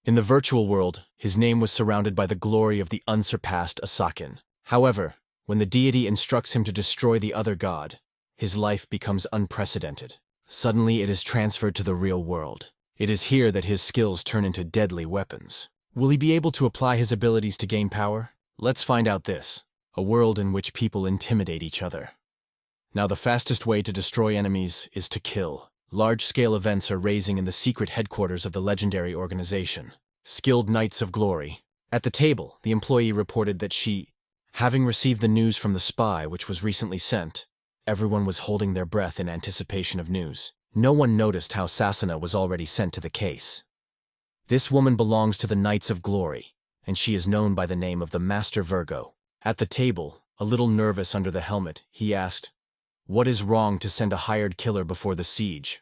In the virtual world, his name was surrounded by the glory of the unsurpassed Asakin. However, when the deity instructs him to destroy the other god, his life becomes unprecedented. Suddenly it is transferred to the real world. It is here that his skills turn into deadly weapons. Will he be able to apply his abilities to gain power? Let's find out this. A world in which people intimidate each other. Now the fastest way to destroy enemies is to kill. Large-scale events are raising in the secret headquarters of the legendary organization, Skilled Knights of Glory. At the table, the employee reported that she, having received the news from the spy which was recently sent, everyone was holding their breath in anticipation of news. No one noticed how Sasana was already sent to the case. This woman belongs to the Knights of Glory, and she is known by the name of the Master Virgo. At the table, a little nervous under the helmet, he asked, "What is wrong to send a hired killer before the siege?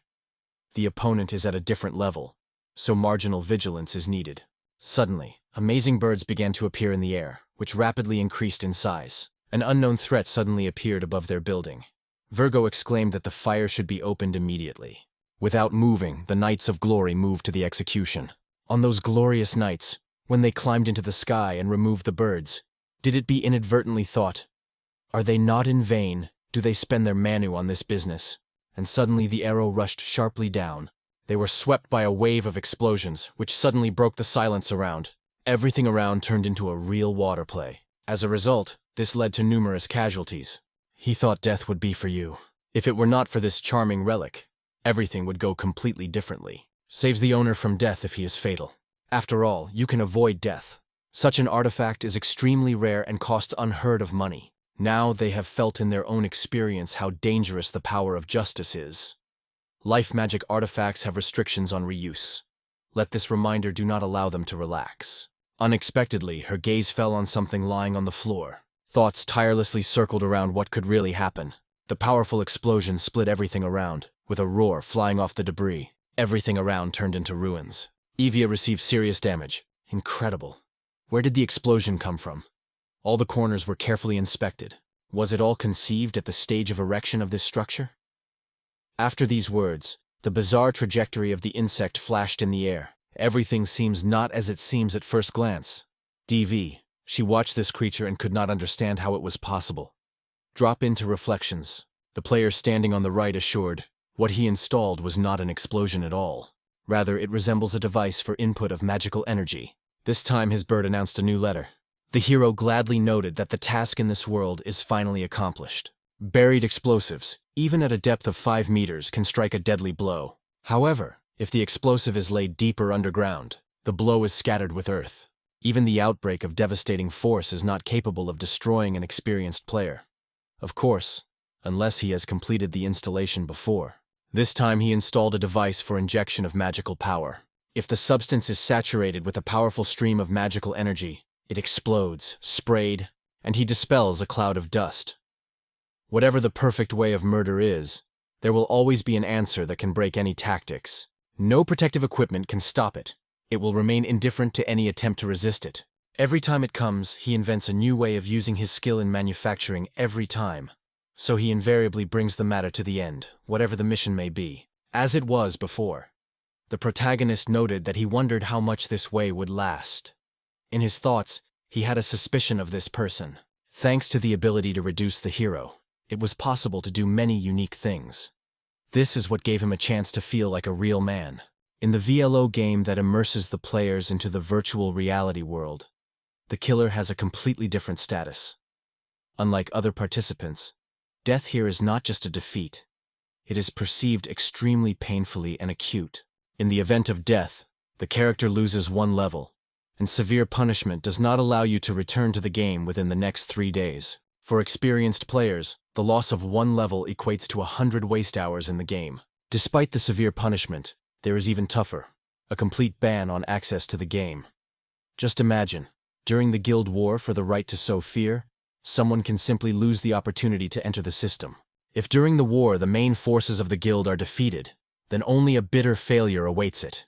The opponent is at a different level, so marginal vigilance is needed." Suddenly, amazing birds began to appear in the air, which rapidly increased in size. An unknown threat suddenly appeared above their building. Virgo exclaimed that the fire should be opened immediately. Without moving, the Knights of Glory moved to the execution. On those glorious nights, when they climbed into the sky and removed the birds, did it be inadvertently thought, "Are they not in vain? Do they spend their manu on this business?" And suddenly the arrow rushed sharply down. They were swept by a wave of explosions, which suddenly broke the silence around. Everything around turned into a real water play. As a result, this led to numerous casualties. He thought death would be for you. If it were not for this charming relic, everything would go completely differently. Saves the owner from death if he is fatal. After all, you can avoid death. Such an artifact is extremely rare and costs unheard of money. Now they have felt in their own experience how dangerous the power of justice is. Life magic artifacts have restrictions on reuse. Let this reminder do not allow them to relax. Unexpectedly, her gaze fell on something lying on the floor. Thoughts tirelessly circled around what could really happen. The powerful explosion split everything around, with a roar flying off the debris. Everything around turned into ruins. Evia received serious damage. Incredible. Where did the explosion come from? All the corners were carefully inspected. Was it all conceived at the stage of erection of this structure? After these words, the bizarre trajectory of the insect flashed in the air. Everything seems not as it seems at first glance. DV. She watched this creature and could not understand how it was possible. Drop into reflections. The player standing on the right assured, what he installed was not an explosion at all. Rather, it resembles a device for input of magical energy. This time his bird announced a new letter. The hero gladly noted that the task in this world is finally accomplished. Buried explosives, even at a depth of 5 meters, can strike a deadly blow. However, if the explosive is laid deeper underground, the blow is scattered with earth. Even the outbreak of devastating force is not capable of destroying an experienced player. Of course, unless he has completed the installation before. This time he installed a device for injection of magical power. If the substance is saturated with a powerful stream of magical energy, it explodes, sprayed, and he dispels a cloud of dust. Whatever the perfect way of murder is, there will always be an answer that can break any tactics. No protective equipment can stop it. It will remain indifferent to any attempt to resist it. Every time it comes, he invents a new way of using his skill in manufacturing every time. So he invariably brings the matter to the end, whatever the mission may be, as it was before. The protagonist noted that he wondered how much this way would last. In his thoughts, he had a suspicion of this person. Thanks to the ability to reduce the hero, it was possible to do many unique things. This is what gave him a chance to feel like a real man. In the VLO game that immerses the players into the virtual reality world, the killer has a completely different status. Unlike other participants, death here is not just a defeat. It is perceived extremely painfully and acute. In the event of death, the character loses 1 level, and severe punishment does not allow you to return to the game within the next 3 days. For experienced players, the loss of 1 level equates to 100 waste hours in the game. Despite the severe punishment, there is even tougher, a complete ban on access to the game. Just imagine, during the guild war for the right to sow fear, someone can simply lose the opportunity to enter the system. If during the war the main forces of the guild are defeated, then only a bitter failure awaits it.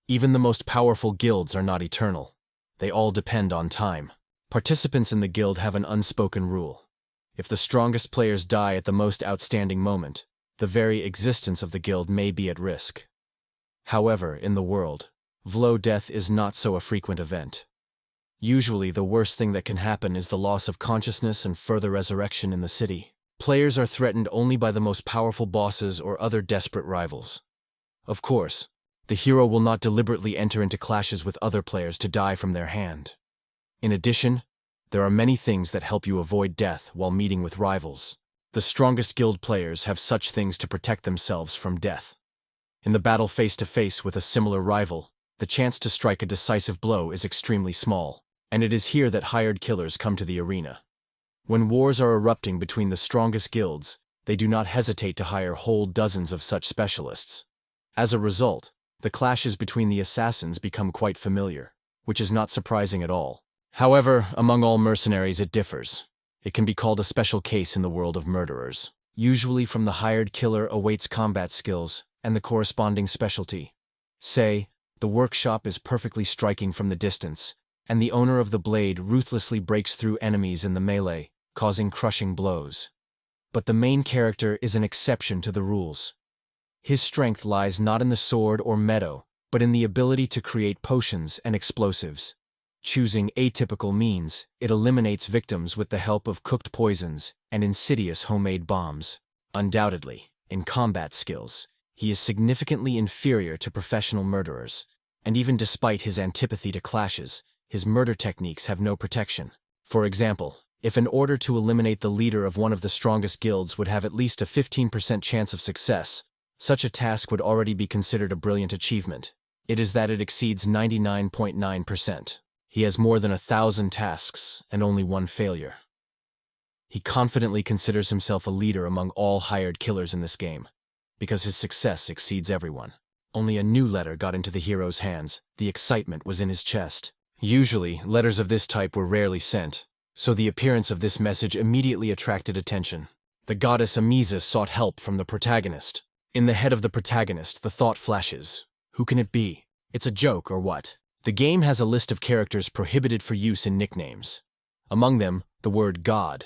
Even the most powerful guilds are not eternal. They all depend on time. Participants in the guild have an unspoken rule. If the strongest players die at the most outstanding moment, the very existence of the guild may be at risk. However, in the world, VLO death is not so a frequent event. Usually, the worst thing that can happen is the loss of consciousness and further resurrection in the city. Players are threatened only by the most powerful bosses or other desperate rivals. Of course, the hero will not deliberately enter into clashes with other players to die from their hand. In addition, there are many things that help you avoid death while meeting with rivals. The strongest guild players have such things to protect themselves from death. In the battle face-to-face with a similar rival, the chance to strike a decisive blow is extremely small, and it is here that hired killers come to the arena. When wars are erupting between the strongest guilds, they do not hesitate to hire whole dozens of such specialists. As a result, the clashes between the assassins become quite familiar, which is not surprising at all. However, among all mercenaries it differs. It can be called a special case in the world of murderers. Usually from the hired killer awaits combat skills and the corresponding specialty. Say, the workshop is perfectly striking from the distance, and the owner of the blade ruthlessly breaks through enemies in the melee, causing crushing blows. But the main character is an exception to the rules. His strength lies not in the sword or meadow, but in the ability to create potions and explosives. Choosing atypical means, it eliminates victims with the help of cooked poisons and insidious homemade bombs. Undoubtedly, in combat skills, he is significantly inferior to professional murderers, and even despite his antipathy to clashes, his murder techniques have no protection. For example, if in order to eliminate the leader of one of the strongest guilds would have at least a 15% chance of success, such a task would already be considered a brilliant achievement. It is that it exceeds 99.9%. He has more than 1,000 tasks and only one failure. He confidently considers himself a leader among all hired killers in this game, because his success exceeds everyone. Only a new letter got into the hero's hands. The excitement was in his chest. Usually, letters of this type were rarely sent, so the appearance of this message immediately attracted attention. The goddess Amisa sought help from the protagonist. In the head of the protagonist, the thought flashes. Who can it be? It's a joke or what? The game has a list of characters prohibited for use in nicknames. Among them, the word God.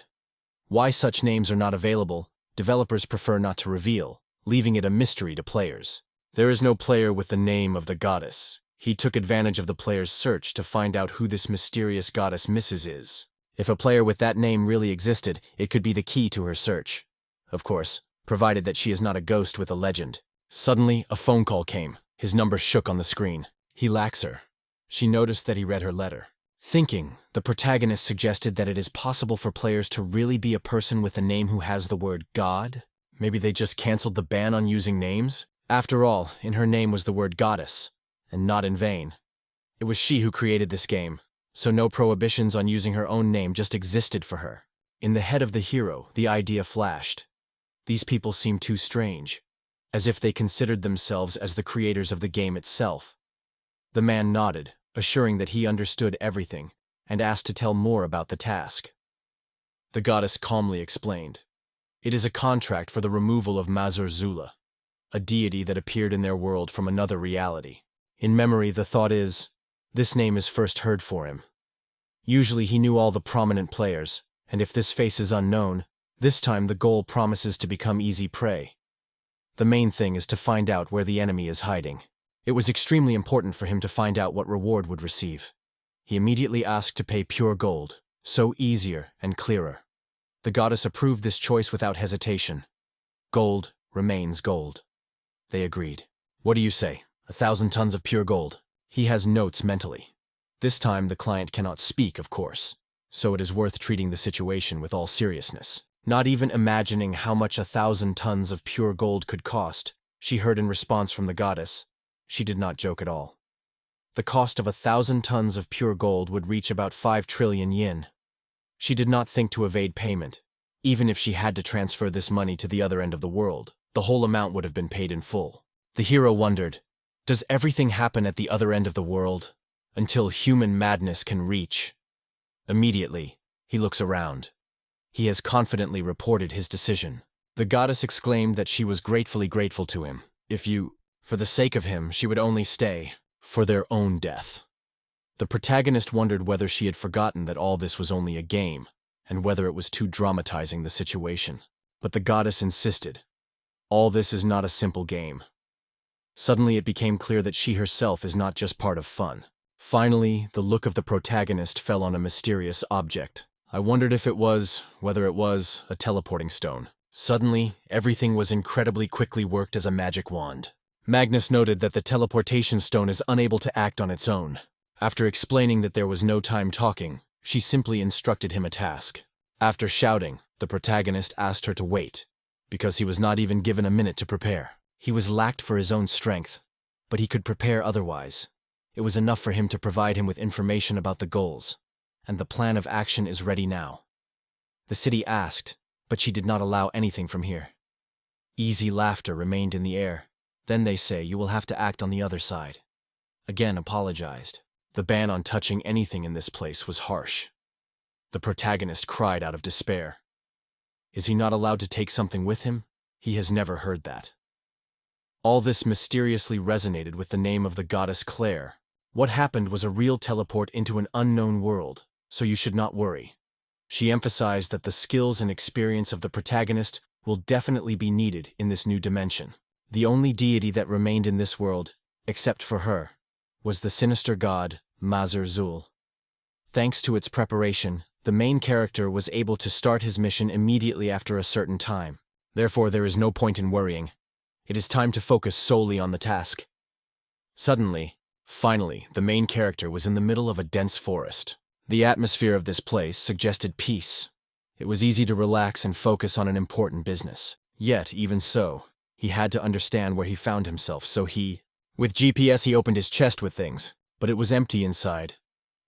Why such names are not available, developers prefer not to reveal, leaving it a mystery to players. There is no player with the name of the goddess. He took advantage of the player's search to find out who this mysterious goddess Mrs. is. If a player with that name really existed, it could be the key to her search. Of course, provided that she is not a ghost with a legend. Suddenly, a phone call came. His number shook on the screen. He lacks her. She noticed that he read her letter. Thinking, the protagonist suggested that it is possible for players to really be a person with a name who has the word God? Maybe they just canceled the ban on using names? After all, in her name was the word goddess, and not in vain. It was she who created this game, so no prohibitions on using her own name just existed for her. In the head of the hero, the idea flashed. These people seem too strange, as if they considered themselves as the creators of the game itself. The man nodded, assuring that he understood everything, and asked to tell more about the task. The goddess calmly explained. It is a contract for the removal of Mazur Zula, a deity that appeared in their world from another reality. In memory, the thought is, this name is first heard for him. Usually he knew all the prominent players, and if this face is unknown, this time the goal promises to become easy prey. The main thing is to find out where the enemy is hiding. It was extremely important for him to find out what reward would receive. He immediately asked to pay pure gold, so easier and clearer. The goddess approved this choice without hesitation. Gold remains gold. They agreed. What do you say? 1,000 tons of pure gold. He has notes mentally. This time the client cannot speak, of course, so it is worth treating the situation with all seriousness. Not even imagining how much 1,000 tons of pure gold could cost, she heard in response from the goddess. She did not joke at all. The cost of 1,000 tons of pure gold would reach about 5 trillion yen. She did not think to evade payment. Even if she had to transfer this money to the other end of the world, the whole amount would have been paid in full. The hero wondered, does everything happen at the other end of the world, until human madness can reach? Immediately, he looks around. He has confidently reported his decision. The goddess exclaimed that she was gratefully grateful to him. For the sake of him, she would only stay, for their own death. The protagonist wondered whether she had forgotten that all this was only a game, and whether it was too dramatizing the situation. But the goddess insisted. All this is not a simple game. Suddenly it became clear that she herself is not just part of fun. Finally, the look of the protagonist fell on a mysterious object. I wondered whether it was, a teleporting stone. Suddenly, everything was incredibly quickly worked as a magic wand. Magnus noted that the teleportation stone is unable to act on its own. After explaining that there was no time talking, she simply instructed him a task. After shouting, the protagonist asked her to wait, because he was not even given a minute to prepare. He was lacked for his own strength, but he could prepare otherwise. It was enough for him to provide him with information about the goals, and the plan of action is ready now. The city asked, but she did not allow anything from here. Easy laughter remained in the air. Then they say you will have to act on the other side. Again apologized. The ban on touching anything in this place was harsh. The protagonist cried out of despair. Is he not allowed to take something with him? He has never heard that. All this mysteriously resonated with the name of the goddess Claire. What happened was a real teleport into an unknown world, so you should not worry. She emphasized that the skills and experience of the protagonist will definitely be needed in this new dimension. The only deity that remained in this world, except for her, was the sinister god Mazur-Zul. Thanks to its preparation, the main character was able to start his mission immediately after a certain time. Therefore, there is no point in worrying. It is time to focus solely on the task. Finally, the main character was in the middle of a dense forest. The atmosphere of this place suggested peace. It was easy to relax and focus on an important business. Yet, even so, he had to understand where he found himself, so with GPS he opened his chest with things, but it was empty inside.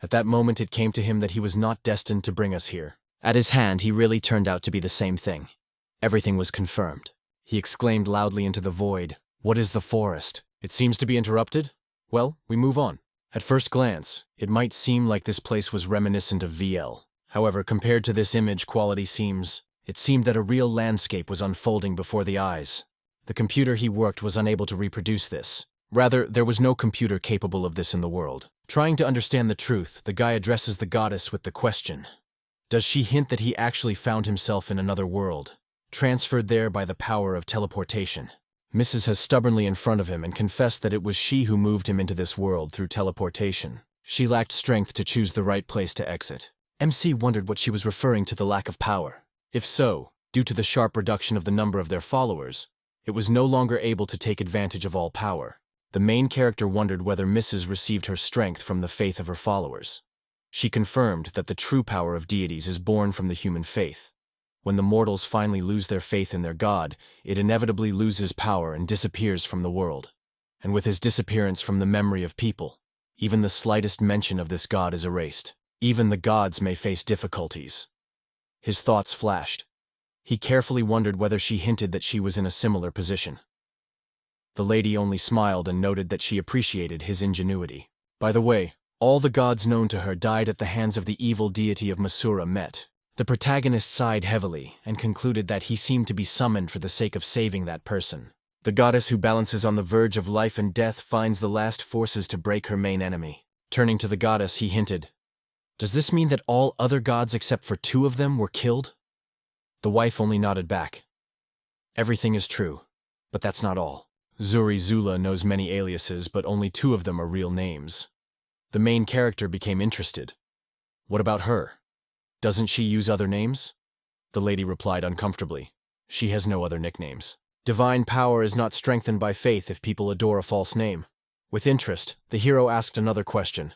At that moment it came to him that he was not destined to bring us here. At his hand he really turned out to be the same thing. Everything was confirmed. He exclaimed loudly into the void, "What is the forest? It seems to be interrupted? Well, we move on." At first glance, it might seem like this place was reminiscent of VL. However, compared to this image quality it seemed that a real landscape was unfolding before the eyes. The computer he worked was unable to reproduce this. Rather, there was no computer capable of this in the world. Trying to understand the truth, the guy addresses the goddess with the question. Does she hint that he actually found himself in another world, transferred there by the power of teleportation? Mrs. has stubbornly in front of him and confessed that it was she who moved him into this world through teleportation. She lacked strength to choose the right place to exit. MC wondered what she was referring to the lack of power. If so, due to the sharp reduction of the number of their followers, it was no longer able to take advantage of all power. The main character wondered whether Mrs. received her strength from the faith of her followers. She confirmed that the true power of deities is born from the human faith. When the mortals finally lose their faith in their god, it inevitably loses power and disappears from the world. And with his disappearance from the memory of people, even the slightest mention of this god is erased. Even the gods may face difficulties. His thoughts flashed. He carefully wondered whether she hinted that she was in a similar position. The lady only smiled and noted that she appreciated his ingenuity. By the way, all the gods known to her died at the hands of the evil deity of Masura Met. The protagonist sighed heavily and concluded that he seemed to be summoned for the sake of saving that person. The goddess who balances on the verge of life and death finds the last forces to break her main enemy. Turning to the goddess, he hinted, "Does this mean that all other gods except for 2 of them were killed?" The wife only nodded back. "Everything is true, but that's not all. Zuri Zula knows many aliases, but only 2 of them are real names." The main character became interested. "What about her? Doesn't she use other names?" The lady replied uncomfortably. "She has no other nicknames. Divine power is not strengthened by faith if people adore a false name." With interest, the hero asked another question.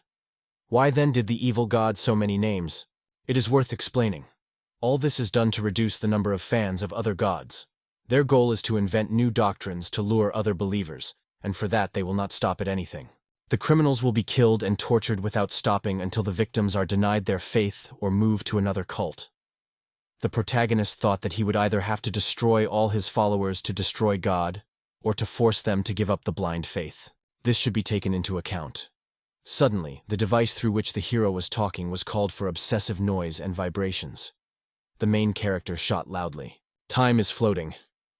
"Why then did the evil god so many names?" It is worth explaining. All this is done to reduce the number of fans of other gods. Their goal is to invent new doctrines to lure other believers, and for that they will not stop at anything. The criminals will be killed and tortured without stopping until the victims are denied their faith or moved to another cult. The protagonist thought that he would either have to destroy all his followers to destroy God, or to force them to give up the blind faith. This should be taken into account. Suddenly, the device through which the hero was talking was called for obsessive noise and vibrations. The main character shot loudly. Time is floating.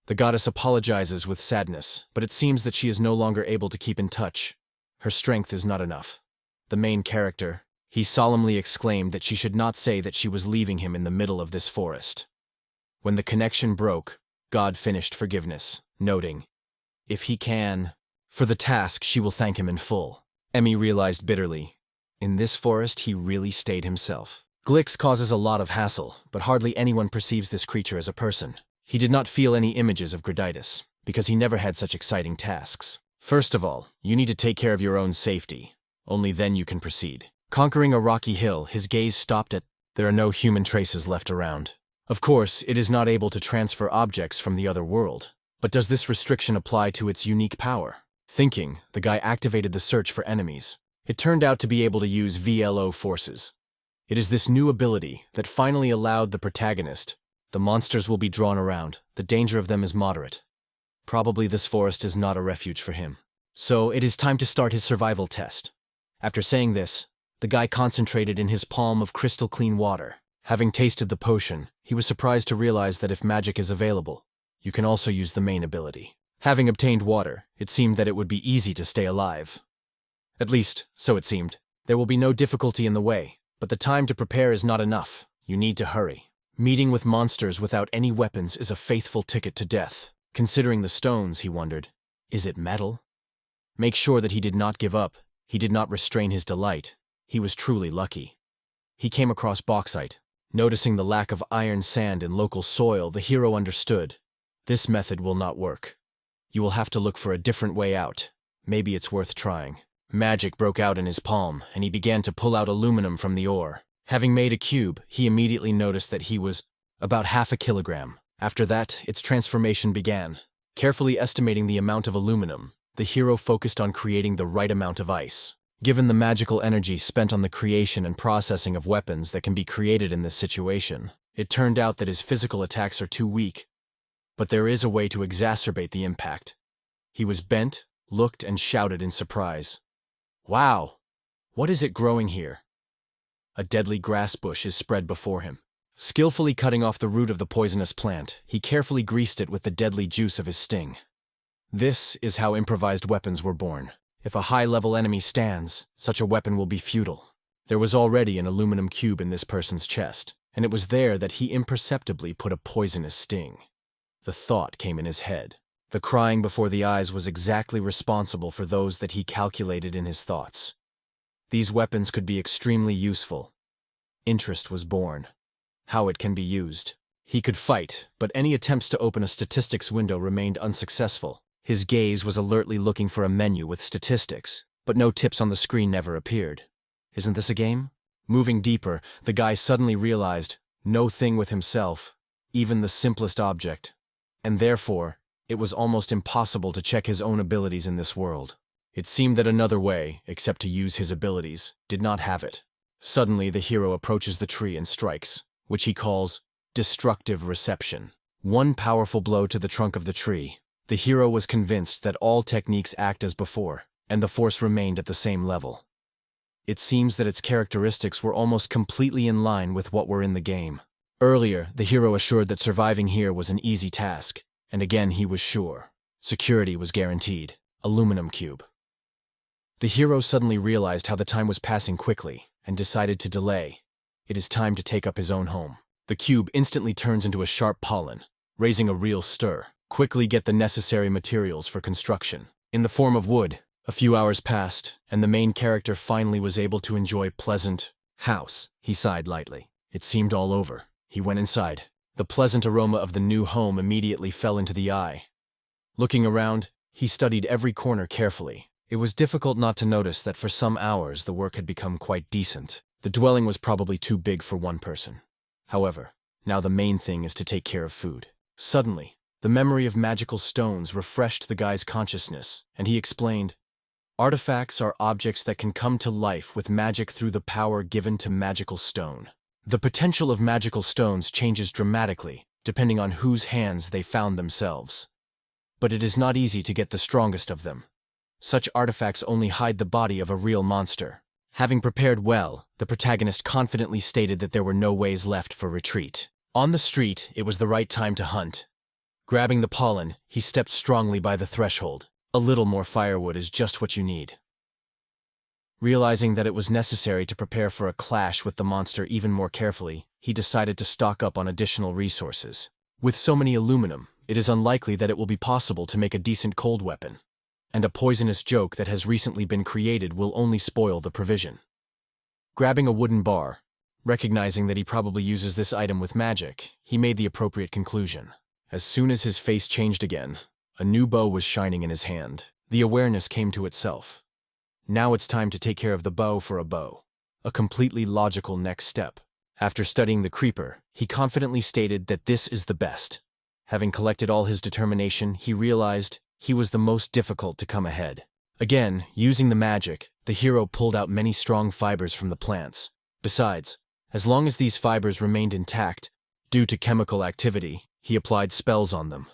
The goddess apologizes with sadness, but it seems that she is no longer able to keep in touch. Her strength is not enough. The main character, he solemnly exclaimed that she should not say that she was leaving him in the middle of this forest. When the connection broke, God finished forgiveness, noting, "If he can, For the task, she will thank him in full. Emmy realized bitterly. In this forest, he really stayed himself. Glix causes a lot of hassle, but hardly anyone perceives this creature as a person. He did not feel any images of Graditis, because he never had such exciting tasks. First of all, you need to take care of your own safety. Only then you can proceed. Conquering a rocky hill, his gaze stopped at. There are no human traces left around. Of course, it is not able to transfer objects from the other world. But does this restriction apply to its unique power? Thinking, the guy activated the search for enemies. It turned out to be able to use VLO forces. It is this new ability that finally allowed the protagonist. The monsters will be drawn around. The danger of them is moderate. Probably this forest is not a refuge for him. So it is time to start his survival test. After saying this, the guy concentrated in his palm of crystal clean water. Having tasted the potion, he was surprised to realize that if magic is available, you can also use the main ability. Having obtained water, it seemed that it would be easy to stay alive. At least, so it seemed. There will be no difficulty in the way, but the time to prepare is not enough. You need to hurry. Meeting with monsters without any weapons is a faithful ticket to death. Considering the stones, he wondered, is it metal? Make sure that he did not give up. He did not restrain his delight. He was truly lucky. He came across bauxite. Noticing the lack of iron sand in local soil, the hero understood. This method will not work. You will have to look for a different way out. Maybe it's worth trying. Magic broke out in his palm, and he began to pull out aluminum from the ore. Having made a cube, he immediately noticed that he was about half a kilogram. After that, its transformation began. Carefully estimating the amount of aluminum, the hero focused on creating the right amount of ice. Given the magical energy spent on the creation and processing of weapons that can be created in this situation, it turned out that his physical attacks are too weak. But there is a way to exacerbate the impact. He was bent, looked, and shouted in surprise. Wow! What is it growing here? A deadly grass bush is spread before him. Skillfully cutting off the root of the poisonous plant, he carefully greased it with the deadly juice of his sting. This is how improvised weapons were born. If a high-level enemy stands, such a weapon will be futile. There was already an aluminum cube in this person's chest, and it was there that he imperceptibly put a poisonous sting. The thought came in his head. The crying before the eyes was exactly responsible for those that he calculated in his thoughts. These weapons could be extremely useful. Interest was born. How it can be used. He could fight, but any attempts to open a statistics window remained unsuccessful. His gaze was alertly looking for a menu with statistics, but no tips on the screen never appeared. Isn't this a game? Moving deeper, the guy suddenly realized, no thing with himself, even the simplest object. And therefore, it was almost impossible to check his own abilities in this world. It seemed that another way, except to use his abilities, did not have it. Suddenly, the hero approaches the tree and strikes, which he calls destructive reception. One powerful blow to the trunk of the tree. The hero was convinced that all techniques act as before, and the force remained at the same level. It seems that its characteristics were almost completely in line with what were in the game. Earlier, the hero assured that surviving here was an easy task, and again he was sure. Security was guaranteed. Aluminum cube. The hero suddenly realized how the time was passing quickly, and decided to delay. It is time to take up his own home. The cube instantly turns into a sharp pollen, raising a real stir. Quickly get the necessary materials for construction. In the form of wood, a few hours passed, and the main character finally was able to enjoy pleasant house. He sighed lightly. It seemed all over. He went inside. The pleasant aroma of the new home immediately fell into the eye. Looking around, he studied every corner carefully. It was difficult not to notice that for some hours the work had become quite decent. The dwelling was probably too big for one person. However, now the main thing is to take care of food. Suddenly, the memory of magical stones refreshed the guy's consciousness, and he explained, artifacts are objects that can come to life with magic through the power given to magical stone. The potential of magical stones changes dramatically, depending on whose hands they found themselves. But it is not easy to get the strongest of them. Such artifacts only hide the body of a real monster. Having prepared well, the protagonist confidently stated that there were no ways left for retreat. On the street, it was the right time to hunt. Grabbing the pollen, he stepped strongly by the threshold. A little more firewood is just what you need. Realizing that it was necessary to prepare for a clash with the monster even more carefully, he decided to stock up on additional resources. With so many aluminum, it is unlikely that it will be possible to make a decent cold weapon. and a poisonous joke that has recently been created will only spoil the provision. Grabbing a wooden bar, recognizing that he probably uses this item with magic, he made the appropriate conclusion. As soon as his face changed again, a new bow was shining in his hand. The awareness came to itself. Now it's time to take care of the bow for a bow. A completely logical next step. After studying the creeper, he confidently stated that this is the best. Having collected all his determination, he realized he was the most difficult to come ahead. Again, using the magic, the hero pulled out many strong fibers from the plants. Besides, as long as these fibers remained intact, due to chemical activity, he applied spells on them.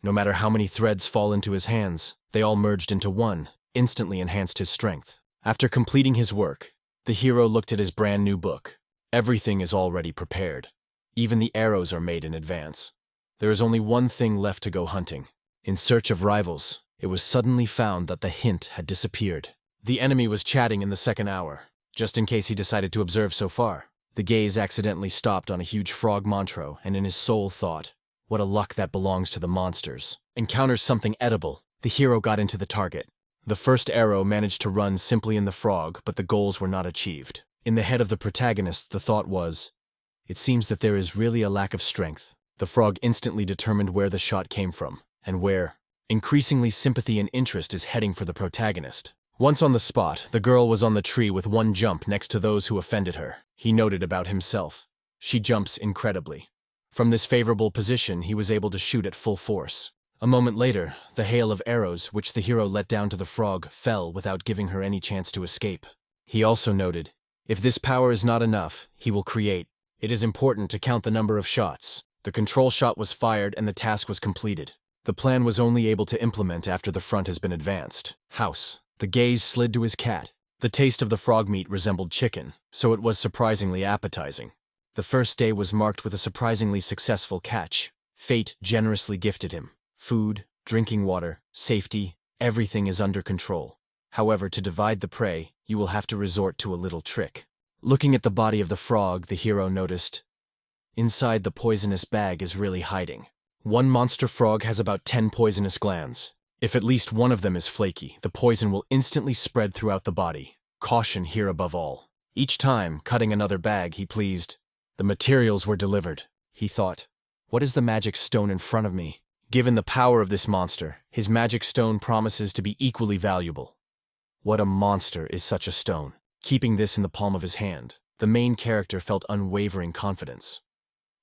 No matter how many threads fall into his hands, they all merged into one, instantly enhanced his strength. After completing his work, the hero looked at his brand new book. Everything is already prepared. Even the arrows are made in advance. There is only one thing left to go hunting. In search of rivals, it was suddenly found that the hint had disappeared. The enemy was chatting in the second hour, just in case he decided to observe so far. The gaze accidentally stopped on a huge frog monstro, and in his soul thought, what a luck that belongs to the monsters. Encounters something edible. The hero got into the target. The first arrow managed to run simply in the frog, but the goals were not achieved. In the head of the protagonist, the thought was, it seems that there is really a lack of strength. The frog instantly determined where the shot came from, and where. Increasingly, sympathy and interest is heading for the protagonist. Once on the spot, the girl was on the tree with one jump next to those who offended her. He noted about himself. She jumps incredibly. From this favorable position, he was able to shoot at full force. A moment later, the hail of arrows which the hero let down to the frog fell without giving her any chance to escape. He also noted, if this power is not enough, he will create. It is important to count the number of shots. The control shot was fired and the task was completed. The plan was only able to implement after the front has been advanced. House. The gaze slid to his cat. The taste of the frog meat resembled chicken, so it was surprisingly appetizing. The first day was marked with a surprisingly successful catch. Fate generously gifted him. Food, drinking water, safety, everything is under control. However, to divide the prey, you will have to resort to a little trick. Looking at the body of the frog, the hero noticed, inside the poisonous bag is really hiding. One monster frog has about 10 poisonous glands. If at least one of them is flaky, the poison will instantly spread throughout the body. Caution here above all. Each time, cutting another bag, he pleased. The materials were delivered. He thought, what is the magic stone in front of me? Given the power of this monster, his magic stone promises to be equally valuable. What a monster is such a stone. Keeping this in the palm of his hand, the main character felt unwavering confidence.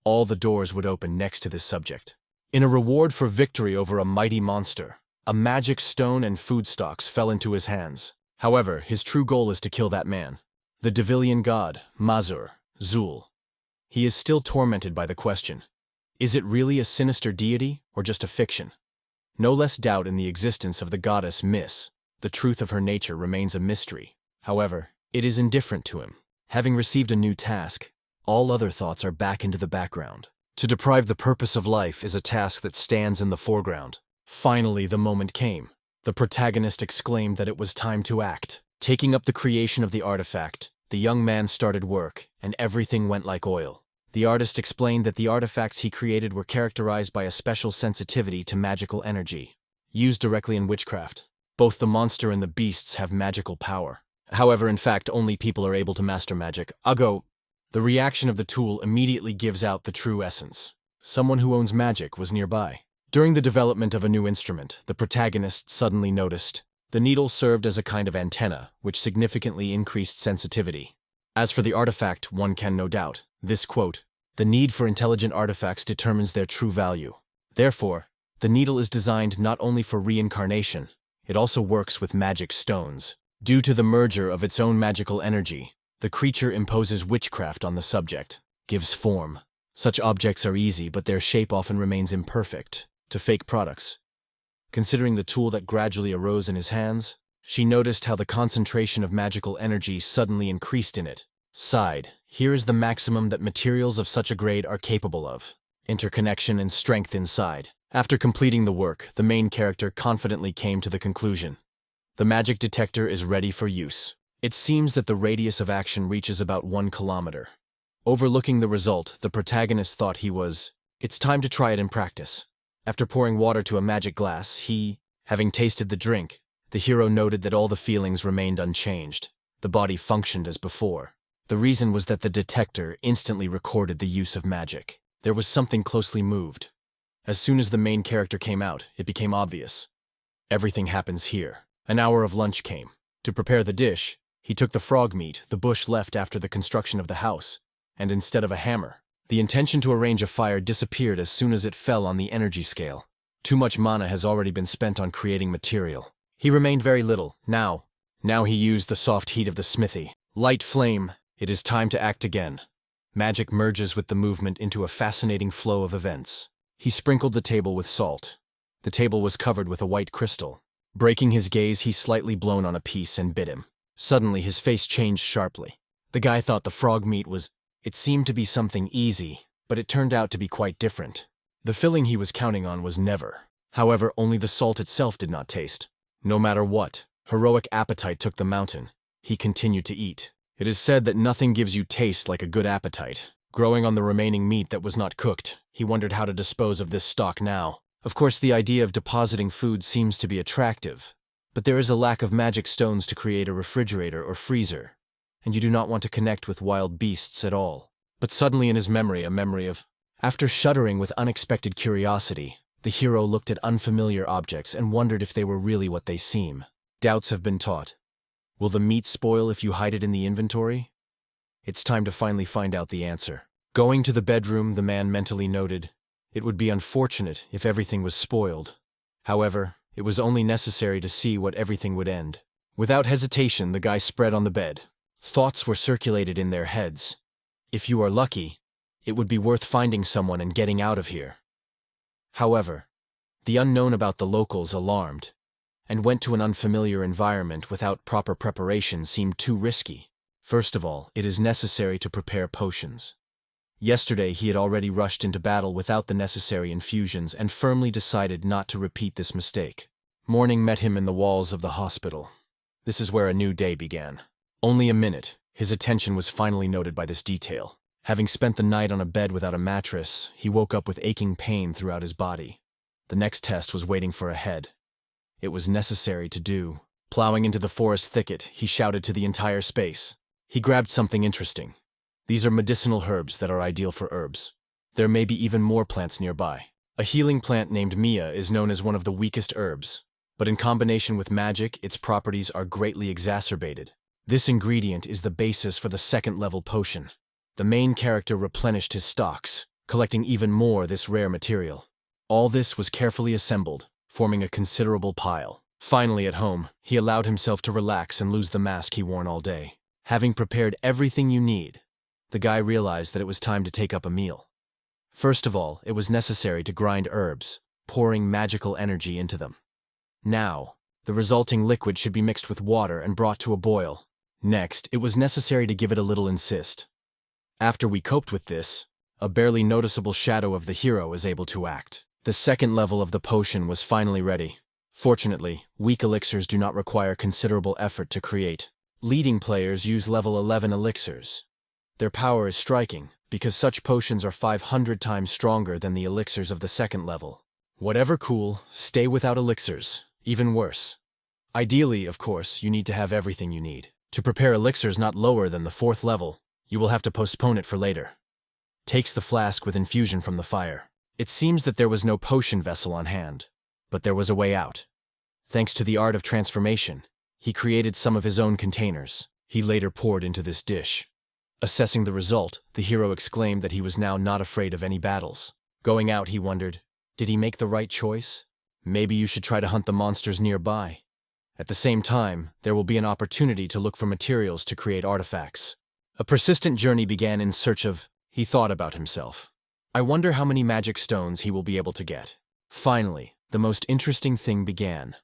All the doors would open next to this subject. In a reward for victory over a mighty monster, a magic stone and food stocks fell into his hands. However, his true goal is to kill that man. The Devilian god, Mazur, Zul. He is still tormented by the question, is it really a sinister deity or just a fiction? No less doubt in the existence of the goddess Miss. The truth of her nature remains a mystery. However, it is indifferent to him. Having received a new task, all other thoughts are back into the background. To deprive the purpose of life is a task that stands in the foreground. Finally, the moment came. The protagonist exclaimed that it was time to act. Taking up the creation of the artifact, the young man started work, and everything went like oil. The artist explained that the artifacts he created were characterized by a special sensitivity to magical energy, used directly in witchcraft. Both the monster and the beasts have magical power. However, in fact, only people are able to master magic. The reaction of the tool immediately gives out the true essence. Someone who owns magic was nearby. During the development of a new instrument, the protagonist suddenly noticed. The needle served as a kind of antenna, which significantly increased sensitivity. As for the artifact, one can no doubt, this quote, the need for intelligent artifacts determines their true value. Therefore, the needle is designed not only for reincarnation, it also works with magic stones. Due to the merger of its own magical energy, the creature imposes witchcraft on the subject, gives form. Such objects are easy, but their shape often remains imperfect to fake products. Considering the tool that gradually arose in his hands, she noticed how the concentration of magical energy suddenly increased in it. Sighed, here is the maximum that materials of such a grade are capable of. Interconnection and strength inside. After completing the work, the main character confidently came to the conclusion. The magic detector is ready for use. It seems that the radius of action reaches about 1 kilometer. Overlooking the result, the protagonist thought it's time to try it in practice. After pouring water to a magic glass, he, having tasted the drink, The hero noted that all the feelings remained unchanged. The body functioned as before. The reason was that the detector instantly recorded the use of magic. There was something closely moved. As soon as the main character came out, it became obvious. Everything happens here. An hour of lunch came. To prepare the dish, he took the frog meat, the bush left after the construction of the house, and instead of a hammer, the intention to arrange a fire disappeared as soon as it fell on the energy scale. Too much mana has already been spent on creating material. He remained very little. Now he used the soft heat of the smithy. Light flame, it is time to act again. Magic merges with the movement into a fascinating flow of events. He sprinkled the table with salt. The table was covered with a white crystal. Breaking his gaze, he slightly blown on a piece and bit him. Suddenly, his face changed sharply. The guy thought the frog meat was... It seemed to be something easy, but it turned out to be quite different. The filling he was counting on was never. However, only the salt itself did not taste. No matter what, heroic appetite took the mountain. He continued to eat. It is said that nothing gives you taste like a good appetite. Growing on the remaining meat that was not cooked, he wondered how to dispose of this stock now. Of course, the idea of depositing food seems to be attractive, but there is a lack of magic stones to create a refrigerator or freezer, and you do not want to connect with wild beasts at all. But suddenly in his memory, a memory of... After shuddering with unexpected curiosity, the hero looked at unfamiliar objects and wondered if they were really what they seem. Doubts have been taught. Will the meat spoil if you hide it in the inventory? It's time to finally find out the answer. Going to the bedroom, the man mentally noted, it would be unfortunate if everything was spoiled. However, it was only necessary to see what everything would end. Without hesitation, the guy spread on the bed. Thoughts were circulated in their heads. If you are lucky, it would be worth finding someone and getting out of here. However, the unknown about the locals alarmed, and went to an unfamiliar environment without proper preparation seemed too risky. First of all, it is necessary to prepare potions. Yesterday he had already rushed into battle without the necessary infusions and firmly decided not to repeat this mistake. Morning met him in the walls of the hospital. This is where a new day began. Only a minute, his attention was finally noted by this detail. Having spent the night on a bed without a mattress, he woke up with aching pain throughout his body. The next test was waiting for ahead. It was necessary to do. Plowing into the forest thicket, he shouted to the entire space. He grabbed something interesting. These are medicinal herbs that are ideal for herbs. There may be even more plants nearby. A healing plant named Mia is known as one of the weakest herbs, but in combination with magic, its properties are greatly exacerbated. This ingredient is the basis for the second-level potion. The main character replenished his stocks, collecting even more this rare material. All this was carefully assembled, forming a considerable pile. Finally at home, he allowed himself to relax and lose the mask he worn all day. Having prepared everything you need, the guy realized that it was time to take up a meal. First of all, it was necessary to grind herbs, pouring magical energy into them. Now, the resulting liquid should be mixed with water and brought to a boil. Next, it was necessary to give it a little insist. After we coped with this, a barely noticeable shadow of the hero is able to act. The second level of the potion was finally ready. Fortunately, weak elixirs do not require considerable effort to create. Leading players use level 11 elixirs. Their power is striking, because such potions are 500 times stronger than the elixirs of the second level. Whatever cool, stay without elixirs, even worse. Ideally, of course, you need to have everything you need. To prepare elixirs not lower than the 4th level, you will have to postpone it for later. Takes the flask with infusion from the fire. It seems that there was no potion vessel on hand, but there was a way out. Thanks to the art of transformation, he created some of his own containers. He later poured into this dish. Assessing the result, the hero exclaimed that he was now not afraid of any battles. Going out, he wondered, did he make the right choice? Maybe you should try to hunt the monsters nearby. At the same time, there will be an opportunity to look for materials to create artifacts. A persistent journey began in search of... He thought about himself. I wonder how many magic stones he will be able to get. Finally, the most interesting thing began.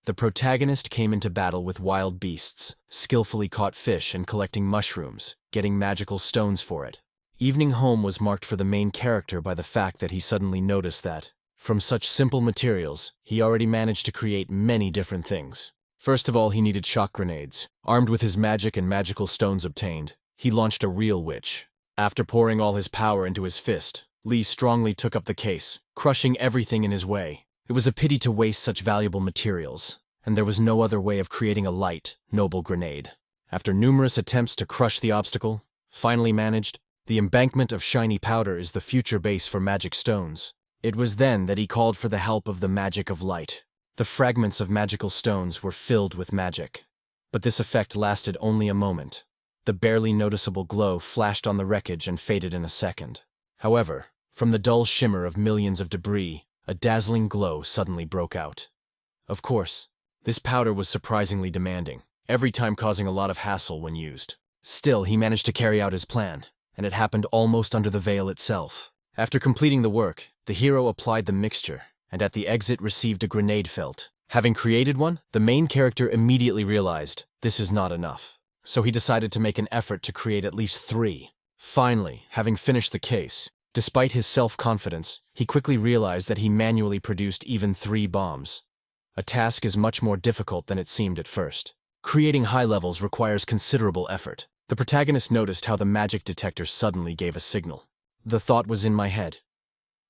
The protagonist came into battle with wild beasts, skillfully caught fish and collecting mushrooms, getting magical stones for it. Evening home was marked for the main character by the fact that he suddenly noticed that, from such simple materials, he already managed to create many different things. First of all, he needed shock grenades. Armed with his magic and magical stones obtained, he launched a real witch. After pouring all his power into his fist, Lee strongly took up the case, crushing everything in his way. It was a pity to waste such valuable materials, and there was no other way of creating a light, noble grenade. After numerous attempts to crush the obstacle, finally managed, the embankment of shiny powder is the future base for magic stones. It was then that he called for the help of the magic of light. The fragments of magical stones were filled with magic. But this effect lasted only a moment. The barely noticeable glow flashed on the wreckage and faded in a second. However, from the dull shimmer of millions of debris, a dazzling glow suddenly broke out. Of course, this powder was surprisingly demanding, every time causing a lot of hassle when used. Still, he managed to carry out his plan, and it happened almost under the veil itself. After completing the work, the hero applied the mixture, and at the exit received a grenade felt. Having created one, the main character immediately realized this is not enough, so he decided to make an effort to create at least 3. Finally, having finished the case, despite his self-confidence, he quickly realized that he manually produced even 3 bombs. A task is much more difficult than it seemed at first. Creating high levels requires considerable effort. The protagonist noticed how the magic detector suddenly gave a signal. The thought was in my head.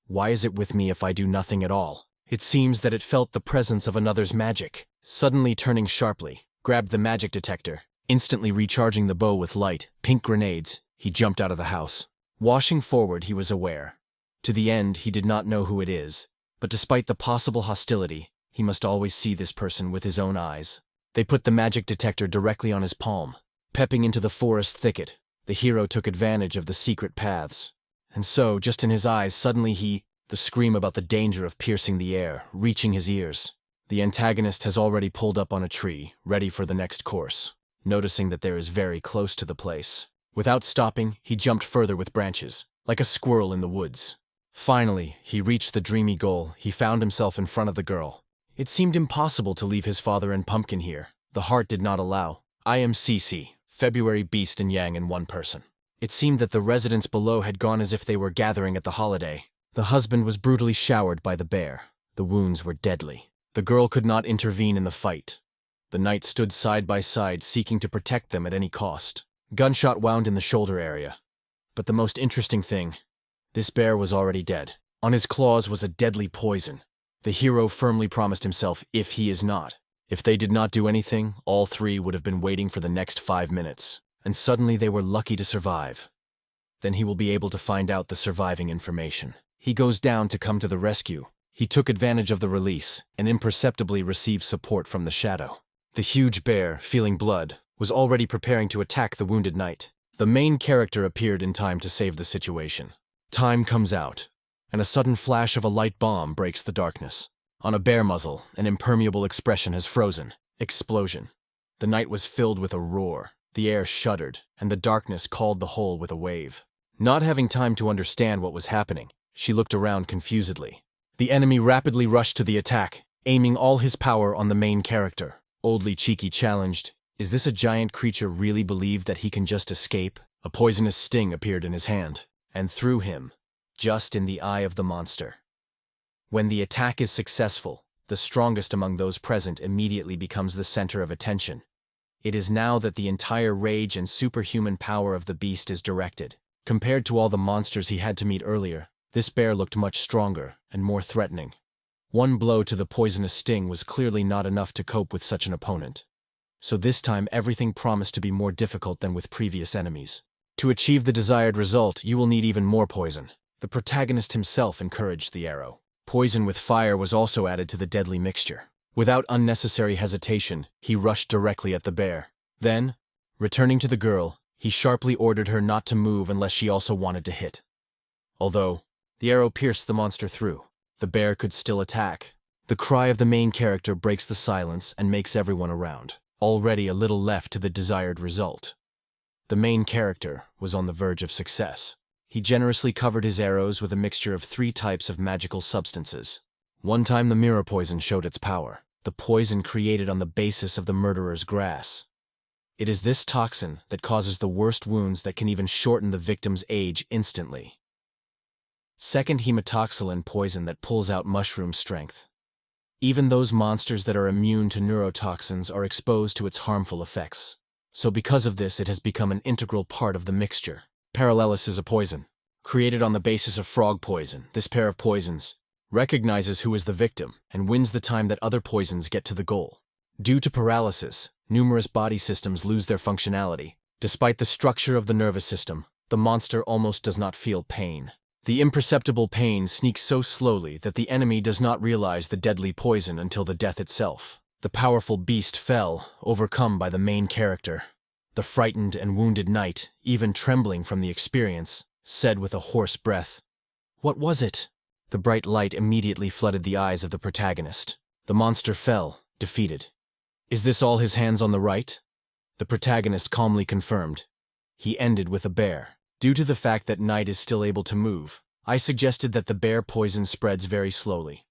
Why is it with me if I do nothing at all? It seems that it felt the presence of another's magic. Suddenly turning sharply, grabbed the magic detector, instantly recharging the bow with light, pink grenades, he jumped out of the house. Washing forward, he was aware. To the end, he did not know who it is, but despite the possible hostility, he must always see this person with his own eyes. They put the magic detector directly on his palm. Pepping into the forest thicket, the hero took advantage of the secret paths. And so, just in his eyes, suddenly the scream about the danger of piercing the air, reaching his ears. The antagonist has already pulled up on a tree, ready for the next course, noticing that there is very close to the place. Without stopping, he jumped further with branches, like a squirrel in the woods. Finally, he reached the dreamy goal. He found himself in front of the girl. It seemed impossible to leave his father and Pumpkin here. The heart did not allow. I am CC, February Beast and Yang in one person. It seemed that the residents below had gone as if they were gathering at the holiday. The husband was brutally showered by the bear. The wounds were deadly. The girl could not intervene in the fight. The knight stood side by side, seeking to protect them at any cost. Gunshot wound in the shoulder area. But the most interesting thing, this bear was already dead. On his claws was a deadly poison. The hero firmly promised himself, if he is not. If they did not do anything, all 3 would have been waiting for the next 5 minutes. And suddenly they were lucky to survive. Then he will be able to find out the surviving information. He goes down to come to the rescue. He took advantage of the release, and imperceptibly received support from the shadow. The huge bear, feeling blood, was already preparing to attack the wounded knight. The main character appeared in time to save the situation. Time comes out, and a sudden flash of a light bomb breaks the darkness. On a bear muzzle, an impermeable expression has frozen. Explosion. The night was filled with a roar. The air shuddered, and the darkness called the whole with a wave. Not having time to understand what was happening, she looked around confusedly. The enemy rapidly rushed to the attack, aiming all his power on the main character. Oldly Cheeky challenged, "Is this a giant creature really believed that he can just escape?" A poisonous sting appeared in his hand, and threw him, just in the eye of the monster. When the attack is successful, the strongest among those present immediately becomes the center of attention. It is now that the entire rage and superhuman power of the beast is directed. Compared to all the monsters he had to meet earlier, this bear looked much stronger and more threatening. One blow to the poisonous sting was clearly not enough to cope with such an opponent. So this time everything promised to be more difficult than with previous enemies. To achieve the desired result, you will need even more poison. The protagonist himself encouraged the arrow. Poison with fire was also added to the deadly mixture. Without unnecessary hesitation, he rushed directly at the bear. Then, returning to the girl, he sharply ordered her not to move unless she also wanted to hit. Although, the arrow pierced the monster through, the bear could still attack. The cry of the main character breaks the silence and makes everyone around already a little left to the desired result. The main character was on the verge of success. He generously covered his arrows with a mixture of 3 types of magical substances. One time the mirror poison showed its power, the poison created on the basis of the murderer's grass. It is this toxin that causes the worst wounds that can even shorten the victim's age instantly. Second, hematoxylin poison that pulls out mushroom strength. Even those monsters that are immune to neurotoxins are exposed to its harmful effects. So because of this, it has become an integral part of the mixture. Parallelis is a poison. Created on the basis of frog poison, this pair of poisons recognizes who is the victim and wins the time that other poisons get to the goal. Due to paralysis, numerous body systems lose their functionality. Despite the structure of the nervous system, the monster almost does not feel pain. The imperceptible pain sneaks so slowly that the enemy does not realize the deadly poison until the death itself. The powerful beast fell, overcome by the main character. The frightened and wounded knight, even trembling from the experience, said with a hoarse breath, "What was it?" The bright light immediately flooded the eyes of the protagonist. The monster fell, defeated. "Is this all his hands on the right?" The protagonist calmly confirmed. He ended with a bear. Due to the fact that Knight is still able to move, I suggested that the bear poison spreads very slowly.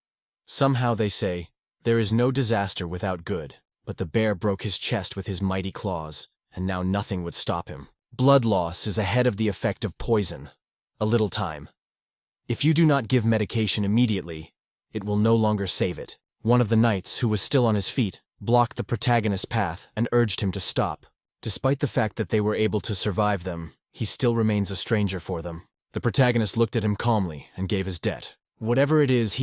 Somehow they say, there is no disaster without good, but the bear broke his chest with his mighty claws, and now nothing would stop him. Blood loss is ahead of the effect of poison. A little time. If you do not give medication immediately, it will no longer save it. One of the knights, who was still on his feet, blocked the protagonist's path and urged him to stop. Despite the fact that they were able to survive them, he still remains a stranger for them. The protagonist looked at him calmly and gave his debt. Whatever it is,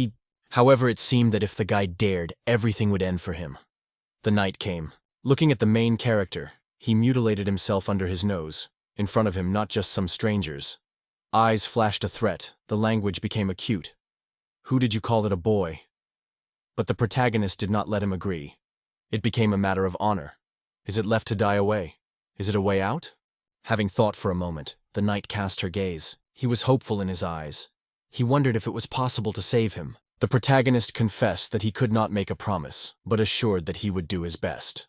However, it seemed that if the guy dared, everything would end for him. The night came. Looking at the main character, he mutilated himself under his nose. In front of him, not just some strangers. Eyes flashed a threat. The language became acute. "Who did you call it, a boy?" But the protagonist did not let him agree. It became a matter of honor. Is it left to die away? Is it a way out? Having thought for a moment, the knight cast her gaze. He was hopeful in his eyes. He wondered if it was possible to save him. The protagonist confessed that he could not make a promise, but assured that he would do his best.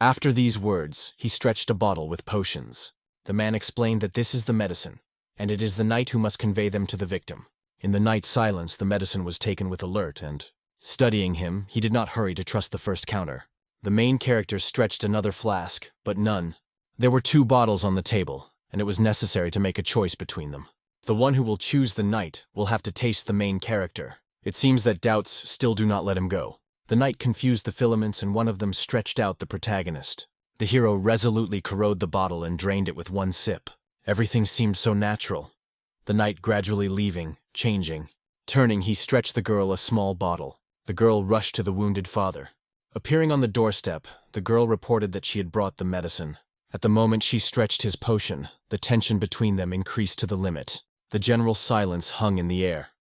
After these words, he stretched a bottle with potions. The man explained that this is the medicine, and it is the knight who must convey them to the victim. In the knight's silence, the medicine was taken with alert, and, studying him, he did not hurry to trust the first counter. The main character stretched another flask, but none. There were 2 bottles on the table, and it was necessary to make a choice between them. The one who will choose the knight will have to taste the main character. It seems that doubts still do not let him go. The knight confused the filaments, and one of them stretched out the protagonist. The hero resolutely corroded the bottle and drained it with 1 sip. Everything seemed so natural. The knight gradually leaving, changing. Turning, he stretched the girl a small bottle. The girl rushed to the wounded father. Appearing on the doorstep, the girl reported that she had brought the medicine. At the moment she stretched his potion, the tension between them increased to the limit. The general silence hung in the air.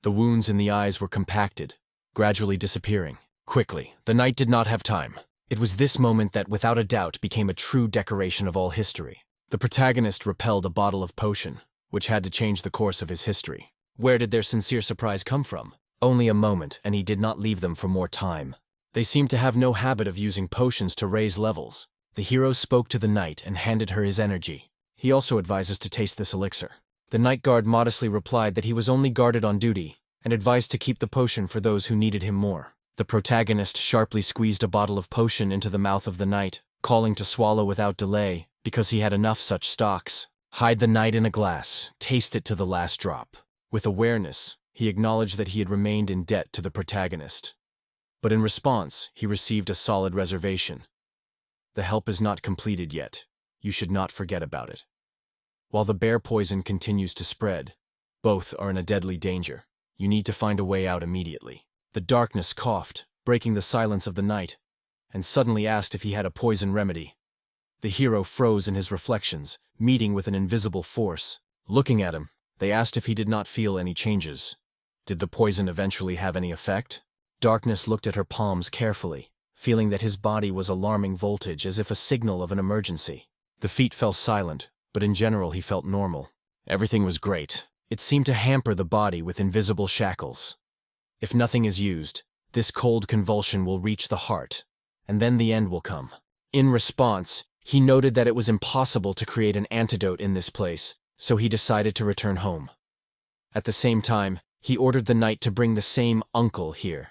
The wounds in the eyes were compacted, gradually disappearing. Quickly, the knight did not have time. It was this moment that, without a doubt, became a true decoration of all history. The protagonist repelled a bottle of potion, which had to change the course of his history. Where did their sincere surprise come from? Only a moment, and he did not leave them for more time. They seemed to have no habit of using potions to raise levels. The hero spoke to the knight and handed her his energy. He also advises to taste this elixir. The night guard modestly replied that he was only guarded on duty, and advised to keep the potion for those who needed him more. The protagonist sharply squeezed a bottle of potion into the mouth of the knight, calling to swallow without delay, because he had enough such stocks. Hide the knight in a glass, taste it to the last drop. With awareness, he acknowledged that he had remained in debt to the protagonist. But in response, he received a solid reservation. The help is not completed yet. You should not forget about it. While the bear poison continues to spread, both are in a deadly danger. You need to find a way out immediately. The darkness coughed, breaking the silence of the night, and suddenly asked if he had a poison remedy. The hero froze in his reflections, meeting with an invisible force. Looking at him, they asked if he did not feel any changes. Did the poison eventually have any effect? Darkness looked at her palms carefully, feeling that his body was alarming voltage as if a signal of an emergency. The feet fell silent, but in general he felt normal. Everything was great. It seemed to hamper the body with invisible shackles. If nothing is used, this cold convulsion will reach the heart, and then the end will come. In response, he noted that it was impossible to create an antidote in this place, so he decided to return home. At the same time, he ordered the knight to bring the same uncle here.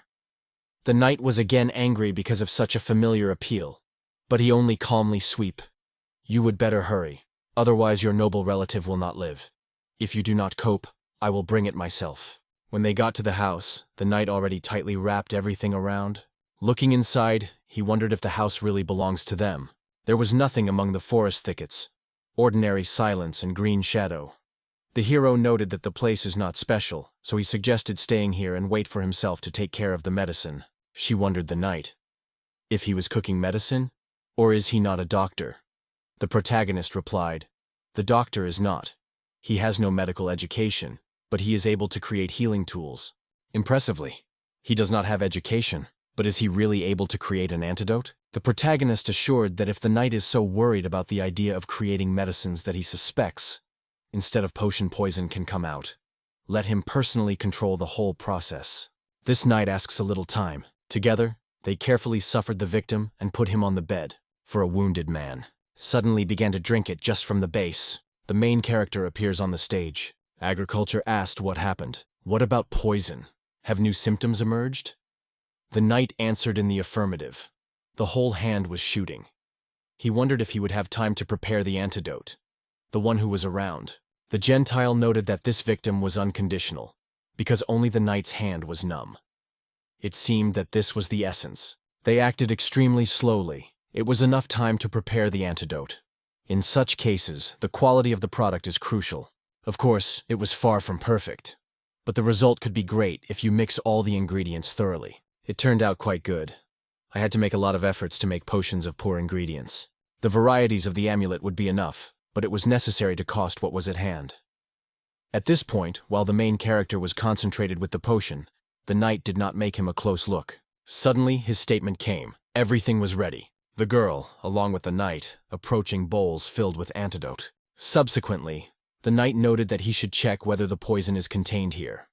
The knight was again angry because of such a familiar appeal, but he only calmly sweep. You would better hurry, otherwise your noble relative will not live. If you do not cope, I will bring it myself. When they got to the house, the knight already tightly wrapped everything around. Looking inside, he wondered if the house really belongs to them. There was nothing among the forest thickets, ordinary silence and green shadow. The hero noted that the place is not special, so he suggested staying here and wait for himself to take care of the medicine. She wondered the knight. if he was cooking medicine, or is he not a doctor? The protagonist replied, "The doctor is not. He has no medical education, but he is able to create healing tools." Impressively, he does not have education, but is he really able to create an antidote? The protagonist assured that if the knight is so worried about the idea of creating medicines that he suspects, instead of poison can come out, let him personally control the whole process. This knight asks a little time. Together, they carefully suffered the victim and put him on the bed, for a wounded man suddenly began to drink it just from the base. The main character appears on the stage. Agriculture asked what happened. What about poison? Have new symptoms emerged? The knight answered in the affirmative. The whole hand was shooting. He wondered if he would have time to prepare the antidote. The one who was around. The Gentile noted that this victim was unconditional, because only the knight's hand was numb. It seemed that this was the essence. They acted extremely slowly. It was enough time to prepare the antidote. In such cases, the quality of the product is crucial. Of course, it was far from perfect, but the result could be great if you mix all the ingredients thoroughly. It turned out quite good. I had to make a lot of efforts to make potions of poor ingredients. The varieties of the amulet would be enough, but it was necessary to cost what was at hand. At this point, while the main character was concentrated with the potion, the knight did not make him a close look. Suddenly, his statement came. Everything was ready. The girl, along with the knight, approaching bowls filled with antidote. Subsequently, the knight noted that he should check whether the poison is contained here.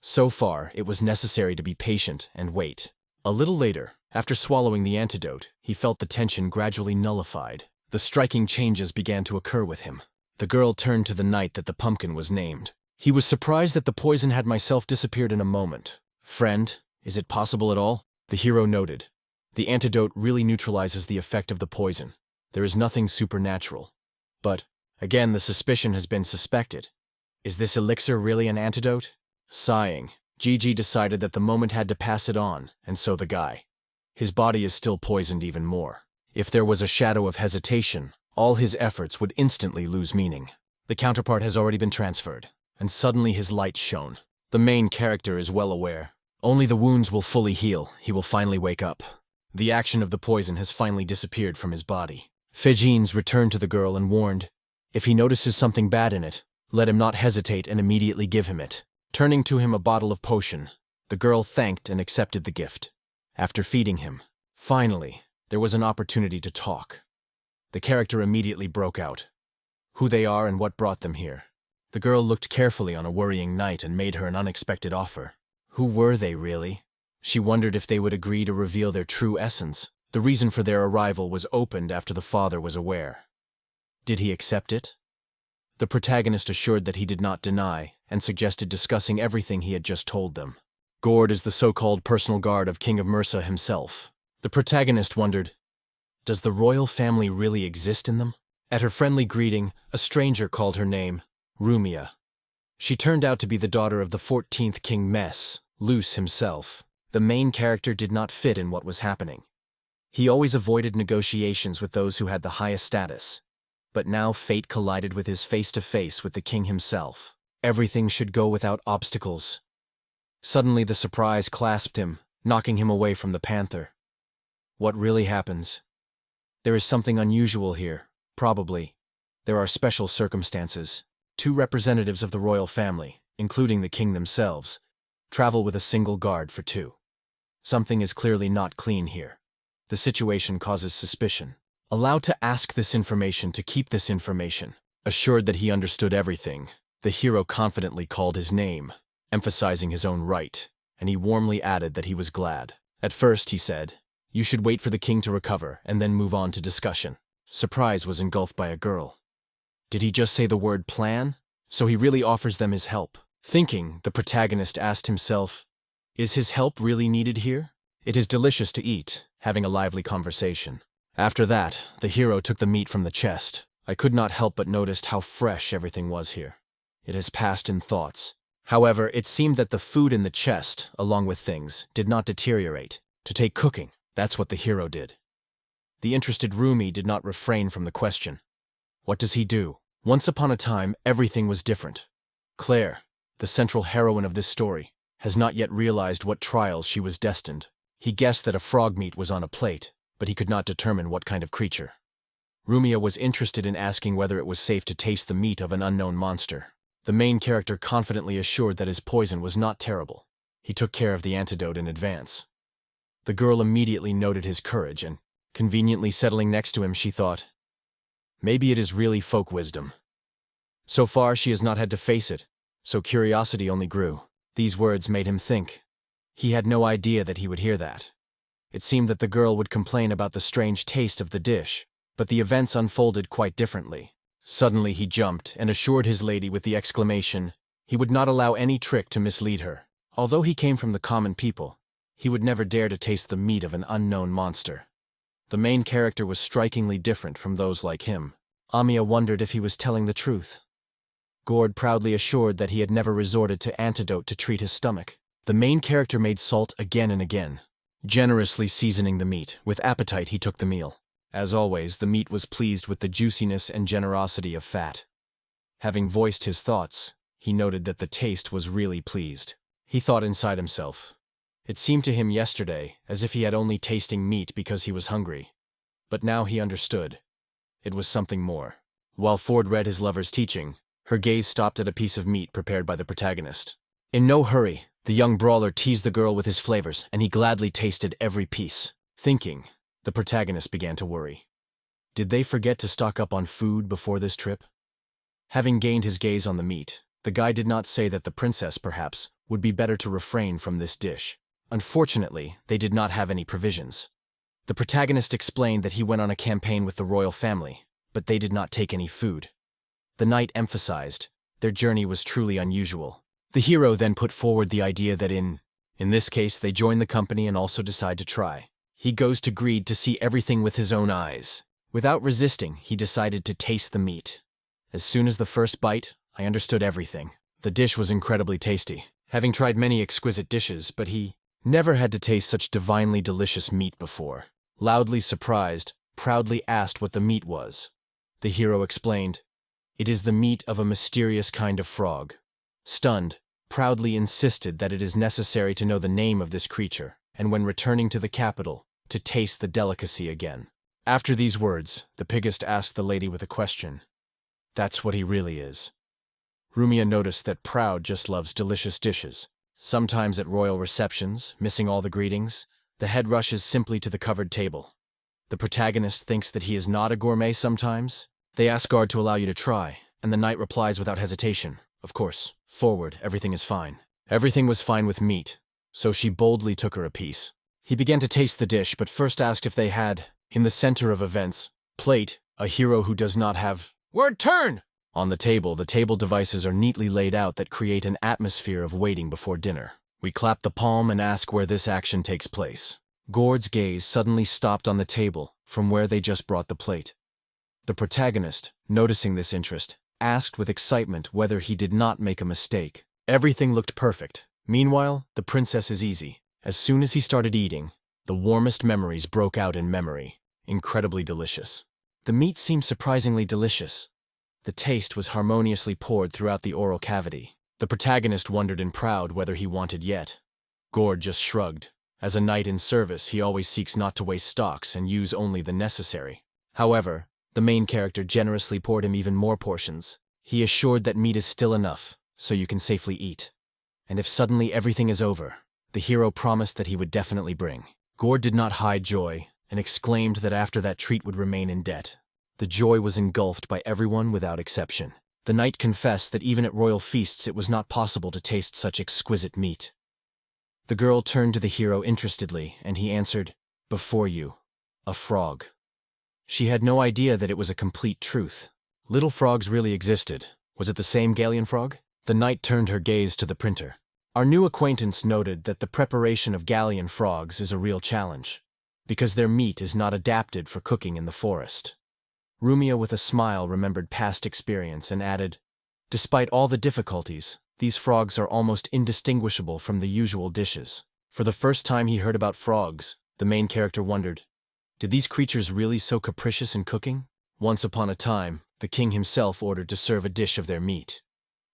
So far, it was necessary to be patient and wait. A little later, after swallowing the antidote, he felt the tension gradually nullified. The striking changes began to occur with him. The girl turned to the knight that the pumpkin was named. He was surprised that the poison had myself disappeared in a moment. "Friend, is it possible at all?" The hero noted. The antidote really neutralizes the effect of the poison. There is nothing supernatural. But, again, the suspicion has been suspected. Is this elixir really an antidote? Sighing, Gigi decided that the moment had to pass it on, and so the guy. His body is still poisoned even more. If there was a shadow of hesitation, all his efforts would instantly lose meaning. The counterpart has already been transferred, and suddenly his light shone. The main character is well aware. Only the wounds will fully heal. He will finally wake up. The action of the poison has finally disappeared from his body. Fegines returned to the girl and warned, if he notices something bad in it, let him not hesitate and immediately give him it. Turning to him a bottle of potion, the girl thanked and accepted the gift. After feeding him, finally, there was an opportunity to talk. The character immediately broke out. Who they are and what brought them here. The girl looked carefully on a worrying knight and made her an unexpected offer. Who were they, really? She wondered if they would agree to reveal their true essence. The reason for their arrival was opened after the father was aware. Did he accept it? The protagonist assured that he did not deny, and suggested discussing everything he had just told them. Gord is the so-called personal guard of King of Mursa himself. The protagonist wondered, does the royal family really exist in them? At her friendly greeting, a stranger called her name, Rumia. She turned out to be the daughter of the 14th King Mess, Luce himself. The main character did not fit in what was happening. He always avoided negotiations with those who had the highest status. But now fate collided with his face-to-face with the king himself. Everything should go without obstacles. Suddenly the surprise clasped him, knocking him away from the panther. What really happens? There is something unusual here, probably. There are special circumstances. 2 representatives of the royal family, including the king themselves, travel with a single guard for 2. Something is clearly not clean here. The situation causes suspicion. Allowed to ask this information to keep this information. Assured that he understood everything, the hero confidently called his name, emphasizing his own right, and he warmly added that he was glad. At first, he said, you should wait for the king to recover and then move on to discussion. Surprise was engulfed by a girl. Did he just say the word plan? So he really offers them his help. Thinking, the protagonist asked himself, is his help really needed here? It is delicious to eat, having a lively conversation. After that, the hero took the meat from the chest. I could not help but notice how fresh everything was here. It has passed in thoughts. However, it seemed that the food in the chest, along with things, did not deteriorate. To take cooking, that's what the hero did. The interested Rumi did not refrain from the question. What does he do? Once upon a time, everything was different. Claire, the central heroine of this story, has not yet realized what trials she was destined. He guessed that a frog meat was on a plate, but he could not determine what kind of creature. Rumia was interested in asking whether it was safe to taste the meat of an unknown monster. The main character confidently assured that his poison was not terrible. He took care of the antidote in advance. The girl immediately noted his courage and, conveniently settling next to him, she thought, maybe it is really folk wisdom. So far she has not had to face it, so curiosity only grew. These words made him think. He had no idea that he would hear that. It seemed that the girl would complain about the strange taste of the dish, but the events unfolded quite differently. Suddenly he jumped and assured his lady with the exclamation, he would not allow any trick to mislead her. Although he came from the common people, he would never dare to taste the meat of an unknown monster. The main character was strikingly different from those like him. Amiya wondered if he was telling the truth. Gord proudly assured that he had never resorted to antidote to treat his stomach. The main character made salt again and again, generously seasoning the meat. With appetite he took the meal. As always, the meat was pleased with the juiciness and generosity of fat. Having voiced his thoughts, he noted that the taste was really pleased. He thought inside himself. It seemed to him yesterday as if he had only tasting meat because he was hungry. But now he understood. It was something more. While Ford read his lover's teaching, her gaze stopped at a piece of meat prepared by the protagonist. In no hurry, the young brawler teased the girl with his flavors, and he gladly tasted every piece. Thinking, the protagonist began to worry. Did they forget to stock up on food before this trip? Having gained his gaze on the meat, the guy did not say that the princess, perhaps, would be better to refrain from this dish. Unfortunately, they did not have any provisions. The protagonist explained that he went on a campaign with the royal family, but they did not take any food. The knight emphasized, their journey was truly unusual. The hero then put forward the idea that in this case they join the company and also decide to try. He goes to greed to see everything with his own eyes. Without resisting, he decided to taste the meat. As soon as the first bite, I understood everything. The dish was incredibly tasty. Having tried many exquisite dishes, but he never had to taste such divinely delicious meat before. Loudly surprised, proudly asked what the meat was. The hero explained, it is the meat of a mysterious kind of frog. Stunned, proudly insisted that it is necessary to know the name of this creature, and when returning to the capital, to taste the delicacy again. After these words, the pigist asked the lady with a question. That's what he really is. Rumia noticed that Proud just loves delicious dishes. Sometimes at royal receptions, missing all the greetings, the head rushes simply to the covered table. The protagonist thinks that he is not a gourmet sometimes. They ask guard to allow you to try, and the knight replies without hesitation, of course, forward, everything is fine. Everything was fine with meat, so she boldly took her a piece. He began to taste the dish, but first asked if they had, in the center of events, plate, a hero who does not have word turn! On the table devices are neatly laid out that create an atmosphere of waiting before dinner. We clap the palm and ask where this action takes place. Gord's gaze suddenly stopped on the table from where they just brought the plate. The protagonist, noticing this interest, asked with excitement whether he did not make a mistake. Everything looked perfect. Meanwhile, the princess is easy. As soon as he started eating, the warmest memories broke out in memory. Incredibly delicious. The meat seemed surprisingly delicious. The taste was harmoniously poured throughout the oral cavity. The protagonist wondered in Proud whether he wanted yet. Gord just shrugged. As a knight in service, he always seeks not to waste stocks and use only the necessary. However, the main character generously poured him even more portions. He assured that meat is still enough, so you can safely eat. And if suddenly everything is over, the hero promised that he would definitely bring. Gord did not hide joy, and exclaimed that after that treat would remain in debt. The joy was engulfed by everyone without exception. The knight confessed that even at royal feasts it was not possible to taste such exquisite meat. The girl turned to the hero interestedly, and he answered, before you, a frog. She had no idea that it was a complete truth. Little frogs really existed. Was it the same Galleon frog? The knight turned her gaze to the printer. Our new acquaintance noted that the preparation of Galleon frogs is a real challenge, because their meat is not adapted for cooking in the forest. Rumia with a smile remembered past experience and added, despite all the difficulties, these frogs are almost indistinguishable from the usual dishes. For the first time he heard about frogs, the main character wondered, did these creatures really so capricious in cooking? Once upon a time, the king himself ordered to serve a dish of their meat.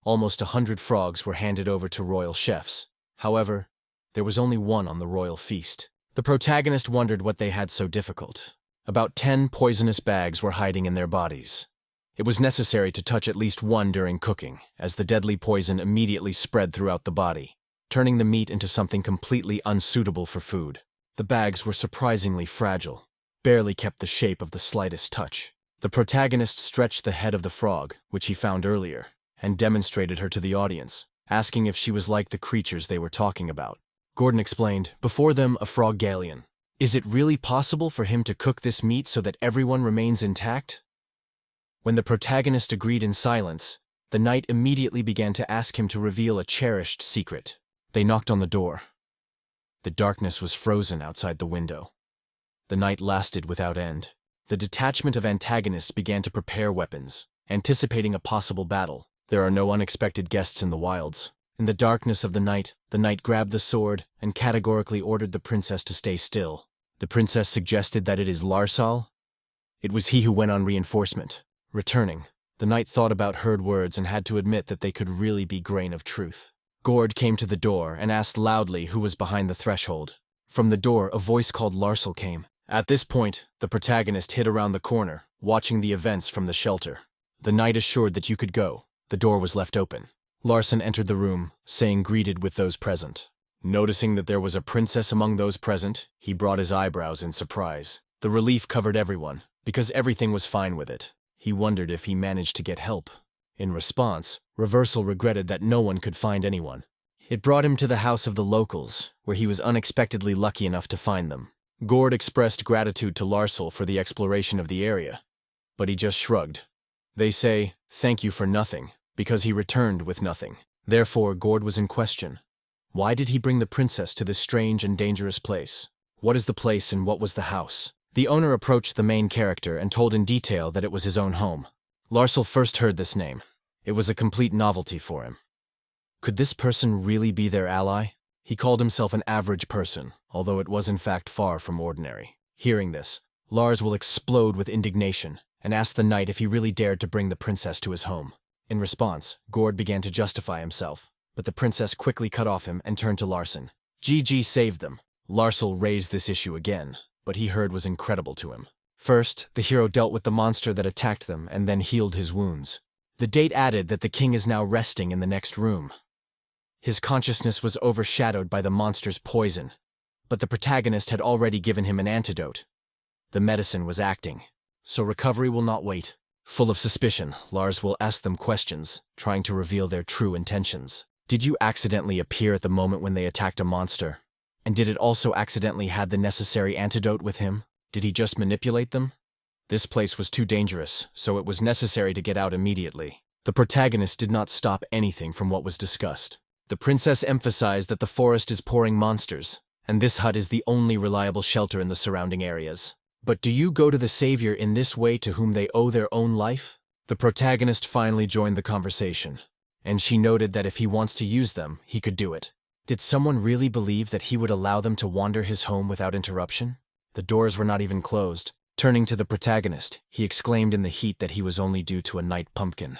Almost 100 frogs were handed over to royal chefs. However, there was only one on the royal feast. The protagonist wondered what they had so difficult. About 10 poisonous bags were hiding in their bodies. It was necessary to touch at least one during cooking, as the deadly poison immediately spread throughout the body, turning the meat into something completely unsuitable for food. The bags were surprisingly fragile, barely kept the shape of the slightest touch. The protagonist stretched the head of the frog, which he found earlier, and demonstrated her to the audience, asking if she was like the creatures they were talking about. Gordon explained, before them a frog galleon. Is it really possible for him to cook this meat so that everyone remains intact? When the protagonist agreed in silence, the knight immediately began to ask him to reveal a cherished secret. They knocked on the door. The darkness was frozen outside the window. The night lasted without end. The detachment of antagonists began to prepare weapons, anticipating a possible battle. There are no unexpected guests in the wilds. In the darkness of the night grabbed the sword and categorically ordered the princess to stay still. The princess suggested that it is Larsal. It was he who went on reinforcement. Returning, the knight thought about heard words and had to admit that they could really be grain of truth. Gord came to the door and asked loudly who was behind the threshold. From the door, a voice called Larsal came. At this point, the protagonist hid around the corner, watching the events from the shelter. The knight assured that you could go. The door was left open. Larson entered the room, saying greeted with those present. Noticing that there was a princess among those present, he brought his eyebrows in surprise. The relief covered everyone, because everything was fine with it. He wondered if he managed to get help. In response, Reversal regretted that no one could find anyone. It brought him to the house of the locals, where he was unexpectedly lucky enough to find them. Gord expressed gratitude to Larsal for the exploration of the area, but he just shrugged. They say, thank you for nothing, because he returned with nothing. Therefore, Gord was in question. Why did he bring the princess to this strange and dangerous place? What is the place and what was the house? The owner approached the main character and told in detail that it was his own home. Larsal first heard this name. It was a complete novelty for him. Could this person really be their ally? He called himself an average person, although it was in fact far from ordinary. Hearing this, Lars will explode with indignation and ask the knight if he really dared to bring the princess to his home. In response, Gord began to justify himself, but the princess quickly cut off him and turned to Larson. GG saved them. Larsal raised this issue again, but he heard was incredible to him. First, the hero dealt with the monster that attacked them and then healed his wounds. The date added that the king is now resting in the next room. His consciousness was overshadowed by the monster's poison, but the protagonist had already given him an antidote. The medicine was acting, so recovery will not wait. Full of suspicion, Lars will ask them questions, trying to reveal their true intentions. Did you accidentally appear at the moment when they attacked a monster? And did it also accidentally have the necessary antidote with him? Did he just manipulate them? This place was too dangerous, so it was necessary to get out immediately. The protagonist did not stop anything from what was discussed. The princess emphasized that the forest is pouring monsters, and this hut is the only reliable shelter in the surrounding areas. But do you go to the savior in this way to whom they owe their own life? The protagonist finally joined the conversation, and she noted that if he wants to use them, he could do it. Did someone really believe that he would allow them to wander his home without interruption? The doors were not even closed. Turning to the protagonist, he exclaimed in the heat that he was only due to a night pumpkin.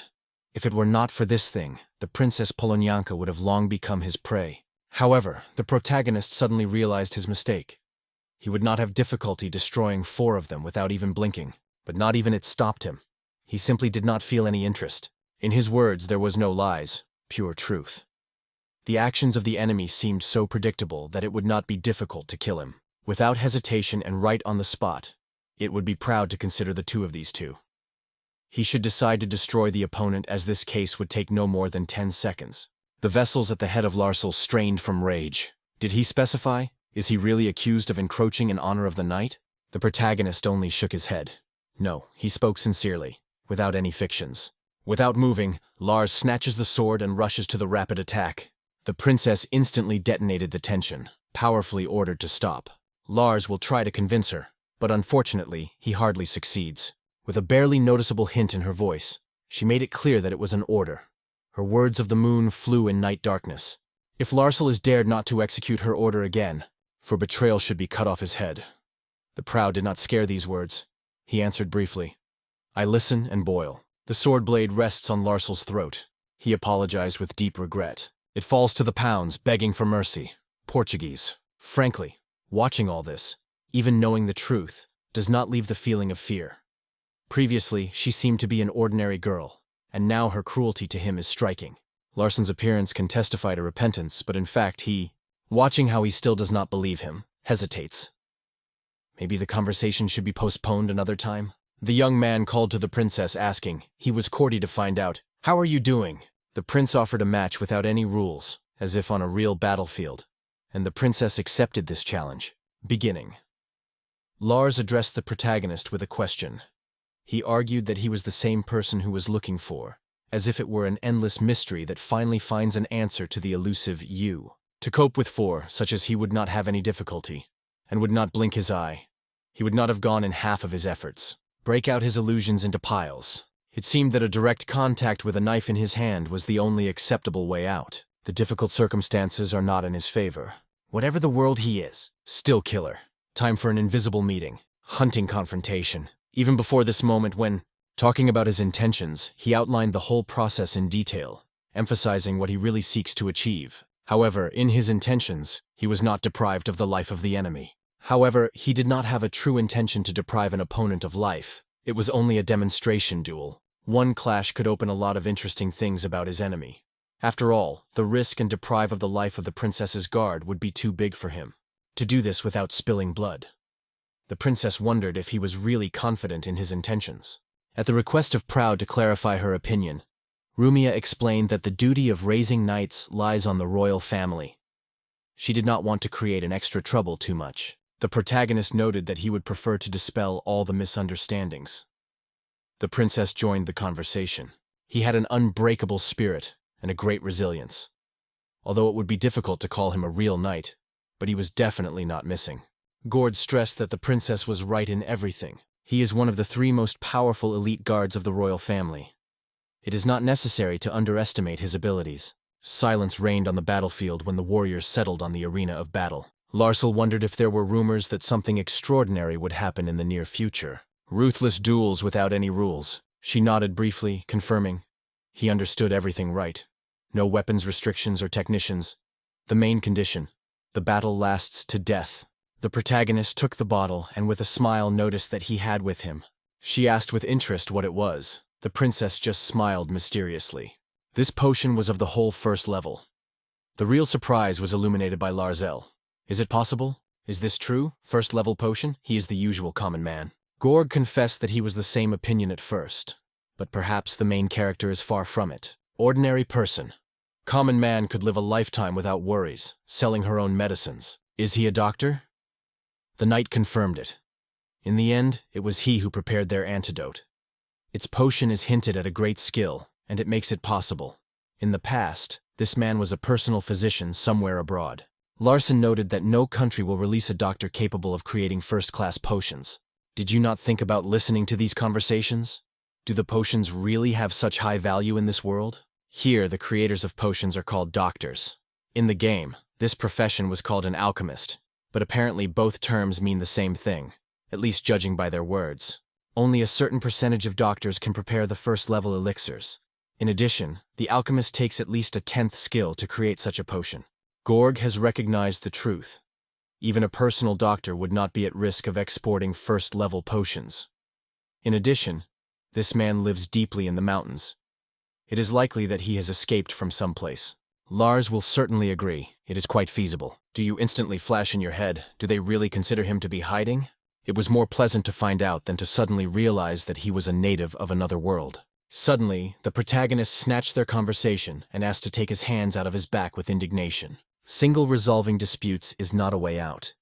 If it were not for this thing, the Princess Polonyanka would have long become his prey. However, the protagonist suddenly realized his mistake. He would not have difficulty destroying 4 of them without even blinking, but not even it stopped him. He simply did not feel any interest. In his words, there was no lies, pure truth. The actions of the enemy seemed so predictable that it would not be difficult to kill him. Without hesitation and right on the spot, it would be proud to consider the 2 of these 2. He should decide to destroy the opponent, as this case would take no more than 10 seconds. The vessels at the head of Larsal strained from rage. Did he specify? Is he really accused of encroaching in honor of the knight? The protagonist only shook his head. No, he spoke sincerely, without any fictions. Without moving, Lars snatches the sword and rushes to the rapid attack. The princess instantly detonated the tension, powerfully ordered to stop. Lars will try to convince her, but unfortunately, he hardly succeeds. With a barely noticeable hint in her voice, she made it clear that it was an order. Her words of the moon flew in night darkness. If Larsal is dared not to execute her order again, for betrayal should be cut off his head. The proud did not scare these words. He answered briefly. I listen and boil. The sword blade rests on Larsal's throat. He apologized with deep regret. It falls to the pounds, begging for mercy. Portuguese. Frankly, Watching all this, even knowing the truth, does not leave the feeling of fear. Previously, she seemed to be an ordinary girl, and now her cruelty to him is striking. Larsson's appearance can testify to repentance, but in fact watching how he still does not believe him, hesitates. Maybe the conversation should be postponed another time? The young man called to the princess asking. He was courteous to find out, "How are you doing?" The prince offered a match without any rules, as if on a real battlefield, and the princess accepted this challenge. Beginning. Lars addressed the protagonist with a question. He argued that he was the same person who was looking for, as if it were an endless mystery that finally finds an answer to the elusive you. To cope with such as he would not have any difficulty, and would not blink his eye. He would not have gone in half of his efforts. Break out his illusions into piles. It seemed that a direct contact with a knife in his hand was the only acceptable way out. The difficult circumstances are not in his favor. Whatever the world he is, still killer. Time for an invisible meeting. Hunting confrontation. Even before this moment when, talking about his intentions, he outlined the whole process in detail, emphasizing what he really seeks to achieve. However, in his intentions, he was not deprived of the life of the enemy. However, he did not have a true intention to deprive an opponent of life. It was only a demonstration duel. One clash could open a lot of interesting things about his enemy. After all, the risk and deprive of the life of the princess's guard would be too big for him. To do this without spilling blood. The princess wondered if he was really confident in his intentions. At the request of Proud to clarify her opinion, Rumia explained that the duty of raising knights lies on the royal family. She did not want to create an extra trouble too much. The protagonist noted that he would prefer to dispel all the misunderstandings. The princess joined the conversation. He had an unbreakable spirit and a great resilience. Although it would be difficult to call him a real knight, but he was definitely not missing. Gord stressed that the princess was right in everything. He is one of the 3 most powerful elite guards of the royal family. It is not necessary to underestimate his abilities. Silence reigned on the battlefield when the warriors settled on the arena of battle. Larsel wondered if there were rumors that something extraordinary would happen in the near future. Ruthless duels without any rules. She nodded briefly, confirming. He understood everything right. No weapons restrictions or technicians. The main condition. The battle lasts to death. The protagonist took the bottle and with a smile noticed that he had with him. She asked with interest what it was. The princess just smiled mysteriously. This potion was of the whole first level. The real surprise was illuminated by Larzell. Is it possible? Is this true? First level potion? He is the usual common man. Gorg confessed that he was the same opinion at first. But perhaps the main character is far from it. Ordinary person. Common man could live a lifetime without worries, selling her own medicines. Is he a doctor? The knight confirmed it. In the end, it was he who prepared their antidote. Its potion is hinted at a great skill, and it makes it possible. In the past, this man was a personal physician somewhere abroad. Larson noted that no country will release a doctor capable of creating first-class potions. Did you not think about listening to these conversations? Do the potions really have such high value in this world? Here, the creators of potions are called doctors. In the game, this profession was called an alchemist, but apparently both terms mean the same thing, at least judging by their words. Only a certain percentage of doctors can prepare the first-level elixirs. In addition, the alchemist takes at least a 10th skill to create such a potion. Gorg has recognized the truth. Even a personal doctor would not be at risk of exporting first-level potions. In addition, this man lives deeply in the mountains. It is likely that he has escaped from someplace. Lars will certainly agree. It is quite feasible. Do you instantly flash in your head, do they really consider him to be hiding? It was more pleasant to find out than to suddenly realize that he was a native of another world. Suddenly, the protagonist snatched their conversation and asked to take his hands out of his back with indignation. Single resolving disputes is not a way out.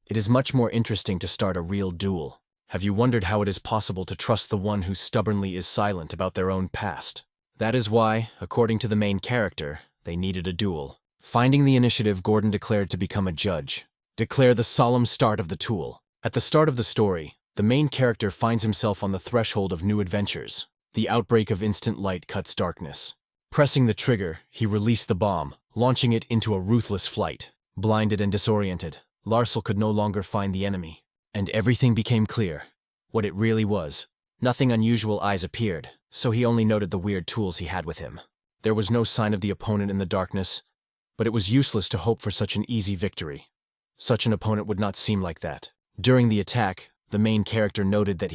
It is much more interesting to start a real duel. Have you wondered how it is possible to trust the one who stubbornly is silent about their own past? That is why, according to the main character, they needed a duel. Finding the initiative, Gordon declared to become a judge. Declare the solemn start of the duel. At the start of the story, the main character finds himself on the threshold of new adventures. The outbreak of instant light cuts darkness. Pressing the trigger, he released the bomb, launching it into a ruthless flight. Blinded and disoriented, Larsel could no longer find the enemy. And everything became clear. What it really was. Nothing unusual eyes appeared, so he only noted the weird tools he had with him. There was no sign of the opponent in the darkness, but it was useless to hope for such an easy victory. Such an opponent would not seem like that. During the attack, the main character noted that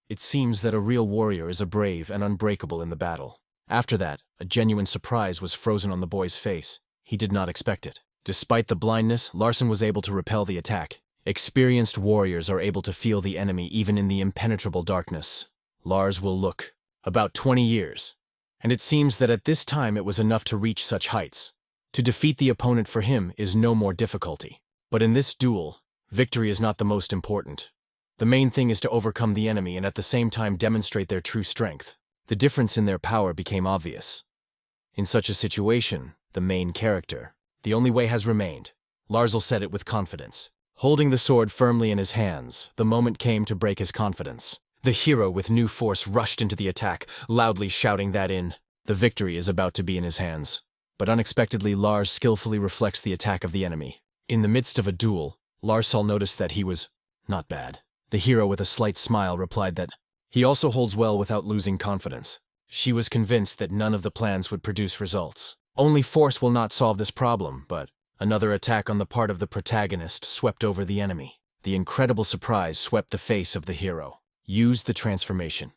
it seems that a real warrior is brave and unbreakable in the battle. After that, a genuine surprise was frozen on the boy's face. He did not expect it. Despite the blindness, Larson was able to repel the attack. Experienced warriors are able to feel the enemy even in the impenetrable darkness. Lars will look about 20 years. And it seems that at this time it was enough to reach such heights. To defeat the opponent for him is no more difficulty. But in this duel, victory is not the most important. The main thing is to overcome the enemy and at the same time demonstrate their true strength. The difference in their power became obvious. In such a situation, the main character, the only way has remained. Larsel said it with confidence. Holding the sword firmly in his hands, the moment came to break his confidence. The hero with new force rushed into the attack, loudly shouting that the victory is about to be in his hands. But unexpectedly, Lars skillfully reflects the attack of the enemy. In the midst of a duel, Larsal noticed that he was not bad. The hero with a slight smile replied that he also holds well without losing confidence. She was convinced that none of the plans would produce results. Only force will not solve this problem, but another attack on the part of the protagonist swept over the enemy. The incredible surprise swept the face of the hero. Used the transformation.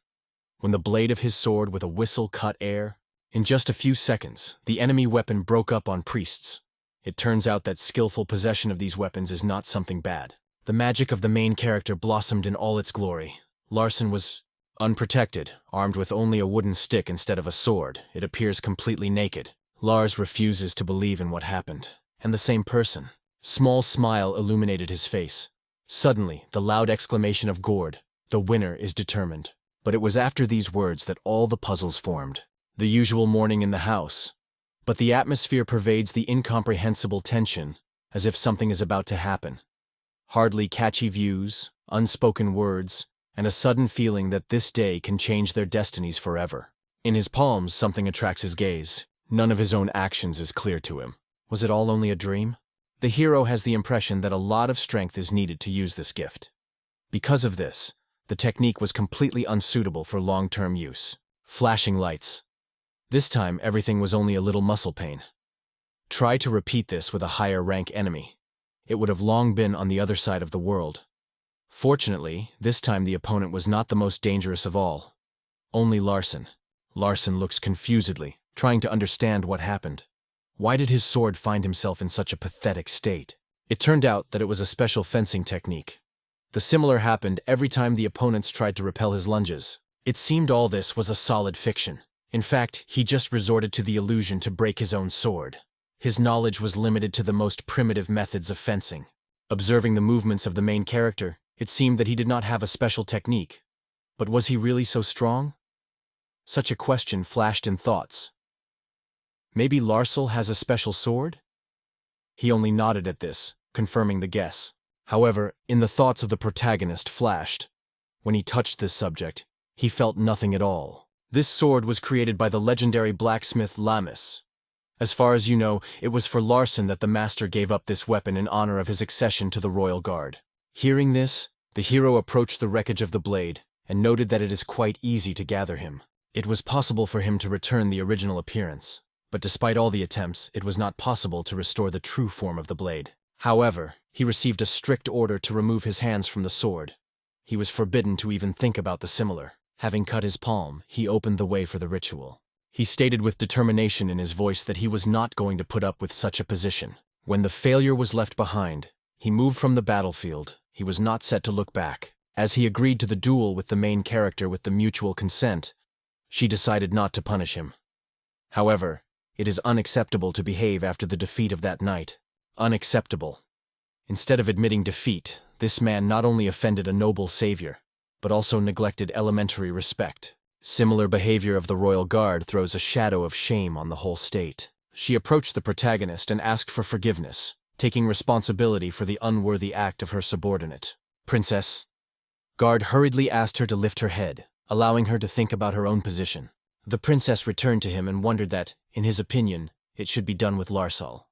When the blade of his sword with a whistle cut air, in just a few seconds, the enemy weapon broke up on priests. It turns out that skillful possession of these weapons is not something bad. The magic of the main character blossomed in all its glory. Larson was unprotected, armed with only a wooden stick instead of a sword. It appears completely naked. Lars refuses to believe in what happened. And the same person. Small smile illuminated his face. Suddenly, the loud exclamation of Gord, "The winner is determined." But it was after these words that all the puzzles formed. The usual morning in the house. But the atmosphere pervades the incomprehensible tension, as if something is about to happen. Hardly catchy views, unspoken words, and a sudden feeling that this day can change their destinies forever. In his palms, something attracts his gaze. None of his own actions is clear to him. Was it all only a dream? The hero has the impression that a lot of strength is needed to use this gift. Because of this, the technique was completely unsuitable for long-term use. Flashing lights. This time, everything was only a little muscle pain. Try to repeat this with a higher rank enemy. It would have long been on the other side of the world. Fortunately, this time the opponent was not the most dangerous of all. Only Larson. Larson looks confusedly, trying to understand what happened. Why did his sword find himself in such a pathetic state? It turned out that it was a special fencing technique. The similar happened every time the opponents tried to repel his lunges. It seemed all this was a solid fiction. In fact, he just resorted to the illusion to break his own sword. His knowledge was limited to the most primitive methods of fencing. Observing the movements of the main character, it seemed that he did not have a special technique. But was he really so strong? Such a question flashed in thoughts. Maybe Larsel has a special sword? He only nodded at this, confirming the guess. However, in the thoughts of the protagonist flashed. When he touched this subject, he felt nothing at all. This sword was created by the legendary blacksmith Lamis. As far as you know, it was for Larson that the master gave up this weapon in honor of his accession to the royal guard. Hearing this, the hero approached the wreckage of the blade and noted that it is quite easy to gather him. It was possible for him to return the original appearance, but despite all the attempts, it was not possible to restore the true form of the blade. However, he received a strict order to remove his hands from the sword. He was forbidden to even think about the similar. Having cut his palm, he opened the way for the ritual. He stated with determination in his voice that he was not going to put up with such a position. When the failure was left behind, he moved from the battlefield. He was not set to look back. As he agreed to the duel with the main character with the mutual consent, she decided not to punish him. However, it is unacceptable to behave after the defeat of that night. Unacceptable. Instead of admitting defeat, this man not only offended a noble savior, but also neglected elementary respect. Similar behavior of the royal guard throws a shadow of shame on the whole state. She approached the protagonist and asked for forgiveness, taking responsibility for the unworthy act of her subordinate. "Princess." Guard hurriedly asked her to lift her head, allowing her to think about her own position. The princess returned to him and wondered that, in his opinion, it should be done with Larsal.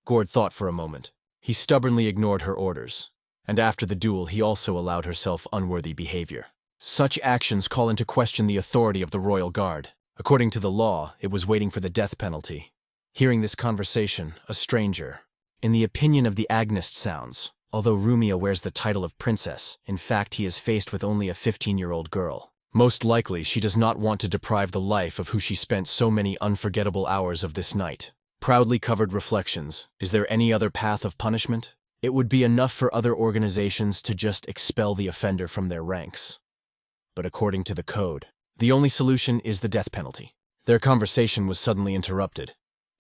Gord thought for a moment. He stubbornly ignored her orders, and after the duel he also allowed herself unworthy behavior. Such actions call into question the authority of the royal guard. According to the law, it was waiting for the death penalty. Hearing this conversation, a stranger, In the opinion of the Agnist sounds, although Rumia wears the title of princess, in fact he is faced with only a 15-year-old girl. Most likely she does not want to deprive the life of who she spent so many unforgettable hours of this night. Proudly covered reflections. Is there any other path of punishment? It would be enough for other organizations to just expel the offender from their ranks. But according to the code, the only solution is the death penalty. Their conversation was suddenly interrupted.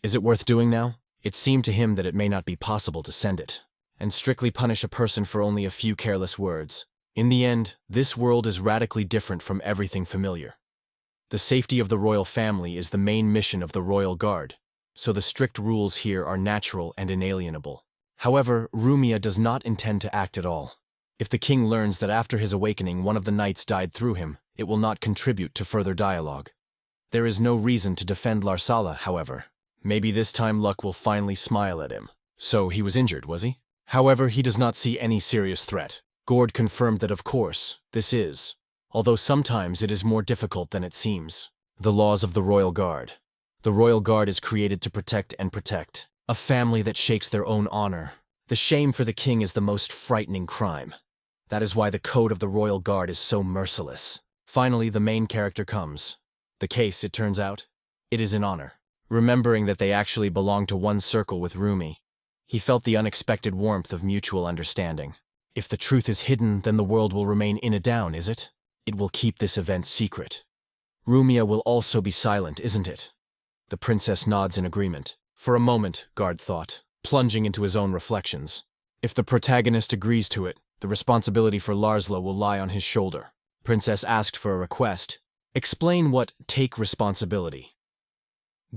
Is it worth doing now? It seemed to him that it may not be possible to send it, and strictly punish a person for only a few careless words. In the end, this world is radically different from everything familiar. The safety of the royal family is the main mission of the royal guard, so the strict rules here are natural and inalienable. However, Rumia does not intend to act at all. If the king learns that after his awakening one of the knights died through him, it will not contribute to further dialogue. There is no reason to defend Larsala, however. Maybe this time luck will finally smile at him. So he was injured, was he? However, he does not see any serious threat. Gord confirmed that of course, this is, although sometimes it is more difficult than it seems, the laws of the Royal Guard. The Royal Guard is created to protect and protect. A family that shakes their own honor. The shame for the king is the most frightening crime. That is why the code of the Royal Guard is so merciless. Finally, the main character comes. The case, it turns out, it is in honor. Remembering that they actually belong to one circle with Rumi, he felt the unexpected warmth of mutual understanding. If the truth is hidden, then the world will remain in a down, is it? It will keep this event secret. Rumia will also be silent, isn't it? The princess nods in agreement. For a moment, Guard thought, plunging into his own reflections. If the protagonist agrees to it, the responsibility for Larsla will lie on his shoulder. Princess asked for a request. Explain what take responsibility.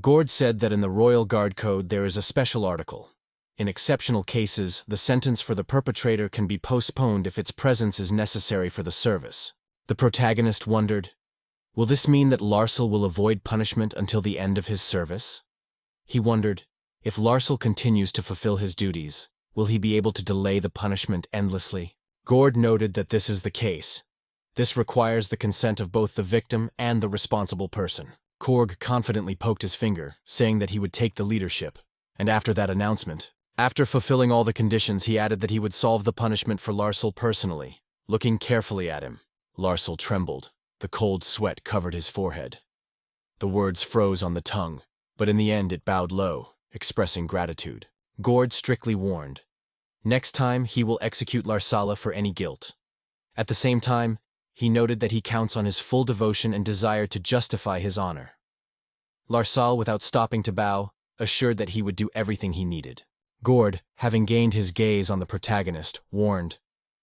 Gord said that in the Royal Guard Code there is a special article. In exceptional cases, the sentence for the perpetrator can be postponed if its presence is necessary for the service. The protagonist wondered, will this mean that Larsal will avoid punishment until the end of his service? He wondered, if Larsal continues to fulfill his duties, will he be able to delay the punishment endlessly? Gord noted that this is the case. This requires the consent of both the victim and the responsible person. Korg confidently poked his finger, saying that he would take the leadership. And after that announcement, after fulfilling all the conditions, he added that he would solve the punishment for Larsal personally. Looking carefully at him, Larsal trembled. The cold sweat covered his forehead. The words froze on the tongue, but in the end it bowed low, expressing gratitude. Gord strictly warned. Next time he will execute Larsala for any guilt. At the same time, he noted that he counts on his full devotion and desire to justify his honor. Larsal, without stopping to bow, assured that he would do everything he needed. Gord, having gained his gaze on the protagonist, warned,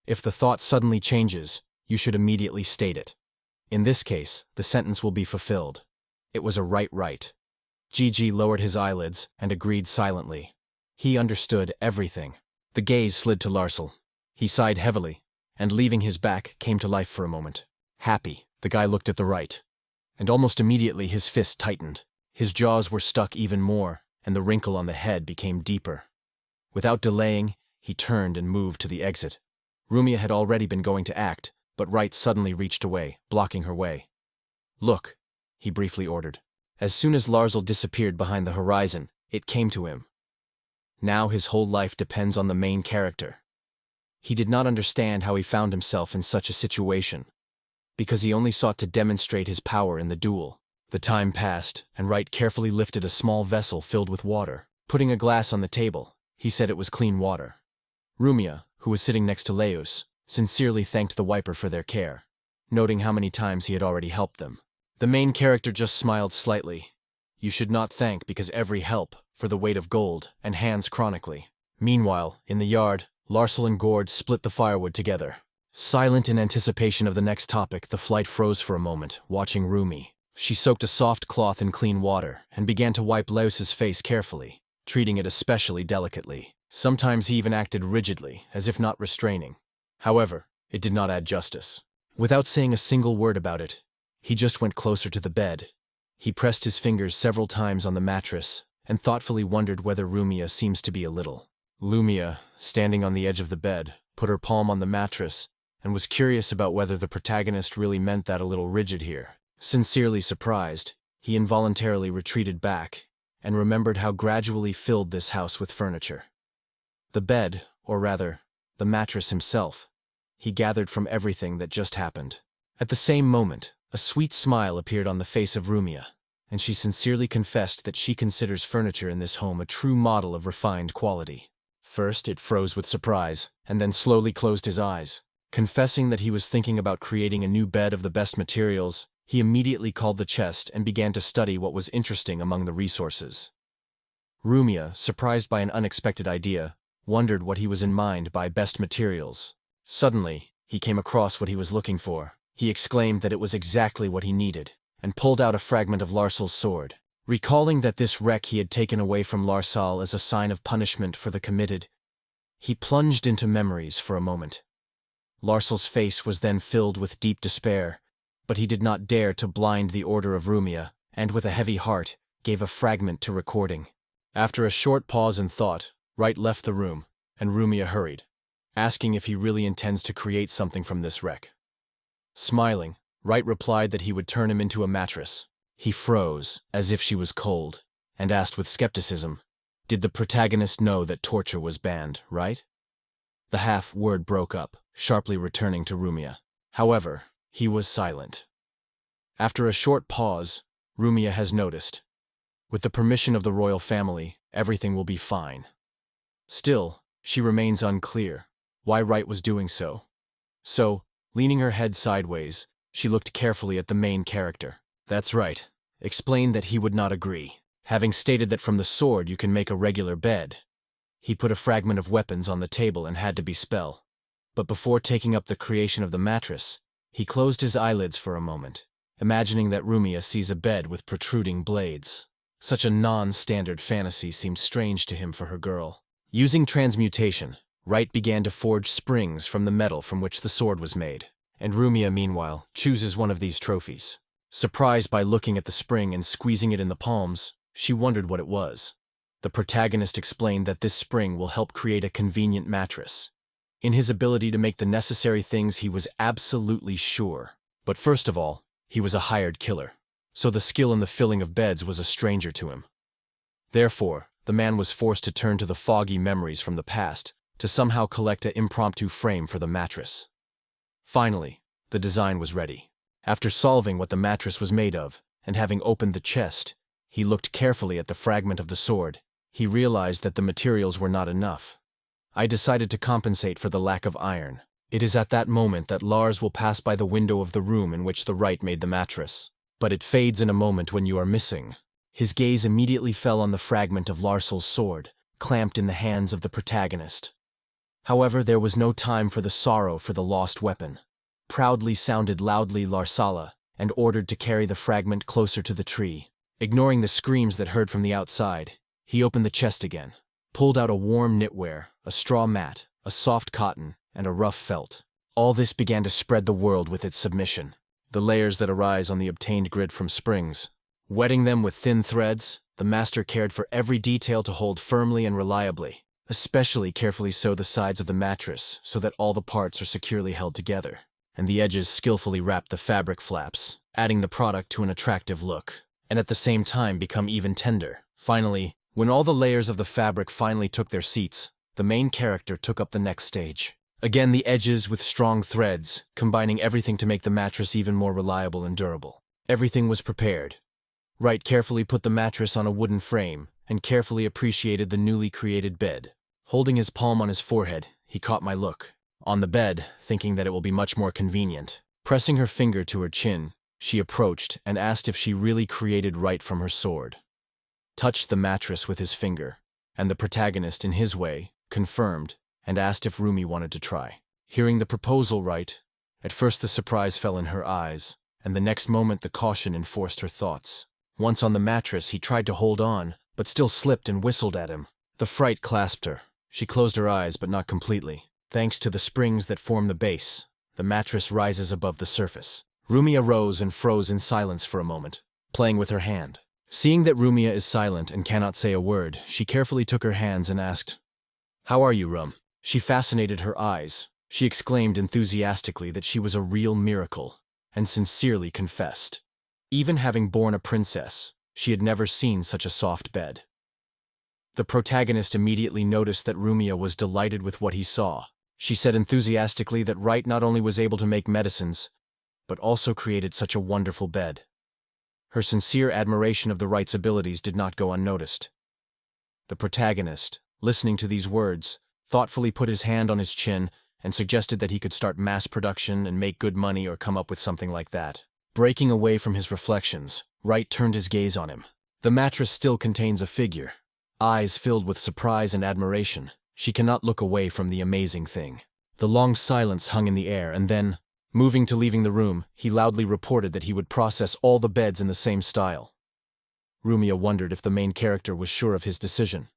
if the thought suddenly changes, you should immediately state it. In this case, the sentence will be fulfilled. It was a right. Gigi lowered his eyelids and agreed silently. He understood everything. The gaze slid to Larsal. He sighed heavily, and leaving his back, came to life for a moment. Happy, the guy looked at the right. And almost immediately his fist tightened. His jaws were stuck even more, and the wrinkle on the head became deeper. Without delaying, he turned and moved to the exit. Rumia had already been going to act, but Right suddenly reached away, blocking her way. Look, he briefly ordered. As soon as Larsal disappeared behind the horizon, it came to him. Now his whole life depends on the main character. He did not understand how he found himself in such a situation, because he only sought to demonstrate his power in the duel. The time passed, and Wright carefully lifted a small vessel filled with water. Putting a glass on the table, he said it was clean water. Rumia, who was sitting next to Leus, sincerely thanked the wiper for their care, noting how many times he had already helped them. The main character just smiled slightly. You should not thank because every help, for the weight of gold, and hands chronically. Meanwhile, in the yard, Larsal and Gord split the firewood together. Silent in anticipation of the next topic, the flight froze for a moment, watching Rumi. She soaked a soft cloth in clean water and began to wipe Leus's face carefully, treating it especially delicately. Sometimes he even acted rigidly, as if not restraining. However, it did not add justice. Without saying a single word about it, he just went closer to the bed. He pressed his fingers several times on the mattress and thoughtfully wondered whether Rumia seems to be a little. Lumia, standing on the edge of the bed, put her palm on the mattress and was curious about whether the protagonist really meant that a little rigid here. Sincerely surprised, he involuntarily retreated back and remembered how gradually filled this house with furniture. The bed, or rather, the mattress himself, he gathered from everything that just happened. At the same moment, a sweet smile appeared on the face of Rumia, and she sincerely confessed that she considers furniture in this home a true model of refined quality. First, it froze with surprise, and then slowly closed his eyes. Confessing that he was thinking about creating a new bed of the best materials, he immediately called the chest and began to study what was interesting among the resources. Rumia, surprised by an unexpected idea, wondered what he was in mind by best materials. Suddenly, he came across what he was looking for. He exclaimed that it was exactly what he needed, and pulled out a fragment of Larsal's sword. Recalling that this wreck he had taken away from Larsal as a sign of punishment for the committed, he plunged into memories for a moment. Larsal's face was then filled with deep despair, but he did not dare to blind the order of Rumia, and with a heavy heart, gave a fragment to recording. After a short pause and thought, Wright left the room, and Rumia hurried, asking if he really intends to create something from this wreck. Smiling, Wright replied that he would turn him into a mattress. He froze, as if she was cold, and asked with skepticism, did the protagonist know that torture was banned, right? The half-word broke up, sharply returning to Rumia. However, he was silent. After a short pause, Rumia has noticed. With the permission of the royal family, everything will be fine. Still, she remains unclear why Wright was doing so. So, leaning her head sideways, she looked carefully at the main character. That's right. Explained that he would not agree, having stated that from the sword you can make a regular bed. He put a fragment of weapons on the table and had to bespell. But before taking up the creation of the mattress, he closed his eyelids for a moment, imagining that Rumia sees a bed with protruding blades. Such a non-standard fantasy seemed strange to him for her girl. Using transmutation, Wright began to forge springs from the metal from which the sword was made, and Rumia, meanwhile, chooses one of these trophies. Surprised by looking at the spring and squeezing it in the palms, she wondered what it was. The protagonist explained that this spring will help create a convenient mattress. In his ability to make the necessary things he was absolutely sure. But first of all, he was a hired killer, so the skill in the filling of beds was a stranger to him. Therefore, the man was forced to turn to the foggy memories from the past to somehow collect an impromptu frame for the mattress. Finally, the design was ready. After solving what the mattress was made of, and having opened the chest, he looked carefully at the fragment of the sword. He realized that the materials were not enough. I decided to compensate for the lack of iron. It is at that moment that Lars will pass by the window of the room in which the Wright made the mattress. But it fades in a moment when you are missing. His gaze immediately fell on the fragment of Larsal's sword, clamped in the hands of the protagonist. However, there was no time for the sorrow for the lost weapon. Proudly sounded loudly Larsala, and ordered to carry the fragment closer to the tree. Ignoring the screams that heard from the outside, he opened the chest again, pulled out a warm knitwear, a straw mat, a soft cotton, and a rough felt. All this began to spread the world with its submission, the layers that arise on the obtained grid from springs. Wetting them with thin threads, the master cared for every detail to hold firmly and reliably, especially carefully sew the sides of the mattress so that all the parts are securely held together, and the edges skillfully wrap the fabric flaps, adding the product to an attractive look, and at the same time become even tender. Finally, when all the layers of the fabric finally took their seats, the main character took up the next stage. Again, the edges with strong threads, combining everything to make the mattress even more reliable and durable. Everything was prepared. Wright carefully put the mattress on a wooden frame and carefully appreciated the newly created bed. Holding his palm on his forehead, he caught my look. On the bed, thinking that it will be much more convenient. Pressing her finger to her chin, she approached and asked if she really created Wright from her sword. Touched the mattress with his finger, and the protagonist, in his way, confirmed and asked if Rumi wanted to try. Hearing the proposal Wright, at first the surprise fell in her eyes, and the next moment the caution enforced her thoughts. Once on the mattress, he tried to hold on, but still slipped and whistled at him. The fright clasped her. She closed her eyes, but not completely. Thanks to the springs that form the base, the mattress rises above the surface. Rumia rose and froze in silence for a moment, playing with her hand. Seeing that Rumia is silent and cannot say a word, she carefully took her hands and asked, "How are you, Rum?" She fascinated her eyes. She exclaimed enthusiastically that she was a real miracle, and sincerely confessed. Even having borne a princess, she had never seen such a soft bed. The protagonist immediately noticed that Rumia was delighted with what he saw. She said enthusiastically that Wright not only was able to make medicines, but also created such a wonderful bed. Her sincere admiration of the Wright's abilities did not go unnoticed. The protagonist, listening to these words, thoughtfully put his hand on his chin and suggested that he could start mass production and make good money or come up with something like that. Breaking away from his reflections, Wright turned his gaze on him. The mattress still contains a figure, eyes filled with surprise and admiration. She cannot look away from the amazing thing. The long silence hung in the air, and then, moving to leaving the room, he loudly reported that he would process all the beds in the same style. Rumia wondered if the main character was sure of his decision.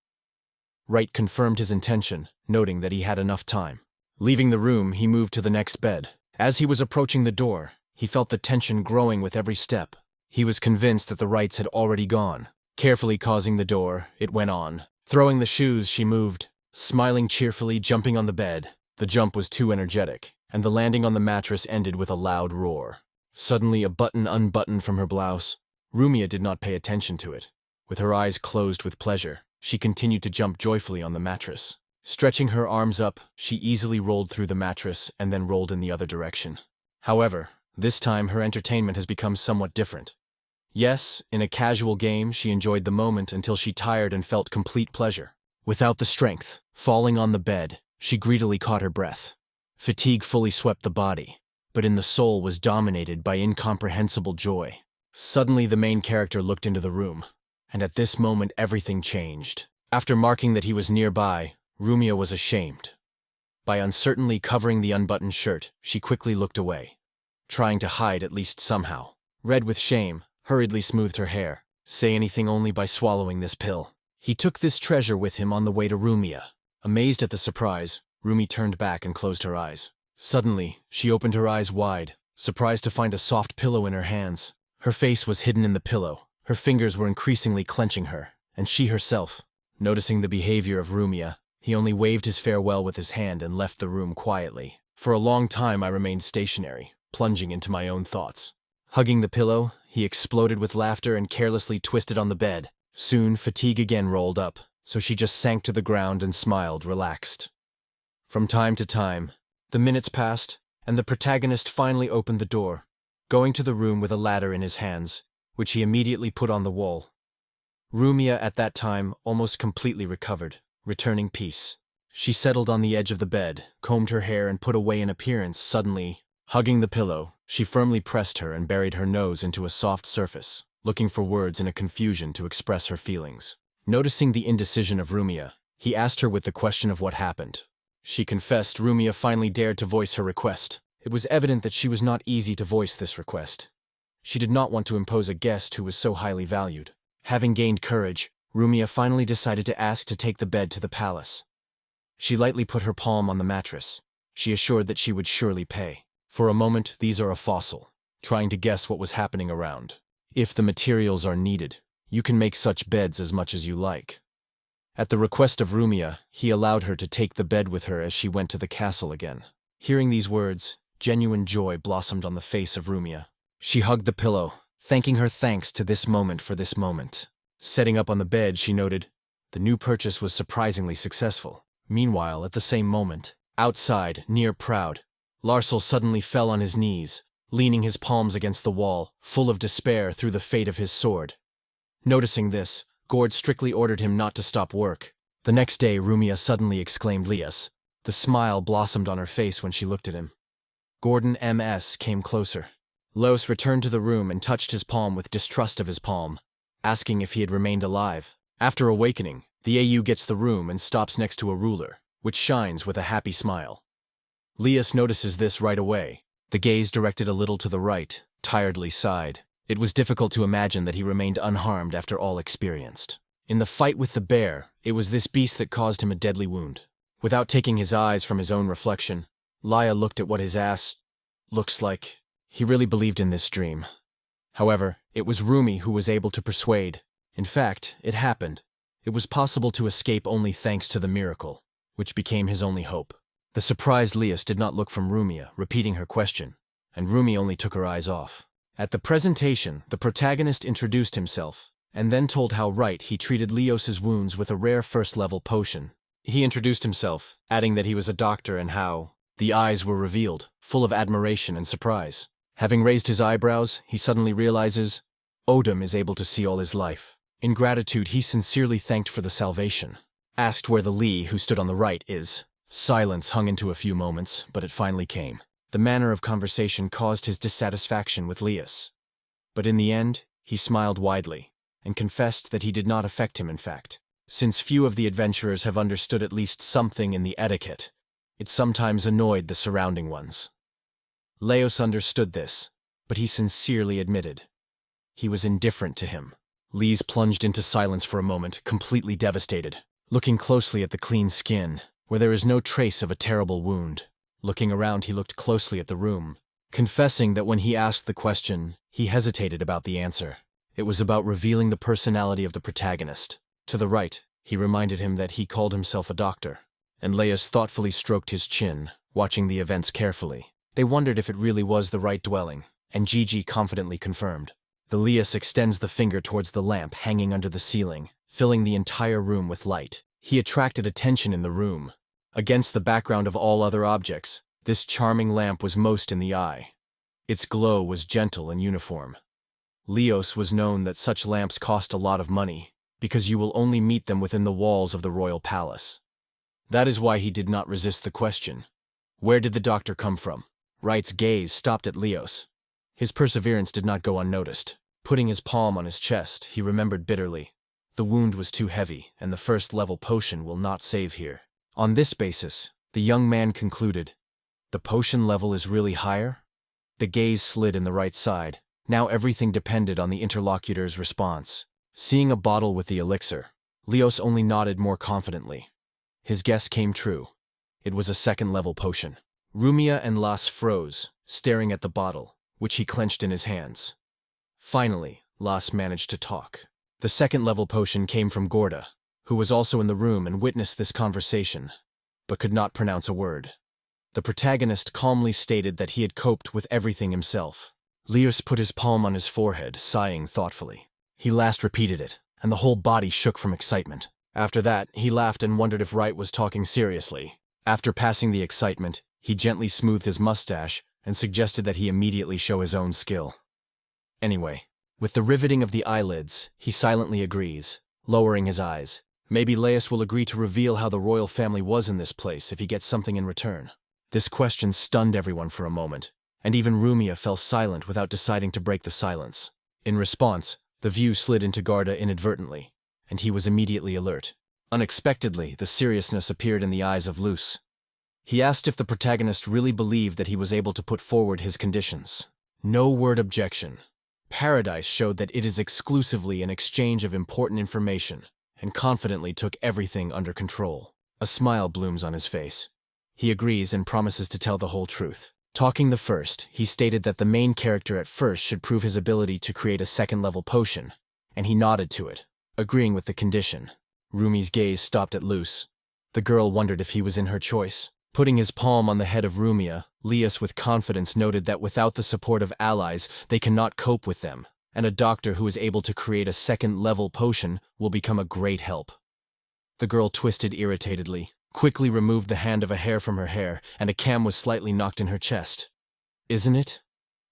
Wright confirmed his intention, noting that he had enough time. Leaving the room, he moved to the next bed. As he was approaching the door, he felt the tension growing with every step. He was convinced that the Wrights had already gone. Carefully causing the door, it went on. Throwing the shoes, she moved, smiling cheerfully, jumping on the bed. The jump was too energetic, and the landing on the mattress ended with a loud roar. Suddenly, a button unbuttoned from her blouse. Rumia did not pay attention to it. With her eyes closed with pleasure, she continued to jump joyfully on the mattress. Stretching her arms up, she easily rolled through the mattress and then rolled in the other direction. However, this time her entertainment has become somewhat different. Yes, in a casual game, she enjoyed the moment until she tired and felt complete pleasure. Without the strength, falling on the bed, she greedily caught her breath. Fatigue fully swept the body, but in the soul was dominated by incomprehensible joy. Suddenly the main character looked into the room, and at this moment everything changed. After marking that he was nearby, Rumia was ashamed. By uncertainly covering the unbuttoned shirt, she quickly looked away, trying to hide at least somehow. Red with shame, hurriedly smoothed her hair. Say anything only by swallowing this pill. He took this treasure with him on the way to Rumia. Amazed at the surprise, Rumi turned back and closed her eyes. Suddenly, she opened her eyes wide, surprised to find a soft pillow in her hands. Her face was hidden in the pillow. Her fingers were increasingly clenching her, and she herself. Noticing the behavior of Rumia, he only waved his farewell with his hand and left the room quietly. For a long time I remained stationary, plunging into my own thoughts. Hugging the pillow, he exploded with laughter and carelessly twisted on the bed. Soon, fatigue again rolled up, so she just sank to the ground and smiled, relaxed. From time to time, the minutes passed, and the protagonist finally opened the door, going to the room with a ladder in his hands, which he immediately put on the wall. Rumia at that time almost completely recovered, returning peace. She settled on the edge of the bed, combed her hair and put away an appearance. Suddenly, hugging the pillow, she firmly pressed her and buried her nose into a soft surface, looking for words in a confusion to express her feelings. Noticing the indecision of Rumia, he asked her with the question of what happened. She confessed. Rumia finally dared to voice her request. It was evident that she was not easy to voice this request. She did not want to impose a guest who was so highly valued. Having gained courage, Rumia finally decided to ask to take the bed to the palace. She lightly put her palm on the mattress. She assured that she would surely pay. For a moment, these are a fossil, trying to guess what was happening around. If the materials are needed, you can make such beds as much as you like. At the request of Rumia, he allowed her to take the bed with her as she went to the castle again. Hearing these words, genuine joy blossomed on the face of Rumia. She hugged the pillow, thanking her thanks to this moment for this moment. Setting up on the bed, she noted, the new purchase was surprisingly successful. Meanwhile, at the same moment, outside, near Proud, Larsel suddenly fell on his knees, leaning his palms against the wall, full of despair through the fate of his sword. Noticing this, Gord strictly ordered him not to stop work. The next day, Rumia suddenly exclaimed Lias. The smile blossomed on her face when she looked at him. Gordon M.S. came closer. Los returned to the room and touched his palm with distrust of his palm, asking if he had remained alive. After awakening, the AU gets the room and stops next to a ruler, which shines with a happy smile. Lias notices this right away. The gaze directed a little to the right, tiredly sighed. It was difficult to imagine that he remained unharmed after all experienced. In the fight with the bear, it was this beast that caused him a deadly wound. Without taking his eyes from his own reflection, Laya looked at what his ass looks like. He really believed in this dream. However, it was Rumi who was able to persuade. In fact, it happened. It was possible to escape only thanks to the miracle, which became his only hope. The surprised Lias did not look from Rumia, repeating her question, and Rumi only took her eyes off. At the presentation, the protagonist introduced himself, and then told how he treated Leos's wounds with a rare first-level potion. He introduced himself, adding that he was a doctor and how the eyes were revealed, full of admiration and surprise. Having raised his eyebrows, he suddenly realizes Odom is able to see all his life. In gratitude, he sincerely thanked for the salvation. Asked where the Lee, who stood on the right, is. Silence hung into a few moments, but it finally came. The manner of conversation caused his dissatisfaction with Leos. But in the end, he smiled widely, and confessed that he did not affect him in fact. Since few of the adventurers have understood at least something in the etiquette, it sometimes annoyed the surrounding ones. Leos understood this, but he sincerely admitted he was indifferent to him. Lees plunged into silence for a moment, completely devastated, looking closely at the clean skin, where there is no trace of a terrible wound. Looking around, he looked closely at the room, confessing that when he asked the question, he hesitated about the answer. It was about revealing the personality of the protagonist. To the right, he reminded him that he called himself a doctor, and Leos thoughtfully stroked his chin, watching the events carefully. They wondered if it really was the right dwelling, and Gigi confidently confirmed. The Leos extends the finger towards the lamp hanging under the ceiling, filling the entire room with light. He attracted attention in the room. Against the background of all other objects, this charming lamp was most in the eye. Its glow was gentle and uniform. Leos was known that such lamps cost a lot of money, because you will only meet them within the walls of the royal palace. That is why he did not resist the question. Where did the doctor come from? Wright's gaze stopped at Leos. His perseverance did not go unnoticed. Putting his palm on his chest, he remembered bitterly. The wound was too heavy, and the first-level potion will not save here. On this basis, the young man concluded, the potion level is really higher? The gaze slid in the right side. Now everything depended on the interlocutor's response. Seeing a bottle with the elixir, Leos only nodded more confidently. His guess came true. It was a second-level potion. Rumia and Las froze, staring at the bottle, which he clenched in his hands. Finally, Las managed to talk. The second-level potion came from Gorda, who was also in the room and witnessed this conversation, but could not pronounce a word. The protagonist calmly stated that he had coped with everything himself. Leos put his palm on his forehead, sighing thoughtfully. He last repeated it, and the whole body shook from excitement. After that, he laughed and wondered if Wright was talking seriously. After passing the excitement, he gently smoothed his mustache and suggested that he immediately show his own skill. Anyway, with the riveting of the eyelids, he silently agrees, lowering his eyes. Maybe Leos will agree to reveal how the royal family was in this place if he gets something in return. This question stunned everyone for a moment, and even Rumia fell silent without deciding to break the silence. In response, the view slid into Garda inadvertently, and he was immediately alert. Unexpectedly, the seriousness appeared in the eyes of Luce. He asked if the protagonist really believed that he was able to put forward his conditions. No word objection. Paradise showed that it is exclusively an exchange of important information, and confidently took everything under control. A smile blooms on his face. He agrees and promises to tell the whole truth. Talking the first, he stated that the main character at first should prove his ability to create a second-level potion, and he nodded to it, agreeing with the condition. Rumi's gaze stopped at Luce. The girl wondered if he was in her choice. Putting his palm on the head of Rumia, Leos with confidence noted that without the support of allies, they cannot cope with them, and a doctor who is able to create a second-level potion will become a great help. The girl twisted irritatedly, quickly removed the hand of a hair from her hair, and a cam was slightly knocked in her chest. Isn't it?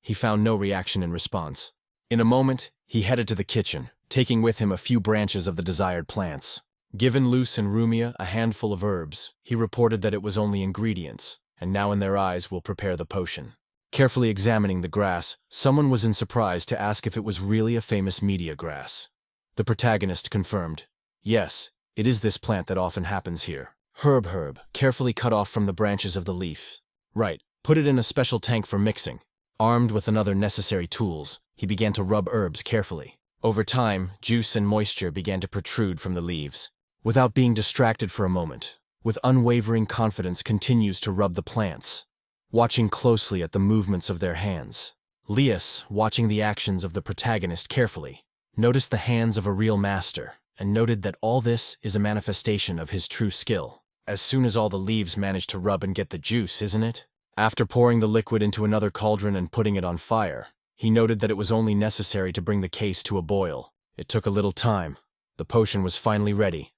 He found no reaction in response. In a moment, he headed to the kitchen, taking with him a few branches of the desired plants. Given Luce and Rumia a handful of herbs, he reported that it was only ingredients, and now in their eyes will prepare the potion. Carefully examining the grass, someone was in surprise to ask if it was really a famous media grass. The protagonist confirmed, yes, it is this plant that often happens here. Herb, carefully cut off from the branches of the leaf. Right, put it in a special tank for mixing. Armed with another necessary tools, he began to rub herbs carefully. Over time, juice and moisture began to protrude from the leaves. Without being distracted for a moment, with unwavering confidence continues to rub the plants, watching closely at the movements of their hands. Leos, watching the actions of the protagonist carefully, noticed the hands of a real master, and noted that all this is a manifestation of his true skill. As soon as all the leaves manage to rub and get the juice, isn't it? After pouring the liquid into another cauldron and putting it on fire, he noted that it was only necessary to bring the case to a boil. It took a little time. The potion was finally ready.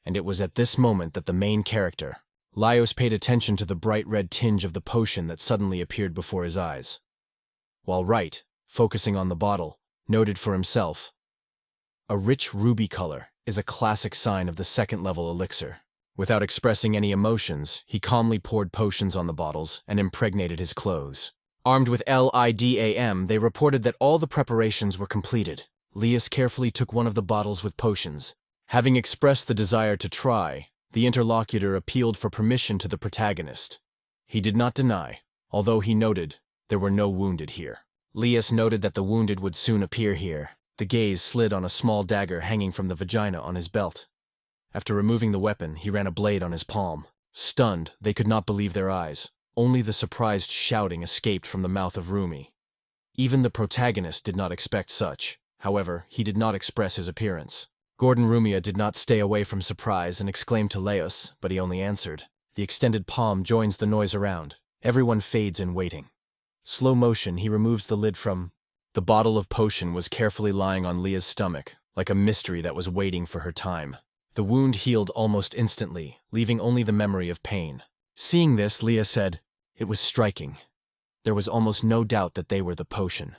And it was at this moment that the main character, Laios, paid attention to the bright red tinge of the potion that suddenly appeared before his eyes. While Wright, focusing on the bottle, noted for himself, a rich ruby color is a classic sign of the second-level elixir. Without expressing any emotions, he calmly poured potions on the bottles and impregnated his clothes. Armed with LIDAM, they reported that all the preparations were completed. Laios carefully took one of the bottles with potions. Having expressed the desire to try, the interlocutor appealed for permission to the protagonist. He did not deny, although he noted there were no wounded here. Laios noted that the wounded would soon appear here. The gaze slid on a small dagger hanging from the vagina on his belt. After removing the weapon, he ran a blade on his palm. Stunned, they could not believe their eyes. Only the surprised shouting escaped from the mouth of Rumi. Even the protagonist did not expect such. However, he did not express his appearance. Gordon Rumia did not stay away from surprise and exclaimed to Laios, but he only answered. The extended palm joins the noise around. Everyone fades in waiting. Slow motion, he removes the lid from... The bottle of potion was carefully lying on Leah's stomach, like a mystery that was waiting for her time. The wound healed almost instantly, leaving only the memory of pain. Seeing this, Leah said, "It was striking." There was almost no doubt that they were the potion.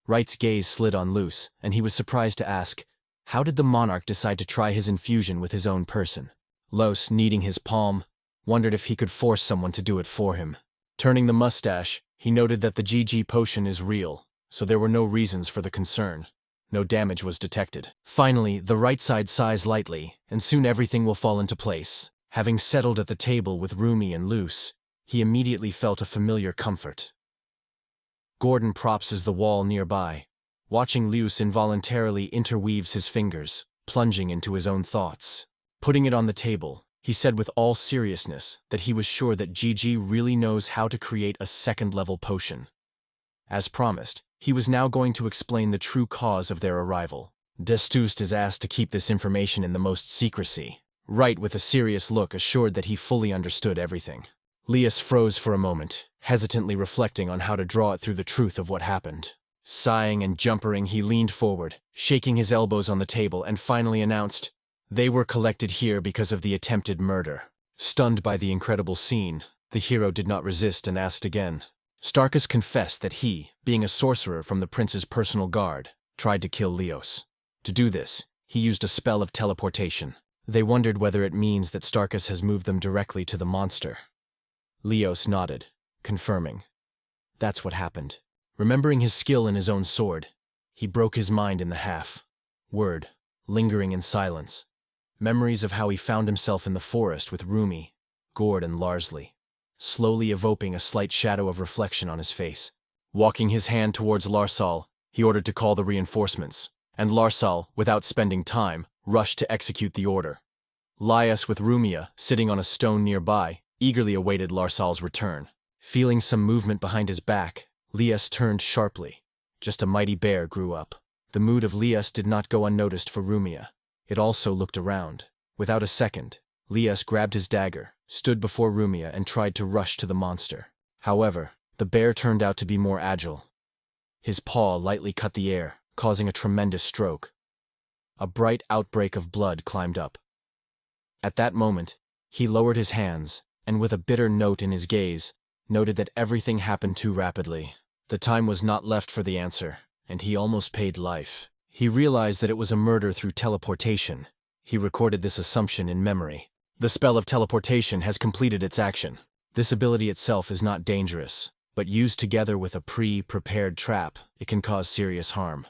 Wright's gaze slid on Luce, and he was surprised to ask, how did the monarch decide to try his infusion with his own person? Los, kneading his palm, wondered if he could force someone to do it for him. Turning the mustache, he noted that the GG potion is real, so there were no reasons for the concern. No damage was detected. Finally, the right side sighs lightly, and soon everything will fall into place. Having settled at the table with Rumi and Luce, he immediately felt a familiar comfort. Gordon propses the wall nearby. Watching Luce involuntarily interweaves his fingers, plunging into his own thoughts. Putting it on the table, he said with all seriousness that he was sure that GG really knows how to create a second-level potion. As promised, he was now going to explain the true cause of their arrival. Destust is asked to keep this information in the most secrecy. Wright, with a serious look, assured that he fully understood everything. Laios froze for a moment, hesitantly reflecting on how to draw it through the truth of what happened. Sighing and jumpering, he leaned forward, shaking his elbows on the table, and finally announced, "They were collected here because of the attempted murder." Stunned by the incredible scene, the hero did not resist and asked again. Starkus confessed that he, being a sorcerer from the prince's personal guard, tried to kill Laios. To do this, he used a spell of teleportation. They wondered whether it means that Starkus has moved them directly to the monster. Laios nodded, confirming. That's what happened. Remembering his skill in his own sword, he broke his mind in the half-word, lingering in silence. Memories of how he found himself in the forest with Rumi, Gord, and Larsley, slowly evoking a slight shadow of reflection on his face. Walking his hand towards Larsal, he ordered to call the reinforcements, and Larsal, without spending time, rushed to execute the order. Laios, with Rumia, sitting on a stone nearby, eagerly awaited Larsal's return. Feeling some movement behind his back, Laios turned sharply. Just a mighty bear grew up. The mood of Laios did not go unnoticed for Rumia. It also looked around. Without a second, Laios grabbed his dagger, stood before Rumia, and tried to rush to the monster. However, the bear turned out to be more agile. His paw lightly cut the air, causing a tremendous stroke. A bright outbreak of blood climbed up. At that moment, he lowered his hands, and with a bitter note in his gaze, noted that everything happened too rapidly. The time was not left for the answer, and he almost paid life. He realized that it was a murder through teleportation. He recorded this assumption in memory. The spell of teleportation has completed its action. This ability itself is not dangerous, but used together with a pre-prepared trap, it can cause serious harm.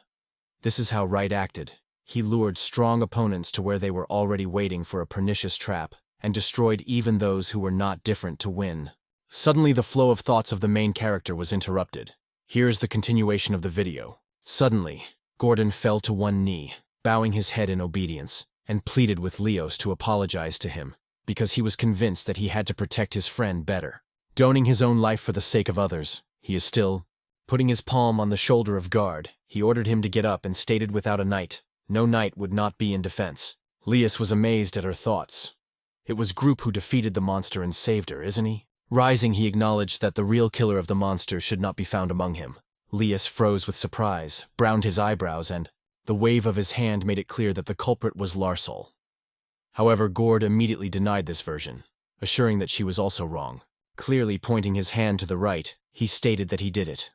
This is how Wright acted. He lured strong opponents to where they were already waiting for a pernicious trap, and destroyed even those who were not different to win. Suddenly, the flow of thoughts of the main character was interrupted. Here is the continuation of the video. Suddenly, Gordon fell to one knee, bowing his head in obedience, and pleaded with Laios to apologize to him, because he was convinced that he had to protect his friend better. Doning his own life for the sake of others, he is still... Putting his palm on the shoulder of Guard, he ordered him to get up and stated without a knight, no knight would not be in defense. Laios was amazed at her thoughts. It was Group who defeated the monster and saved her, isn't he? Rising, he acknowledged that the real killer of the monster should not be found among him. Laios froze with surprise, browned his eyebrows, and, The wave of his hand made it clear that the culprit was Larsol. However, Gord immediately denied this version, assuring that she was also wrong. Clearly pointing his hand to the right, he stated that he did it.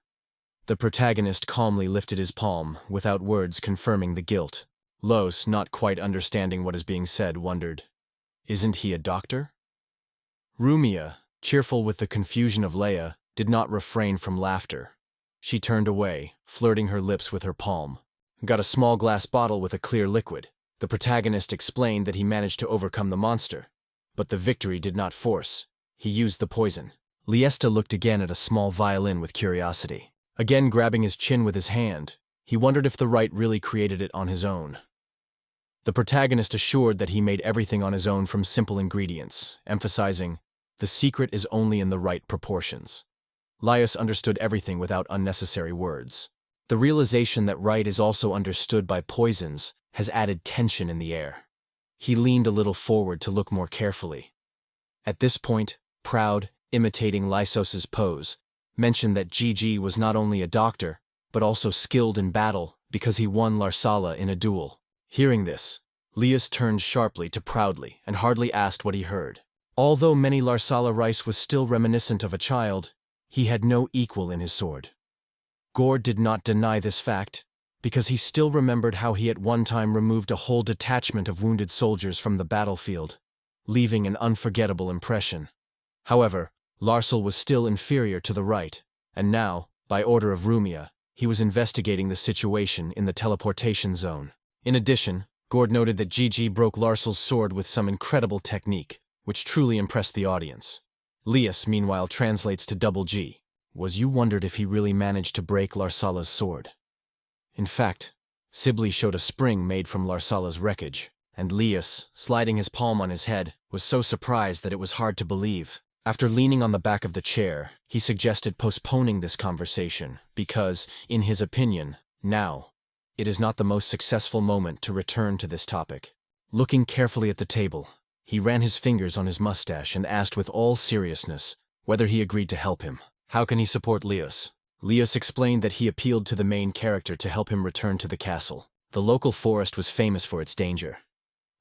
The protagonist calmly lifted his palm, without words confirming the guilt. Los, not quite understanding what is being said, wondered, "Isn't he a doctor?" Rumia, cheerful with the confusion of Leia, did not refrain from laughter. She turned away, flirting her lips with her palm. Got a small glass bottle with a clear liquid. The protagonist explained that he managed to overcome the monster, but the victory did not force. He used the poison. Liesta looked again at a small violin with curiosity. Again grabbing his chin with his hand, he wondered if the right really created it on his own. The protagonist assured that he made everything on his own from simple ingredients, emphasizing, "The secret is only in the right proportions." Laius understood everything without unnecessary words. The realization that right is also understood by poisons has added tension in the air. He leaned a little forward to look more carefully. At this point, Proud, imitating Lysos's pose, mentioned that Gigi was not only a doctor, but also skilled in battle because he won Larsala in a duel. Hearing this, Lius turned sharply to Proudly and hardly asked what he heard. Although many Larsala rice was still reminiscent of a child, he had no equal in his sword. Gord did not deny this fact, because he still remembered how he at one time removed a whole detachment of wounded soldiers from the battlefield, leaving an unforgettable impression. However, Larsal was still inferior to the right, and now, by order of Rumia, he was investigating the situation in the teleportation zone. In addition, Gord noted that Gigi broke Larsal's sword with some incredible technique, which truly impressed the audience. Lius, meanwhile, translates to Double G. "Was you wondered if he really managed to break Larsala's sword?" In fact, Sibley showed a spring made from Larsala's wreckage, and Lius, sliding his palm on his head, was so surprised that it was hard to believe. After leaning on the back of the chair, he suggested postponing this conversation because, in his opinion, now, it is not the most successful moment to return to this topic. Looking carefully at the table, he ran his fingers on his mustache and asked with all seriousness whether he agreed to help him. How can he support Lius? Lius explained that he appealed to the main character to help him return to the castle. The local forest was famous for its danger.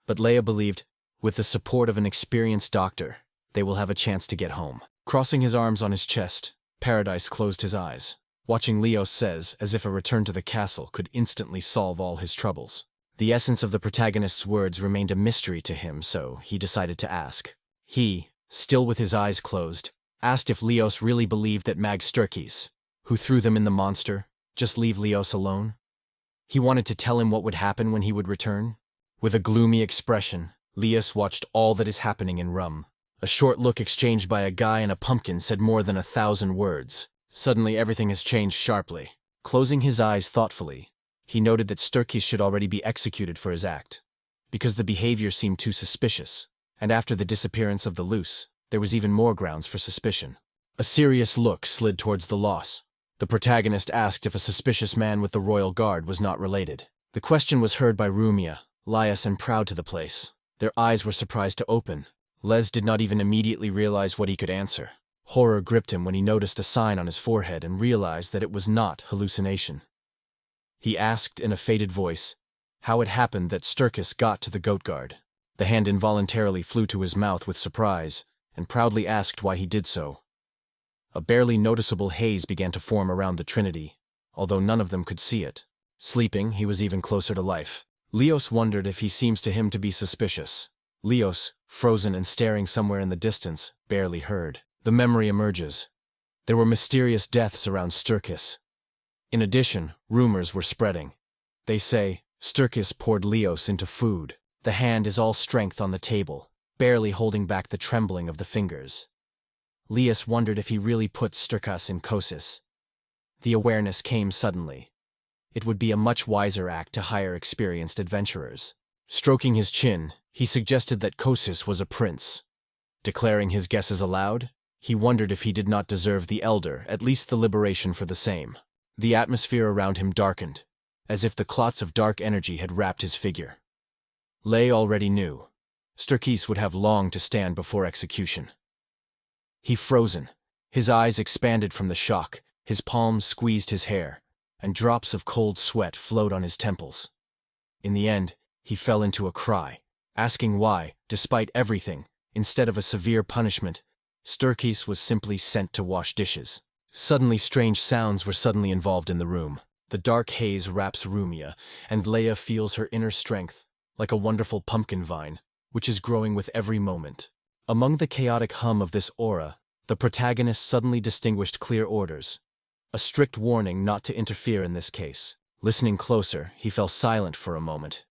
But Leia believed, with the support of an experienced doctor, they will have a chance to get home. Crossing his arms on his chest, Paradise closed his eyes, watching Leos says as if a return to the castle could instantly solve all his troubles. The essence of the protagonist's words remained a mystery to him, so he decided to ask. He, still with his eyes closed, asked if Leos really believed that Mag Sturkis, who threw them in the monster, just leave Leos alone. He wanted to tell him what would happen when he would return. With a gloomy expression, Leos watched all that is happening in Rum. A short look exchanged by a guy and a pumpkin said more than 1,000 words. Suddenly everything has changed sharply. Closing his eyes thoughtfully, he noted that Sturkis should already be executed for his act, because the behavior seemed too suspicious, and after the disappearance of the loose, there was even more grounds for suspicion. A serious look slid towards the loss. The protagonist asked if a suspicious man with the royal guard was not related. The question was heard by Rumia, Laius, and Proud to the place. Their eyes were surprised to open. Les did not even immediately realize what he could answer. Horror gripped him when he noticed a sign on his forehead and realized that it was not hallucination. He asked in a faded voice how it happened that Sturkis got to the goat guard. The hand involuntarily flew to his mouth with surprise, and proudly asked why he did so. A barely noticeable haze began to form around the Trinity, although none of them could see it. Sleeping, he was even closer to life. Leos wondered if he seems to him to be suspicious. Leos, frozen and staring somewhere in the distance, barely heard. The memory emerges. There were mysterious deaths around Sturkis. In addition, rumors were spreading. They say, Sturkis poured Leos into food. The hand is all strength on the table, barely holding back the trembling of the fingers. Leos wondered if he really put Sturkis in Kosis. The awareness came suddenly. It would be a much wiser act to hire experienced adventurers. Stroking his chin, he suggested that Kosis was a prince. Declaring his guesses aloud, he wondered if he did not deserve the elder, at least the liberation for the same. The atmosphere around him darkened, as if the clots of dark energy had wrapped his figure. Lay already knew. Sturkis would have long to stand before execution. He frozen. His eyes expanded from the shock, his palms squeezed his hair, and drops of cold sweat flowed on his temples. In the end, he fell into a cry, asking why, despite everything, instead of a severe punishment, Starkus was simply sent to wash dishes. Suddenly strange sounds were suddenly involved in the room. The dark haze wraps Rumia, and Leia feels her inner strength, like a wonderful pumpkin vine, which is growing with every moment. Among the chaotic hum of this aura, the protagonist suddenly distinguished clear orders. A strict warning not to interfere in this case. Listening closer, he fell silent for a moment,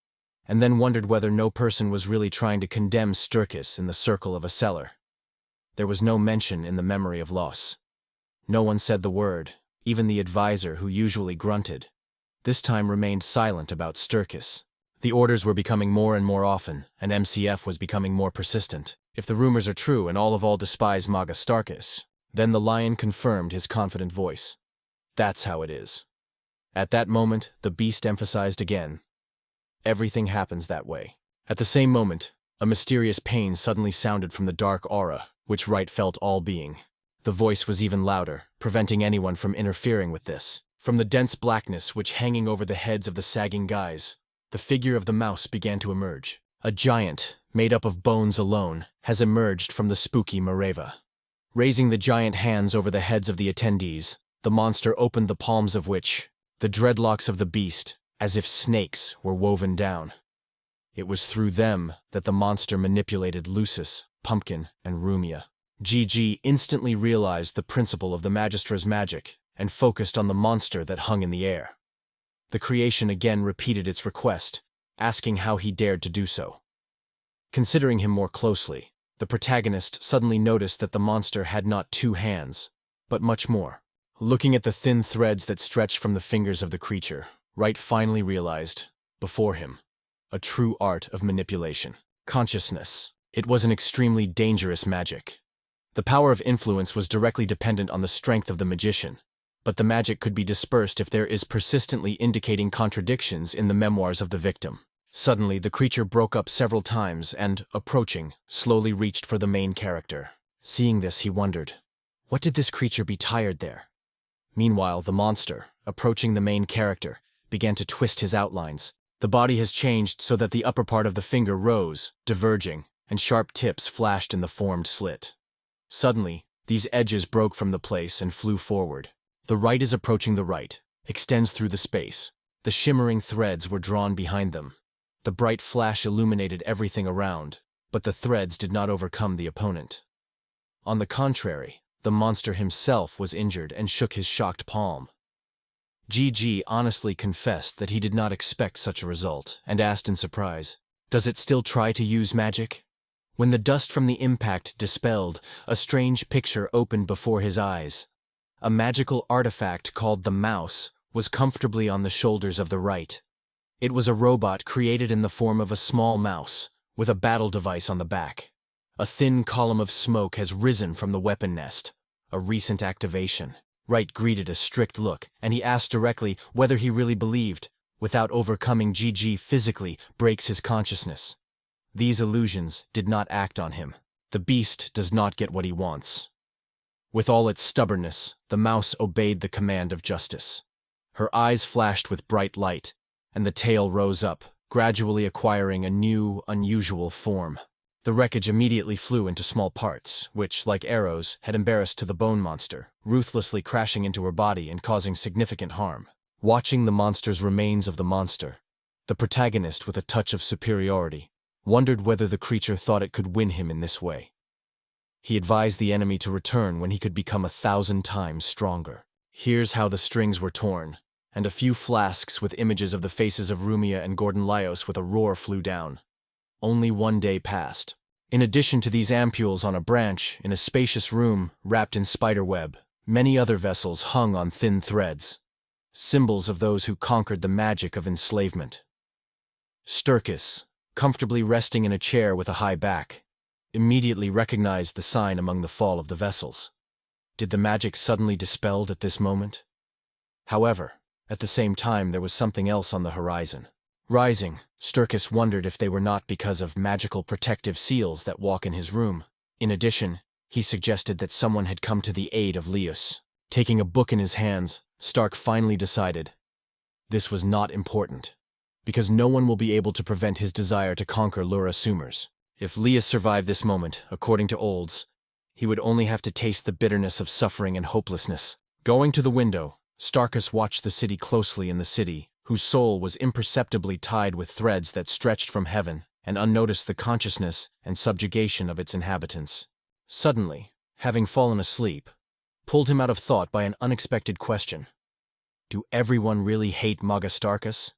and then wondered whether no person was really trying to condemn Starkus in the circle of a cellar. There was no mention in the memory of loss. No one said the word, even the advisor who usually grunted. This time remained silent about Starkus. The orders were becoming more and more often, and MCF was becoming more persistent. If the rumors are true and all despise Maga Starkus, then the lion confirmed his confident voice. That's how it is. At that moment, the beast emphasized again. Everything happens that way. At the same moment, a mysterious pain suddenly sounded from the dark aura, which Wright felt all being. The voice was even louder, preventing anyone from interfering with this. From the dense blackness which hanging over the heads of the sagging guys, the figure of the mouse began to emerge. A giant, made up of bones alone, has emerged from the spooky Mareva. Raising the giant hands over the heads of the attendees, the monster opened the palms of which, the dreadlocks of the beast, as if snakes, were woven down. It was through them that the monster manipulated Lucis, Pumpkin, and Rumia. GG instantly realized the principle of the Magistra's magic and focused on the monster that hung in the air. The creation again repeated its request, asking how he dared to do so. Considering him more closely, the protagonist suddenly noticed that the monster had not 2 hands, but much more. Looking at the thin threads that stretched from the fingers of the creature, Wright finally realized, before him, a true art of manipulation. Consciousness. It was an extremely dangerous magic. The power of influence was directly dependent on the strength of the magician, but the magic could be dispersed if there is persistently indicating contradictions in the memoirs of the victim. Suddenly, the creature broke up several times and, approaching, slowly reached for the main character. Seeing this, he wondered, what did this creature be tired there? Meanwhile, the monster, approaching the main character, began to twist his outlines. The body has changed so that the upper part of the finger rose, diverging, and sharp tips flashed in the formed slit. Suddenly, these edges broke from the place and flew forward. The right is approaching the right, extends through the space. The shimmering threads were drawn behind them. The bright flash illuminated everything around, but the threads did not overcome the opponent. On the contrary, the monster himself was injured and shook his shocked palm. GG honestly confessed that he did not expect such a result, and asked in surprise, "Does it still try to use magic?" When the dust from the impact dispelled, a strange picture opened before his eyes. A magical artifact called the mouse was comfortably on the shoulders of the right. It was a robot created in the form of a small mouse, with a battle device on the back. A thin column of smoke has risen from the weapon nest, a recent activation. Wright greeted a strict look, and he asked directly whether he really believed, without overcoming GG physically, breaks his consciousness. These illusions did not act on him. The beast does not get what he wants. With all its stubbornness, the mouse obeyed the command of justice. Her eyes flashed with bright light, and the tail rose up, gradually acquiring a new, unusual form. The wreckage immediately flew into small parts, which, like arrows, had embarrassed to the bone monster, ruthlessly crashing into her body and causing significant harm. Watching the monster's remains of the monster, the protagonist, with a touch of superiority, wondered whether the creature thought it could win him in this way. He advised the enemy to return when he could become 1,000 times stronger. Here's how the strings were torn, and a few flasks with images of the faces of Rumia and Gordon Laios with a roar flew down. Only 1 day passed. In addition to these ampules on a branch, in a spacious room wrapped in spiderweb, many other vessels hung on thin threads, symbols of those who conquered the magic of enslavement. Starkus, comfortably resting in a chair with a high back, immediately recognized the sign among the fall of the vessels. Did the magic suddenly dispelled at this moment? However, at the same time there was something else on the horizon. Rising, Starkus wondered if they were not because of magical protective seals that walk in his room. In addition, he suggested that someone had come to the aid of Laios. Taking a book in his hands, Stark finally decided this was not important. because no one will be able to prevent his desire to conquer Lura Summers. If Lias survived this moment, according to Olds, he would only have to taste the bitterness of suffering and hopelessness. Going to the window, Starkus watched the city closely in the city, whose soul was imperceptibly tied with threads that stretched from heaven, and unnoticed the consciousness and subjugation of its inhabitants. Suddenly, having fallen asleep, pulled him out of thought by an unexpected question. Do everyone really hate Manga Starkus?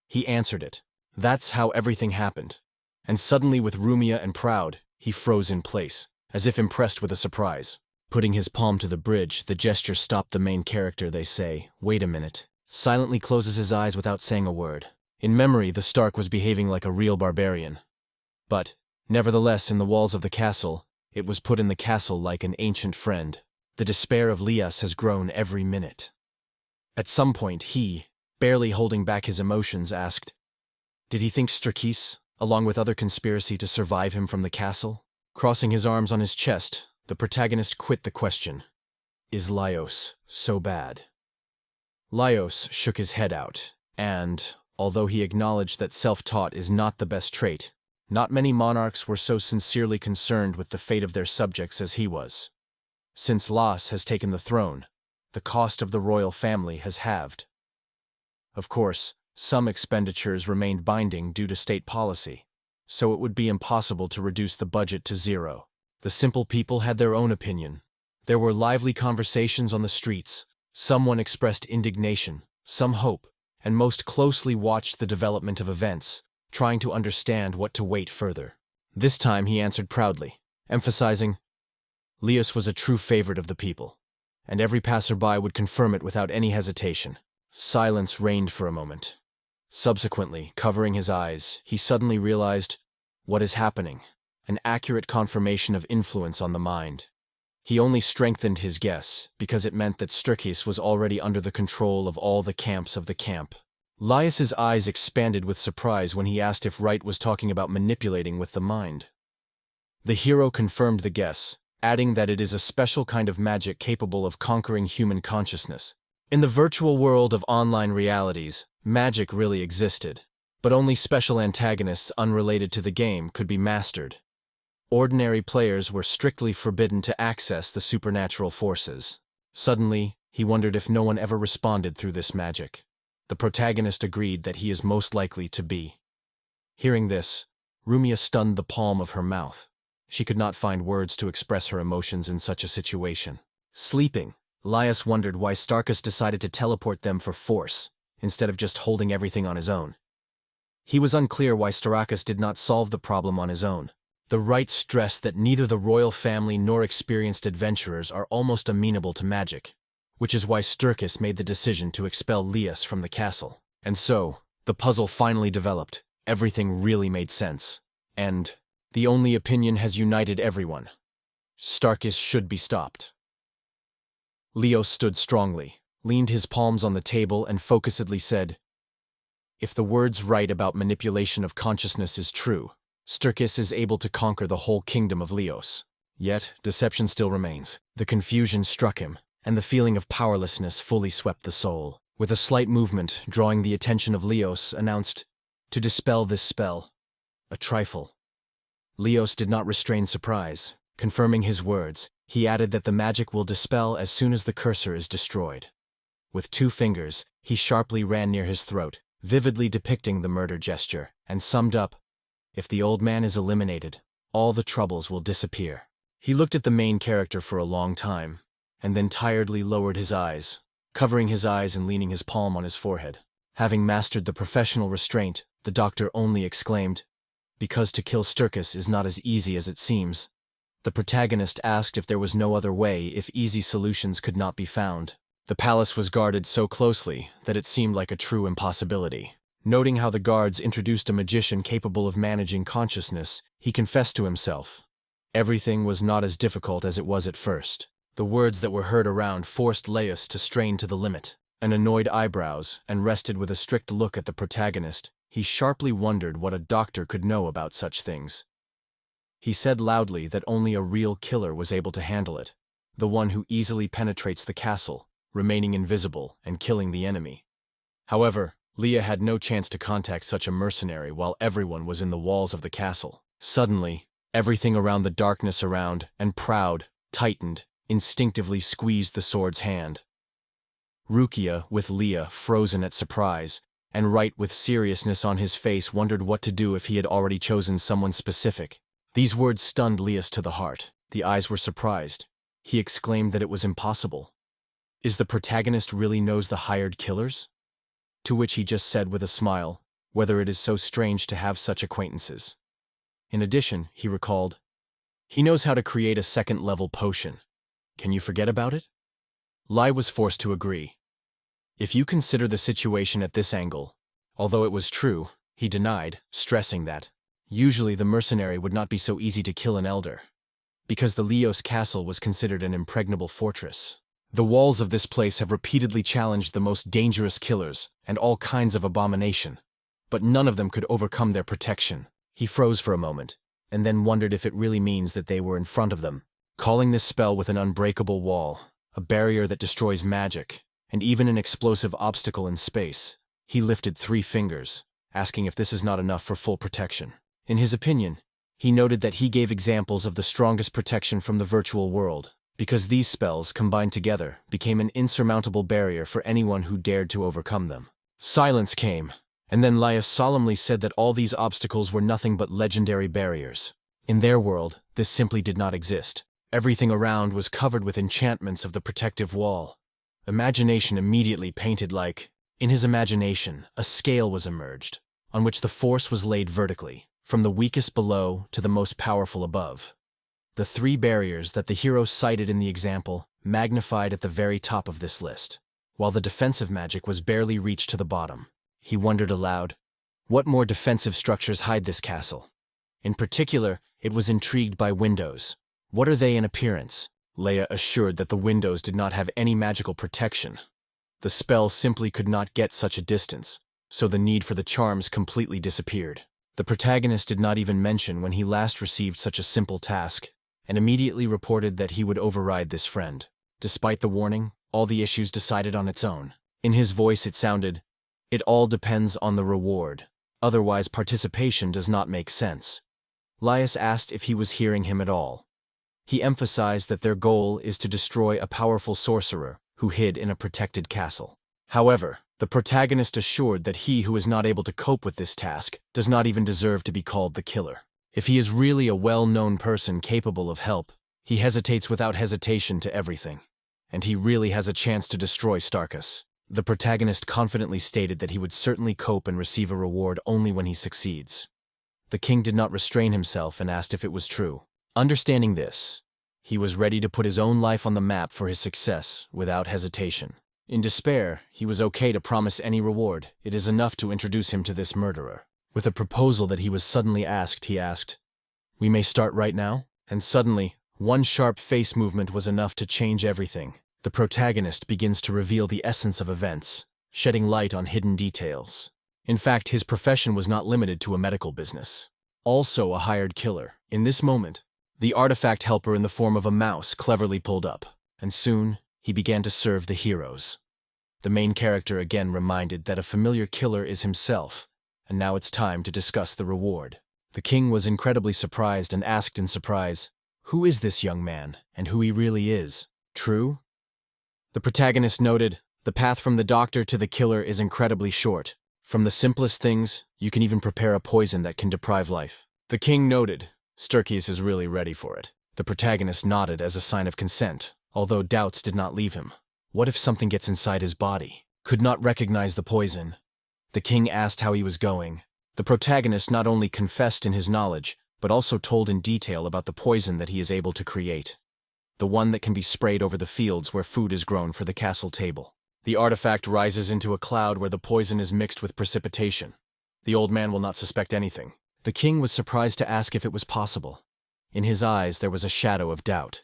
He answered it. That's how everything happened. And suddenly, with Rumia and proud, he froze in place, as if impressed with a surprise. Putting his palm to the bridge, the gesture stopped the main character. They say, wait a minute. Silently closes his eyes without saying a word. In memory, the Stark was behaving like a real barbarian. But, nevertheless, in the walls of the castle, it was put in the castle like an ancient friend. The despair of Lias has grown every minute. At some point, he, barely holding back his emotions, asked, did he think Starkus, along with other conspiracy to survive him from the castle? Crossing his arms on his chest, the protagonist quit the question. Is Laios so bad? Laios shook his head out, and, although he acknowledged that self-taught is not the best trait, not many monarchs were so sincerely concerned with the fate of their subjects as he was. Since Las has taken the throne, the cost of the royal family has halved. Of course, some expenditures remained binding due to state policy, so it would be impossible to reduce the budget to zero. The simple people had their own opinion. There were lively conversations on the streets. Someone expressed indignation, some hope, and most closely watched the development of events, trying to understand what to wait further. This time he answered proudly, emphasizing, Lias was a true favorite of the people, and every passerby would confirm it without any hesitation. Silence reigned for a moment. Subsequently, covering his eyes, he suddenly realized, what is happening? An accurate confirmation of influence on the mind. He only strengthened his guess, because it meant that Starkus was already under the control of all the camps of the camp. Lias's eyes expanded with surprise when he asked if Wright was talking about manipulating with the mind. The hero confirmed the guess, adding that it is a special kind of magic capable of conquering human consciousness. In the virtual world of online realities, magic really existed, but only special antagonists unrelated to the game could be mastered. Ordinary players were strictly forbidden to access the supernatural forces. Suddenly, he wondered if no one ever responded through this magic. The protagonist agreed that he is most likely to be. Hearing this, Rumia stunned the palm of her mouth. She could not find words to express her emotions in such a situation. Sleeping, Lias wondered why Starkus decided to teleport them for force, instead of just holding everything on his own. He was unclear why Starkus did not solve the problem on his own. The Wright stressed that neither the royal family nor experienced adventurers are almost amenable to magic, which is why Starkus made the decision to expel Lias from the castle. And so, the puzzle finally developed. Everything really made sense. And the only opinion has united everyone. Starkus should be stopped. Leo stood strongly, leaned his palms on the table, and focusedly said, if the words Wright about manipulation of consciousness is true, Starkus is able to conquer the whole kingdom of Leos. Yet, deception still remains. The confusion struck him, and the feeling of powerlessness fully swept the soul. With a slight movement, drawing the attention of Leos, announced, to dispel this spell. A trifle. Leos did not restrain surprise. Confirming his words, he added that the magic will dispel as soon as the cursor is destroyed. With 2 fingers, he sharply ran near his throat, vividly depicting the murder gesture, and summed up, if the old man is eliminated, all the troubles will disappear. He looked at the main character for a long time, and then tiredly lowered his eyes, covering his eyes and leaning his palm on his forehead. Having mastered the professional restraint, the doctor only exclaimed, because to kill Starkus is not as easy as it seems. The protagonist asked if there was no other way, if easy solutions could not be found. The palace was guarded so closely that it seemed like a true impossibility. Noting how the guards introduced a magician capable of managing consciousness, he confessed to himself. Everything was not as difficult as it was at first. The words that were heard around forced Laios to strain to the limit. An annoyed eyebrows, and rested with a strict look at the protagonist, he sharply wondered what a doctor could know about such things. He said loudly that only a real killer was able to handle it, the one who easily penetrates the castle, remaining invisible and killing the enemy. However, Leah had no chance to contact such a mercenary while everyone was in the walls of the castle. Suddenly, everything around the darkness around, and proud, tightened, instinctively squeezed the sword's hand. Rukia, with Leah frozen at surprise, and Wright with seriousness on his face wondered what to do if he had already chosen someone specific. These words stunned Leas to the heart. The eyes were surprised. He exclaimed that it was impossible. Is the protagonist really knows the hired killers? To which he just said with a smile, whether it is so strange to have such acquaintances. In addition, he recalled, he knows how to create a second-level potion. Can you forget about it? Lai was forced to agree. If you consider the situation at this angle, although it was true, he denied, stressing that, usually the mercenary would not be so easy to kill an elder, because the Leos castle was considered an impregnable fortress. The walls of this place have repeatedly challenged the most dangerous killers and all kinds of abomination, but none of them could overcome their protection. He froze for a moment, and then wondered if it really means that they were in front of them, calling this spell with an unbreakable wall, a barrier that destroys magic, and even an explosive obstacle in space. He lifted 3 fingers, asking if this is not enough for full protection. In his opinion, he noted that he gave examples of the strongest protection from the virtual world, because these spells, combined together, became an insurmountable barrier for anyone who dared to overcome them. Silence came, and then Laius solemnly said that all these obstacles were nothing but legendary barriers. In their world, this simply did not exist. Everything around was covered with enchantments of the protective wall. Imagination immediately painted like, in his imagination, a scale was emerged, on which the force was laid vertically, from the weakest below to the most powerful above. The 3 barriers that the hero cited in the example magnified at the very top of this list, while the defensive magic was barely reached to the bottom. He wondered aloud, what more defensive structures hide this castle? In particular, it was intrigued by windows. What are they in appearance? Leia assured that the windows did not have any magical protection. The spell simply could not get such a distance, so the need for the charms completely disappeared. The protagonist did not even mention when he last received such a simple task, and immediately reported that he would override this friend. Despite the warning, all the issues decided on its own. In his voice it sounded, it all depends on the reward. Otherwise participation does not make sense. Laius asked if he was hearing him at all. He emphasized that their goal is to destroy a powerful sorcerer who hid in a protected castle. However, the protagonist assured that he who is not able to cope with this task does not even deserve to be called the killer. If he is really a well-known person capable of help, he hesitates without hesitation to everything. And he really has a chance to destroy Starkus. The protagonist confidently stated that he would certainly cope and receive a reward only when he succeeds. The king did not restrain himself and asked if it was true. Understanding this, he was ready to put his own life on the map for his success without hesitation. In despair, he was okay to promise any reward. It is enough to introduce him to this murderer. With a proposal that he was suddenly asked, he asked, "We may start right now?" And suddenly, one sharp face movement was enough to change everything. The protagonist begins to reveal the essence of events, shedding light on hidden details. In fact, his profession was not limited to a medical business. Also a hired killer. In this moment, the artifact helper in the form of a mouse cleverly pulled up, and soon he began to serve the heroes. The main character again reminded that a familiar killer is himself, and now it's time to discuss the reward. The king was incredibly surprised and asked in surprise, who is this young man, and who he really is? True? The protagonist noted, the path from the doctor to the killer is incredibly short. From the simplest things, you can even prepare a poison that can deprive life. The king noted, Starkus is really ready for it. The protagonist nodded as a sign of consent, although doubts did not leave him. What if something gets inside his body? Could not recognize the poison. The king asked how he was going. The protagonist not only confessed in his knowledge, but also told in detail about the poison that he is able to create. The one that can be sprayed over the fields where food is grown for the castle table. The artifact rises into a cloud where the poison is mixed with precipitation. The old man will not suspect anything. The king was surprised to ask if it was possible. In his eyes there was a shadow of doubt.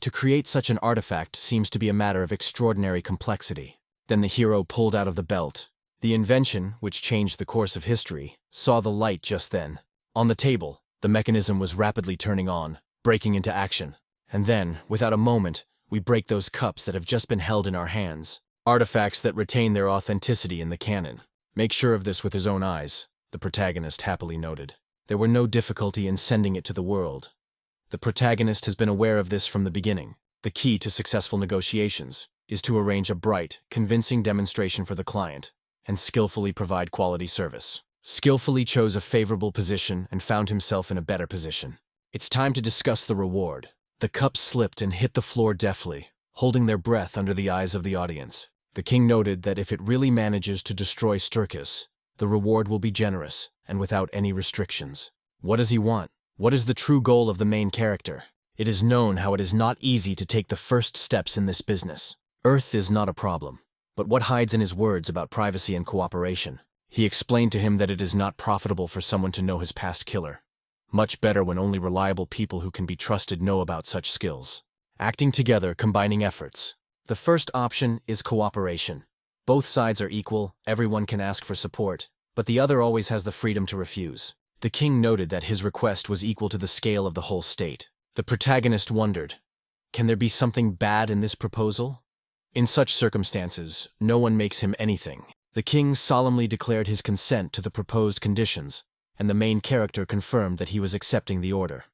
To create such an artifact seems to be a matter of extraordinary complexity. Then the hero pulled out of the belt. The invention, which changed the course of history, saw the light just then. On the table, the mechanism was rapidly turning on, breaking into action. And then, without a moment, we break those cups that have just been held in our hands, artifacts that retain their authenticity in the canon. Make sure of this with his own eyes, the protagonist happily noted. There were no difficulty in sending it to the world. The protagonist has been aware of this from the beginning. The key to successful negotiations is to arrange a bright, convincing demonstration for the client and skillfully provide quality service. Skillfully chose a favorable position and found himself in a better position. It's time to discuss the reward. The cup slipped and hit the floor deftly, holding their breath under the eyes of the audience. The king noted that if it really manages to destroy Starkus, the reward will be generous and without any restrictions. What does he want? What is the true goal of the main character? It is known how it is not easy to take the first steps in this business. Earth is not a problem, but what hides in his words about privacy and cooperation? He explained to him that it is not profitable for someone to know his past killer. Much better when only reliable people who can be trusted know about such skills. Acting together, combining efforts. The first option is cooperation. Both sides are equal, everyone can ask for support, but the other always has the freedom to refuse. The king noted that his request was equal to the scale of the whole state. The protagonist wondered, can there be something bad in this proposal? In such circumstances, no one makes him anything. The king solemnly declared his consent to the proposed conditions, and the main character confirmed that he was accepting the order.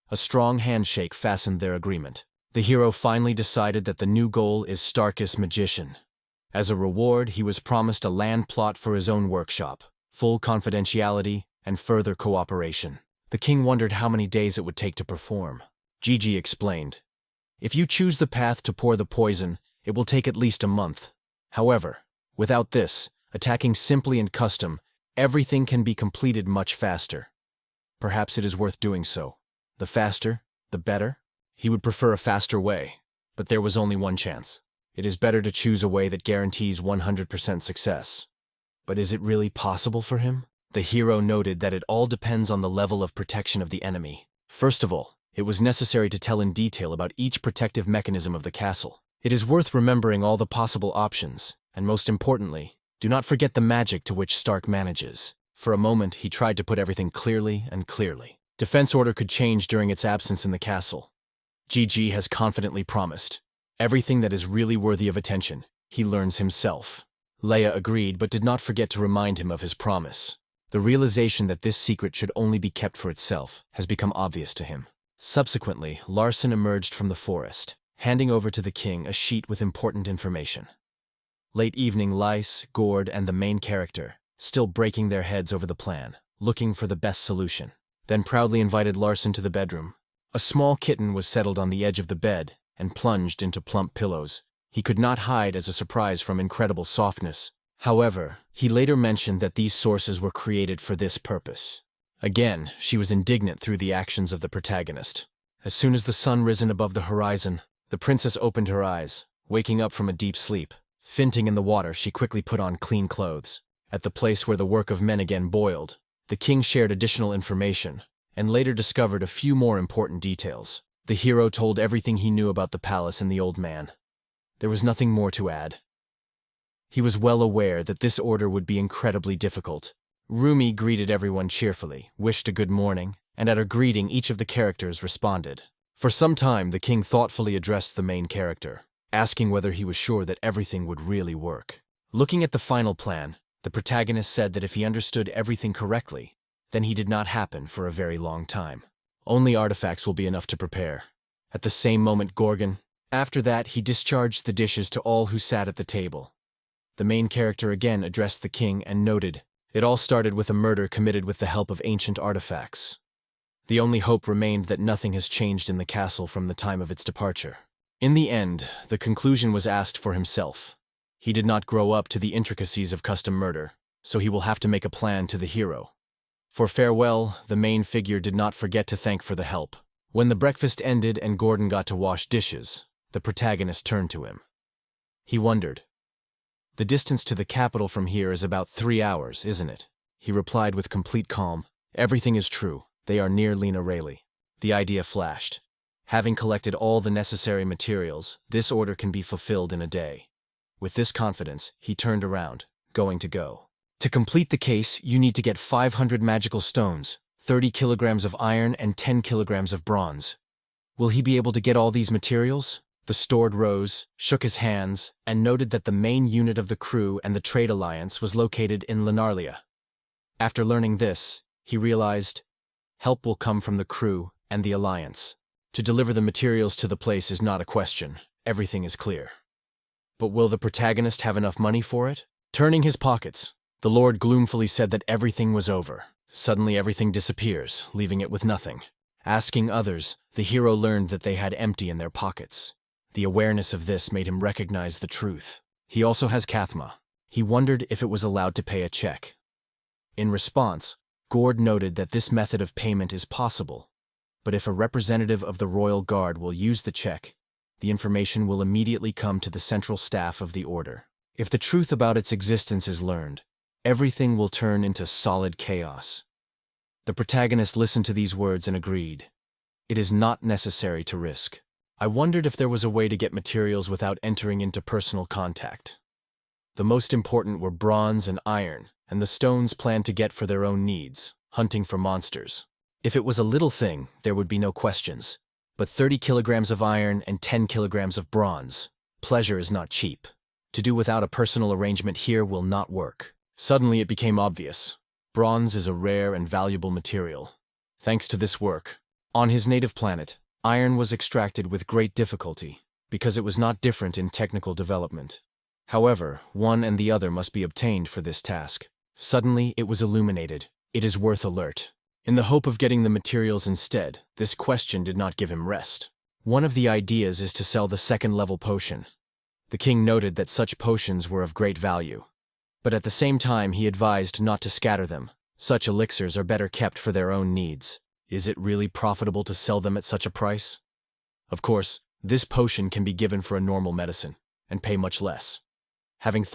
A strong handshake fastened their agreement. The hero finally decided that the new goal is Starkus Magician. As a reward, he was promised a land plot for his own workshop, full confidentiality, and further cooperation. The king wondered how many days it would take to perform. Gigi explained, if you choose the path to pour the poison, it will take at least a month. However, without this, attacking simply in custom, everything can be completed much faster. Perhaps it is worth doing so. The faster, the better. He would prefer a faster way, but there was only one chance. It is better to choose a way that guarantees 100% success. But is it really possible for him? The hero noted that it all depends on the level of protection of the enemy. First of all, it was necessary to tell in detail about each protective mechanism of the castle. It is worth remembering all the possible options, and most importantly, do not forget the magic to which Stark manages. For a moment, he tried to put everything clearly. Defense order could change during its absence in the castle. GG has confidently promised. Everything that is really worthy of attention, he learns himself. Leia agreed but did not forget to remind him of his promise. The realization that this secret should only be kept for itself has become obvious to him. Subsequently, Larson emerged from the forest, handing over to the king a sheet with important information. Late evening, Lys, Gord, and the main character, still breaking their heads over the plan, looking for the best solution, then proudly invited Larson to the bedroom. A small kitten was settled on the edge of the bed and plunged into plump pillows. He could not hide as a surprise from incredible softness. However, he later mentioned that these sources were created for this purpose. Again, she was indignant through the actions of the protagonist. As soon as the sun risen above the horizon, the princess opened her eyes, waking up from a deep sleep. Finting in the water, she quickly put on clean clothes. At the place where the work of men again boiled, the king shared additional information, and later discovered a few more important details. The hero told everything he knew about the palace and the old man. There was nothing more to add. He was well aware that this order would be incredibly difficult. Rumi greeted everyone cheerfully, wished a good morning, and at her greeting each of the characters responded. For some time, the king thoughtfully addressed the main character, asking whether he was sure that everything would really work. Looking at the final plan, the protagonist said that if he understood everything correctly, then he did not happen for a very long time. Only artifacts will be enough to prepare. At the same moment, Gorgon. After that, he discharged the dishes to all who sat at the table. The main character again addressed the king and noted, it all started with a murder committed with the help of ancient artifacts. The only hope remained that nothing has changed in the castle from the time of its departure. In the end, the conclusion was asked for himself. He did not grow up to the intricacies of custom murder, so he will have to make a plan to the hero. For farewell, the main figure did not forget to thank for the help. When the breakfast ended and Gordon got to wash dishes, the protagonist turned to him. He wondered. The distance to the capital from here is about 3 hours, isn't it? He replied with complete calm. Everything is true. They are near Lena Rayleigh. The idea flashed. Having collected all the necessary materials, this order can be fulfilled in a day. With this confidence, he turned around, going to go. To complete the case, you need to get 500 magical stones, 30 kilograms of iron, and 10 kilograms of bronze. Will he be able to get all these materials? The steward rose, shook his hands, and noted that the main unit of the crew and the trade alliance was located in Lenarlia. After learning this, he realized help will come from the crew and the alliance. To deliver the materials to the place is not a question. Everything is clear. But will the protagonist have enough money for it? Turning his pockets, the Lord gloomfully said that everything was over. Suddenly everything disappears, leaving it with nothing. Asking others, the hero learned that they had empty in their pockets. The awareness of this made him recognize the truth. He also has Kathma. He wondered if it was allowed to pay a check. In response, Gord noted that this method of payment is possible, but if a representative of the Royal Guard will use the check, the information will immediately come to the central staff of the order. If the truth about its existence is learned, everything will turn into solid chaos. The protagonist listened to these words and agreed. It is not necessary to risk. I wondered if there was a way to get materials without entering into personal contact. The most important were bronze and iron, and the stones planned to get for their own needs, hunting for monsters. If it was a little thing, there would be no questions. But 30 kilograms of iron and 10 kilograms of bronze. Pleasure is not cheap. To do without a personal arrangement here will not work. Suddenly it became obvious. Bronze is a rare and valuable material. Thanks to this work, on his native planet, iron was extracted with great difficulty, because it was not different in technical development. However, one and the other must be obtained for this task. Suddenly it was illuminated. It is worth alert. In the hope of getting the materials instead, this question did not give him rest. One of the ideas is to sell the second-level potion. The king noted that such potions were of great value. But at the same time he advised not to scatter them. Such elixirs are better kept for their own needs. Is it really profitable to sell them at such a price? Of course, this potion can be given for a normal medicine, and pay much less. Having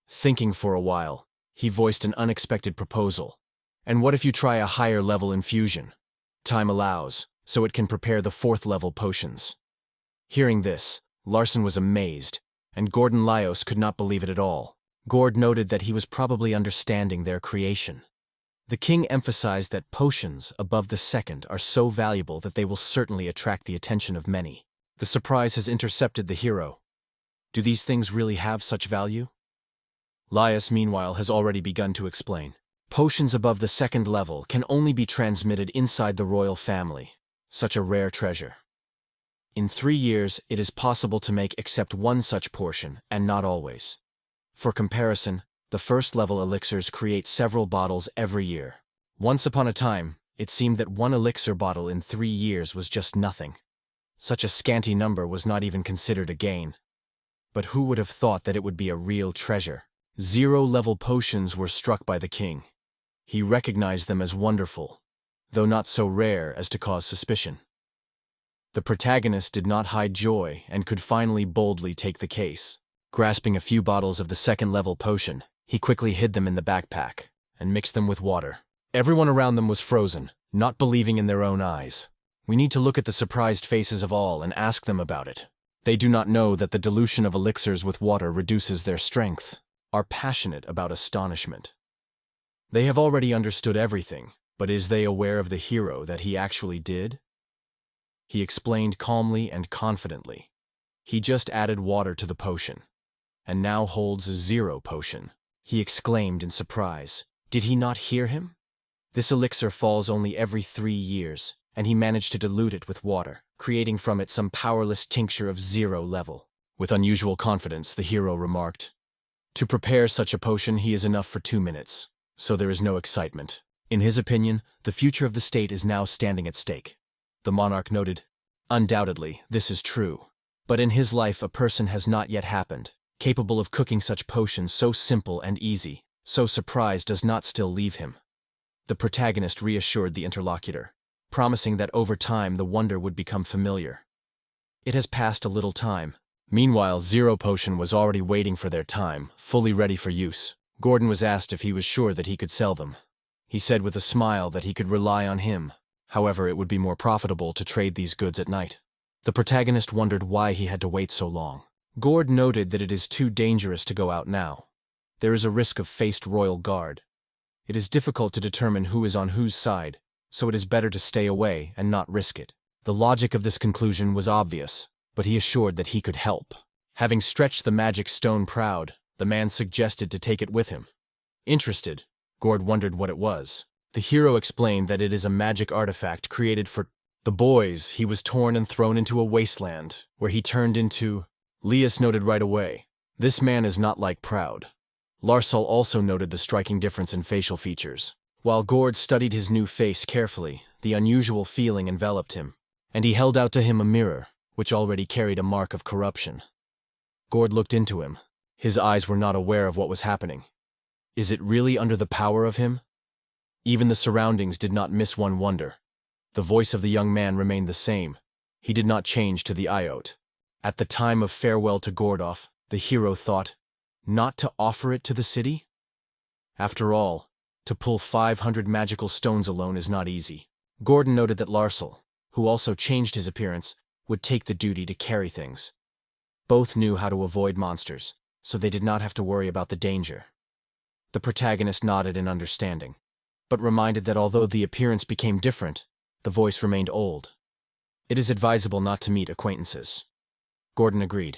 thinking for a while, he voiced an unexpected proposal. And what if you try a higher level infusion? Time allows, so it can prepare the 4th-level potions. Hearing this, Larson was amazed, and Gordon Laios could not believe it at all. Gord noted that he was probably understanding their creation. The king emphasized that potions above the 2nd are so valuable that they will certainly attract the attention of many. The surprise has intercepted the hero. Do these things really have such value? Laios, meanwhile, has already begun to explain. Potions above the 2nd level can only be transmitted inside the royal family. Such a rare treasure. In 3 years, it is possible to make except one such portion, and not always. For comparison, the 1st-level elixirs create several bottles every year. Once upon a time, it seemed that one elixir bottle in 3 years was just nothing. Such a scanty number was not even considered a gain. But who would have thought that it would be a real treasure? 0-level potions were struck by the king. He recognized them as wonderful, though not so rare as to cause suspicion. The protagonist did not hide joy and could finally boldly take the case. Grasping a few bottles of the 2nd-level potion, he quickly hid them in the backpack and mixed them with water. Everyone around them was frozen, not believing in their own eyes. We need to look at the surprised faces of all and ask them about it. They do not know that the dilution of elixirs with water reduces their strength, are passionate about astonishment. They have already understood everything, but is they aware of the hero that he actually did? He explained calmly and confidently. He just added water to the potion, and now holds a 0 potion. He exclaimed in surprise. Did he not hear him? This elixir falls only every 3 years, and he managed to dilute it with water, creating from it some powerless tincture of 0 level. With unusual confidence, the hero remarked, "To prepare such a potion, he is enough for 2 minutes. So there is no excitement. In his opinion, the future of the state is now standing at stake." The monarch noted, "Undoubtedly, this is true. But in his life a person has not yet happened, capable of cooking such potions so simple and easy, so surprise does not still leave him." The protagonist reassured the interlocutor, promising that over time the wonder would become familiar. It has passed a little time. Meanwhile, 0 potion was already waiting for their time, fully ready for use. Gordon was asked if he was sure that he could sell them. He said with a smile that he could rely on him. However, it would be more profitable to trade these goods at night. The protagonist wondered why he had to wait so long. Gord noted that it is too dangerous to go out now. There is a risk of faced royal guard. It is difficult to determine who is on whose side, so it is better to stay away and not risk it. The logic of this conclusion was obvious, but he assured that he could help. Having stretched the magic stone proud, the man suggested to take it with him. Interested, Gord wondered what it was. The hero explained that it is a magic artifact created for the boys. He was torn and thrown into a wasteland, where he turned into... Lias noted right away, this man is not like Proud. Larsal also noted the striking difference in facial features. While Gord studied his new face carefully, the unusual feeling enveloped him, and he held out to him a mirror, which already carried a mark of corruption. Gord looked into him. His eyes were not aware of what was happening. Is it really under the power of him? Even the surroundings did not miss one wonder. The voice of the young man remained the same. He did not change to the iota. At the time of farewell to Gordov, the hero thought, not to offer it to the city? After all, to pull 500 magical stones alone is not easy. Gordon noted that Larsal, who also changed his appearance, would take the duty to carry things. Both knew how to avoid monsters, so they did not have to worry about the danger. The protagonist nodded in understanding, but reminded that although the appearance became different, the voice remained old. It is advisable not to meet acquaintances. Gordon agreed.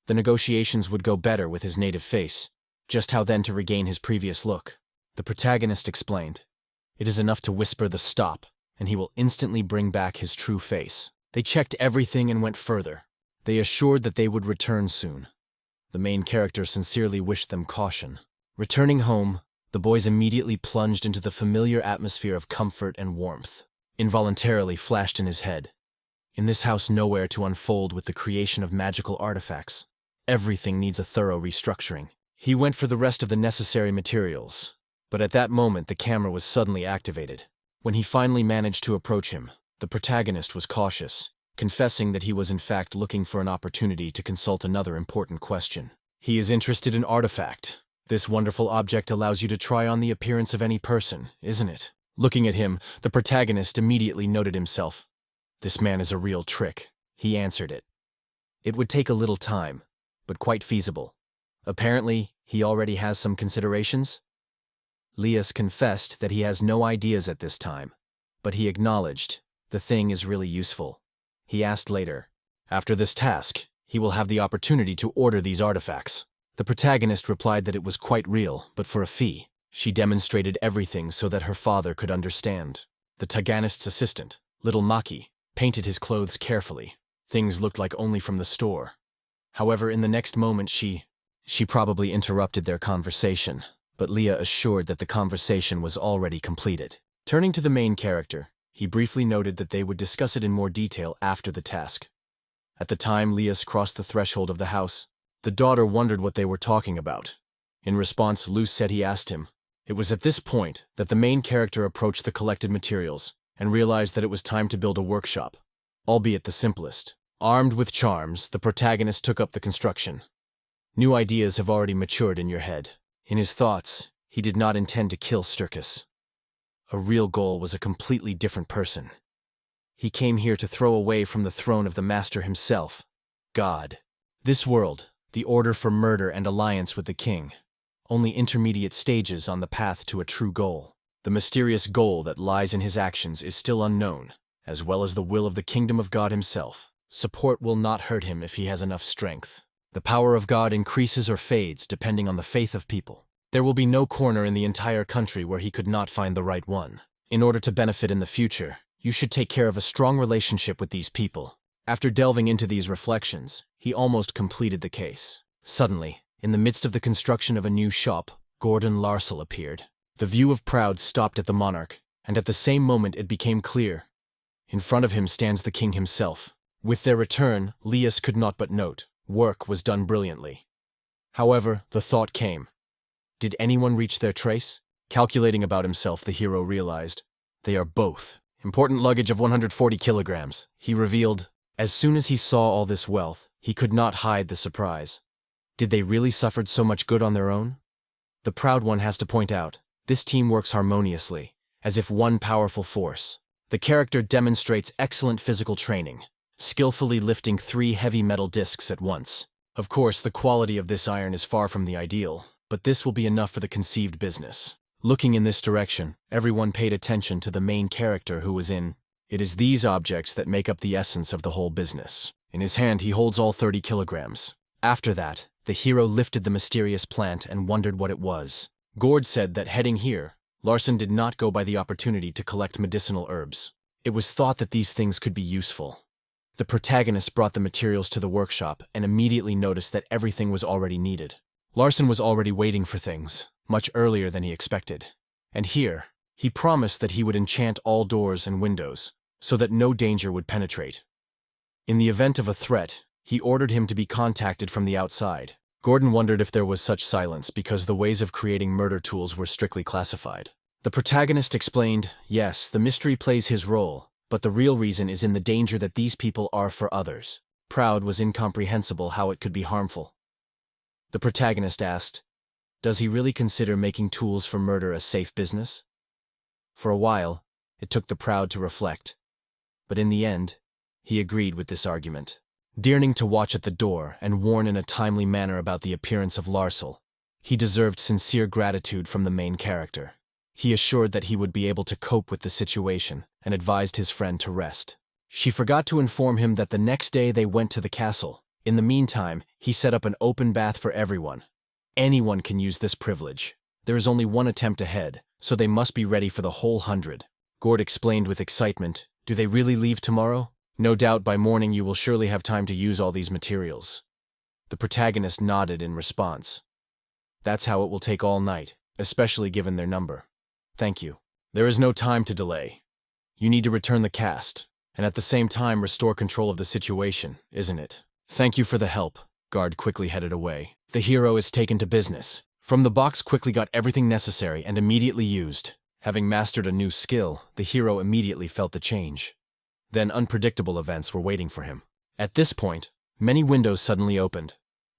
The negotiations would go better with his native face. Just how then to regain his previous look? The protagonist explained. It is enough to whisper the stop, and he will instantly bring back his true face. They checked everything and went further. They assured that they would return soon. The main character sincerely wished them caution. Returning home, the boys immediately plunged into the familiar atmosphere of comfort and warmth. Involuntarily flashed in his head. In this house nowhere to unfold with the creation of magical artifacts. Everything needs a thorough restructuring. He went for the rest of the necessary materials, but at that moment the camera was suddenly activated. When he finally managed to approach him, the protagonist was cautious, confessing that he was in fact looking for an opportunity to consult another important question. He is interested in artifact. This wonderful object allows you to try on the appearance of any person, isn't it? Looking at him, the protagonist immediately noted himself. This man is a real trick. He answered it. It would take a little time, but quite feasible. Apparently, he already has some considerations. Lias confessed that he has no ideas at this time, but he acknowledged the thing is really useful. He asked later, after this task, he will have the opportunity to order these artifacts. The protagonist replied that it was quite real, but for a fee. She demonstrated everything so that her father could understand. The taganist's assistant, little Maki, painted his clothes carefully. Things looked like only from the store. However, in the next moment she probably interrupted their conversation, but Leah assured that the conversation was already completed. Turning to the main character, he briefly noted that they would discuss it in more detail after the task. At the time Lias crossed the threshold of the house, the daughter wondered what they were talking about. In response, Luce said he asked him. It was at this point that the main character approached the collected materials and realized that it was time to build a workshop, albeit the simplest. Armed with charms, the protagonist took up the construction. New ideas have already matured in your head. In his thoughts, he did not intend to kill Starkus. A real goal was a completely different person. He came here to throw away from the throne of the master himself, God. This world, the order for murder and alliance with the king, only intermediate stages on the path to a true goal. The mysterious goal that lies in his actions is still unknown, as well as the will of the kingdom of God himself. Support will not hurt him if he has enough strength. The power of God increases or fades depending on the faith of people. There will be no corner in the entire country where he could not find the right one. In order to benefit in the future, you should take care of a strong relationship with these people. After delving into these reflections, he almost completed the case. Suddenly, in the midst of the construction of a new shop, Gordon Larsal appeared. The view of Proud stopped at the monarch, and at the same moment it became clear. In front of him stands the king himself. With their return, Lias could not but note, work was done brilliantly. However, the thought came. Did anyone reach their trace? Calculating about himself, the hero realized. They are both. Important luggage of 140 kilograms, he revealed. As soon as he saw all this wealth, he could not hide the surprise. Did they really suffered so much good on their own? The Proud One has to point out, this team works harmoniously, as if one powerful force. The character demonstrates excellent physical training, skillfully lifting 3 heavy metal discs at once. Of course, the quality of this iron is far from the ideal, but this will be enough for the conceived business. Looking in this direction, everyone paid attention to the main character who was in. It is these objects that make up the essence of the whole business. In his hand, he holds all 30 kilograms. After that, the hero lifted the mysterious plant and wondered what it was. Gord said that heading here, Larson did not go by the opportunity to collect medicinal herbs. It was thought that these things could be useful. The protagonist brought the materials to the workshop and immediately noticed that everything was already needed. Larson was already waiting for things, much earlier than he expected. And here, he promised that he would enchant all doors and windows, so that no danger would penetrate. In the event of a threat, he ordered him to be contacted from the outside. Gordon wondered if there was such silence because the ways of creating murder tools were strictly classified. The protagonist explained, yes, the mystery plays his role, but the real reason is in the danger that these people are for others. Proud was incomprehensible how it could be harmful. The protagonist asked, does he really consider making tools for murder a safe business? For a while, it took the Proud to reflect. But in the end, he agreed with this argument. Dearning to watch at the door and warn in a timely manner about the appearance of Larsel, he deserved sincere gratitude from the main character. He assured that he would be able to cope with the situation and advised his friend to rest. She forgot to inform him that the next day they went to the castle. In the meantime, he set up an open bath for everyone. Anyone can use this privilege. There is only one attempt ahead, so they must be ready for the whole 100. Gord explained with excitement, do they really leave tomorrow? No doubt by morning you will surely have time to use all these materials. The protagonist nodded in response. That's how it will take all night, especially given their number. Thank you. There is no time to delay. You need to return the cast, and at the same time restore control of the situation, isn't it? Thank you for the help. Guard quickly headed away. The hero is taken to business. From the box quickly got everything necessary and immediately used. Having mastered a new skill, the hero immediately felt the change. Then unpredictable events were waiting for him. At this point, many windows suddenly opened,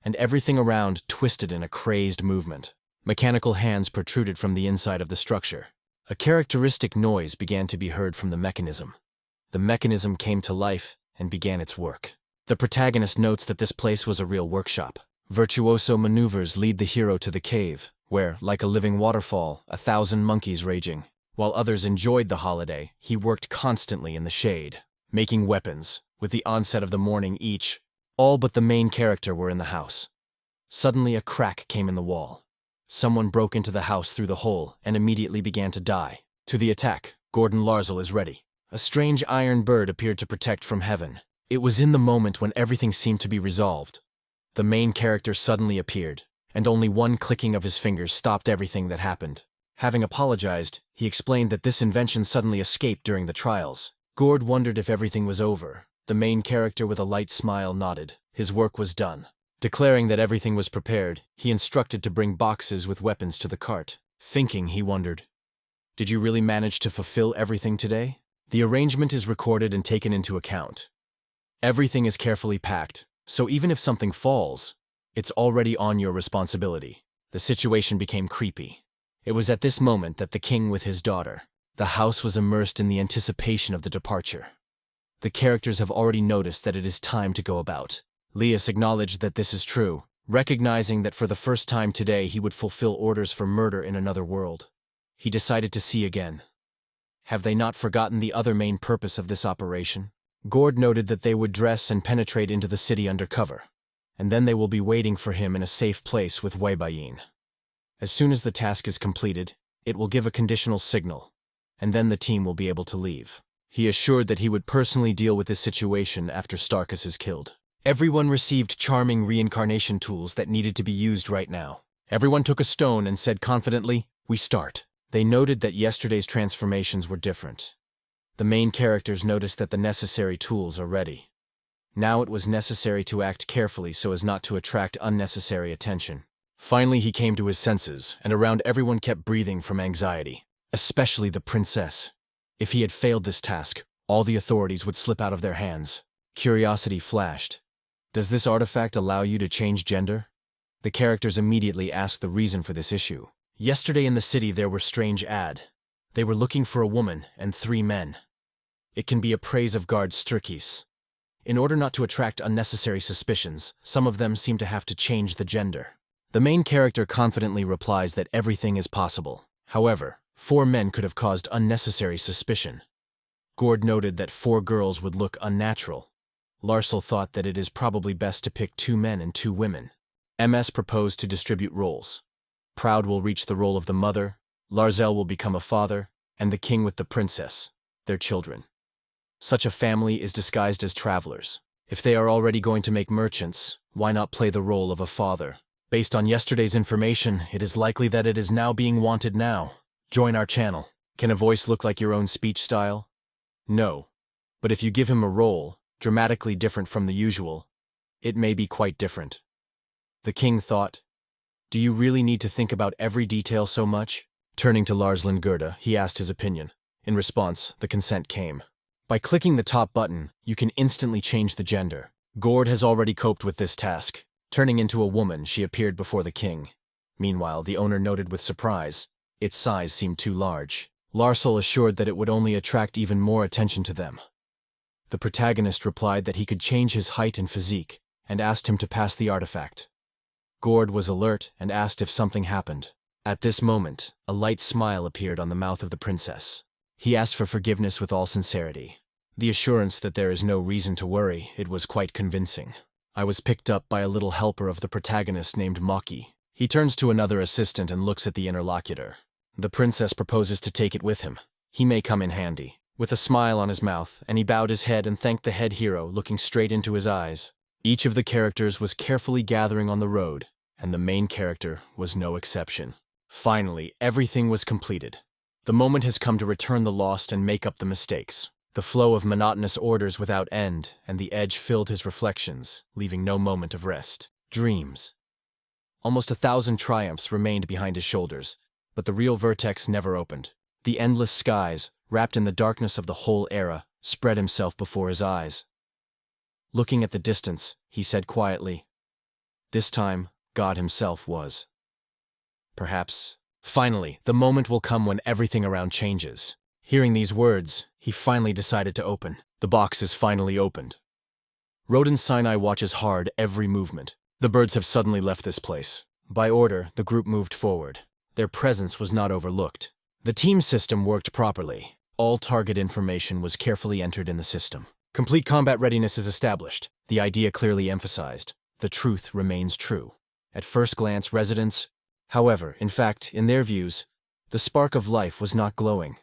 and everything around twisted in a crazed movement. Mechanical hands protruded from the inside of the structure. A characteristic noise began to be heard from the mechanism. The mechanism came to life and began its work. The protagonist notes that this place was a real workshop. Virtuoso maneuvers lead the hero to the cave, where, like a living waterfall, 1,000 monkeys raging. While others enjoyed the holiday, he worked constantly in the shade, making weapons. With the onset of the morning each, all but the main character were in the house. Suddenly a crack came in the wall. Someone broke into the house through the hole and immediately began to die. To the attack, Gordon Larsel is ready. A strange iron bird appeared to protect from heaven. It was in the moment when everything seemed to be resolved. The main character suddenly appeared, and only one clicking of his fingers stopped everything that happened. Having apologized, he explained that this invention suddenly escaped during the trials. Gord wondered if everything was over. The main character with a light smile nodded. His work was done. Declaring that everything was prepared, he instructed to bring boxes with weapons to the cart. Thinking, he wondered, did you really manage to fulfill everything today? The arrangement is recorded and taken into account. Everything is carefully packed, so even if something falls, it's already on your responsibility. The situation became creepy. It was at this moment that the king with his daughter. The house was immersed in the anticipation of the departure. The characters have already noticed that it is time to go about. Lias acknowledged that this is true, recognizing that for the first time today he would fulfill orders for murder in another world. He decided to see again. Have they not forgotten the other main purpose of this operation? Gord noted that they would dress and penetrate into the city undercover, and then they will be waiting for him in a safe place with Weibayin. As soon as the task is completed, it will give a conditional signal, and then the team will be able to leave. He assured that he would personally deal with this situation after Starkus is killed. Everyone received charming reincarnation tools that needed to be used right now. Everyone took a stone and said confidently, "We start." They noted that yesterday's transformations were different. The main characters noticed that the necessary tools are ready. Now it was necessary to act carefully so as not to attract unnecessary attention. Finally he came to his senses, and around everyone kept breathing from anxiety, especially the princess. If he had failed this task, all the authorities would slip out of their hands. Curiosity flashed. Does this artifact allow you to change gender? The characters immediately asked the reason for this issue. Yesterday in the city there were strange ad. They were looking for a woman and 3 men. It can be a praise of guard Strikis. In order not to attract unnecessary suspicions, some of them seem to have to change the gender. The main character confidently replies that everything is possible. However, 4 men could have caused unnecessary suspicion. Gord noted that 4 girls would look unnatural. Larsel thought that it is probably best to pick 2 men and 2 women. MS proposed to distribute roles. Proud will reach the role of the mother, Larzel will become a father, and the king with the princess, their children. Such a family is disguised as travelers. If they are already going to make merchants, why not play the role of a father? Based on yesterday's information, it is likely that it is now being wanted now. Join our channel. Can a voice look like your own speech style? No. But if you give him a role, dramatically different from the usual, it may be quite different. The king thought, do you really need to think about every detail so much? Turning to Lars Lingurda, he asked his opinion. In response, the consent came. By clicking the top button, you can instantly change the gender. Gord has already coped with this task. Turning into a woman, she appeared before the king. Meanwhile, the owner noted with surprise, its size seemed too large. Larsel assured that it would only attract even more attention to them. The protagonist replied that he could change his height and physique, and asked him to pass the artifact. Gord was alert and asked if something happened. At this moment, a light smile appeared on the mouth of the princess. He asked for forgiveness with all sincerity. The assurance that there is no reason to worry, it was quite convincing. I was picked up by a little helper of the protagonist named Maki. He turns to another assistant and looks at the interlocutor. The princess proposes to take it with him. He may come in handy. With a smile on his mouth, and he bowed his head and thanked the head hero, looking straight into his eyes. Each of the characters was carefully gathering on the road, and the main character was no exception. Finally, everything was completed. The moment has come to return the lost and make up the mistakes. The flow of monotonous orders without end, and the edge filled his reflections, leaving no moment of rest. Dreams. Almost 1,000 triumphs remained behind his shoulders, but the real vertex never opened. The endless skies, wrapped in the darkness of the whole era, spread himself before his eyes. Looking at the distance, he said quietly, this time, God himself was. Perhaps. Finally, the moment will come when everything around changes. Hearing these words, he finally decided to open. The box is finally opened. Rodin Sinai watches hard every movement. The birds have suddenly left this place. By order, the group moved forward. Their presence was not overlooked. The team system worked properly. All target information was carefully entered in the system. Complete combat readiness is established. The idea clearly emphasized. The truth remains true. At first glance, residents, however, in fact, in their views, the spark of life was not glowing.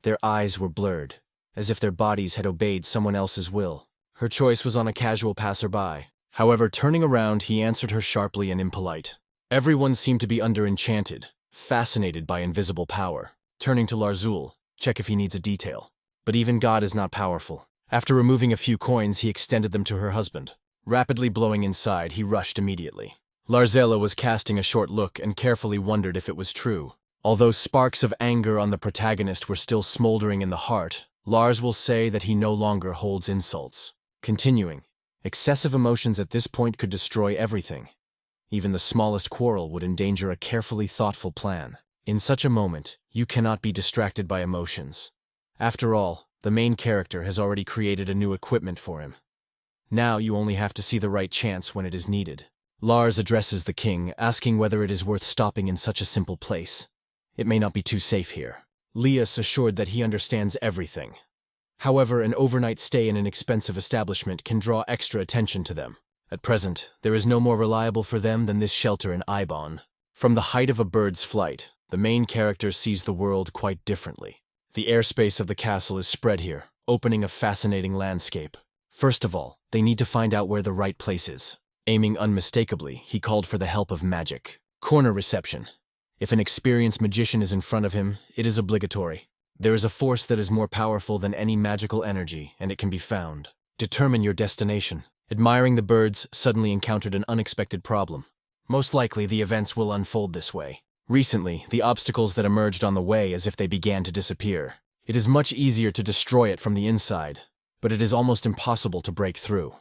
Their eyes were blurred, as if their bodies had obeyed someone else's will. Her choice was on a casual passerby. However, turning around, he answered her sharply and impolite. Everyone seemed to be under-enchanted, fascinated by invisible power. Turning to Larzul, check if he needs a detail. But even God is not powerful. After removing a few coins, he extended them to her husband. Rapidly blowing inside, he rushed immediately. Larzella was casting a short look and carefully wondered if it was true. Although sparks of anger on the protagonist were still smoldering in the heart, Lars will say that he no longer holds insults. Continuing, excessive emotions at this point could destroy everything. Even the smallest quarrel would endanger a carefully thoughtful plan. In such a moment, you cannot be distracted by emotions. After all, the main character has already created a new equipment for him. Now you only have to see the right chance when it is needed. Lars addresses the king, asking whether it is worth stopping in such a simple place. It may not be too safe here. Lias assured that he understands everything. However, an overnight stay in an expensive establishment can draw extra attention to them. At present, there is no more reliable for them than this shelter in Ibon. From the height of a bird's flight, the main character sees the world quite differently. The airspace of the castle is spread here, opening a fascinating landscape. First of all, they need to find out where the right place is. Aiming unmistakably, he called for the help of magic. Corner reception. If an experienced magician is in front of him, it is obligatory. There is a force that is more powerful than any magical energy, and it can be found. Determine your destination. Admiring the birds, suddenly encountered an unexpected problem. Most likely, the events will unfold this way. Recently, the obstacles that emerged on the way as if they began to disappear. It is much easier to destroy it from the inside, but it is almost impossible to break through.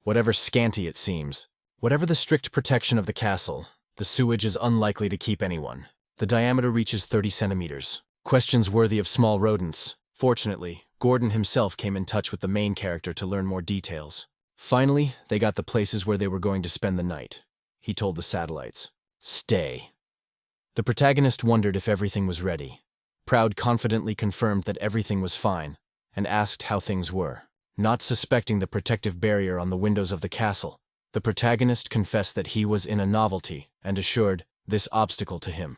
Whatever scanty it seems, whatever the strict protection of the castle, the sewage is unlikely to keep anyone. The diameter reaches 30 centimeters. Questions worthy of small rodents. Fortunately, Gordon himself came in touch with the main character to learn more details. Finally, they got the places where they were going to spend the night. He told the satellites, "Stay." The protagonist wondered if everything was ready. Proud confidently confirmed that everything was fine, and asked how things were. Not suspecting the protective barrier on the windows of the castle, the protagonist confessed that he was in a novelty and assured this obstacle to him.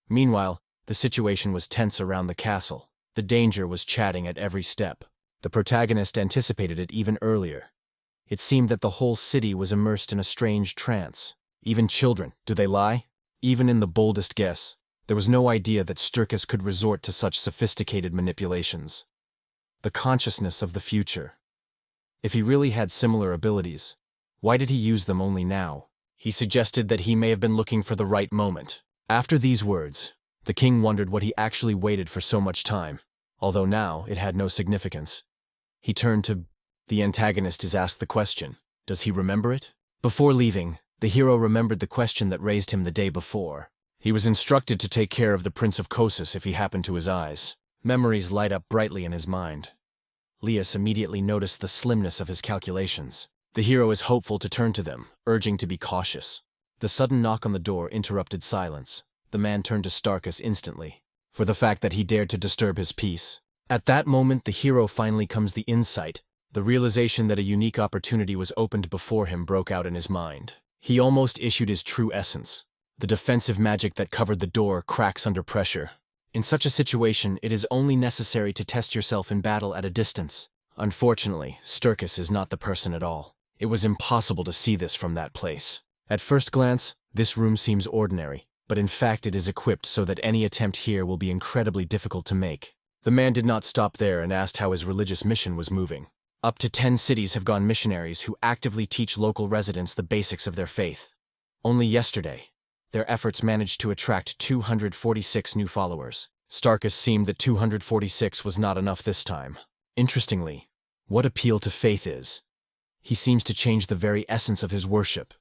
Meanwhile, the situation was tense around the castle. The danger was chatting at every step. The protagonist anticipated it even earlier. It seemed that the whole city was immersed in a strange trance. Even children, do they lie? Even in the boldest guess, there was no idea that Starkus could resort to such sophisticated manipulations. The consciousness of the future. If he really had similar abilities, why did he use them only now? He suggested that he may have been looking for the right moment. After these words, the king wondered what he actually waited for so much time, although now it had no significance. He turned to the antagonist is asked the question. Does he remember it? Before leaving, the hero remembered the question that raised him the day before. He was instructed to take care of the Prince of Kossus if he happened to his eyes. Memories light up brightly in his mind. Lias immediately noticed the slimness of his calculations. The hero is hopeful to turn to them, urging to be cautious. The sudden knock on the door interrupted silence. The man turned to Starkus instantly, for the fact that he dared to disturb his peace. At that moment, the hero finally comes the insight. The realization that a unique opportunity was opened before him broke out in his mind. He almost issued his true essence. The defensive magic that covered the door cracks under pressure. In such a situation, it is only necessary to test yourself in battle at a distance. Unfortunately, Starkus is not the person at all. It was impossible to see this from that place. At first glance, this room seems ordinary, but in fact it is equipped so that any attempt here will be incredibly difficult to make. The man did not stop there and asked how his religious mission was moving. Up to 10 cities have gone missionaries who actively teach local residents the basics of their faith. Only yesterday, their efforts managed to attract 246 new followers. Starkus seemed that 246 was not enough this time. Interestingly, what appeal to faith is? He seems to change the very essence of his worship.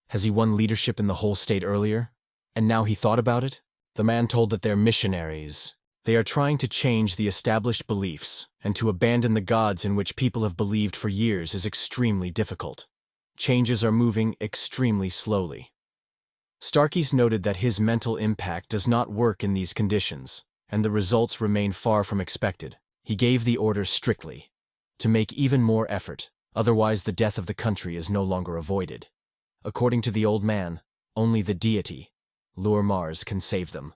Has he won leadership in the whole state earlier? And now he thought about it? The man told that they're missionaries. They are trying to change the established beliefs, and to abandon the gods in which people have believed for years is extremely difficult. Changes are moving extremely slowly. Starkus noted that his mental impact does not work in these conditions, and the results remain far from expected. He gave the order strictly to make even more effort, otherwise the death of the country is no longer avoided. According to the old man, only the deity, Lur Mars, can save them.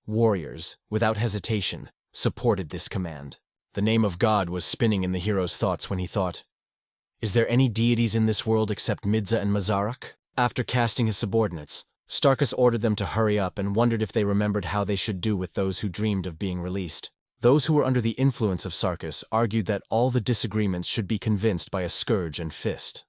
Warriors, without hesitation, supported this command. The name of God was spinning in the hero's thoughts when he thought, is there any deities in this world except Midza and Mazarak? After casting his subordinates, Starkus ordered them to hurry up and wondered if they remembered how they should do with those who dreamed of being released. Those who were under the influence of Starkus argued that all the disagreements should be convinced by a scourge and fist.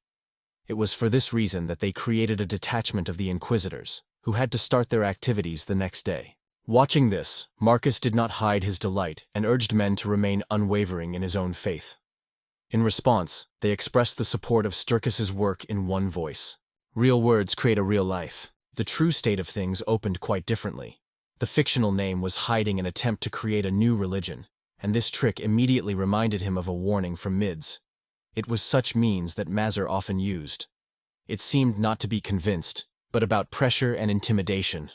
It was for this reason that they created a detachment of the Inquisitors, who had to start their activities the next day. Watching this, Marcus did not hide his delight and urged men to remain unwavering in his own faith. In response, they expressed the support of Starkus's work in one voice. Real words create a real life. The true state of things opened quite differently. The fictional name was hiding an attempt to create a new religion, and this trick immediately reminded him of a warning from Mids. It was such means that Mazar often used. It seemed not to be convinced, but about pressure and intimidation.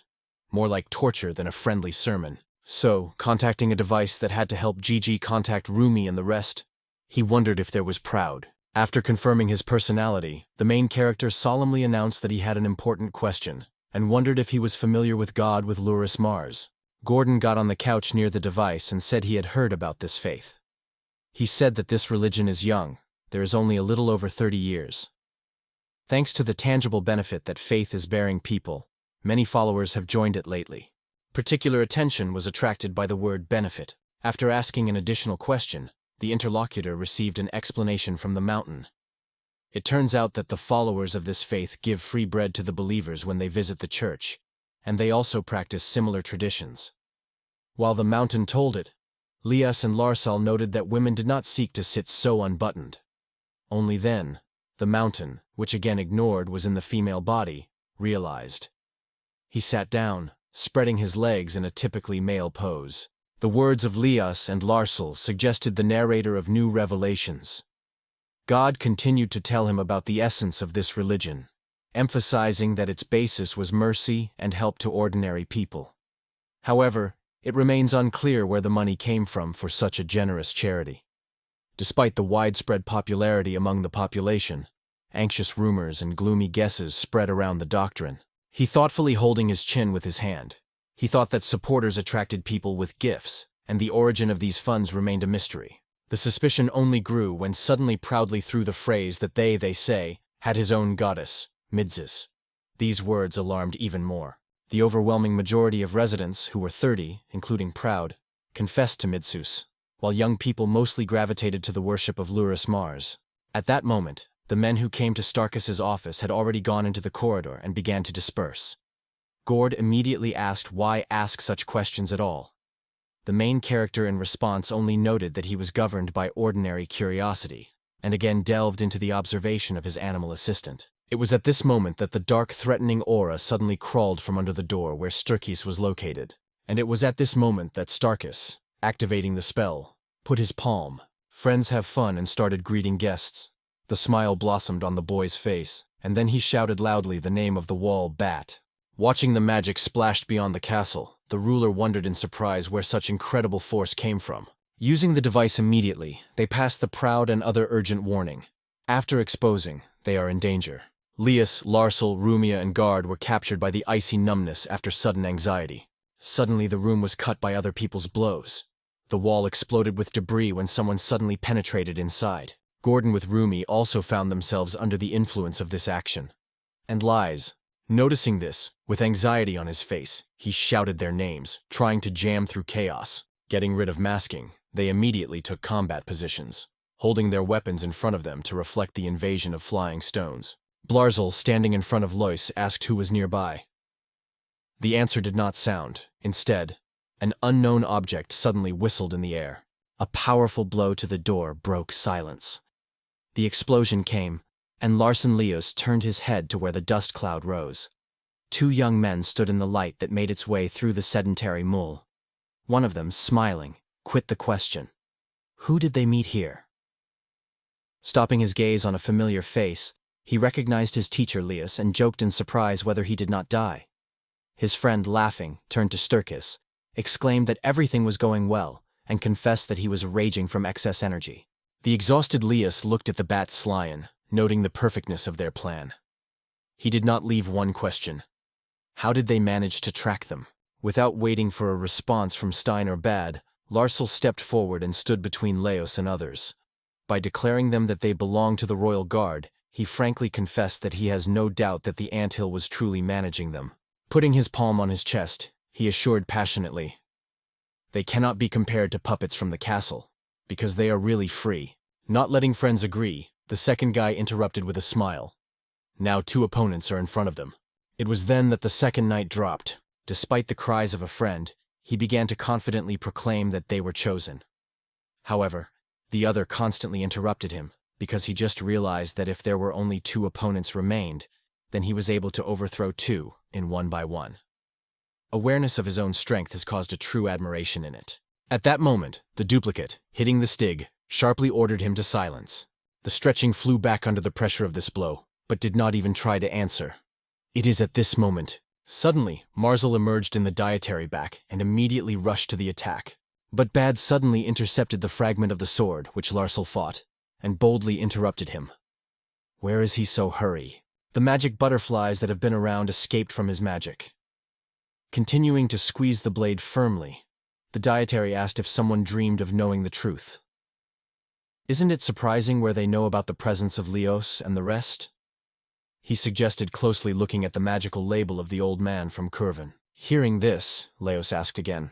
More like torture than a friendly sermon. So, contacting a device that had to help Gigi contact Rumi and the rest, he wondered if there was proud. After confirming his personality, the main character solemnly announced that he had an important question, and wondered if he was familiar with God with Luris Mars. Gordon got on the couch near the device and said he had heard about this faith. He said that this religion is young. There is only a little over 30 years. Thanks to the tangible benefit that faith is bearing people, many followers have joined it lately. Particular attention was attracted by the word benefit. After asking an additional question, the interlocutor received an explanation from the mountain. It turns out that the followers of this faith give free bread to the believers when they visit the church, and they also practice similar traditions. While the mountain told it, Lias and Larsal noted that women did not seek to sit so unbuttoned. Only then, the mountain, which again ignored was in the female body, realized. He sat down, spreading his legs in a typically male pose. The words of Lias and Larsal suggested the narrator of new revelations. God continued to tell him about the essence of this religion, emphasizing that its basis was mercy and help to ordinary people. However, it remains unclear where the money came from for such a generous charity. Despite the widespread popularity among the population, anxious rumors and gloomy guesses spread around the doctrine. He thoughtfully holding his chin with his hand. He thought that supporters attracted people with gifts, and the origin of these funds remained a mystery. The suspicion only grew when suddenly proudly threw the phrase that they say, had his own goddess, Midsis. These words alarmed even more. The overwhelming majority of residents, who were 30, including Proud, confessed to Midsus, while young people mostly gravitated to the worship of Lurus Mars. At that moment, the men who came to Starkus's office had already gone into the corridor and began to disperse. Gord immediately asked why ask such questions at all. The main character in response only noted that he was governed by ordinary curiosity, and again delved into the observation of his animal assistant. It was at this moment that the dark, threatening aura suddenly crawled from under the door where Starkus was located. And it was at this moment that Starkus, activating the spell, put his palm, friends have fun, and started greeting guests. The smile blossomed on the boy's face, and then he shouted loudly the name of the wall bat. Watching the magic splashed beyond the castle, the ruler wondered in surprise where such incredible force came from. Using the device immediately, they passed the Proud and other urgent warning. After exposing, they are in danger. Lias, Larsel, Rumia, and Guard were captured by the icy numbness after sudden anxiety. Suddenly the room was cut by other people's blows. The wall exploded with debris when someone suddenly penetrated inside. Gordon with Rumi also found themselves under the influence of this action. And Lies, noticing this, with anxiety on his face, he shouted their names, trying to jam through chaos. Getting rid of masking, they immediately took combat positions, holding their weapons in front of them to reflect the invasion of flying stones. Blarzel, standing in front of Lois, asked who was nearby. The answer did not sound. Instead, an unknown object suddenly whistled in the air. A powerful blow to the door broke silence. The explosion came, and Larsen Leos turned his head to where the dust cloud rose. Two young men stood in the light that made its way through the sedentary mule. One of them, smiling, quit the question. Who did they meet here? Stopping his gaze on a familiar face, he recognized his teacher Leos and joked in surprise whether he did not die. His friend, laughing, turned to Starkus, exclaimed that everything was going well, and confessed that he was raging from excess energy. The exhausted Leos looked at the bat Slyan, noting the perfectness of their plan. He did not leave one question. How did they manage to track them? Without waiting for a response from Stein or Bad, Larsel stepped forward and stood between Leos and others. By declaring them that they belonged to the Royal Guard, he frankly confessed that he has no doubt that the anthill was truly managing them. Putting his palm on his chest, he assured passionately, "They cannot be compared to puppets from the castle, because they are really free." Not letting friends agree, the second guy interrupted with a smile. Now 2 opponents are in front of them. It was then that the second knight dropped. Despite the cries of a friend, he began to confidently proclaim that they were chosen. However, the other constantly interrupted him, because he just realized that if there were only 2 opponents remained, then he was able to overthrow 2 in 1 by 1. Awareness of his own strength has caused a true admiration in it. At that moment, the duplicate, hitting the Stig, sharply ordered him to silence. The stretching flew back under the pressure of this blow, but did not even try to answer. It is at this moment. Suddenly, Marzel emerged in the dietary back and immediately rushed to the attack. But Bad suddenly intercepted the fragment of the sword which Larsel fought, and boldly interrupted him. Where is he so hurry? The magic butterflies that have been around escaped from his magic. Continuing to squeeze the blade firmly, the dietary asked if someone dreamed of knowing the truth. Isn't it surprising where they know about the presence of Leos and the rest? He suggested, closely looking at the magical label of the old man from Curven. Hearing this, Leos asked again.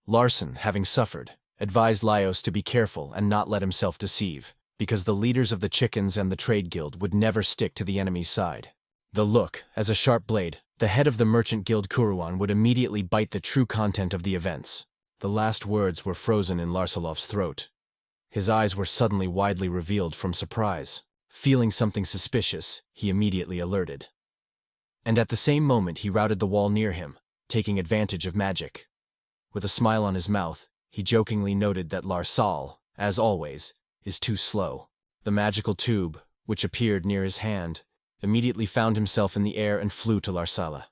Larsen, having suffered, advised Laios to be careful and not let himself deceive, because the leaders of the chickens and the trade guild would never stick to the enemy's side. The look, as a sharp blade, the head of the merchant guild Kuruan would immediately bite the true content of the events. The last words were frozen in Larsalov's throat. His eyes were suddenly widely revealed from surprise. Feeling something suspicious, he immediately alerted. And at the same moment he routed the wall near him, taking advantage of magic. With a smile on his mouth, he jokingly noted that Larsal, as always, is too slow. The magical tube, which appeared near his hand, immediately found himself in the air and flew to Larsala.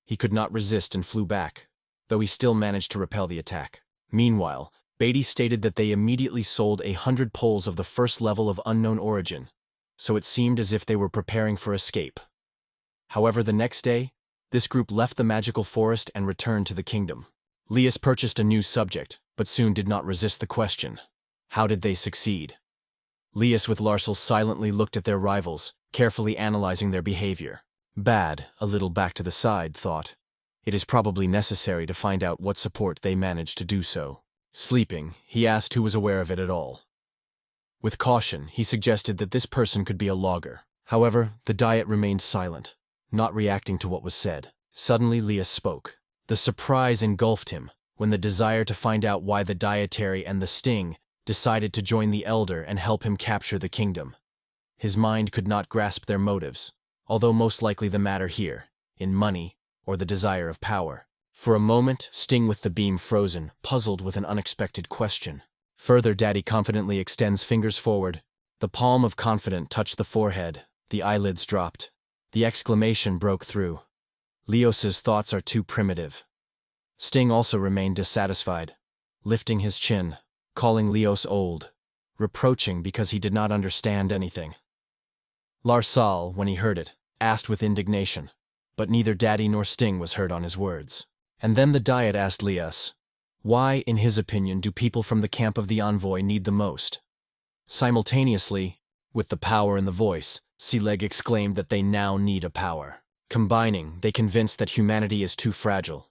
He could not resist and flew back, though he still managed to repel the attack. Meanwhile, Beatty stated that they immediately sold 100 poles of the first level of unknown origin, so it seemed as if they were preparing for escape. However, the next day, this group left the magical forest and returned to the kingdom. Lias purchased a new subject, but soon did not resist the question. How did they succeed? Lias with Larsel silently looked at their rivals, carefully analyzing their behavior. Bad, a little back to the side, thought. It is probably necessary to find out what support they managed to do so. Sleeping, he asked who was aware of it at all. With caution, he suggested that this person could be a logger. However, the Diet remained silent, not reacting to what was said. Suddenly, Lias spoke. The surprise engulfed him when the desire to find out why the Dietary and the Sting decided to join the Elder and help him capture the kingdom. His mind could not grasp their motives, although most likely the matter here, in money or the desire of power. For a moment, Sting with the beam frozen, puzzled with an unexpected question. Further, Daddy confidently extends fingers forward. The palm of Confident touched the forehead. The eyelids dropped. The exclamation broke through. Leos's thoughts are too primitive. Sting also remained dissatisfied, lifting his chin, calling Leos old, reproaching because he did not understand anything. Larsal, when he heard it, asked with indignation, but neither Daddy nor Sting was heard on his words. And then the Diet asked Lias, why, in his opinion, do people from the camp of the envoy need the most? Simultaneously, with the power in the voice, Sealeg exclaimed that they now need a power. Combining, they convinced that humanity is too fragile,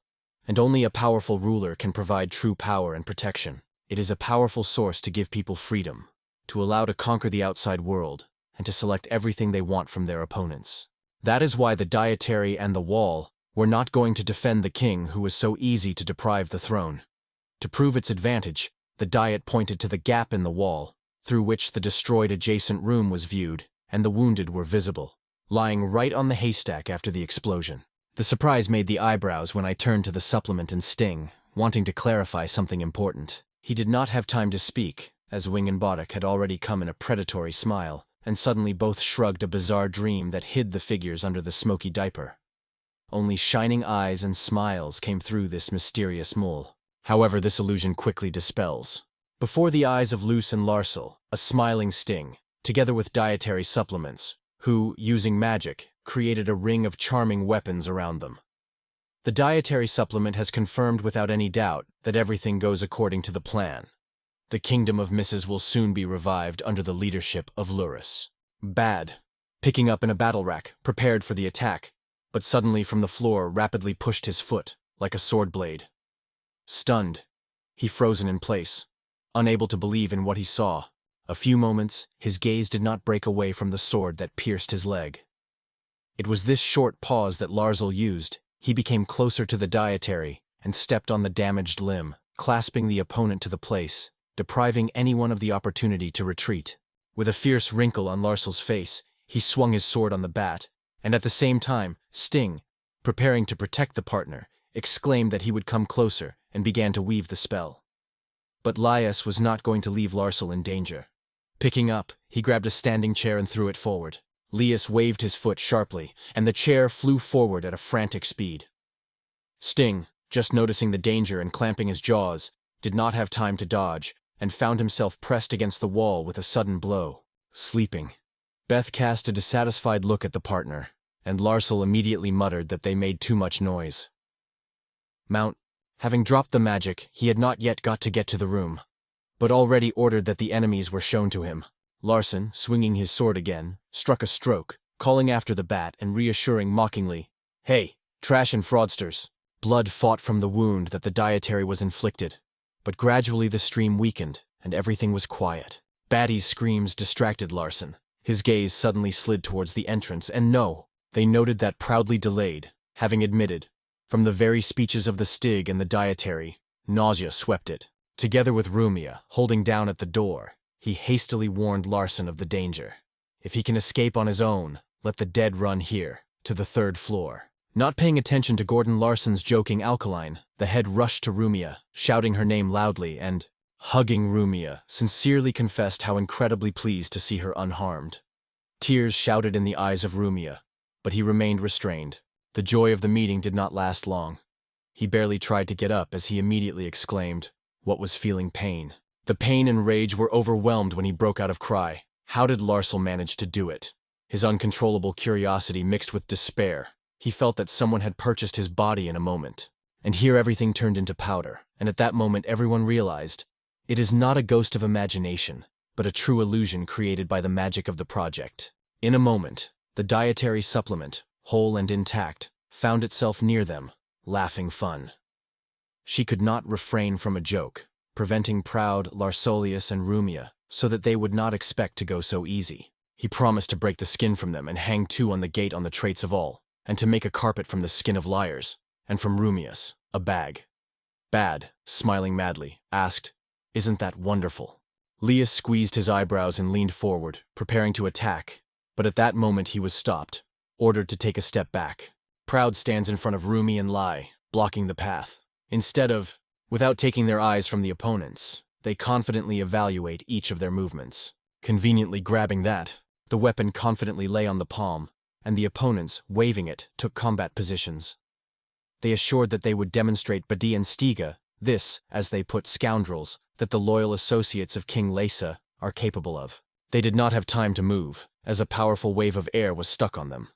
and only a powerful ruler can provide true power and protection. It is a powerful source to give people freedom, to allow to conquer the outside world, and to select everything they want from their opponents. That is why the Dietary and the Wall were not going to defend the king who was so easy to deprive the throne. To prove its advantage, the Diet pointed to the gap in the wall, through which the destroyed adjacent room was viewed, and the wounded were visible, lying right on the haystack after the explosion. The surprise made the eyebrows when I turned to the supplement and Sting, wanting to clarify something important. He did not have time to speak, as Wing and Boddock had already come in a predatory smile, and suddenly both shrugged a bizarre dream that hid the figures under the smoky diaper. Only shining eyes and smiles came through this mysterious mole. However, this illusion quickly dispels. Before the eyes of Luce and Larsel, a smiling Sting, together with dietary supplements, who, using magic, created a ring of charming weapons around them. The dietary supplement has confirmed without any doubt that everything goes according to the plan. The kingdom of Misses will soon be revived under the leadership of Luris. Bad, picking up in a battle rack, prepared for the attack, but suddenly from the floor rapidly pushed his foot, like a sword blade. Stunned, he frozen in place, unable to believe in what he saw. A few moments, his gaze did not break away from the sword that pierced his leg. It was this short pause that Larsel used. He became closer to the dietary and stepped on the damaged limb, clasping the opponent to the place, depriving anyone of the opportunity to retreat. With a fierce wrinkle on Larsel's face, he swung his sword on the bat, and at the same time, Sting, preparing to protect the partner, exclaimed that he would come closer and began to weave the spell. But Lias was not going to leave Larsel in danger. Picking up, he grabbed a standing chair and threw it forward. Lias waved his foot sharply, and the chair flew forward at a frantic speed. Sting, just noticing the danger and clamping his jaws, did not have time to dodge, and found himself pressed against the wall with a sudden blow. Sleeping. Beth cast a dissatisfied look at the partner, and Larsel immediately muttered that they made too much noise. Mount, having dropped the magic, he had not yet got to the room, but already ordered that the enemies were shown to him. Larson, swinging his sword again, struck a stroke, calling after the bat and reassuring mockingly, "Hey, trash and fraudsters." Blood fought from the wound that the dietary was inflicted, but gradually the stream weakened, and everything was quiet. Batty's screams distracted Larson. His gaze suddenly slid towards the entrance, and no, they noted that proudly delayed, having admitted, from the very speeches of the Stig and the dietary, nausea swept it. Together with Rumia, holding down at the door, he hastily warned Larson of the danger. If he can escape on his own, let the dead run here, to the 3rd floor. Not paying attention to Gordon Larson's joking alkaline, the head rushed to Rumia, shouting her name loudly and, hugging Rumia, sincerely confessed how incredibly pleased to see her unharmed. Tears shouted in the eyes of Rumia, but he remained restrained. The joy of the meeting did not last long. He barely tried to get up as he immediately exclaimed, What was feeling pain? The pain and rage were overwhelmed when he broke out of cry. How did Larsel manage to do it? His uncontrollable curiosity mixed with despair. He felt that someone had purchased his body in a moment. And here everything turned into powder, and at that moment everyone realized, it is not a ghost of imagination, but a true illusion created by the magic of the project. In a moment, the dietary supplement, whole and intact, found itself near them, laughing fun. She could not refrain from a joke, preventing proud Larsolius and Rumia, so that they would not expect to go so easy. He promised to break the skin from them and hang two on the gate on the traits of all, and to make a carpet from the skin of liars, and from Rumius, a bag. Bad, smiling madly, asked, "Isn't that wonderful?" Lias squeezed his eyebrows and leaned forward, preparing to attack, but at that moment he was stopped, ordered to take a step back. Proud stands in front of Rumi and Lai, blocking the path. Without taking their eyes from the opponents, they confidently evaluate each of their movements. Conveniently grabbing that, the weapon confidently lay on the palm, and the opponents, waving it, took combat positions. They assured that they would demonstrate Badi and Stiga, this, as they put scoundrels, that the loyal associates of King Lesa are capable of. They did not have time to move, as a powerful wave of air was stuck on them.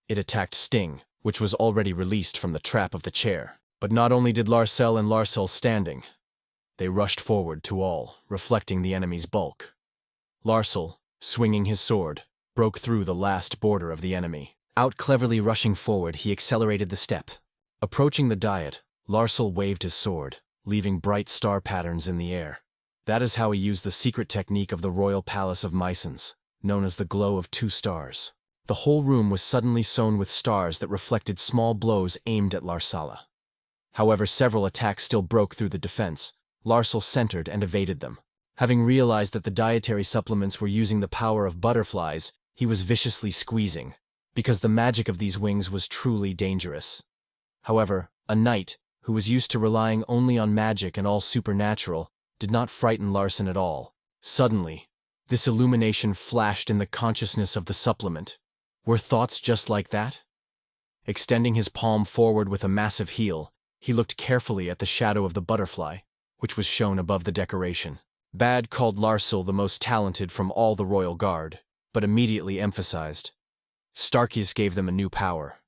It attacked Sting, which was already released from the trap of the chair. But not only did Larsel and Larsel standing, they rushed forward to all, reflecting the enemy's bulk. Larsel, swinging his sword, broke through the last border of the enemy. Out cleverly rushing forward, he accelerated the step. Approaching the diet, Larsel waved his sword, leaving bright star patterns in the air. That is how he used the secret technique of the royal palace of Mycens, known as the glow of 2 stars. The whole room was suddenly sown with stars that reflected small blows aimed at Larsala. However, several attacks still broke through the defense. Larsel centered and evaded them. Having realized that the dietary supplements were using the power of butterflies, he was viciously squeezing, because the magic of these wings was truly dangerous. However, a knight, who was used to relying only on magic and all supernatural, did not frighten Larsen at all. Suddenly, this illumination flashed in the consciousness of the supplement. Were thoughts just like that? Extending his palm forward with a massive heel, he looked carefully at the shadow of the butterfly, which was shown above the decoration. Bad called Larsel the most talented from all the royal guard, but immediately emphasized, Starkus gave them a new power.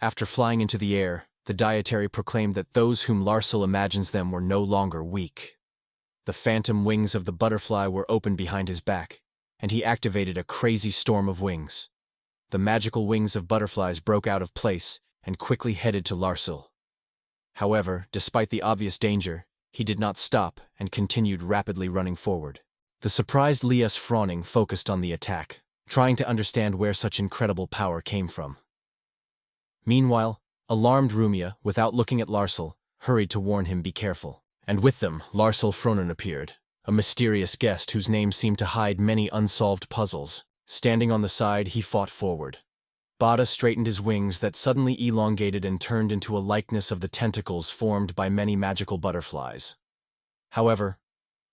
After flying into the air, the dietary proclaimed that those whom Larsel imagines them were no longer weak. The phantom wings of the butterfly were open behind his back, and he activated a crazy storm of wings. The magical wings of butterflies broke out of place and quickly headed to Larsel. However, despite the obvious danger, he did not stop and continued rapidly running forward. The surprised Lias Froning focused on the attack, trying to understand where such incredible power came from. Meanwhile, alarmed Rumia, without looking at Larsel, hurried to warn him be careful. And with them, Larsel Fronin appeared, a mysterious guest whose name seemed to hide many unsolved puzzles. Standing on the side, he fought forward. Bada straightened his wings that suddenly elongated and turned into a likeness of the tentacles formed by many magical butterflies. However,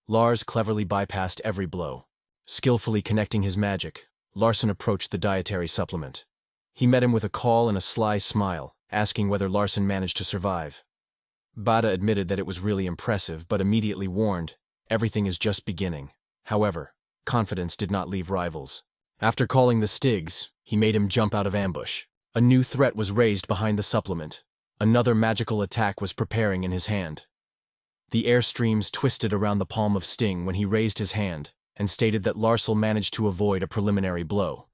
Lars cleverly bypassed every blow. Skillfully connecting his magic, Larsen approached the dietary supplement. He met him with a call and a sly smile, asking whether Larsen managed to survive. Bada admitted that it was really impressive, but immediately warned, everything is just beginning. However, confidence did not leave rivals. After calling the Stygs, he made him jump out of ambush. A new threat was raised behind the supplement. Another magical attack was preparing in his hand. The air streams twisted around the palm of Sting when he raised his hand and stated that Larsel managed to avoid a preliminary blow.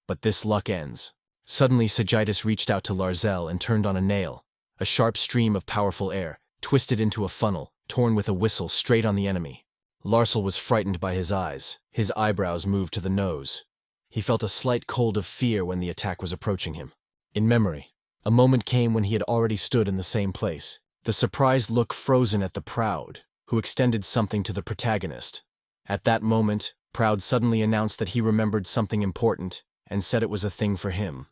But this luck ends. Suddenly Sagitus reached out to Larzel and turned on a nail. A sharp stream of powerful air, twisted into a funnel, torn with a whistle straight on the enemy. Larsel was frightened by his eyes. His eyebrows moved to the nose. He felt a slight cold of fear when the attack was approaching him. In memory, a moment came when he had already stood in the same place. The surprised look frozen at the Proud, who extended something to the protagonist. At that moment, Proud suddenly announced that he remembered something important and said it was a thing for him.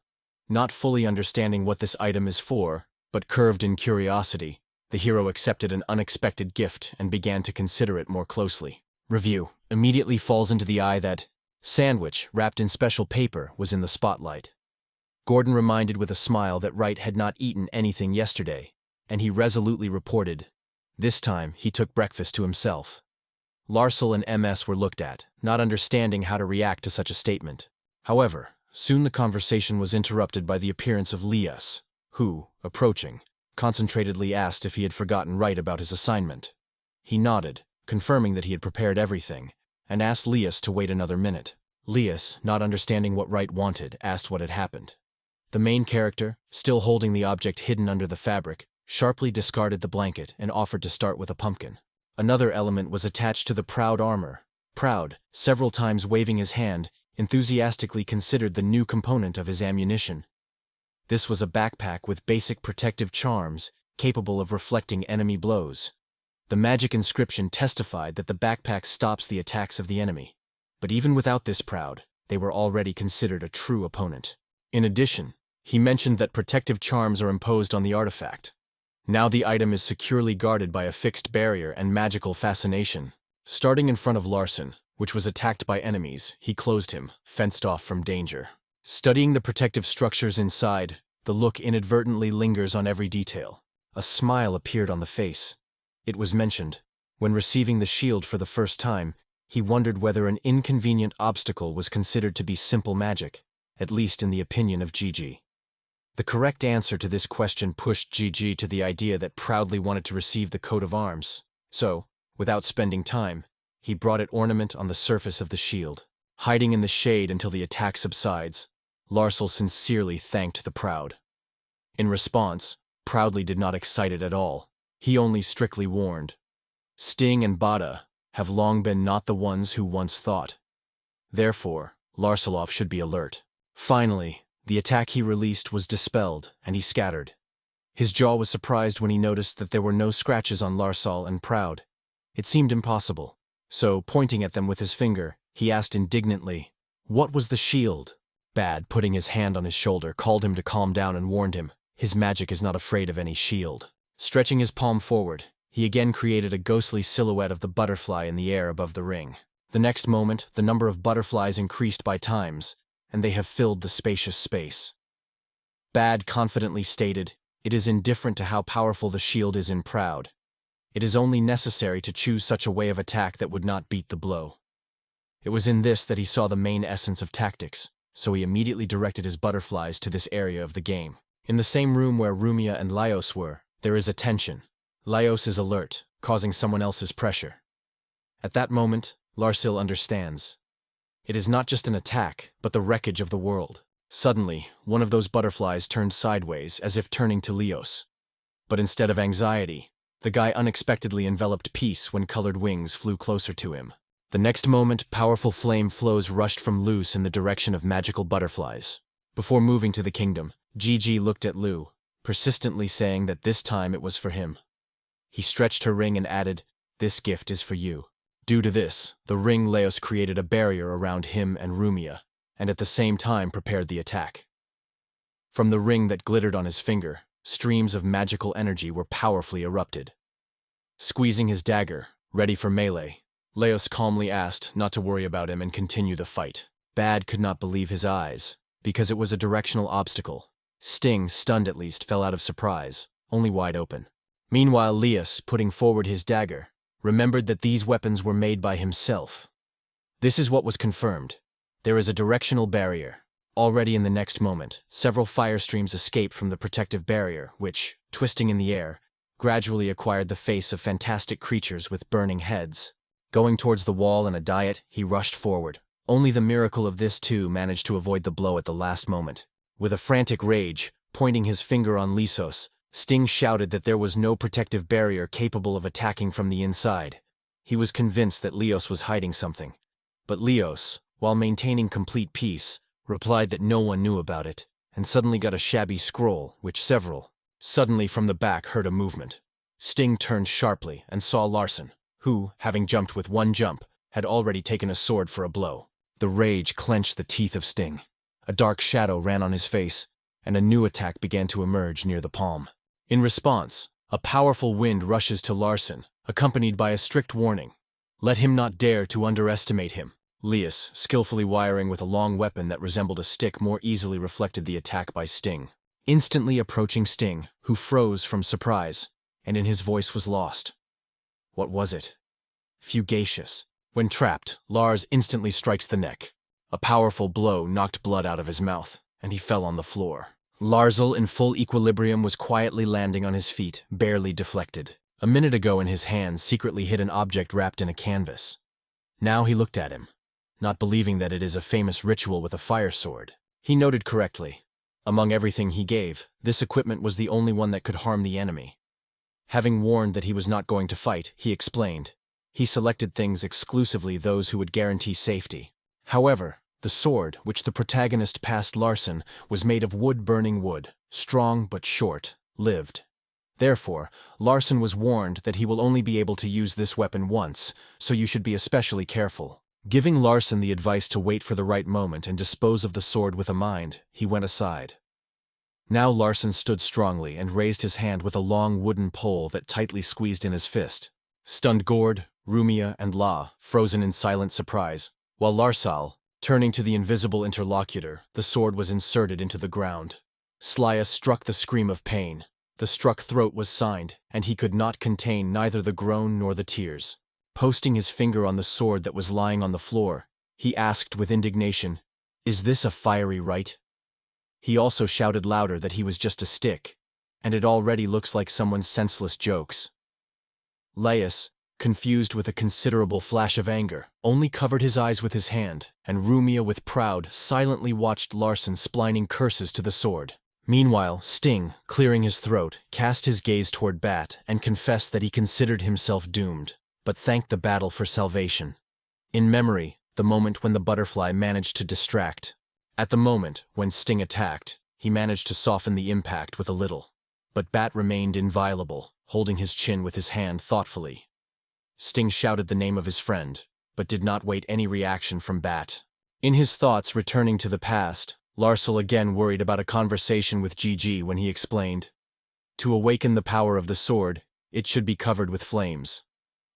Not fully understanding what this item is for, but curved in curiosity, the hero accepted an unexpected gift and began to consider it more closely. Review. Immediately falls into the eye that sandwich, wrapped in special paper, was in the spotlight. Gordon reminded with a smile that Wright had not eaten anything yesterday, and he resolutely reported, This time, he took breakfast to himself. Larsel and MS were looked at, not understanding how to react to such a statement. However, soon the conversation was interrupted by the appearance of Lias, who, approaching, concentratedly asked if he had forgotten Wright about his assignment. He nodded, confirming that he had prepared everything, and asked Lias to wait another minute. Lias, not understanding what Wright wanted, asked what had happened. The main character, still holding the object hidden under the fabric, sharply discarded the blanket and offered to start with a pumpkin. Another element was attached to the Proud armor. Proud, several times waving his hand, enthusiastically considered the new component of his ammunition. This was a backpack with basic protective charms, capable of reflecting enemy blows. The magic inscription testified that the backpack stops the attacks of the enemy. But even without this Proud, they were already considered a true opponent. In addition, he mentioned that protective charms are imposed on the artifact. Now the item is securely guarded by a fixed barrier and magical fascination. Starting in front of Larson, which was attacked by enemies, he closed him, fenced off from danger. Studying the protective structures inside, the look inadvertently lingers on every detail. A smile appeared on the face. It was mentioned, when receiving the shield for the first time, he wondered whether an inconvenient obstacle was considered to be simple magic, at least in the opinion of Gigi. The correct answer to this question pushed Gigi to the idea that Proudly wanted to receive the coat of arms. So, without spending time, he brought it ornament on the surface of the shield. Hiding in the shade until the attack subsides, Larsel sincerely thanked the Proud. In response, Proudly did not excite it at all. He only strictly warned. Sting and Bada have long been not the ones who once thought. Therefore, Larselov should be alert. Finally, the attack he released was dispelled, and he scattered. His jaw was surprised when he noticed that there were no scratches on Larsal and Proud. It seemed impossible. So, pointing at them with his finger, he asked indignantly, "What was the shield?" Bad, putting his hand on his shoulder, called him to calm down and warned him, his magic is not afraid of any shield. Stretching his palm forward, he again created a ghostly silhouette of the butterfly in the air above the ring. The next moment, the number of butterflies increased by times, and they have filled the spacious space. Bad confidently stated, "It is indifferent to how powerful the shield is in Proud. It is only necessary to choose such a way of attack that would not beat the blow." It was in this that he saw the main essence of tactics, so he immediately directed his butterflies to this area of the game. In the same room where Rumia and Laios were, there is a tension. Laios is alert, causing someone else's pressure. At that moment, Larsil understands. It is not just an attack, but the wreckage of the world. Suddenly, one of those butterflies turned sideways, as if turning to Leos. But instead of anxiety, the guy unexpectedly enveloped peace when colored wings flew closer to him. The next moment, powerful flame flows rushed from Luce in the direction of magical butterflies. Before moving to the kingdom, Gigi looked at Lu, persistently saying that this time it was for him. He stretched her ring and added, "This gift is for you." Due to this, the ring Leos created a barrier around him and Rumia, and at the same time prepared the attack. From the ring that glittered on his finger, streams of magical energy were powerfully erupted. Squeezing his dagger, ready for melee, Leos calmly asked not to worry about him and continue the fight. Bad could not believe his eyes, because it was a directional obstacle. Sting, stunned at least, fell out of surprise, only wide open. Meanwhile, Leos, putting forward his dagger, remembered that these weapons were made by himself. This is what was confirmed. There is a directional barrier. Already in the next moment, several fire streams escaped from the protective barrier, which, twisting in the air, gradually acquired the face of fantastic creatures with burning heads. Going towards the wall and a diet, he rushed forward. Only the miracle of this too managed to avoid the blow at the last moment. With a frantic rage, pointing his finger on Lysos, Sting shouted that there was no protective barrier capable of attacking from the inside. He was convinced that Leos was hiding something. But Leos, while maintaining complete peace, replied that no one knew about it, and suddenly got a shabby scroll, which several, suddenly from the back, heard a movement. Sting turned sharply and saw Larson, who, having jumped with one jump, had already taken a sword for a blow. The rage clenched the teeth of Sting. A dark shadow ran on his face, and a new attack began to emerge near the palm. In response, a powerful wind rushes to Larson, accompanied by a strict warning. Let him not dare to underestimate him. Leos, skillfully wiring with a long weapon that resembled a stick, more easily reflected the attack by Sting. Instantly approaching Sting, who froze from surprise, and in his voice was lost. What was it? Fugacious. When trapped, Lars instantly strikes the neck. A powerful blow knocked blood out of his mouth, and he fell on the floor. Larsel, in full equilibrium, was quietly landing on his feet, barely deflected. A minute ago in his hands secretly hid an object wrapped in a canvas. Now he looked at him, not believing that it is a famous ritual with a fire sword. He noted correctly. Among everything he gave, this equipment was the only one that could harm the enemy. Having warned that he was not going to fight, he explained. He selected things exclusively those who would guarantee safety. However, the sword, which the protagonist passed Larsen, was made of wood-burning wood, strong but short-lived. Therefore, Larsen was warned that he will only be able to use this weapon once, so you should be especially careful. Giving Larsen the advice to wait for the right moment and dispose of the sword with a mind, he went aside. Now Larsen stood strongly and raised his hand with a long wooden pole that tightly squeezed in his fist. Stunned Gord, Rumia, and La, frozen in silent surprise, while Larsal, turning to the invisible interlocutor, the sword was inserted into the ground. Slya struck the scream of pain. The struck throat was signed, and he could not contain neither the groan nor the tears. Posting his finger on the sword that was lying on the floor, he asked with indignation, "Is this a fiery rite?" He also shouted louder that he was just a stick, and it already looks like someone's senseless jokes. Laius, confused with a considerable flash of anger, only covered his eyes with his hand, and Rumia with proud, silently watched Larsen splining curses to the sword. Meanwhile, Sting, clearing his throat, cast his gaze toward Bat and confessed that he considered himself doomed, but thanked the battle for salvation. In memory, the moment when the butterfly managed to distract. At the moment when Sting attacked, he managed to soften the impact with a little. But Bat remained inviolable, holding his chin with his hand thoughtfully. Sting shouted the name of his friend, but did not wait any reaction from Bat. In his thoughts returning to the past, Larsel again worried about a conversation with GG when he explained, "To awaken the power of the sword, it should be covered with flames.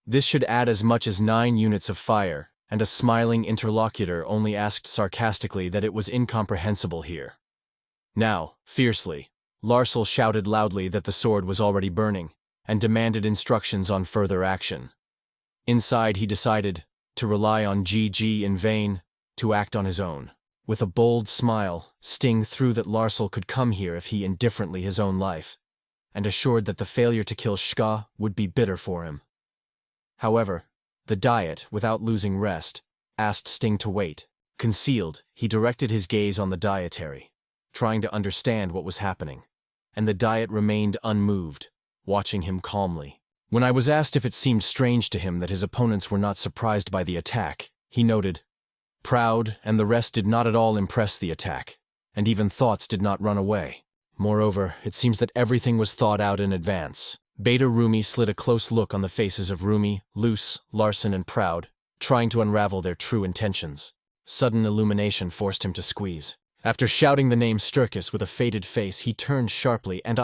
This should add as much as 9 units of fire," and a smiling interlocutor only asked sarcastically that it was incomprehensible here. Now, fiercely, Larsel shouted loudly that the sword was already burning, and demanded instructions on further action. Inside he decided to rely on GG in vain, to act on his own. With a bold smile, Sting threw that Larsel could come here if he indifferently his own life, and assured that the failure to kill Shka would be bitter for him. However, the Diet, without losing rest, asked Sting to wait. Concealed, he directed his gaze on the dietary, trying to understand what was happening, and the Diet remained unmoved, watching him calmly. When I was asked if it seemed strange to him that his opponents were not surprised by the attack, he noted, "Proud and the rest did not at all impress the attack, and even thoughts did not run away. Moreover, it seems that everything was thought out in advance." Beta Rumi slid a close look on the faces of Rumi, Luce, Larsen, and Proud, trying to unravel their true intentions. Sudden illumination forced him to squeeze. After shouting the name Starkus with a faded face, he turned sharply, and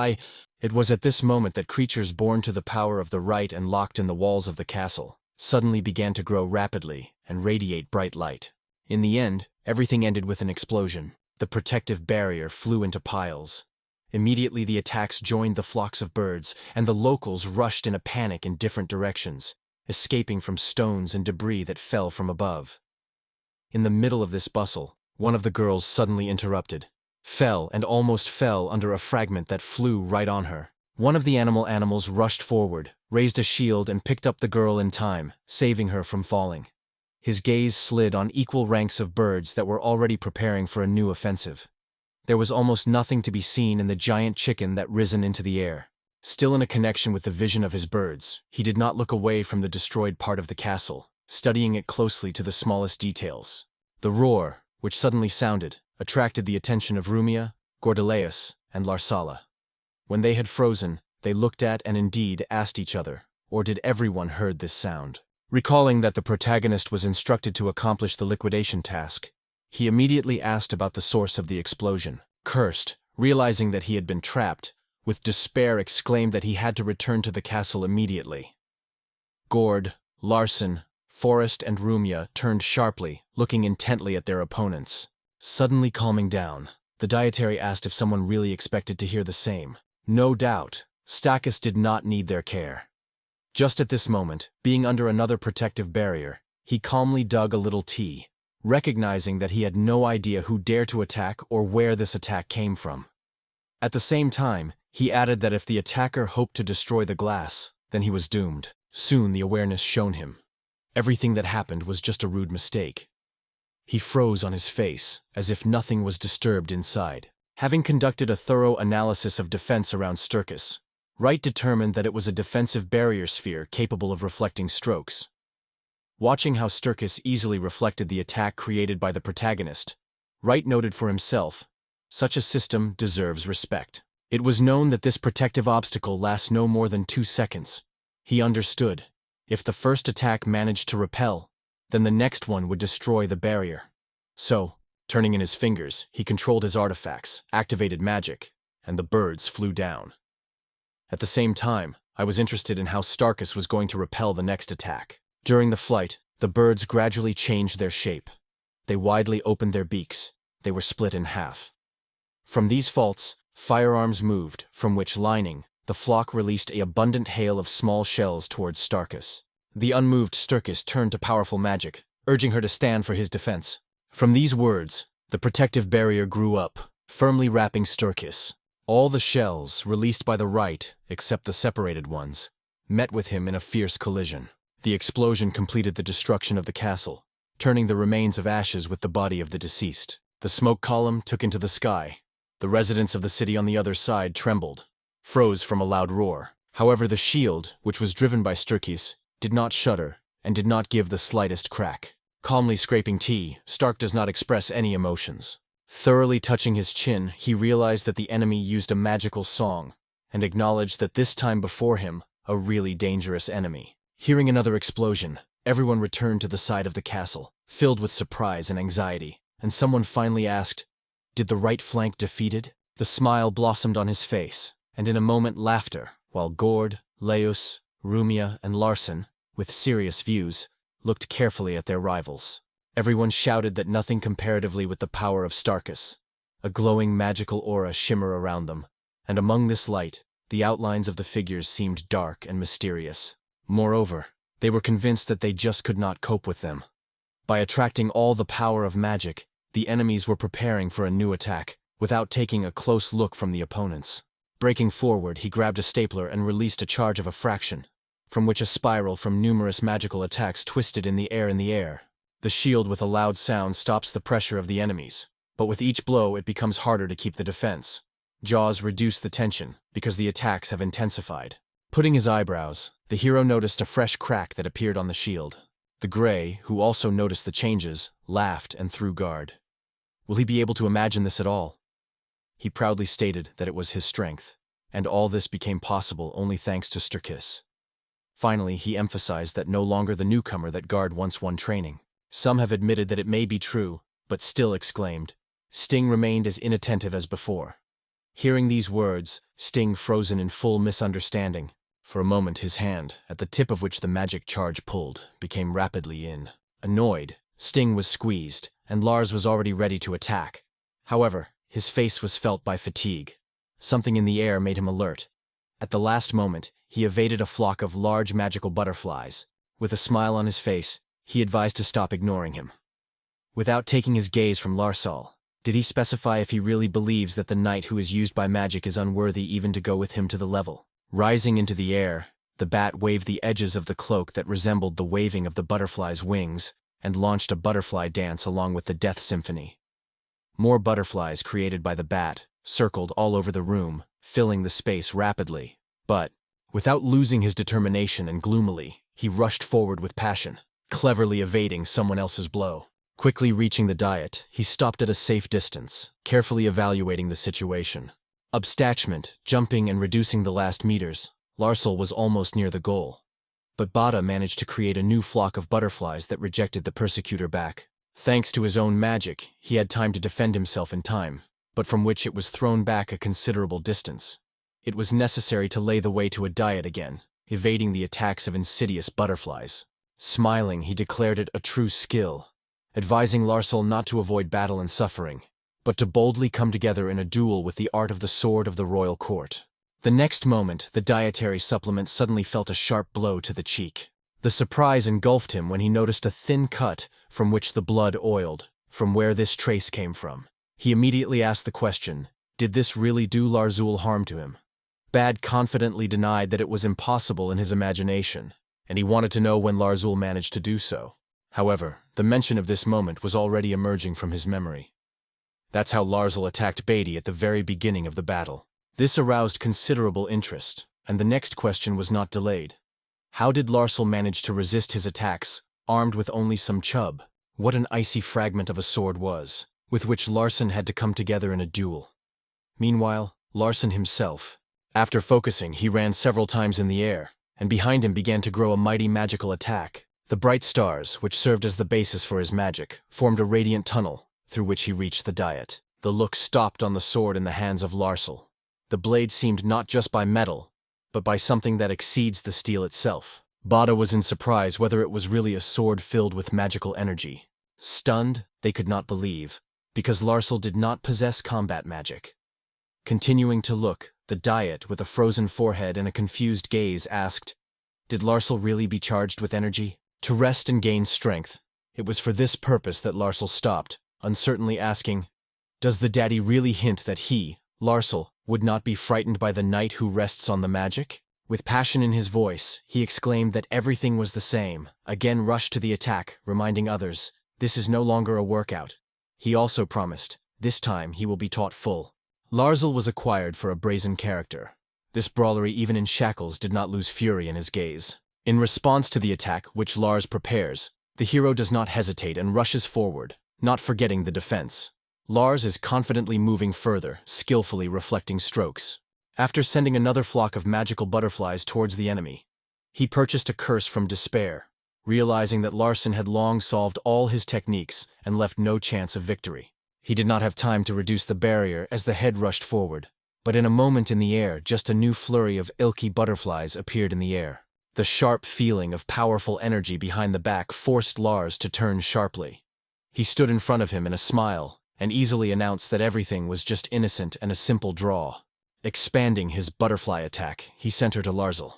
It was at this moment that creatures born to the power of the right and locked in the walls of the castle suddenly began to grow rapidly and radiate bright light. In the end, everything ended with an explosion. The protective barrier flew into piles. Immediately the attacks joined the flocks of birds, and the locals rushed in a panic in different directions, escaping from stones and debris that fell from above. In the middle of this bustle, one of the girls suddenly interrupted, fell and almost fell under a fragment that flew right on her. One of the animals rushed forward, raised a shield and picked up the girl in time, saving her from falling. His gaze slid on equal ranks of birds that were already preparing for a new offensive. There was almost nothing to be seen in the giant chicken that risen into the air. Still in a connection with the vision of his birds, he did not look away from the destroyed part of the castle, studying it closely to the smallest details. The roar, which suddenly sounded, attracted the attention of Rumia, Gordeleus, and Larsala. When they had frozen, they looked at and indeed asked each other, or did everyone heard this sound? Recalling that the protagonist was instructed to accomplish the liquidation task, he immediately asked about the source of the explosion. Cursed, realizing that he had been trapped, with despair exclaimed that he had to return to the castle immediately. Gord, Larsen, Forrest, and Rumia turned sharply, looking intently at their opponents. Suddenly calming down, the dietary asked if someone really expected to hear the same. No doubt, Starkus did not need their care. Just at this moment, being under another protective barrier, he calmly dug a little tea, recognizing that he had no idea who dared to attack or where this attack came from. At the same time, he added that if the attacker hoped to destroy the glass, then he was doomed. Soon the awareness shone him. Everything that happened was just a rude mistake. He froze on his face, as if nothing was disturbed inside. Having conducted a thorough analysis of defense around Starkus, Wright determined that it was a defensive barrier sphere capable of reflecting strokes. Watching how Starkus easily reflected the attack created by the protagonist, Wright noted for himself, such a system deserves respect. It was known that this protective obstacle lasts no more than 2 seconds. He understood. If the first attack managed to repel, then the next one would destroy the barrier. So, turning in his fingers, he controlled his artifacts, activated magic, and the birds flew down. At the same time, I was interested in how Starkus was going to repel the next attack. During the flight, the birds gradually changed their shape. They widely opened their beaks. They were split in half. From these faults, firearms moved, from which lining, the flock released an abundant hail of small shells towards Starkus. The unmoved Starkus turned to powerful magic, urging her to stand for his defense. From these words, the protective barrier grew up, firmly wrapping Starkus. All the shells, released by the right, except the separated ones, met with him in a fierce collision. The explosion completed the destruction of the castle, turning the remains of ashes with the body of the deceased. The smoke column took into the sky. The residents of the city on the other side trembled, froze from a loud roar. However, the shield, which was driven by Starkus, did not shudder and did not give the slightest crack. Calmly scraping tea, Stark does not express any emotions. Thoroughly touching his chin, he realized that the enemy used a magical song, and acknowledged that this time before him, a really dangerous enemy. Hearing another explosion, everyone returned to the side of the castle, filled with surprise and anxiety, and someone finally asked, "Did the right flank defeated?" The smile blossomed on his face, and in a moment laughter, while Gord, Leus, Rumia, and Larson, with serious views, looked carefully at their rivals. Everyone shouted that nothing comparatively with the power of Starkus. A glowing magical aura shimmered around them, and among this light, the outlines of the figures seemed dark and mysterious. Moreover, they were convinced that they just could not cope with them. By attracting all the power of magic, the enemies were preparing for a new attack, without taking a close look from the opponents. Breaking forward, he grabbed a stapler and released a charge of a fraction, from which a spiral from numerous magical attacks twisted in the air. The shield with a loud sound stops the pressure of the enemies, but with each blow it becomes harder to keep the defense. Jaws reduce the tension, because the attacks have intensified. Putting his eyebrows, the hero noticed a fresh crack that appeared on the shield. The Grey, who also noticed the changes, laughed and threw guard. Will he be able to imagine this at all? He proudly stated that it was his strength, and all this became possible only thanks to Starkus. Finally, he emphasized that no longer the newcomer that Guard once won training. Some have admitted that it may be true, but still exclaimed. Sting remained as inattentive as before. Hearing these words, Sting frozen in full misunderstanding. For a moment his hand, at the tip of which the magic charge pulled, became rapidly in. Annoyed, Sting was squeezed, and Lars was already ready to attack. However, his face was felt by fatigue. Something in the air made him alert. At the last moment, he evaded a flock of large magical butterflies. With a smile on his face, he advised to stop ignoring him. Without taking his gaze from Larsal, did he specify if he really believes that the knight who is used by magic is unworthy even to go with him to the level? Rising into the air, the bat waved the edges of the cloak that resembled the waving of the butterfly's wings, and launched a butterfly dance along with the Death Symphony. More butterflies created by the bat circled all over the room, filling the space rapidly. But, without losing his determination and gloomily, he rushed forward with passion, cleverly evading someone else's blow. Quickly reaching the diet, he stopped at a safe distance, carefully evaluating the situation. Abstachment, jumping and reducing the last meters, Larsal was almost near the goal. But Bada managed to create a new flock of butterflies that rejected the persecutor back. Thanks to his own magic, he had time to defend himself in time, but from which it was thrown back a considerable distance. It was necessary to lay the way to a diet again, evading the attacks of insidious butterflies. Smiling, he declared it a true skill, advising Larsal not to avoid battle and suffering, but to boldly come together in a duel with the art of the sword of the royal court. The next moment, the dietary supplement suddenly felt a sharp blow to the cheek. The surprise engulfed him when he noticed a thin cut from which the blood oiled, from where this trace came from. He immediately asked the question, did this really do Larzul harm to him? Bad confidently denied that it was impossible in his imagination, and he wanted to know when Larzul managed to do so. However, the mention of this moment was already emerging from his memory. That's how Larzul attacked Beatty at the very beginning of the battle. This aroused considerable interest, and the next question was not delayed. How did Larzul manage to resist his attacks, armed with only some chub? What an icy fragment of a sword was, with which Larson had to come together in a duel. Meanwhile, Larson himself. After focusing, he ran several times in the air, and behind him began to grow a mighty magical attack. The bright stars, which served as the basis for his magic, formed a radiant tunnel, through which he reached the diet. The look stopped on the sword in the hands of Larzul. The blade seemed not just by metal, but by something that exceeds the steel itself. Bada was in surprise whether it was really a sword filled with magical energy. Stunned, they could not believe, because Larzul did not possess combat magic. Continuing to look, the diet, with a frozen forehead and a confused gaze, asked, did Larzul really be charged with energy? To rest and gain strength. It was for this purpose that Larzul stopped, uncertainly asking, does the daddy really hint that he, Larzul, would not be frightened by the knight who rests on the magic? With passion in his voice, he exclaimed that everything was the same, again rushed to the attack, reminding others, this is no longer a workout. He also promised, this time he will be taught full. Larzul was acquired for a brazen character. This brawlery even in shackles did not lose fury in his gaze. In response to the attack which Lars prepares, the hero does not hesitate and rushes forward, not forgetting the defense. Lars is confidently moving further, skillfully reflecting strokes. After sending another flock of magical butterflies towards the enemy, he purchased a curse from despair, realizing that Larson had long solved all his techniques and left no chance of victory. He did not have time to reduce the barrier as the head rushed forward, but in a moment in the air, just a new flurry of ilky butterflies appeared in the air. The sharp feeling of powerful energy behind the back forced Lars to turn sharply. He stood in front of him in a smile, and easily announced that everything was just innocent and a simple draw. Expanding his butterfly attack, he sent her to Larzul.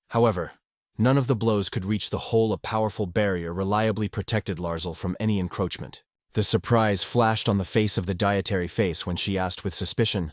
However, none of the blows could reach the hole a powerful barrier reliably protected Larzul from any encroachment. The surprise flashed on the face of the dietary face when she asked with suspicion,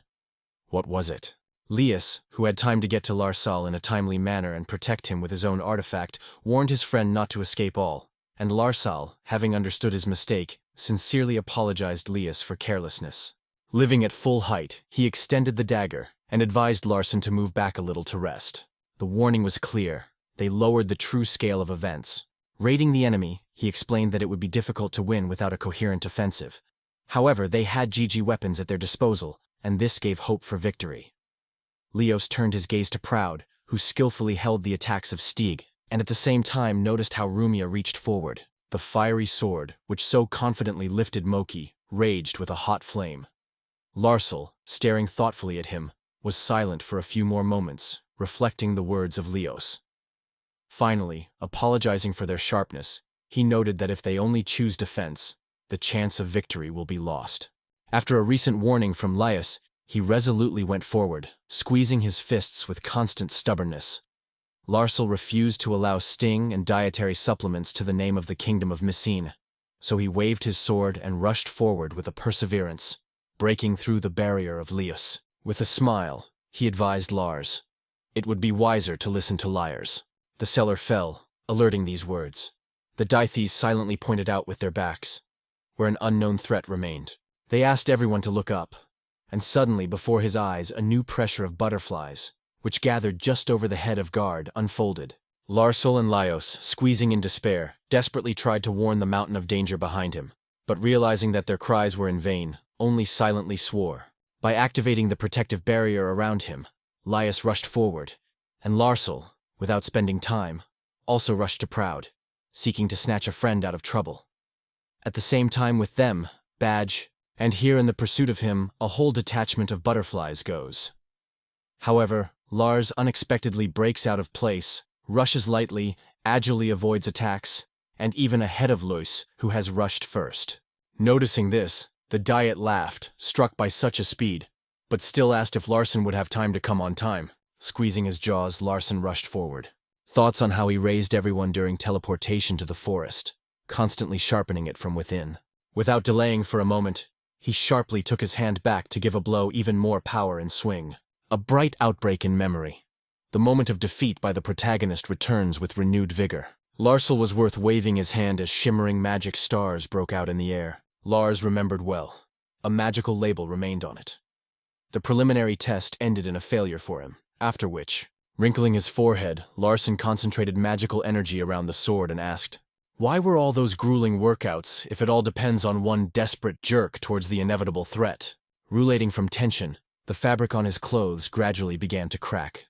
what was it? Lias, who had time to get to Larzul in a timely manner and protect him with his own artifact, warned his friend not to escape all, and Larzul, having understood his mistake, sincerely apologized Lias for carelessness. Living at full height, he extended the dagger and advised Larson to move back a little to rest. The warning was clear. They lowered the true scale of events. Raiding the enemy, he explained that it would be difficult to win without a coherent offensive. However, they had GG weapons at their disposal, and this gave hope for victory. Leos turned his gaze to Proud, who skillfully held the attacks of Stieg, and at the same time noticed how Rumia reached forward. The fiery sword, which so confidently lifted Moki, raged with a hot flame. Larzul, staring thoughtfully at him, was silent for a few more moments, reflecting the words of Leos. Finally, apologizing for their sharpness, he noted that if they only choose defense, the chance of victory will be lost. After a recent warning from Lias, he resolutely went forward, squeezing his fists with constant stubbornness. Larzul refused to allow sting and dietary supplements to the name of the kingdom of Messine, so he waved his sword and rushed forward with a perseverance, breaking through the barrier of Leos. With a smile, he advised Lars. It would be wiser to listen to liars. The cellar fell, alerting these words. The Dythes silently pointed out with their backs, where an unknown threat remained. They asked everyone to look up, and suddenly before his eyes a new pressure of butterflies, which gathered just over the head of guard, unfolded. Larzul and Laios, squeezing in despair, desperately tried to warn the mountain of danger behind him, but realizing that their cries were in vain, only silently swore. By activating the protective barrier around him, Laios rushed forward, and Larzul, without spending time, also rushed to Proud, seeking to snatch a friend out of trouble. At the same time with them, Badge, and here in the pursuit of him, a whole detachment of butterflies goes. However, Lars unexpectedly breaks out of place, rushes lightly, agilely avoids attacks, and even ahead of Luis, who has rushed first. Noticing this, the Diet laughed, struck by such a speed, but still asked if Larson would have time to come on time. Squeezing his jaws, Larson rushed forward. Thoughts on how he raised everyone during teleportation to the forest, constantly sharpening it from within. Without delaying for a moment, he sharply took his hand back to give a blow even more power and swing. A bright outbreak in memory. The moment of defeat by the protagonist returns with renewed vigor. Larsel was worth waving his hand as shimmering magic stars broke out in the air. Lars remembered well. A magical label remained on it. The preliminary test ended in a failure for him, after which, wrinkling his forehead, Larson concentrated magical energy around the sword and asked, "Why were all those grueling workouts if it all depends on one desperate jerk towards the inevitable threat?" Roulating from tension, the fabric on his clothes gradually began to crack.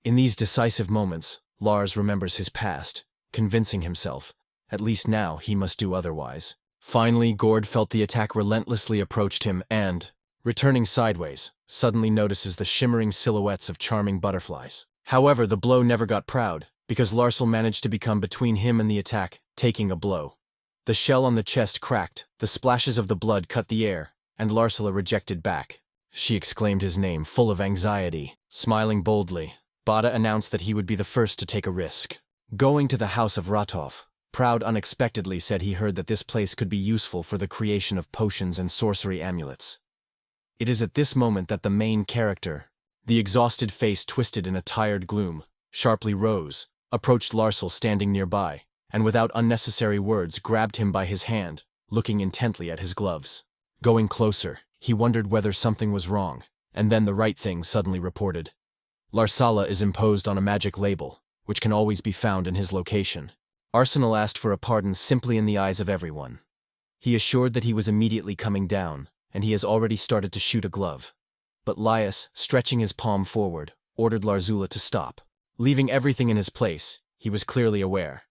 In these decisive moments, Lars remembers his past, convincing himself, at least now he must do otherwise. Finally, Gord felt the attack relentlessly approached him and, returning sideways, suddenly notices the shimmering silhouettes of charming butterflies. However, the blow never got proud, because Larsel managed to become between him and the attack, taking a blow. The shell on the chest cracked, the splashes of the blood cut the air, and Larsela rejected back. She exclaimed his name, full of anxiety. Smiling boldly, Bada announced that he would be the first to take a risk. Going to the house of Ratov, Proud unexpectedly said he heard that this place could be useful for the creation of potions and sorcery amulets. It is at this moment that the main character, the exhausted face twisted in a tired gloom, sharply rose, approached Larsel standing nearby, and without unnecessary words grabbed him by his hand, looking intently at his gloves. Going closer, he wondered whether something was wrong, and then the right thing suddenly reported. Larsala is imposed on a magic label, which can always be found in his location. Arsenal asked for a pardon simply in the eyes of everyone. He assured that he was immediately coming down, and he has already started to shoot a glove. But Laius, stretching his palm forward, ordered Larzula to stop. Leaving everything in his place, he was clearly aware.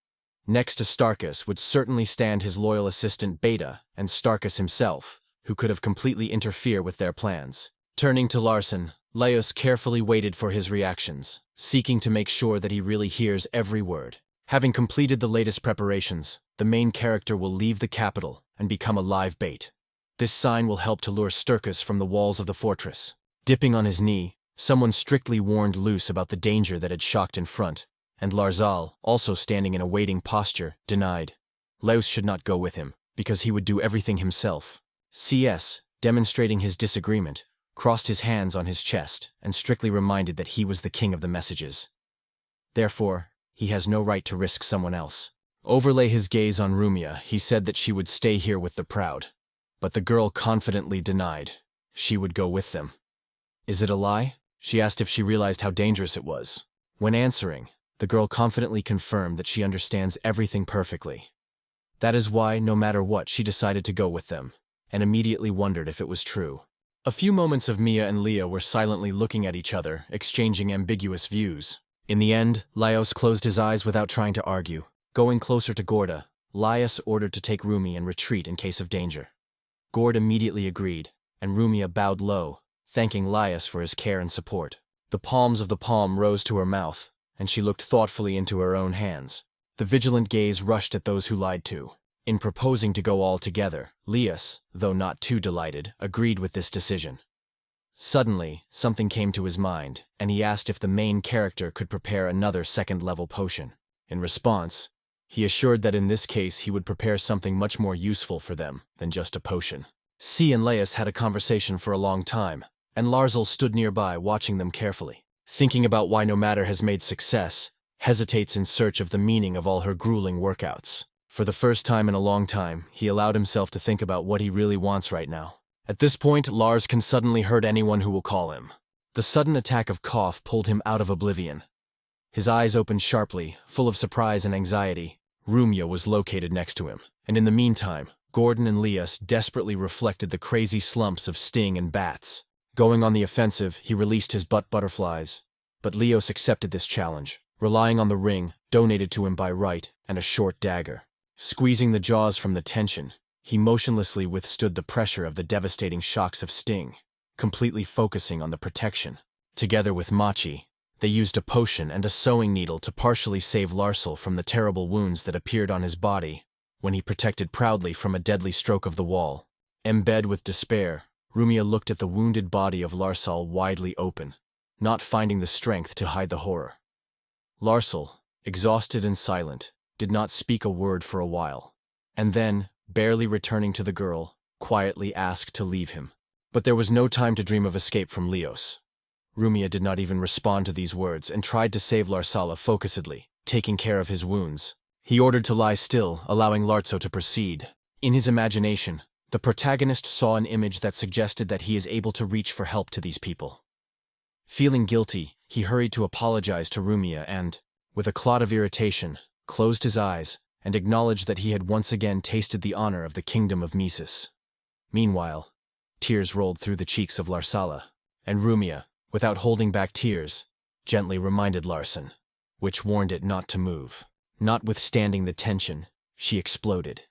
Next to Starkus would certainly stand his loyal assistant Beta and Starkus himself, who could have completely interfered with their plans. Turning to Larson, Laios carefully waited for his reactions, seeking to make sure that he really hears every word. Having completed the latest preparations, the main character will leave the capital and become a live bait. This sign will help to lure Starkus from the walls of the fortress. Dipping on his knee, someone strictly warned Luce about the danger that had shocked in front, and Larzal, also standing in a waiting posture, denied. Laos should not go with him, because he would do everything himself. CS, demonstrating his disagreement, crossed his hands on his chest and strictly reminded that he was the king of the messages. Therefore, he has no right to risk someone else. Overlay his gaze on Rumia, he said that she would stay here with the Proud. But the girl confidently denied. She would go with them. Is it a lie? She asked if she realized how dangerous it was. When answering, the girl confidently confirmed that she understands everything perfectly. That is why, no matter what, she decided to go with them, and immediately wondered if it was true. A few moments of Mia and Leah were silently looking at each other, exchanging ambiguous views. In the end, Laios closed his eyes without trying to argue. Going closer to Gorda, Laios ordered to take Rumi and retreat in case of danger. Gord immediately agreed, and Rumia bowed low, thanking Laios for his care and support. The palms of the palm rose to her mouth, and she looked thoughtfully into her own hands. The vigilant gaze rushed at those who lied to. In proposing to go all together, Laios, though not too delighted, agreed with this decision. Suddenly, something came to his mind, and he asked if the main character could prepare another second-level potion. In response, he assured that in this case he would prepare something much more useful for them than just a potion. C and Laios had a conversation for a long time, and Larzal stood nearby watching them carefully, thinking about why no matter has made success, hesitates in search of the meaning of all her grueling workouts. For the first time in a long time, he allowed himself to think about what he really wants right now. At this point, Lars can suddenly hurt anyone who will call him. The sudden attack of cough pulled him out of oblivion. His eyes opened sharply, full of surprise and anxiety. Rumia was located next to him, and in the meantime, Gordon and Laios desperately reflected the crazy slumps of Sting and Bats. Going on the offensive, he released his butt butterflies. But Laios accepted this challenge, relying on the ring, donated to him by right, and a short dagger. Squeezing the jaws from the tension, he motionlessly withstood the pressure of the devastating shocks of Sting, completely focusing on the protection. Together with Machi, they used a potion and a sewing needle to partially save Larsal from the terrible wounds that appeared on his body when he protected proudly from a deadly stroke of the wall. Embedded with despair, Rumia looked at the wounded body of Larsal widely open. not finding the strength to hide the horror. Larsel, exhausted and silent, did not speak a word for a while, and then, barely returning to the girl, quietly asked to leave him. But there was no time to dream of escape from Leos. Rumia did not even respond to these words and tried to save Larsala focusedly, taking care of his wounds. He ordered to lie still, allowing Larzo to proceed. In his imagination, the protagonist saw an image that suggested that he is able to reach for help to these people. Feeling guilty, he hurried to apologize to Rumia and, with a clot of irritation, closed his eyes and acknowledged that he had once again tasted the honor of the kingdom of Mises. Meanwhile, tears rolled through the cheeks of Larsala, and Rumia, without holding back tears, gently reminded Larsen, which warned it not to move. Notwithstanding the tension, she exploded.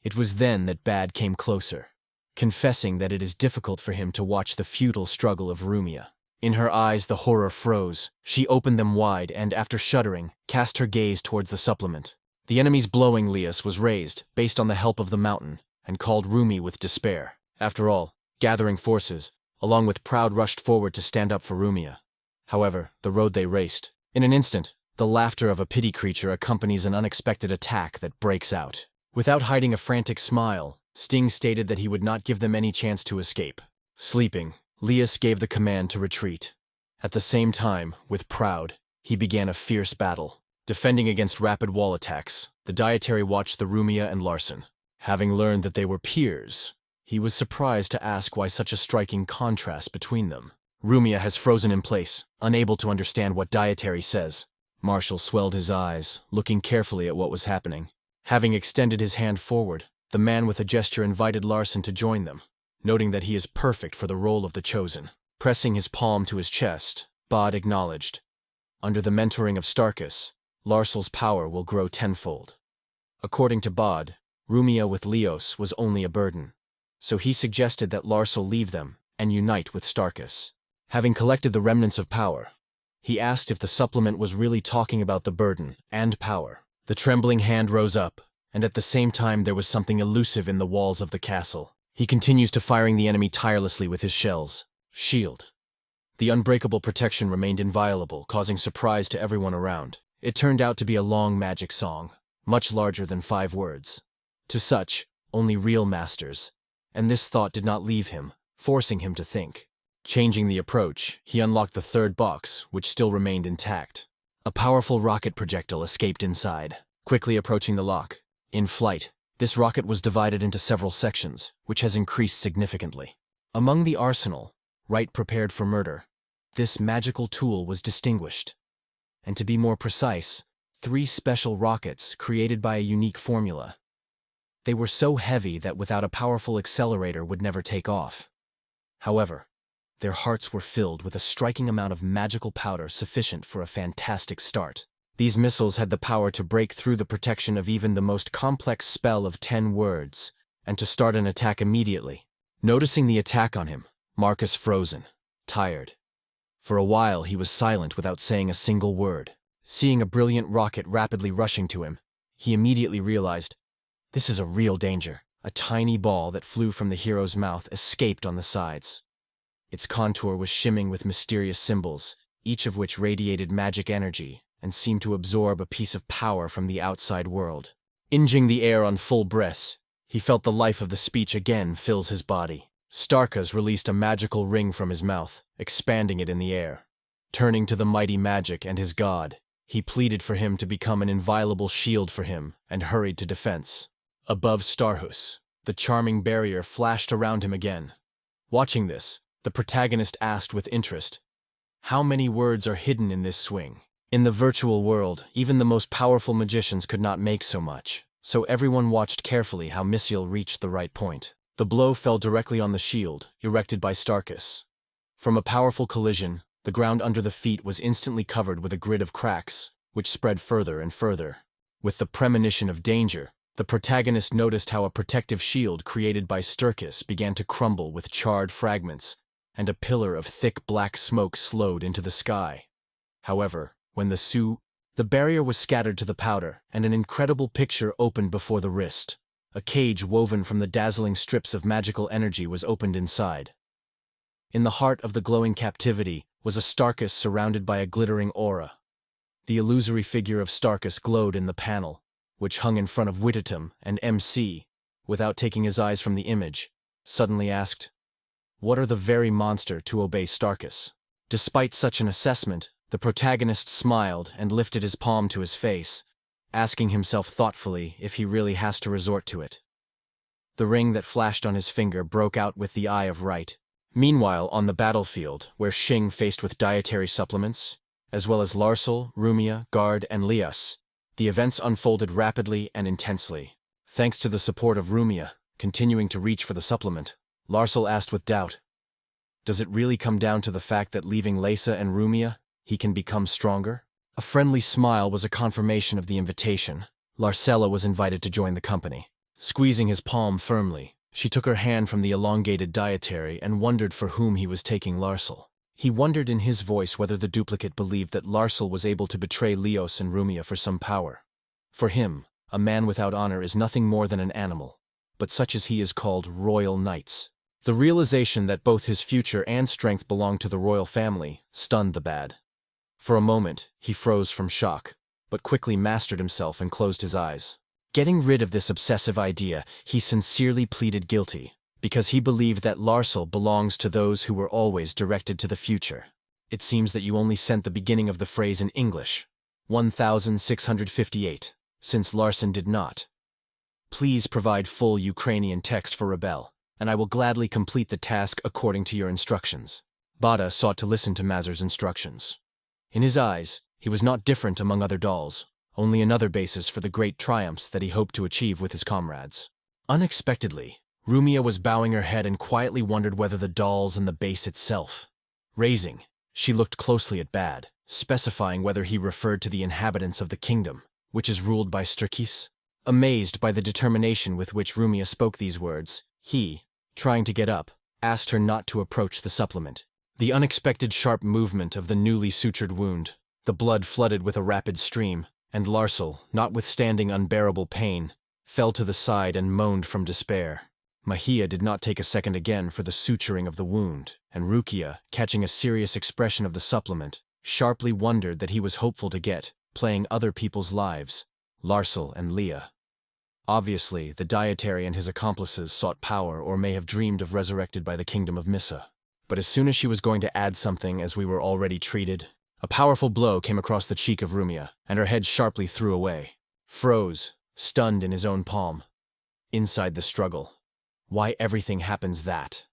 It was then that Bad came closer, confessing that it is difficult for him to watch the futile struggle of Rumia. In her eyes the horror froze. She opened them wide and, after shuddering, cast her gaze towards the supplement. The enemy's blowing Lias was raised, based on the help of the mountain, and called Rumi with despair. After all, gathering forces, along with Proud rushed forward to stand up for Rumia. However, the road they raced. In an instant, the laughter of a pity creature accompanies an unexpected attack that breaks out. Without hiding a frantic smile, Sting stated that he would not give them any chance to escape. Sleeping, Lias gave the command to retreat. At the same time, with Proud, he began a fierce battle. Defending against rapid wall attacks, the dietary watched the Rumia and Larsen. Having learned that they were peers, he was surprised to ask why such a striking contrast between them. Rumia has frozen in place, unable to understand what dietary says. Marshall swelled his eyes, looking carefully at what was happening. Having extended his hand forward, the man with a gesture invited Larsen to join them, noting that he is perfect for the role of the Chosen. Pressing his palm to his chest, Bod acknowledged, "Under the mentoring of Starkus, Larsel's power will grow tenfold." According to Bod, Rumia with Leos was only a burden, so he suggested that Larsel leave them and unite with Starkus. Having collected the remnants of power, he asked if the supplement was really talking about the burden and power. The trembling hand rose up, and at the same time there was something elusive in the walls of the castle. He continues to firing the enemy tirelessly with his shells. Shield. The unbreakable protection remained inviolable, causing surprise to everyone around. It turned out to be a long magic song, much larger than 5 words. To such, only real masters, and this thought did not leave him, forcing him to think. Changing the approach, he unlocked the 3rd box, which still remained intact. A powerful rocket projectile escaped inside, quickly approaching the lock. In flight, this rocket was divided into several sections, which has increased significantly. Among the arsenal, right prepared for murder, this magical tool was distinguished. And to be more precise, 3 special rockets created by a unique formula. They were so heavy that without a powerful accelerator would never take off. However, their hearts were filled with a striking amount of magical powder sufficient for a fantastic start. These missiles had the power to break through the protection of even the most complex spell of 10 words, and to start an attack immediately. Noticing the attack on him, Marcus frozen, tired. For a while he was silent without saying a single word. Seeing a brilliant rocket rapidly rushing to him, he immediately realized, this is a real danger. A tiny ball that flew from the hero's mouth escaped on the sides. Its contour was shimming with mysterious symbols, each of which radiated magic energy and seemed to absorb a piece of power from the outside world. Inging the air on full breaths, he felt the life of the speech again fills his body. Starkus released a magical ring from his mouth, expanding it in the air. Turning to the mighty magic and his god, he pleaded for him to become an inviolable shield for him and hurried to defense. Above Starhus, the charming barrier flashed around him again. Watching this, the protagonist asked with interest, how many words are hidden in this swing? In the virtual world, even the most powerful magicians could not make so much, so everyone watched carefully how Missiel reached the right point. The blow fell directly on the shield, erected by Starkus. From a powerful collision, the ground under the feet was instantly covered with a grid of cracks, which spread further and further. With the premonition of danger, the protagonist noticed how a protective shield created by Starkus began to crumble with charred fragments, and a pillar of thick black smoke slowed into the sky. However, when the barrier was scattered to the powder, and an incredible picture opened before the wrist. A cage woven from the dazzling strips of magical energy was opened inside. In the heart of the glowing captivity, was a Starkus surrounded by a glittering aura. The illusory figure of Starkus glowed in the panel, which hung in front of Wittitum and MC, without taking his eyes from the image, suddenly asked, "What are the very monster to obey Starkus?" Despite such an assessment, the protagonist smiled and lifted his palm to his face, asking himself thoughtfully if he really has to resort to it. The ring that flashed on his finger broke out with the eye of right. Meanwhile, on the battlefield, where Xing faced with dietary supplements, as well as Larsal, Rumia, Guard, and Lias, the events unfolded rapidly and intensely. Thanks to the support of Rumia, continuing to reach for the supplement, Larsal asked with doubt, "Does it really come down to the fact that leaving Leysa and Rumia, he can become stronger?" A friendly smile was a confirmation of the invitation. Larsella was invited to join the company. Squeezing his palm firmly, she took her hand from the elongated dietary and wondered for whom he was taking Larsal. He wondered in his voice whether the duplicate believed that Larsal was able to betray Leos and Rumia for some power. For him, a man without honor is nothing more than an animal, but such as he is called royal knights. The realization that both his future and strength belonged to the royal family stunned the bad. For a moment, he froze from shock, but quickly mastered himself and closed his eyes. Getting rid of this obsessive idea, he sincerely pleaded guilty, because he believed that Larsal belongs to those who were always directed to the future. It seems that you only sent the beginning of the phrase in English. 1658, since Larson did not. Please provide full Ukrainian text for Rebel, and I will gladly complete the task according to your instructions. Bada sought to listen to Mazur's instructions. In his eyes, he was not different among other dolls, only another basis for the great triumphs that he hoped to achieve with his comrades. Unexpectedly, Rumia was bowing her head and quietly wondered whether the dolls and the base itself. Raising, she looked closely at Bad, specifying whether he referred to the inhabitants of the kingdom, which is ruled by Starkus. Amazed by the determination with which Rumia spoke these words, he, trying to get up, asked her not to approach the supplement. The unexpected sharp movement of the newly sutured wound, the blood flooded with a rapid stream, and Larsal, notwithstanding unbearable pain, fell to the side and moaned from despair. Mahia did not take a second again for the suturing of the wound, and Rukia, catching a serious expression of the supplement, sharply wondered that he was hopeful to get, playing other people's lives, Larsal and Leah. Obviously, the dietary and his accomplices sought power or may have dreamed of resurrected by the kingdom of Missa. But as soon as she was going to add something as we were already treated, a powerful blow came across the cheek of Rumia, and her head sharply threw away. Froze, stunned in his own palm. Inside the struggle. Why everything happens that?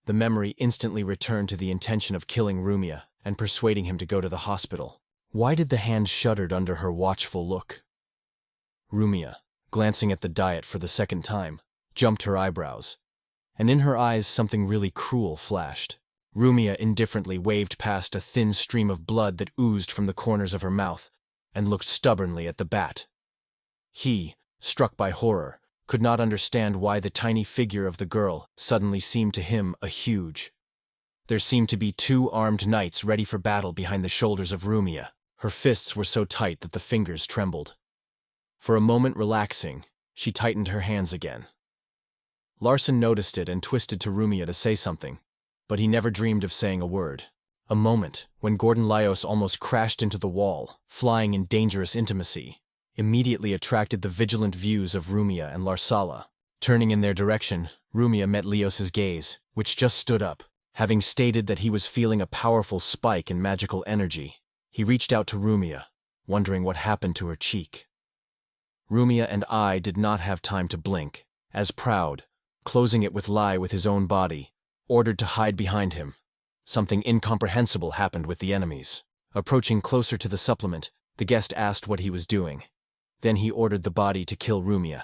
The memory instantly returned to the intention of killing Rumia and persuading him to go to the hospital. Why did the hand shuddered under her watchful look? Rumia, glancing at the diet for the second time, jumped her eyebrows, and in her eyes something really cruel flashed. Rumia indifferently waved past a thin stream of blood that oozed from the corners of her mouth and looked stubbornly at the bat. He, struck by horror, could not understand why the tiny figure of the girl suddenly seemed to him a huge. There seemed to be two armed knights ready for battle behind the shoulders of Rumia. Her fists were so tight that the fingers trembled. For a moment relaxing, she tightened her hands again. Larson noticed it and twisted to Rumia to say something, but he never dreamed of saying a word. A moment, when Gordon Laios almost crashed into the wall, flying in dangerous intimacy, immediately attracted the vigilant views of Rumia and Larsala. Turning in their direction, Rumia met Leos's gaze, which just stood up. Having stated that he was feeling a powerful spike in magical energy, he reached out to Rumia, wondering what happened to her cheek. Rumia and I did not have time to blink, as Proud, closing it with Lai with his own body, ordered to hide behind him. Something incomprehensible happened with the enemies. Approaching closer to the supplement, the guest asked what he was doing. Then he ordered the body to kill Rumia.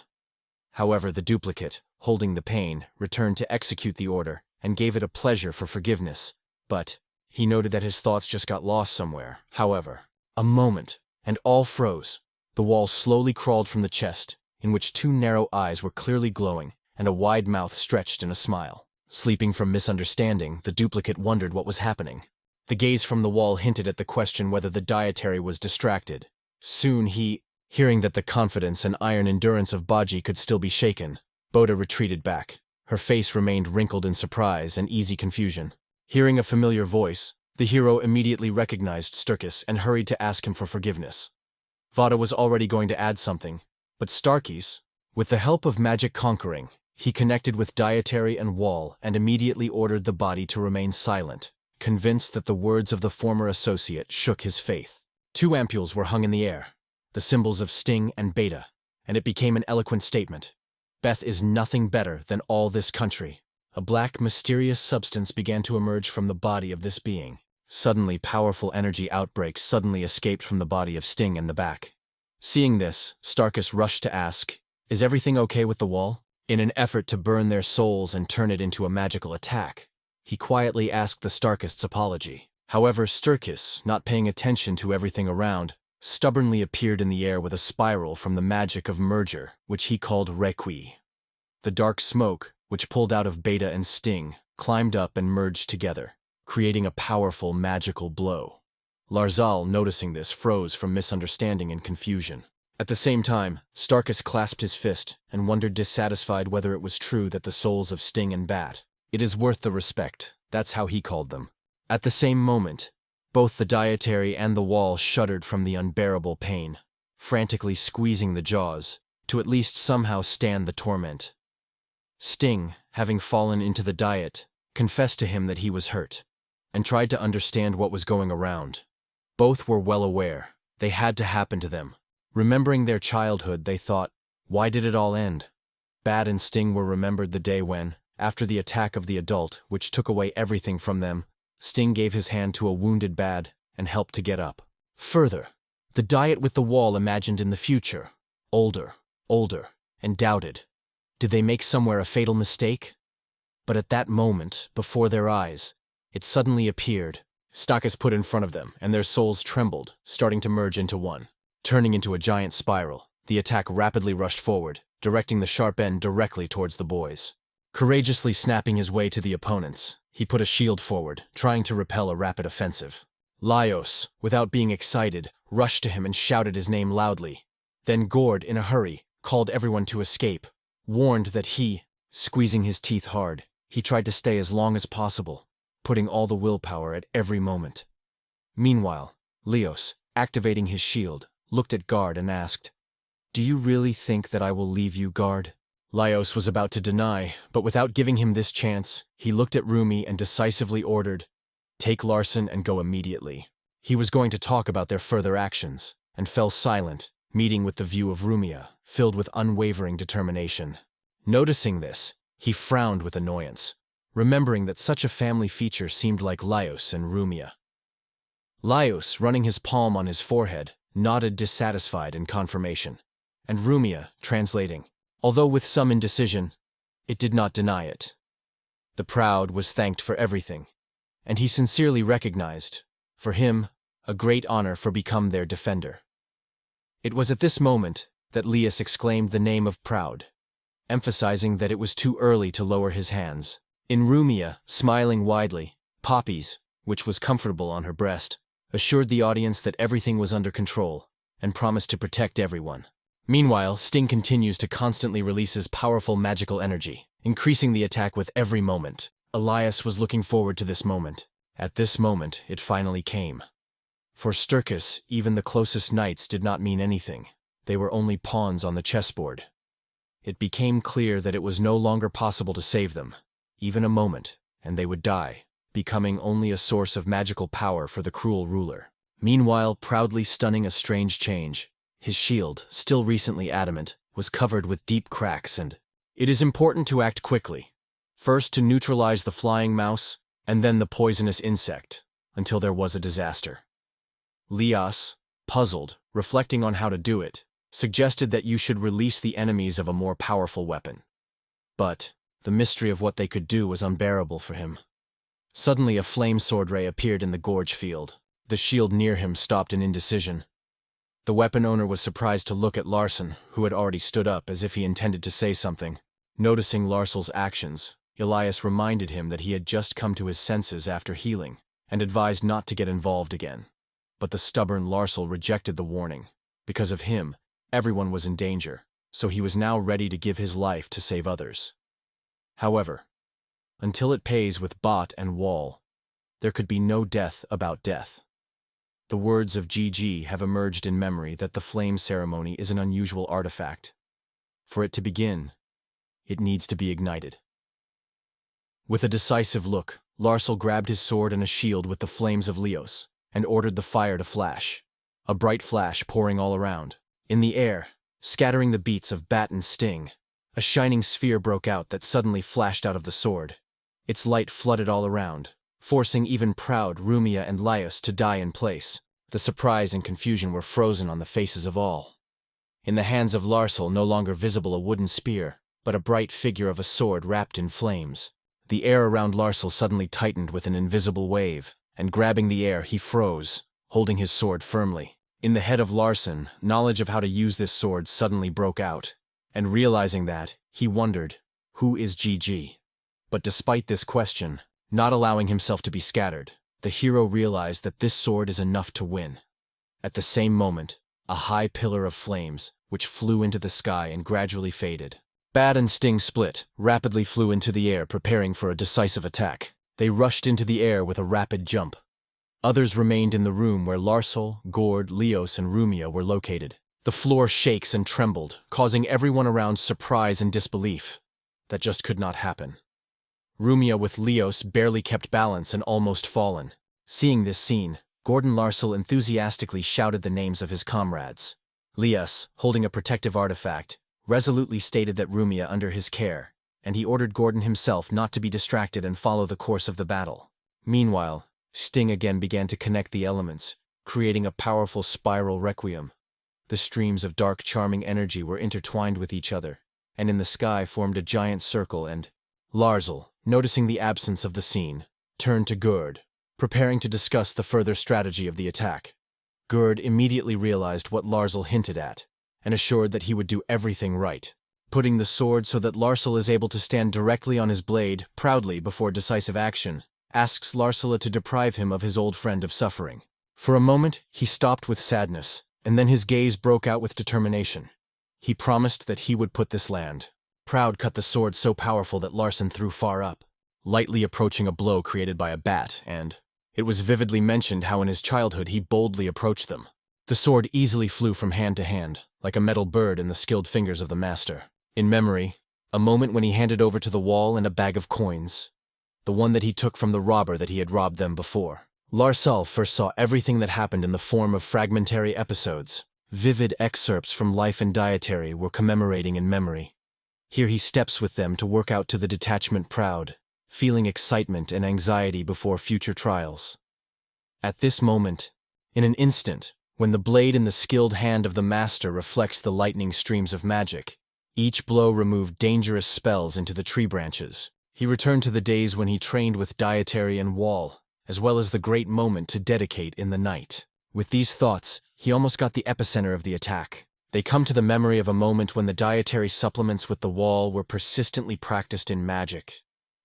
However, the duplicate, holding the pain, returned to execute the order and gave it a pleasure for forgiveness. But he noted that his thoughts just got lost somewhere. However, a moment, and all froze. The wall slowly crawled from the chest, in which two narrow eyes were clearly glowing, and a wide mouth stretched in a smile. Sleeping from misunderstanding, the duplicate wondered what was happening. The gaze from the wall hinted at the question whether the dietary was distracted. Soon he, hearing that the confidence and iron endurance of Baji could still be shaken, Boda retreated back. Her face remained wrinkled in surprise and easy confusion. Hearing a familiar voice, The hero immediately recognized Starkus and hurried to ask him for forgiveness. Vada was already going to add something, but Starkus, with the help of magic conquering, he connected with Dietary and Wall and immediately ordered the body to remain silent, convinced that the words of the former associate shook his faith. 2 ampules were hung in the air, the symbols of Sting and Beta, and it became an eloquent statement. Beth is nothing better than all this country. A black, mysterious substance began to emerge from the body of this being. Suddenly, powerful energy outbreaks suddenly escaped from the body of Sting in the back. Seeing this, Starkus rushed to ask, "Is everything okay with the wall?" In an effort to burn their souls and turn it into a magical attack, he quietly asked the Starkist's apology. However, Starkus, not paying attention to everything around, stubbornly appeared in the air with a spiral from the magic of merger, which he called Requi. The dark smoke, which pulled out of Beta and Sting, climbed up and merged together, creating a powerful magical blow. Larzal, noticing this, froze from misunderstanding and confusion. At the same time, Starkus clasped his fist and wondered dissatisfied whether it was true that the souls of Sting and Bat, "It is worth the respect," that's how he called them. At the same moment, both the Dietary and the Wall shuddered from the unbearable pain, frantically squeezing the jaws, to at least somehow stand the torment. Sting, having fallen into the Diet, confessed to him that he was hurt, and tried to understand what was going around. Both were well aware, they had to happen to them. Remembering their childhood, they thought, why did it all end? Bat and Sting were remembered the day when, after the attack of the adult, which took away everything from them, Sting gave his hand to a wounded Bat and helped to get up. Further, the Diet with the Wall imagined in the future, older, and doubted. Did they make somewhere a fatal mistake? But at that moment, before their eyes, it suddenly appeared. Starkus put in front of them, and their souls trembled, starting to merge into one. Turning into a giant spiral, the attack rapidly rushed forward, directing the sharp end directly towards the boys. Courageously snapping his way to the opponents, he put a shield forward, trying to repel a rapid offensive. Laios, without being excited, rushed to him and shouted his name loudly. Then Gord, in a hurry, called everyone to escape, warned that he, squeezing his teeth hard, he tried to stay as long as possible, putting all the willpower at every moment. Meanwhile, Leos, activating his shield, looked at Guard and asked, "Do you really think that I will leave you, Guard?" Laios was about to deny, but without giving him this chance, he looked at Rumi and decisively ordered, "Take Larson and go immediately." He was going to talk about their further actions, and fell silent, meeting with the view of Rumia, filled with unwavering determination. Noticing this, he frowned with annoyance, remembering that such a family feature seemed like Laios and Rumia. Laios, running his palm on his forehead, nodded dissatisfied in confirmation, and Rumia, translating, although with some indecision, it did not deny it. The proud was thanked for everything, and he sincerely recognized, for him, a great honor for become their defender. It was at this moment that Leos exclaimed the name of Proud, emphasizing that it was too early to lower his hands. In Rumia, smiling widely, Poppies, which was comfortable on her breast, assured the audience that everything was under control, and promised to protect everyone. Meanwhile, Sting continues to constantly release his powerful magical energy, increasing the attack with every moment. Elias was looking forward to this moment. At this moment, it finally came. For Starkus, even the closest knights did not mean anything. They were only pawns on the chessboard. It became clear that it was no longer possible to save them, even a moment, and they would die, becoming only a source of magical power for the cruel ruler. Meanwhile, proudly stunning a strange change, his shield, still recently adamant, was covered with deep cracks and... It is important to act quickly. First to neutralize the flying mouse, and then the poisonous insect, until there was a disaster. Leos, puzzled, reflecting on how to do it, suggested that you should release the enemies of a more powerful weapon. But the mystery of what they could do was unbearable for him. Suddenly a flame sword ray appeared in the gorge field. The shield near him stopped in indecision. The weapon owner was surprised to look at Larson, who had already stood up as if he intended to say something. Noticing Larsel's actions, Elias reminded him that he had just come to his senses after healing, and advised not to get involved again. But the stubborn Larsel rejected the warning. Because of him, everyone was in danger, so he was now ready to give his life to save others. However, until it pays with Bot and Wall, there could be no death about death. The words of GG have emerged in memory that the flame ceremony is an unusual artifact. For it to begin, it needs to be ignited. With a decisive look, Larsel grabbed his sword and a shield with the flames of Leos, and ordered the fire to flash. A bright flash pouring all around. In the air, scattering the beats of bat and sting, a shining sphere broke out that suddenly flashed out of the sword. Its light flooded all around, forcing even proud Rumia and Laios to die in place. The surprise and confusion were frozen on the faces of all. In the hands of Larsel, no longer visible a wooden spear, but a bright figure of a sword wrapped in flames. The air around Larsel suddenly tightened with an invisible wave, and grabbing the air, he froze, holding his sword firmly. In the head of Larson, knowledge of how to use this sword suddenly broke out, and realizing that, he wondered, who is GG? But despite this question, not allowing himself to be scattered, the hero realized that this sword is enough to win. At the same moment, a high pillar of flames, which flew into the sky and gradually faded. Bat and Sting split, rapidly flew into the air preparing for a decisive attack. They rushed into the air with a rapid jump. Others remained in the room where Larsel, Gord, Leos, and Rumia were located. The floor shakes and trembled, causing everyone around surprise and disbelief. That just could not happen. Rumia with Leos barely kept balance and almost fallen. Seeing this scene, Gordon Larsel enthusiastically shouted the names of his comrades. Leos, holding a protective artifact, resolutely stated that Rumia under his care, and he ordered Gordon himself not to be distracted and follow the course of the battle. Meanwhile, Sting again began to connect the elements, creating a powerful spiral requiem. The streams of dark charming energy were intertwined with each other, and in the sky formed a giant circle and Larsel, noticing the absence of the scene, turned to Gerd, preparing to discuss the further strategy of the attack. Gerd immediately realized what Larsel hinted at, and assured that he would do everything right, putting the sword so that Larsel is able to stand directly on his blade proudly before decisive action, asks Larsela to deprive him of his old friend of suffering. For a moment, he stopped with sadness, and then his gaze broke out with determination. He promised that he would put this land. Proud cut the sword so powerful that Larson threw far up, lightly approaching a blow created by a bat, and it was vividly mentioned how in his childhood he boldly approached them. The sword easily flew from hand to hand, like a metal bird in the skilled fingers of the master. In memory, a moment when he handed over to the wall and a bag of coins, the one that he took from the robber that he had robbed them before. Larsel first saw everything that happened in the form of fragmentary episodes. Vivid excerpts from life and dietary were commemorating in memory. Here he steps with them to work out to the detachment proud, feeling excitement and anxiety before future trials. At this moment, in an instant, when the blade in the skilled hand of the master reflects the lightning streams of magic, each blow removed dangerous spells into the tree branches. He returned to the days when he trained with dietary and wall, as well as the great moment to dedicate in the night. With these thoughts, he almost got the epicenter of the attack. They come to the memory of a moment when the dietary supplements with the wall were persistently practiced in magic,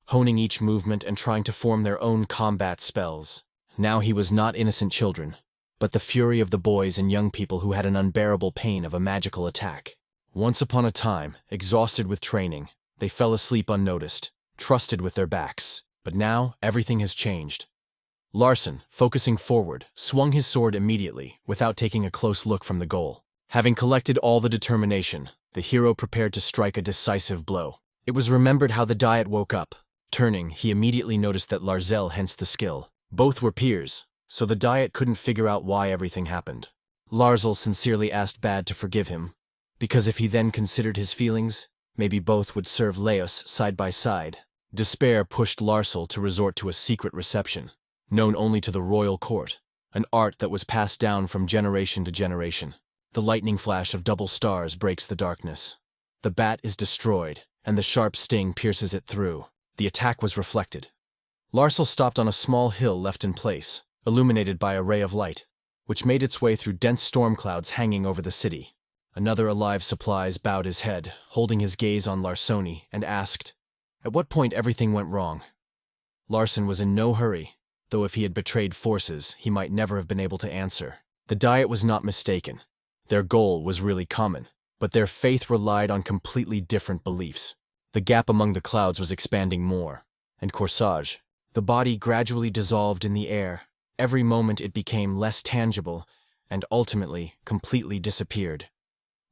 honing each movement and trying to form their own combat spells. Now he was not innocent children, but the fury of the boys and young people who had an unbearable pain of a magical attack. Once upon a time, exhausted with training, they fell asleep unnoticed, trusted with their backs. But now, everything has changed. Larson, focusing forward, swung his sword immediately, without taking a close look from the goal. Having collected all the determination, the hero prepared to strike a decisive blow. It was remembered how the Diet woke up. Turning, he immediately noticed that Larzel, hence the skill. Both were peers, so the Diet couldn't figure out why everything happened. Larzel sincerely asked Bad to forgive him, because if he then considered his feelings, maybe both would serve Laos side by side. Despair pushed Larsel to resort to a secret reception, known only to the royal court, an art that was passed down from generation to generation. The lightning flash of double stars breaks the darkness. The bat is destroyed, and the sharp sting pierces it through. The attack was reflected. Larsel stopped on a small hill left in place, illuminated by a ray of light, which made its way through dense storm clouds hanging over the city. Another alive supplies bowed his head, holding his gaze on Larsoni, and asked, at what point everything went wrong. Larson was in no hurry, though if he had betrayed forces, he might never have been able to answer. The Diet was not mistaken. Their goal was really common, but their faith relied on completely different beliefs. The gap among the clouds was expanding more, and Corsage, The body gradually dissolved in the air. Every moment it became less tangible, and ultimately completely disappeared.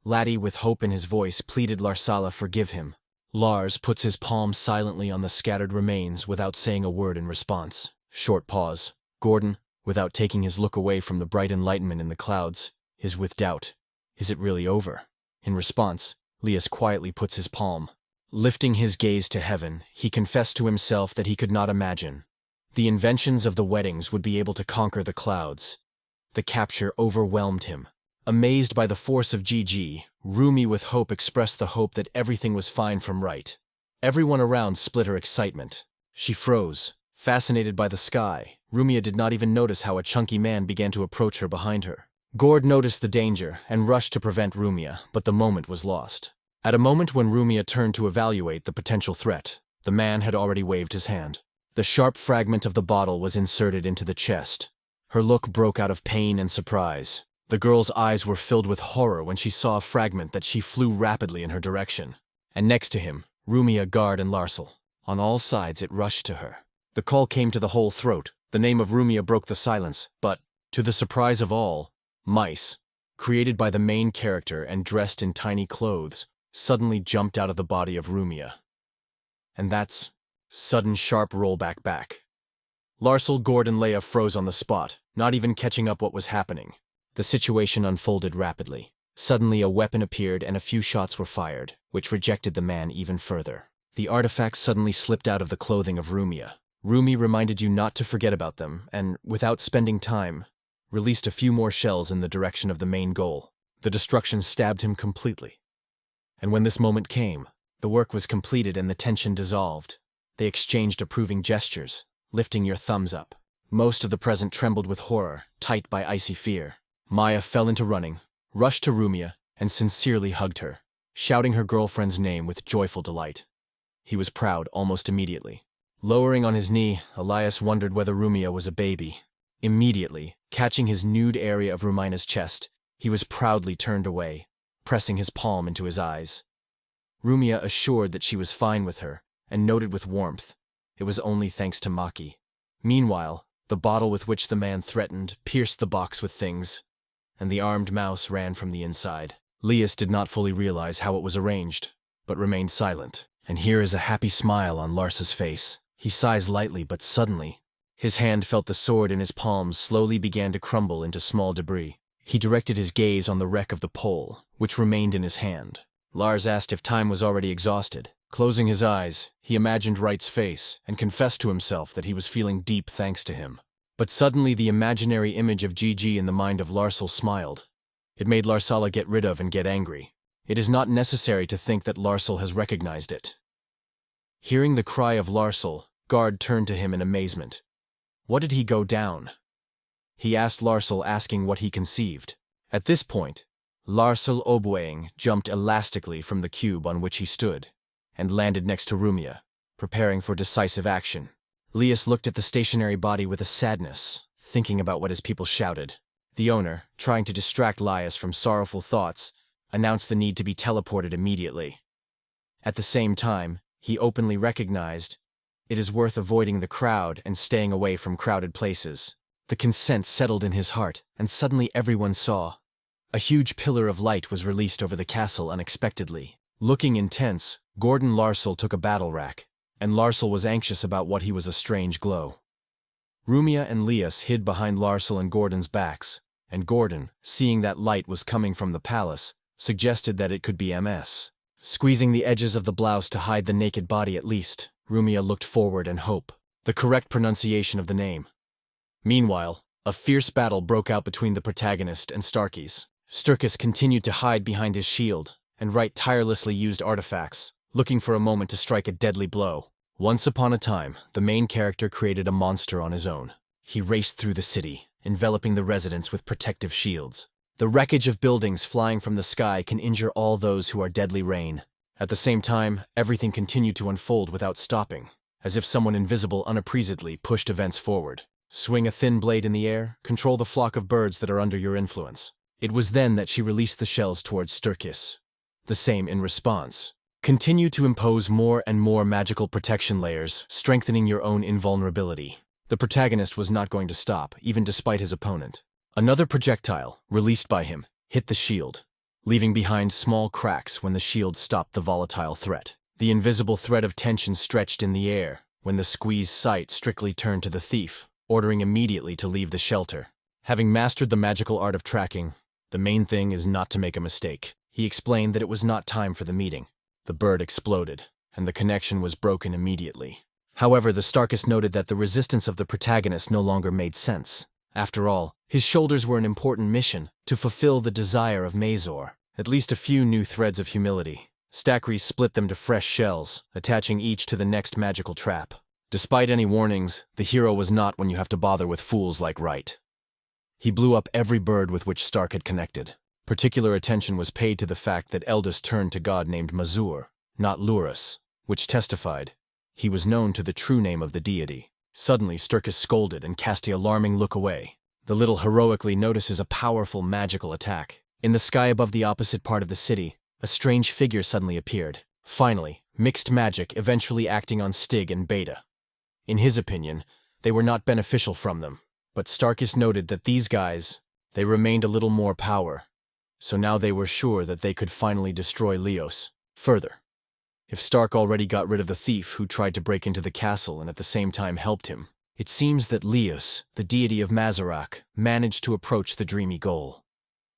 Laddie, with hope in his voice, pleaded Larsala forgive him. Lars puts his palm silently on the scattered remains without saying a word in response. Short pause. Gordon, without taking his look away from the bright enlightenment in the clouds, is with doubt. Is it really over? In response, Lias quietly puts his palm. Lifting his gaze to heaven, he confessed to himself that he could not imagine. The inventions of the weddings would be able to conquer the clouds. The capture overwhelmed him. Amazed by the force of GG, Rumi with hope expressed the hope that everything was fine from right. Everyone around split her excitement. She froze. Fascinated by the sky, Rumia did not even notice how a chunky man began to approach her behind her. Gord noticed the danger and rushed to prevent Rumia, but the moment was lost. At a moment when Rumia turned to evaluate the potential threat, the man had already waved his hand. The sharp fragment of the bottle was inserted into the chest. Her look broke out of pain and surprise. The girl's eyes were filled with horror when she saw a fragment that she flew rapidly in her direction. And next to him, Rumia, Guard, and Larsal. On all sides it rushed to her. The call came to the whole throat. The name of Rumia broke the silence, but, to the surprise of all, mice, created by the main character and dressed in tiny clothes, suddenly jumped out of the body of Rumia. And that's sudden sharp rollback back. Larsal, Gord, and Leia froze on the spot, not even catching up what was happening. The situation unfolded rapidly. Suddenly a weapon appeared and a few shots were fired, which rejected the man even further. The artifacts suddenly slipped out of the clothing of Rumia. Rumi reminded you not to forget about them, and, without spending time, released a few more shells in the direction of the main goal. The destruction stabbed him completely. And when this moment came, the work was completed and the tension dissolved. They exchanged approving gestures, lifting your thumbs up. Most of the present trembled with horror, tight by icy fear. Maya fell into running, rushed to Rumia, and sincerely hugged her, shouting her girlfriend's name with joyful delight. He was proud almost immediately. Lowering on his knee, Elias wondered whether Rumia was a baby. Immediately, catching his nude area of Rumina's chest, he was proudly turned away, pressing his palm into his eyes. Rumia assured that she was fine with her, and noted with warmth, it was only thanks to Maki. Meanwhile, the bottle with which the man threatened pierced the box with things, and the armed mouse ran from the inside. Lias did not fully realize how it was arranged, but remained silent. And here is a happy smile on Larsa's face. He sighs lightly, but suddenly, his hand felt the sword in his palms slowly began to crumble into small debris. He directed his gaze on the wreck of the pole, which remained in his hand. Lars asked if time was already exhausted. Closing his eyes, he imagined Wright's face and confessed to himself that he was feeling deep thanks to him. But suddenly the imaginary image of GG in the mind of Larsal smiled. It made Larsala get rid of and get angry. It is not necessary to think that Larsal has recognized it. Hearing the cry of Larsal, Guard turned to him in amazement. What did he go down? He asked Larsal, asking what he conceived. At this point, Larsal Oboeing jumped elastically from the cube on which he stood, and landed next to Rumia, preparing for decisive action. Lias looked at the stationary body with a sadness, thinking about what his people shouted. The owner, trying to distract Lias from sorrowful thoughts, announced the need to be teleported immediately. At the same time, he openly recognized it is worth avoiding the crowd and staying away from crowded places. The consent settled in his heart, and suddenly everyone saw. A huge pillar of light was released over the castle unexpectedly. Looking intense, Gordon Larsal took a battle rack, and Larsal was anxious about what he was a strange glow. Rumia and Lias hid behind Larsal and Gordon's backs, and Gordon, seeing that light was coming from the palace, suggested that it could be MS. Squeezing the edges of the blouse to hide the naked body at least, Rumia looked forward in hope. The correct pronunciation of the name. Meanwhile, a fierce battle broke out between the protagonist and Starkus. Starkus continued to hide behind his shield, and Wright tirelessly used artifacts, looking for a moment to strike a deadly blow. Once upon a time, the main character created a monster on his own. He raced through the city, enveloping the residents with protective shields. The wreckage of buildings flying from the sky can injure all those who are deadly rain. At the same time, everything continued to unfold without stopping, as if someone invisible unappeasedly pushed events forward. Swing a thin blade in the air, control the flock of birds that are under your influence. It was then that she released the shells towards Starkus. The same in response. Continue to impose more and more magical protection layers, strengthening your own invulnerability. The protagonist was not going to stop, even despite his opponent. Another projectile, released by him, hit the shield, leaving behind small cracks when the shield stopped the volatile threat. The invisible thread of tension stretched in the air when the squeezed sight strictly turned to the thief, ordering immediately to leave the shelter. Having mastered the magical art of tracking, the main thing is not to make a mistake. He explained that it was not time for the meeting. The bird exploded, and the connection was broken immediately. However, the Starkus noted that the resistance of the protagonist no longer made sense. After all, his shoulders were an important mission to fulfill the desire of Mazor. At least a few new threads of humility. Stackery split them to fresh shells, attaching each to the next magical trap. Despite any warnings, the hero was not when you have to bother with fools like Wright. He blew up every bird with which Stark had connected. Particular attention was paid to the fact that Eldest turned to god named Mazur, not Lurus, which testified he was known to the true name of the deity. Suddenly, Starkus scolded and cast the alarming look away. The little heroically notices a powerful magical attack. In the sky above the opposite part of the city, a strange figure suddenly appeared. Finally, mixed magic eventually acting on Stig and Beta. In his opinion, they were not beneficial from them, but Starkus noted that these guys, they remained a little more power. So now they were sure that they could finally destroy Leos. Further, if Stark already got rid of the thief who tried to break into the castle and at the same time helped him, it seems that Leos, the deity of Mazarak, managed to approach the dreamy goal.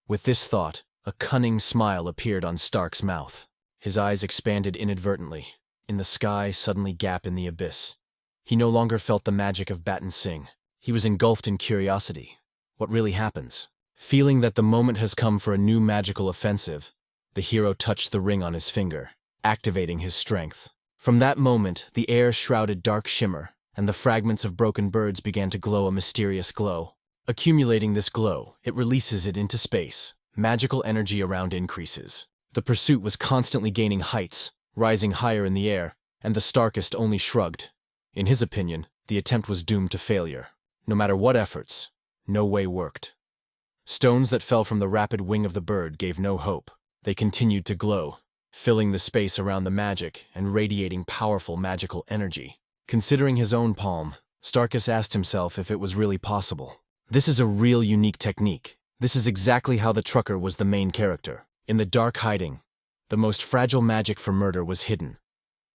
With this thought, a cunning smile appeared on Stark's mouth. His eyes expanded inadvertently. In the sky, suddenly gap in the abyss. He no longer felt the magic of Batten Singh. He was engulfed in curiosity. What really happens? Feeling that the moment has come for a new magical offensive, the hero touched the ring on his finger, activating his strength. From that moment, the air shrouded dark shimmer, and the fragments of broken birds began to glow a mysterious glow. Accumulating this glow, it releases it into space. Magical energy around increases. The pursuit was constantly gaining heights, rising higher in the air, and the Starkist only shrugged. In his opinion, the attempt was doomed to failure. No matter what efforts, no way worked. Stones that fell from the rapid wing of the bird gave no hope. They continued to glow, filling the space around the magic and radiating powerful magical energy. Considering his own palm, Starkus asked himself if it was really possible. This is a real unique technique. This is exactly how the trucker was the main character. In the dark hiding, the most fragile magic for murder was hidden.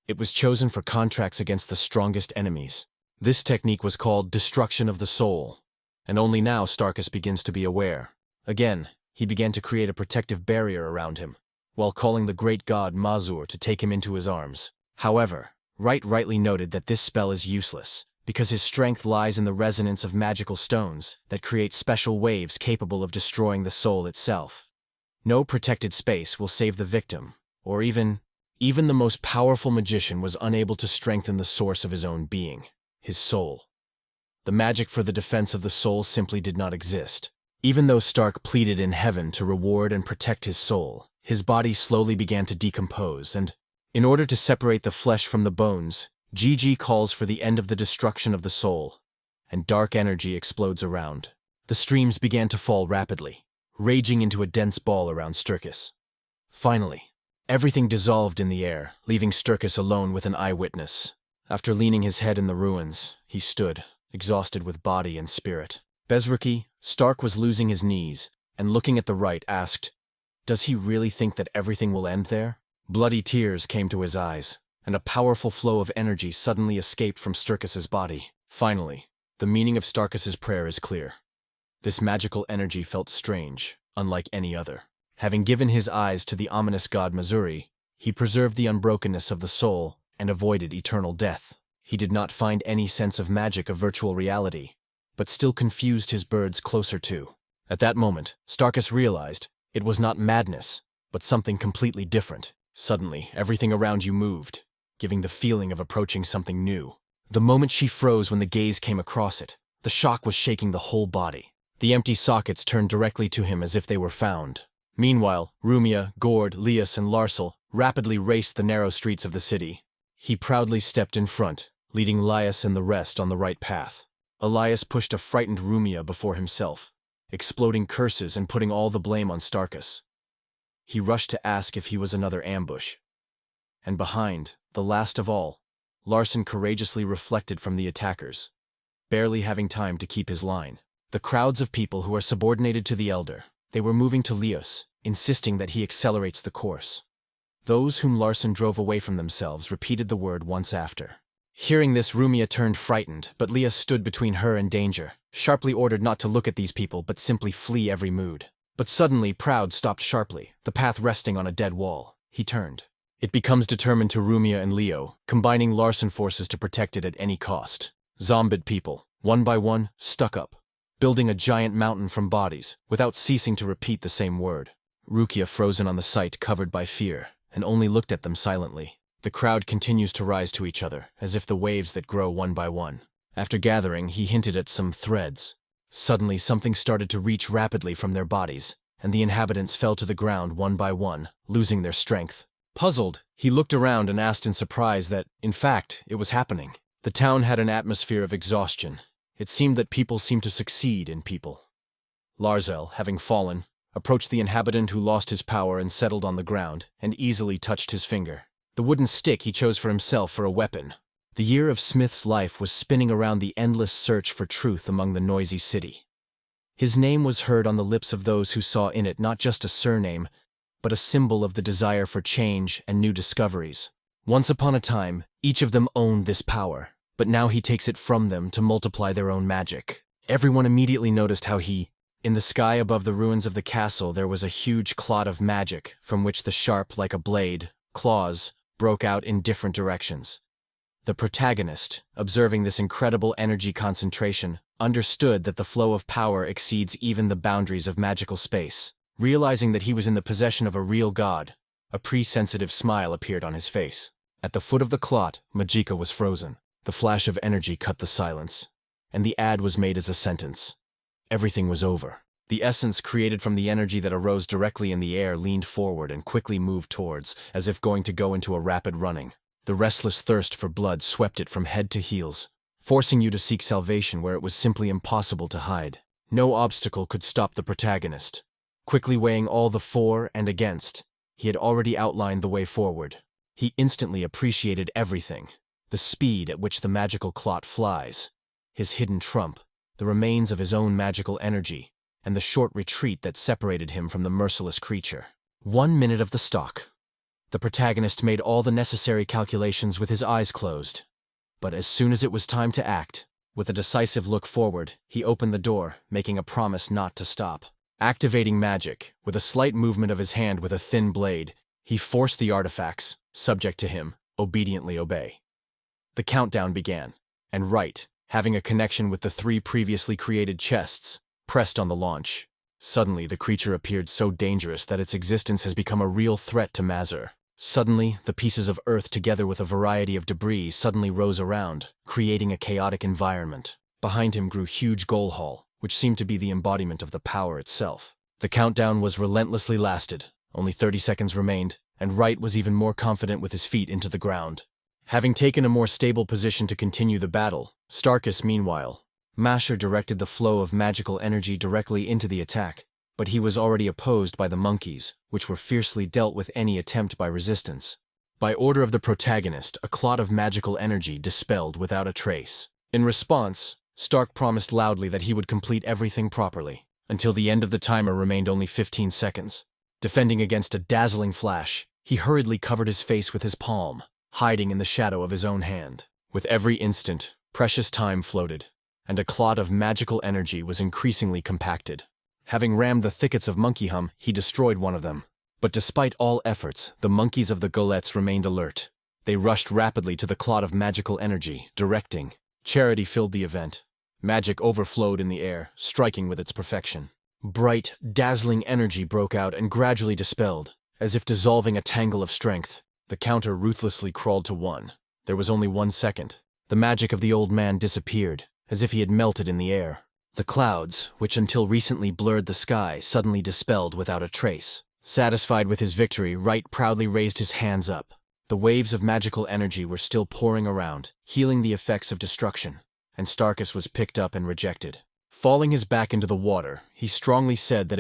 It was chosen for contracts against the strongest enemies. This technique was called Destruction of the Soul, and only now Starkus begins to be aware. Again, he began to create a protective barrier around him, while calling the great god Mazur to take him into his arms. However, Wright rightly noted that this spell is useless, because his strength lies in the resonance of magical stones that create special waves capable of destroying the soul itself. No protected space will save the victim, or even the most powerful magician was unable to strengthen the source of his own being, his soul. The magic for the defense of the soul simply did not exist. Even though Stark pleaded in heaven to reward and protect his soul, his body slowly began to decompose, and, in order to separate the flesh from the bones, GG calls for the end of the destruction of the soul, and dark energy explodes around. The streams began to fall rapidly, raging into a dense ball around Starkus. Finally, everything dissolved in the air, leaving Starkus alone with an eyewitness. After leaning his head in the ruins, he stood, exhausted with body and spirit. Bezraki, Stark was losing his knees, and looking at the right asked, "Does he really think that everything will end there?" Bloody tears came to his eyes, and a powerful flow of energy suddenly escaped from Starkus's body. Finally, the meaning of Starkus's prayer is clear. This magical energy felt strange, unlike any other. Having given his eyes to the ominous god Mazuri, he preserved the unbrokenness of the soul and avoided eternal death. He did not find any sense of magic of virtual reality, but still confused his birds closer to. At that moment, Starkus realized it was not madness, but something completely different. Suddenly, everything around you moved, giving the feeling of approaching something new. The moment she froze when the gaze came across it, the shock was shaking the whole body. The empty sockets turned directly to him as if they were found. Meanwhile, Rumia, Gord, Lias, and Larsel rapidly raced the narrow streets of the city. He proudly stepped in front, leading Lias and the rest on the right path. Elias pushed a frightened Rumia before himself, exploding curses and putting all the blame on Starkus. He rushed to ask if he was another ambush. And behind, the last of all, Larson courageously reflected from the attackers, barely having time to keep his line. The crowds of people who are subordinated to the Elder, they were moving to Leos, insisting that he accelerates the course. Those whom Larson drove away from themselves repeated the word once after. Hearing this, Rumia turned frightened, but Leah stood between her and danger, sharply ordered not to look at these people but simply flee every mood. But suddenly, Proud stopped sharply, the path resting on a dead wall. He turned. It becomes determined to Rumia and Leo, combining Larson forces to protect it at any cost. Zombid people, one by one, stuck up, building a giant mountain from bodies, without ceasing to repeat the same word. Rukia frozen on the sight, covered by fear, and only looked at them silently. The crowd continues to rise to each other, as if the waves that grow one by one. After gathering, he hinted at some threads. Suddenly, something started to reach rapidly from their bodies, and the inhabitants fell to the ground one by one, losing their strength. Puzzled, he looked around and asked in surprise that, in fact, it was happening. The town had an atmosphere of exhaustion. It seemed that people seemed to succeed in people. Larzel, having fallen, approached the inhabitant who lost his power and settled on the ground, and easily touched his finger. The wooden stick he chose for himself for a weapon. The year of Smith's life was spinning around the endless search for truth among the noisy city. His name was heard on the lips of those who saw in it not just a surname, but a symbol of the desire for change and new discoveries. Once upon a time, each of them owned this power, but now he takes it from them to multiply their own magic. Everyone immediately noticed how in the sky above the ruins of the castle there was a huge clot of magic from which the sharp, like a blade, claws broke out in different directions. The protagonist, observing this incredible energy concentration, understood that the flow of power exceeds even the boundaries of magical space. Realizing that he was in the possession of a real god, a pre-sensitive smile appeared on his face. At the foot of the clot, Majika was frozen. The flash of energy cut the silence, and the ad was made as a sentence. Everything was over. The essence created from the energy that arose directly in the air leaned forward and quickly moved towards, as if going to go into a rapid running. The restless thirst for blood swept it from head to heels, forcing you to seek salvation where it was simply impossible to hide. No obstacle could stop the protagonist. Quickly weighing all the for and against, he had already outlined the way forward. He instantly appreciated everything. The speed at which the magical clot flies, his hidden trump, the remains of his own magical energy, and the short retreat that separated him from the merciless creature. 1 minute of the stock. The protagonist made all the necessary calculations with his eyes closed. But as soon as it was time to act, with a decisive look forward, he opened the door, making a promise not to stop. Activating magic, with a slight movement of his hand with a thin blade, he forced the artifacts, subject to him, obediently obey. The countdown began, and Wright, having a connection with the 3 previously created chests, pressed on the launch. Suddenly, the creature appeared so dangerous that its existence has become a real threat to Mazur. Suddenly, the pieces of earth together with a variety of debris suddenly rose around, creating a chaotic environment. Behind him grew huge goal hall, which seemed to be the embodiment of the power itself. The countdown was relentlessly lasted. Only 30 seconds remained, and Wright was even more confident with his feet into the ground. Having taken a more stable position to continue the battle, Starkus, meanwhile, Masher directed the flow of magical energy directly into the attack, but he was already opposed by the monkeys, which were fiercely dealt with any attempt by resistance. By order of the protagonist, a clot of magical energy dispelled without a trace. In response, Stark promised loudly that he would complete everything properly. Until the end of the timer remained only 15 seconds. Defending against a dazzling flash, he hurriedly covered his face with his palm, hiding in the shadow of his own hand. With every instant, precious time floated, and a clot of magical energy was increasingly compacted. Having rammed the thickets of monkey hum, he destroyed one of them. But despite all efforts, the monkeys of the Golettes remained alert. They rushed rapidly to the clot of magical energy, directing. Charity filled the event. Magic overflowed in the air, striking with its perfection. Bright, dazzling energy broke out and gradually dispelled, as if dissolving a tangle of strength. The counter ruthlessly crawled to 1. There was only 1 second. The magic of the old man disappeared, as if he had melted in the air. The clouds, which until recently blurred the sky, suddenly dispelled without a trace. Satisfied with his victory, Wright proudly raised his hands up. The waves of magical energy were still pouring around, healing the effects of destruction, and Starkus was picked up and rejected. Falling his back into the water, he strongly said that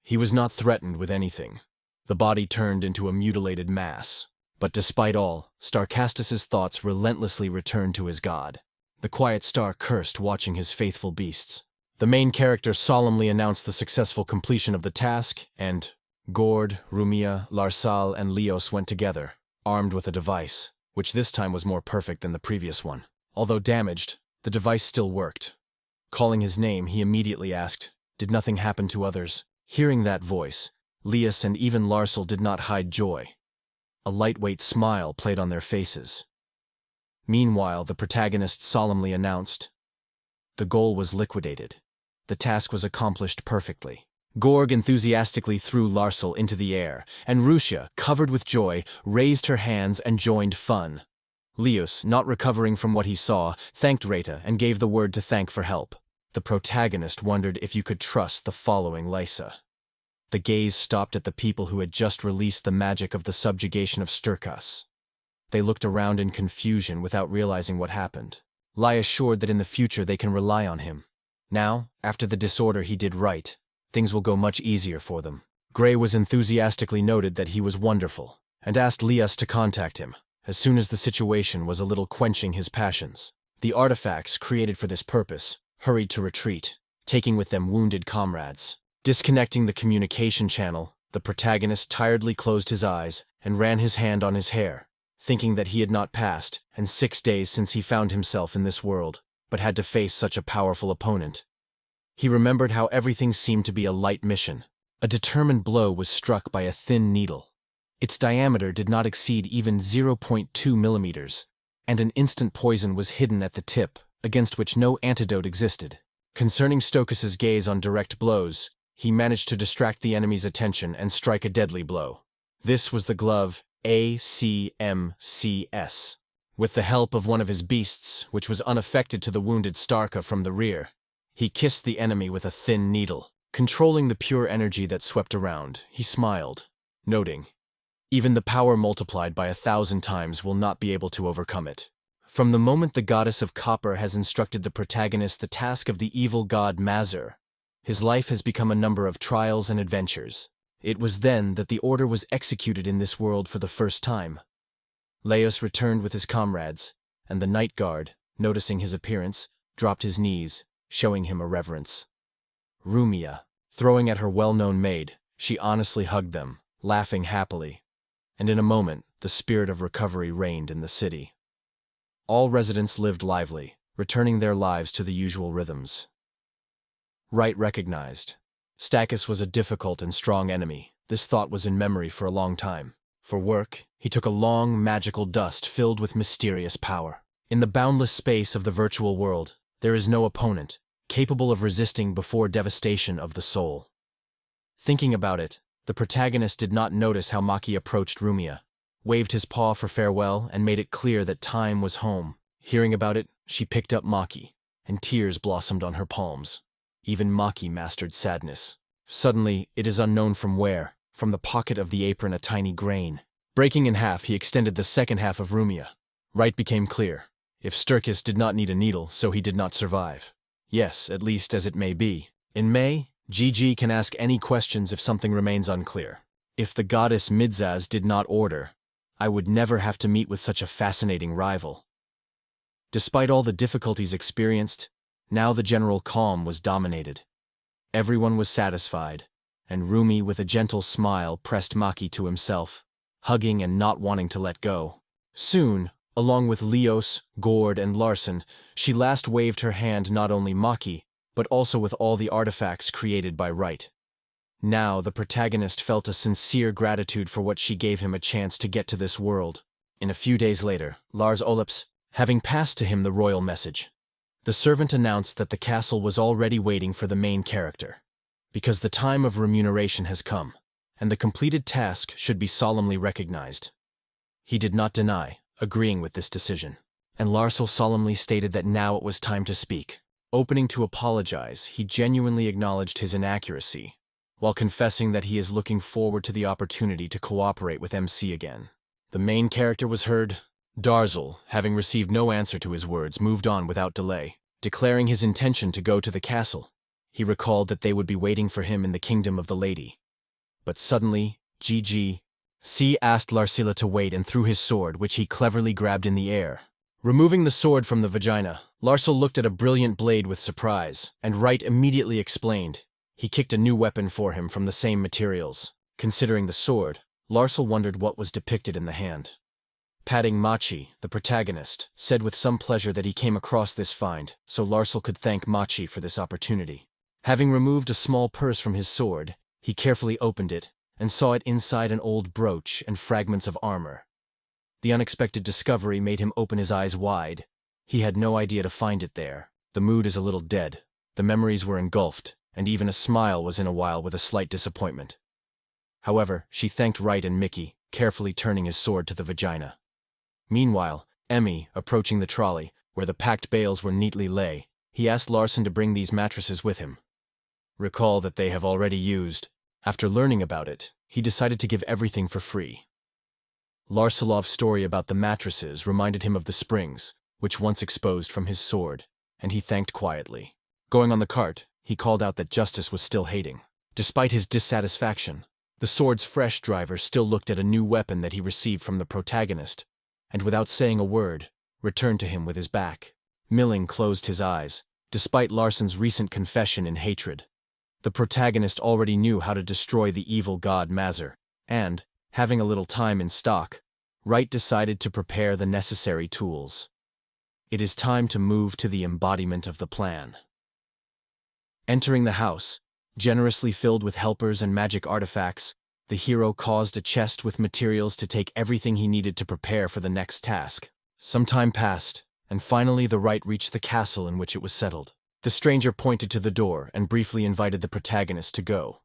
he was not threatened with anything. The body turned into a mutilated mass. But despite all, Starkastus's thoughts relentlessly returned to his god. The quiet star cursed watching his faithful beasts. The main character solemnly announced the successful completion of the task, and Gord, Rumia, Larsal, and Leos went together, armed with a device, which this time was more perfect than the previous one. Although damaged, the device still worked. Calling his name, he immediately asked, "Did nothing happen to others?" Hearing that voice, Leos and even Larsal did not hide joy. A lightweight smile played on their faces. Meanwhile, the protagonist solemnly announced, the goal was liquidated. The task was accomplished perfectly. Gorg enthusiastically threw Larsal into the air, and Rusia, covered with joy, raised her hands and joined fun. Leos, not recovering from what he saw, thanked Reta and gave the word to thank for help. The protagonist wondered if you could trust the following Lysa. The gaze stopped at the people who had just released the magic of the subjugation of Starkus. They looked around in confusion without realizing what happened. Lie assured that in the future they can rely on him. Now, after the disorder he did right, things will go much easier for them. Gray was enthusiastically noted that he was wonderful, and asked Leos to contact him, as soon as the situation was a little quenching his passions. The artifacts, created for this purpose, hurried to retreat, taking with them wounded comrades. Disconnecting the communication channel, the protagonist tiredly closed his eyes and ran his hand on his hair, thinking that he had not passed, and 6 days since he found himself in this world, but had to face such a powerful opponent. He remembered how everything seemed to be a light mission. A determined blow was struck by a thin needle. Its diameter did not exceed even 0.2 millimeters, and an instant poison was hidden at the tip, against which no antidote existed. Concerning Starkus's gaze on direct blows, he managed to distract the enemy's attention and strike a deadly blow. This was the glove ACMCS. With the help of one of his beasts, which was unaffected to the wounded Starka from the rear, he kissed the enemy with a thin needle. Controlling the pure energy that swept around, he smiled, noting, "Even the power multiplied by 1,000 times will not be able to overcome it." From the moment the goddess of copper has instructed the protagonist the task of the evil god Mazur, his life has become a number of trials and adventures. It was then that the order was executed in this world for the first time. Leos returned with his comrades, and the night guard, noticing his appearance, dropped his knees, showing him a reverence. Rumia, throwing at her well-known maid, she honestly hugged them, laughing happily. And in a moment, the spirit of recovery reigned in the city. All residents lived lively, returning their lives to the usual rhythms. Right recognized. Starkus was a difficult and strong enemy. This thought was in memory for a long time. For work, he took a long, magical dust filled with mysterious power. In the boundless space of the virtual world, there is no opponent capable of resisting before devastation of the soul. Thinking about it, the protagonist did not notice how Maki approached Rumia, waved his paw for farewell, and made it clear that time was home. Hearing about it, she picked up Maki, and tears blossomed on her palms. Even Maki mastered sadness. Suddenly, it is unknown from where, from the pocket of the apron a tiny grain. Breaking in half, he extended the second half of Rumia. Right became clear. If Starkus did not need a needle, so he did not survive. Yes, at least as it may be. In May, GG can ask any questions if something remains unclear. If the goddess Midzaz did not order, I would never have to meet with such a fascinating rival. Despite all the difficulties experienced, now the general calm was dominated. Everyone was satisfied, and Rumi with a gentle smile pressed Maki to himself, hugging and not wanting to let go. Soon, along with Leos, Gord, and Larson, she last waved her hand not only Maki, but also with all the artifacts created by Right. Now the protagonist felt a sincere gratitude for what she gave him a chance to get to this world. In a few days later, Lars Ollips, having passed to him the royal message, the servant announced that the castle was already waiting for the main character, because the time of remuneration has come, and the completed task should be solemnly recognized. He did not deny, agreeing with this decision, and Larsal solemnly stated that now it was time to speak. Opening to apologize, he genuinely acknowledged his inaccuracy, while confessing that he is looking forward to the opportunity to cooperate with MC again. The main character was heard. Darzal, having received no answer to his words, moved on without delay, declaring his intention to go to the castle. He recalled that they would be waiting for him in the kingdom of the lady. But suddenly, GG C asked Larsila to wait and threw his sword, which he cleverly grabbed in the air. Removing the sword from the vagina, Larsila looked at a brilliant blade with surprise, and Wright immediately explained. He kicked a new weapon for him from the same materials. Considering the sword, Larsila wondered what was depicted in the hand. Patting Machi, the protagonist, said with some pleasure that he came across this find, so Larsila could thank Machi for this opportunity. Having removed a small purse from his sword, he carefully opened it and saw it inside an old brooch and fragments of armor. The unexpected discovery made him open his eyes wide. He had no idea to find it there. The mood is a little dead. The memories were engulfed, and even a smile was in a while with a slight disappointment. However, she thanked Wright and Mickey, carefully turning his sword to the vagina. Meanwhile, Emmy, approaching the trolley, where the packed bales were neatly lay, he asked Larson to bring these mattresses with him. Recall that they have already used. After learning about it, he decided to give everything for free. Larsilov's story about the mattresses reminded him of the springs, which once exposed from his sword, and he thanked quietly. Going on the cart, he called out that justice was still hating. Despite his dissatisfaction, the sword's fresh driver still looked at a new weapon that he received from the protagonist, and without saying a word, returned to him with his back. Milling closed his eyes, despite Larson's recent confession in hatred. The protagonist already knew how to destroy the evil god Mazur, and, having a little time in stock, Wright decided to prepare the necessary tools. It is time to move to the embodiment of the plan. Entering the house, generously filled with helpers and magic artifacts, the hero caused a chest with materials to take everything he needed to prepare for the next task. Some time passed, and finally the Wright reached the castle in which it was settled. The stranger pointed to the door and briefly invited the protagonist to go.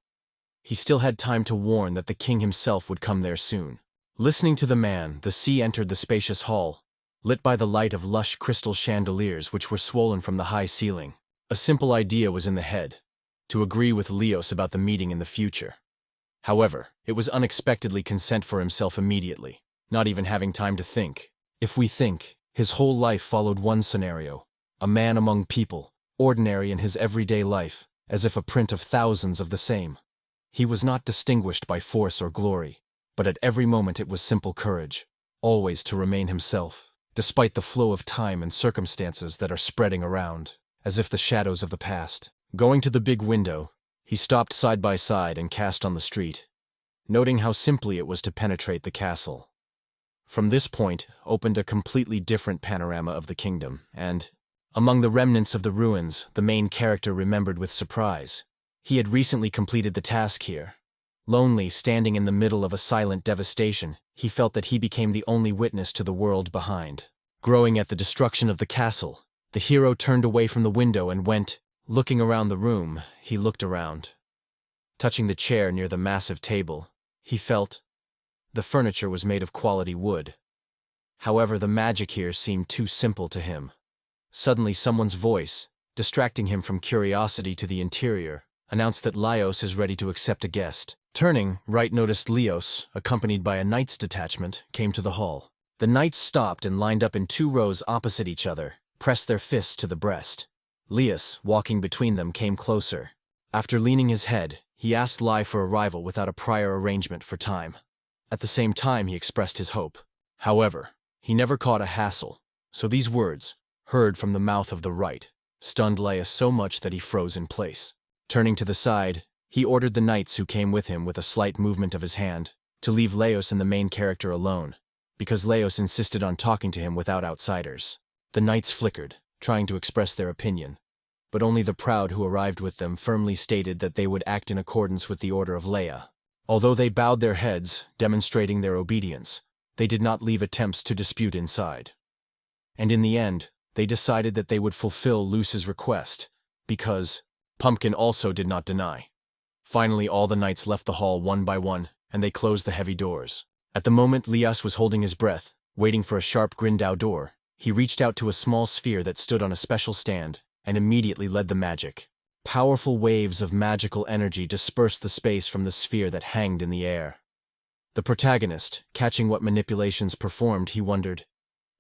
He still had time to warn that the king himself would come there soon. Listening to the man, the sea entered the spacious hall, lit by the light of lush crystal chandeliers which were swollen from the high ceiling. A simple idea was in the head: to agree with Leos about the meeting in the future. However, it was unexpectedly consent for himself immediately, not even having time to think. If we think, his whole life followed one scenario: a man among people, ordinary in his everyday life, as if a print of thousands of the same. He was not distinguished by force or glory, but at every moment it was simple courage, always to remain himself, despite the flow of time and circumstances that are spreading around, as if the shadows of the past. Going to the big window, he stopped side by side and cast on the street, noting how simply it was to penetrate the castle. From this point opened a completely different panorama of the kingdom, and, among the remnants of the ruins, the main character remembered with surprise. He had recently completed the task here. Lonely, standing in the middle of a silent devastation, he felt that he became the only witness to the world behind. Growing at the destruction of the castle, the hero turned away from the window and went. Looking around the room, he looked around. Touching the chair near the massive table, he felt the furniture was made of quality wood. However, the magic here seemed too simple to him. Suddenly someone's voice, distracting him from curiosity to the interior, announced that Leos is ready to accept a guest. Turning, Wright noticed Leos, accompanied by a knight's detachment, came to the hall. The knights stopped and lined up in 2 rows opposite each other, pressed their fists to the breast. Leos, walking between them, came closer. After leaning his head, he asked Lai for arrival without a prior arrangement for time. At the same time, he expressed his hope. However, he never caught a hassle, so these words, heard from the mouth of the Wright, stunned Leia so much that he froze in place. Turning to the side, he ordered the knights who came with him with a slight movement of his hand to leave Leos and the main character alone, because Leos insisted on talking to him without outsiders. The knights flickered, trying to express their opinion, but only the proud who arrived with them firmly stated that they would act in accordance with the order of Leia. Although they bowed their heads, demonstrating their obedience, they did not leave attempts to dispute inside. And in the end, they decided that they would fulfill Luce's request, because Pumpkin also did not deny. Finally, all the knights left the hall one by one, and they closed the heavy doors. At the moment Leos was holding his breath, waiting for a sharp Grindau door, he reached out to a small sphere that stood on a special stand, and immediately led the magic. Powerful waves of magical energy dispersed the space from the sphere that hanged in the air. The protagonist, catching what manipulations performed, he wondered,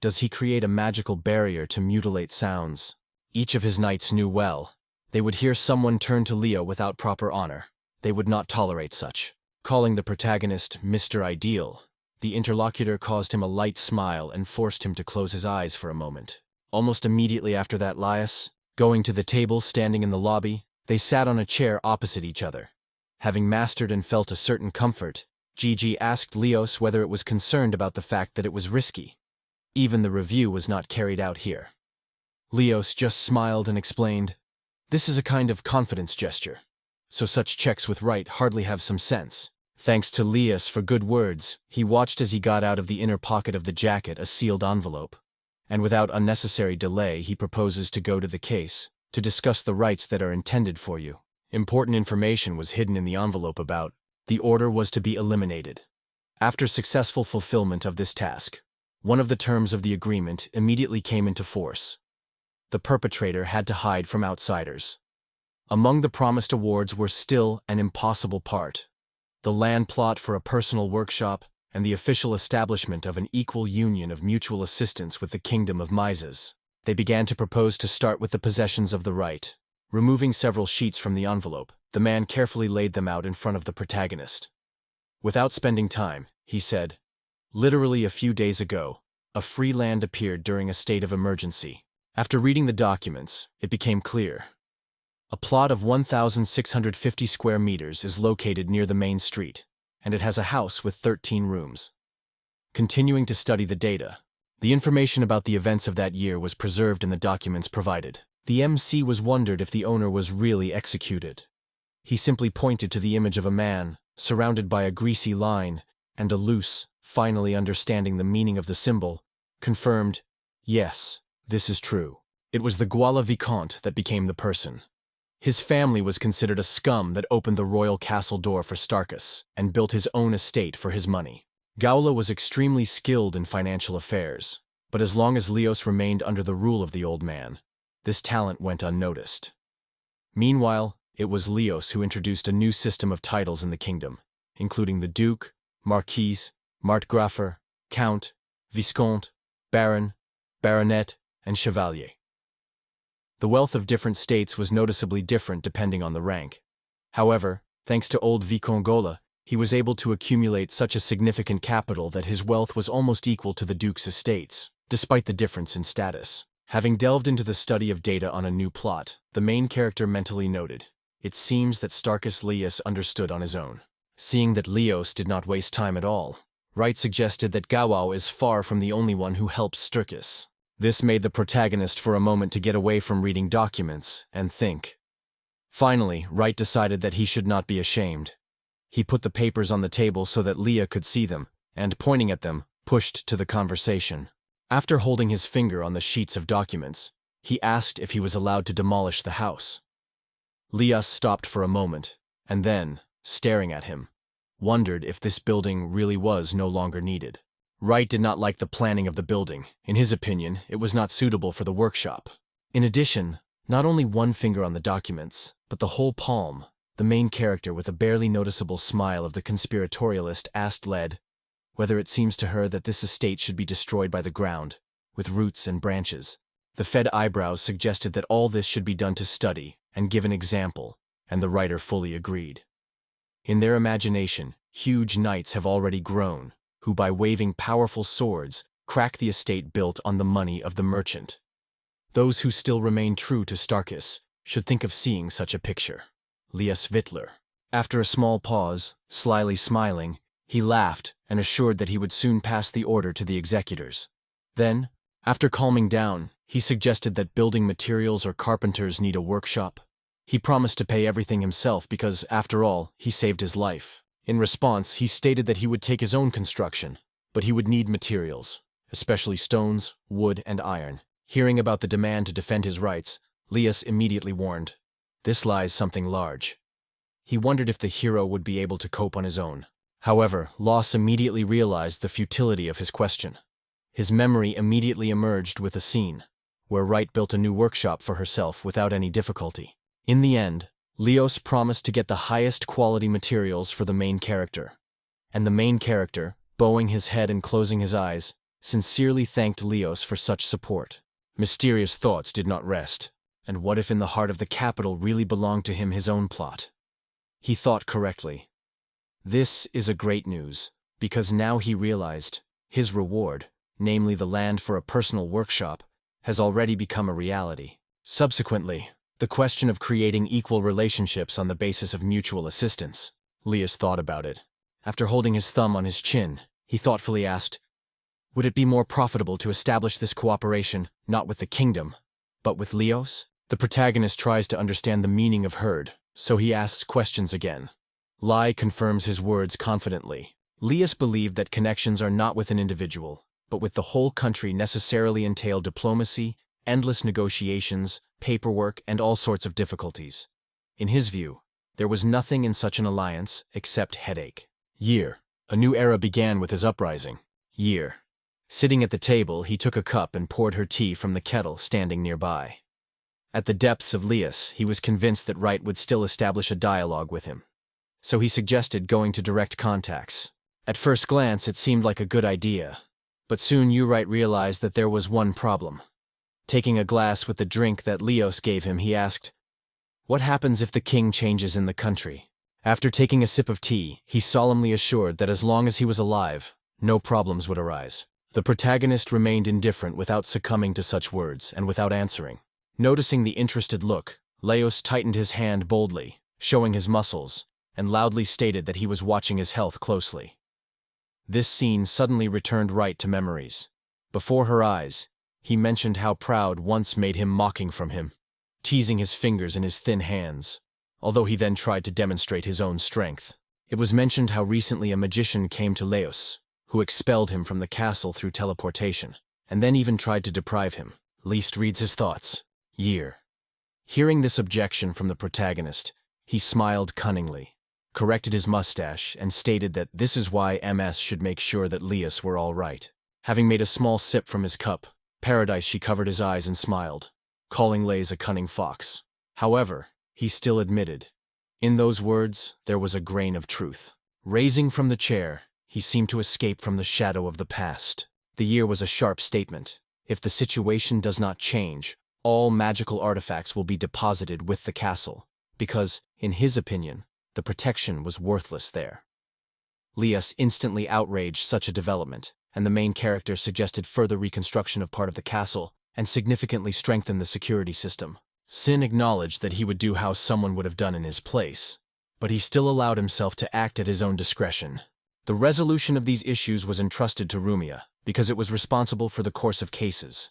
does he create a magical barrier to mutilate sounds? Each of his knights knew well. They would hear someone turn to Leo without proper honor. They would not tolerate such. Calling the protagonist Mr. Ideal, the interlocutor caused him a light smile and forced him to close his eyes for a moment. Almost immediately after that, Lias, going to the table standing in the lobby, they sat on a chair opposite each other. Having mastered and felt a certain comfort, Gigi asked Leos whether it was concerned about the fact that it was risky. Even the review was not carried out here. Leos just smiled and explained, "This is a kind of confidence gesture. So such checks with Wright hardly have some sense." Thanks to Leos for good words, he watched as he got out of the inner pocket of the jacket a sealed envelope. And without unnecessary delay, he proposes to go to the case, to discuss the rights that are intended for you. Important information was hidden in the envelope about the order was to be eliminated. After successful fulfillment of this task, one of the terms of the agreement immediately came into force. The perpetrator had to hide from outsiders. Among the promised awards were still an impossible part: the land plot for a personal workshop and the official establishment of an equal union of mutual assistance with the Kingdom of Mises. They began to propose to start with the possessions of the right. Removing several sheets from the envelope, the man carefully laid them out in front of the protagonist. Without spending time, he said, "Literally a few days ago, a free land appeared during a state of emergency. After reading the documents, it became clear. A plot of 1,650 square meters is located near the main street, and it has a house with 13 rooms." Continuing to study the data, the information about the events of that year was preserved in the documents provided. The MC was wondered if the owner was really executed. He simply pointed to the image of a man, surrounded by a greasy line, and a loose, finally understanding the meaning of the symbol, confirmed, "Yes, this is true." It was the Guala Vicomte that became the person. His family was considered a scum that opened the royal castle door for Starkus and built his own estate for his money. Gaula was extremely skilled in financial affairs, but as long as Leos remained under the rule of the old man, this talent went unnoticed. Meanwhile, it was Leos who introduced a new system of titles in the kingdom, including the Duke, Marquis, Markgrafer, Count, Viscount, Baron, Baronet, and Chevalier. The wealth of different states was noticeably different depending on the rank. However, thanks to old Vicomte Gola, he was able to accumulate such a significant capital that his wealth was almost equal to the Duke's estates, despite the difference in status. Having delved into the study of data on a new plot, the main character mentally noted, "It seems that Starkus Leos understood on his own." Seeing that Leos did not waste time at all, Wright suggested that Gawao is far from the only one who helps Starkus. This made the protagonist for a moment to get away from reading documents and think. Finally, Wright decided that he should not be ashamed. He put the papers on the table so that Leah could see them, and pointing at them, pushed to the conversation. After holding his finger on the sheets of documents, he asked if he was allowed to demolish the house. Leah stopped for a moment, and then, staring at him, wondered if this building really was no longer needed. Wright did not like the planning of the building. In his opinion, it was not suitable for the workshop. In addition, not only one finger on the documents, but the whole palm, the main character with a barely noticeable smile of the conspiratorialist asked Led whether it seems to her that this estate should be destroyed by the ground, with roots and branches. The Fed eyebrows suggested that all this should be done to study and give an example, and the writer fully agreed. In their imagination, huge knights have already grown, who by waving powerful swords crack the estate built on the money of the merchant. Those who still remain true to Starkus should think of seeing such a picture. Leos Wittler. After a small pause, slyly smiling, he laughed and assured that he would soon pass the order to the executors. Then, after calming down, he suggested that building materials or carpenters need a workshop. He promised to pay everything himself because, after all, he saved his life. In response, he stated that he would take his own construction, but he would need materials, especially stones, wood, and iron. Hearing about the demand to defend his rights, Leos immediately warned, "This lies something large." He wondered if the hero would be able to cope on his own. However, Loss immediately realized the futility of his question. His memory immediately emerged with a scene where Wright built a new workshop for herself without any difficulty. In the end, Leos promised to get the highest quality materials for the main character. And the main character, bowing his head and closing his eyes, sincerely thanked Leos for such support. Mysterious thoughts did not rest. And what if in the heart of the capital really belonged to him his own plot? He thought correctly. This is a great news, because now he realized his reward, namely the land for a personal workshop, has already become a reality. Subsequently, the question of creating equal relationships on the basis of mutual assistance. Lias thought about it. After holding his thumb on his chin, he thoughtfully asked, would it be more profitable to establish this cooperation not with the kingdom, but with Leos? The protagonist tries to understand the meaning of heard, so he asks questions again. Lai confirms his words confidently. Lias believed that connections are not with an individual, but with the whole country necessarily entail diplomacy, endless negotiations, paperwork, and all sorts of difficulties. In his view, there was nothing in such an alliance except headache. Year. A new era began with his uprising. Year. Sitting at the table, he took a cup and poured her tea from the kettle standing nearby. At the depths of Lias, he was convinced that Wright would still establish a dialogue with him. So he suggested going to direct contacts. At first glance, it seemed like a good idea, but soon Wright realized that there was one problem. Taking a glass with the drink that Leos gave him, he asked, what happens if the king changes in the country? After taking a sip of tea, he solemnly assured that as long as he was alive, no problems would arise. The protagonist remained indifferent without succumbing to such words and without answering. Noticing the interested look, Leos tightened his hand boldly, showing his muscles, and loudly stated that he was watching his health closely. This scene suddenly returned Wright to memories. Before her eyes, he mentioned how proud once made him mocking from him, teasing his fingers in his thin hands, although he then tried to demonstrate his own strength. It was mentioned how recently a magician came to Leos, who expelled him from the castle through teleportation, and then even tried to deprive him. Least reads his thoughts. Year. Hearing this objection from the protagonist, he smiled cunningly, corrected his mustache, and stated that this is why MS should make sure that Leos were all right. Having made a small sip from his cup, Paradise she covered his eyes and smiled, calling Lays a cunning fox. However, he still admitted, in those words there was a grain of truth. Raising from the chair, he seemed to escape from the shadow of the past. The year was a sharp statement. If the situation does not change, all magical artifacts will be deposited with the castle, because, in his opinion, the protection was worthless there. Lias instantly outraged such a development, and the main character suggested further reconstruction of part of the castle and significantly strengthen the security system. Sin acknowledged that he would do how someone would have done in his place, but he still allowed himself to act at his own discretion. The resolution of these issues was entrusted to Rumia, because it was responsible for the course of cases.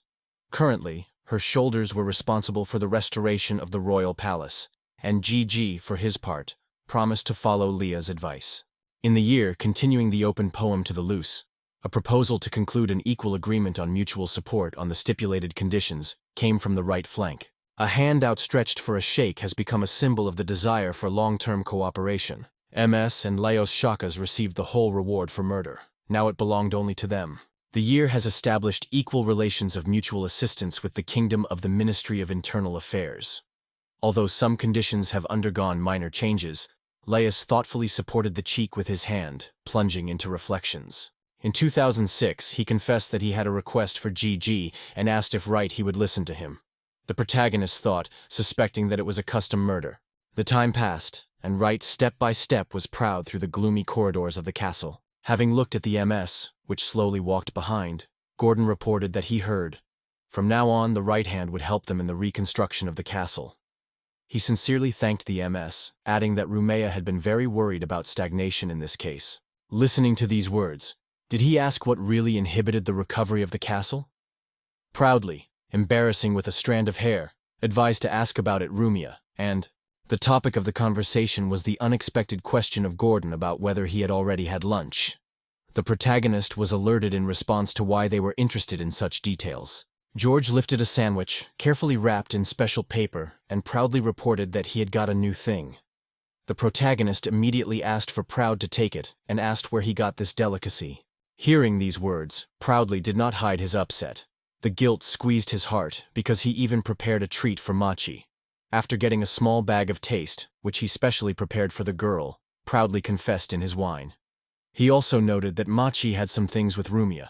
Currently, her shoulders were responsible for the restoration of the royal palace, and GG, for his part, promised to follow Leah's advice. In the year, continuing the open poem to the loose, a proposal to conclude an equal agreement on mutual support on the stipulated conditions came from the right flank. A hand outstretched for a shake has become a symbol of the desire for long-term cooperation. MS and Leos Shakas received the whole reward for murder. Now it belonged only to them. The year has established equal relations of mutual assistance with the kingdom of the Ministry of Internal Affairs. Although some conditions have undergone minor changes, Leos thoughtfully supported the cheek with his hand, plunging into reflections. In 2006, he confessed that he had a request for GG and asked if Wright he would listen to him. The protagonist thought, suspecting that it was a custom murder. The time passed, and Wright step by step was proud through the gloomy corridors of the castle. Having looked at the MS, which slowly walked behind, Gordon reported that he heard. From now on, the right hand would help them in the reconstruction of the castle. He sincerely thanked the MS, adding that Rumea had been very worried about stagnation in this case. Listening to these words, did he ask what really inhibited the recovery of the castle? Proudly, embarrassing with a strand of hair, advised to ask about it Rumea, and the topic of the conversation was the unexpected question of Gordon about whether he had already had lunch. The protagonist was alerted in response to why they were interested in such details. George lifted a sandwich, carefully wrapped in special paper, and proudly reported that he had got a new thing. The protagonist immediately asked for Proud to take it and asked where he got this delicacy. Hearing these words, Proudly did not hide his upset. The guilt squeezed his heart because he even prepared a treat for Machi. After getting a small bag of taste, which he specially prepared for the girl, Proudly confessed in his whine. He also noted that Machi had some things with Rumia.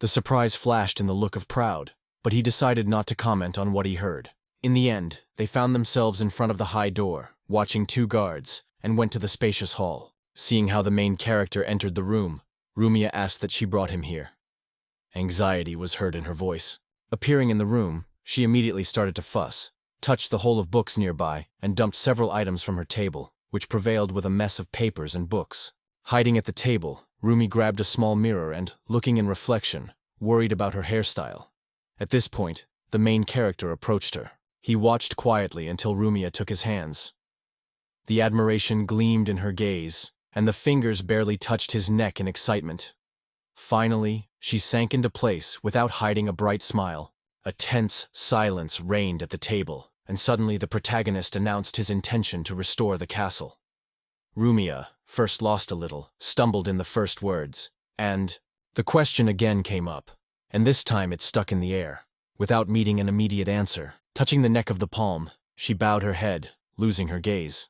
The surprise flashed in the look of Proud, but he decided not to comment on what he heard. In the end, they found themselves in front of the high door, watching two guards, and went to the spacious hall. Seeing how the main character entered the room, Rumia asked that she brought him here. Anxiety was heard in her voice. Appearing in the room, she immediately started to fuss, touched the whole of books nearby, and dumped several items from her table, which prevailed with a mess of papers and books. Hiding at the table, Rumi grabbed a small mirror and, looking in reflection, worried about her hairstyle. At this point, the main character approached her. He watched quietly until Rumia took his hands. The admiration gleamed in her gaze, and the fingers barely touched his neck in excitement. Finally, she sank into place without hiding a bright smile. A tense silence reigned at the table, and suddenly the protagonist announced his intention to restore the castle. Rumia, first lost a little, stumbled in the first words, and the question again came up, and this time it stuck in the air. Without meeting an immediate answer, touching the neck of the palm, she bowed her head, losing her gaze.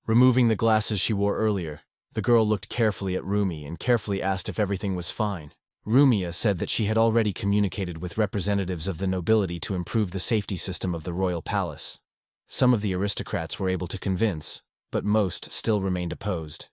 Removing the glasses she wore earlier, the girl looked carefully at Rumi and carefully asked if everything was fine. Rumia said that she had already communicated with representatives of the nobility to improve the safety system of the royal palace. Some of the aristocrats were able to convince, but most still remained opposed.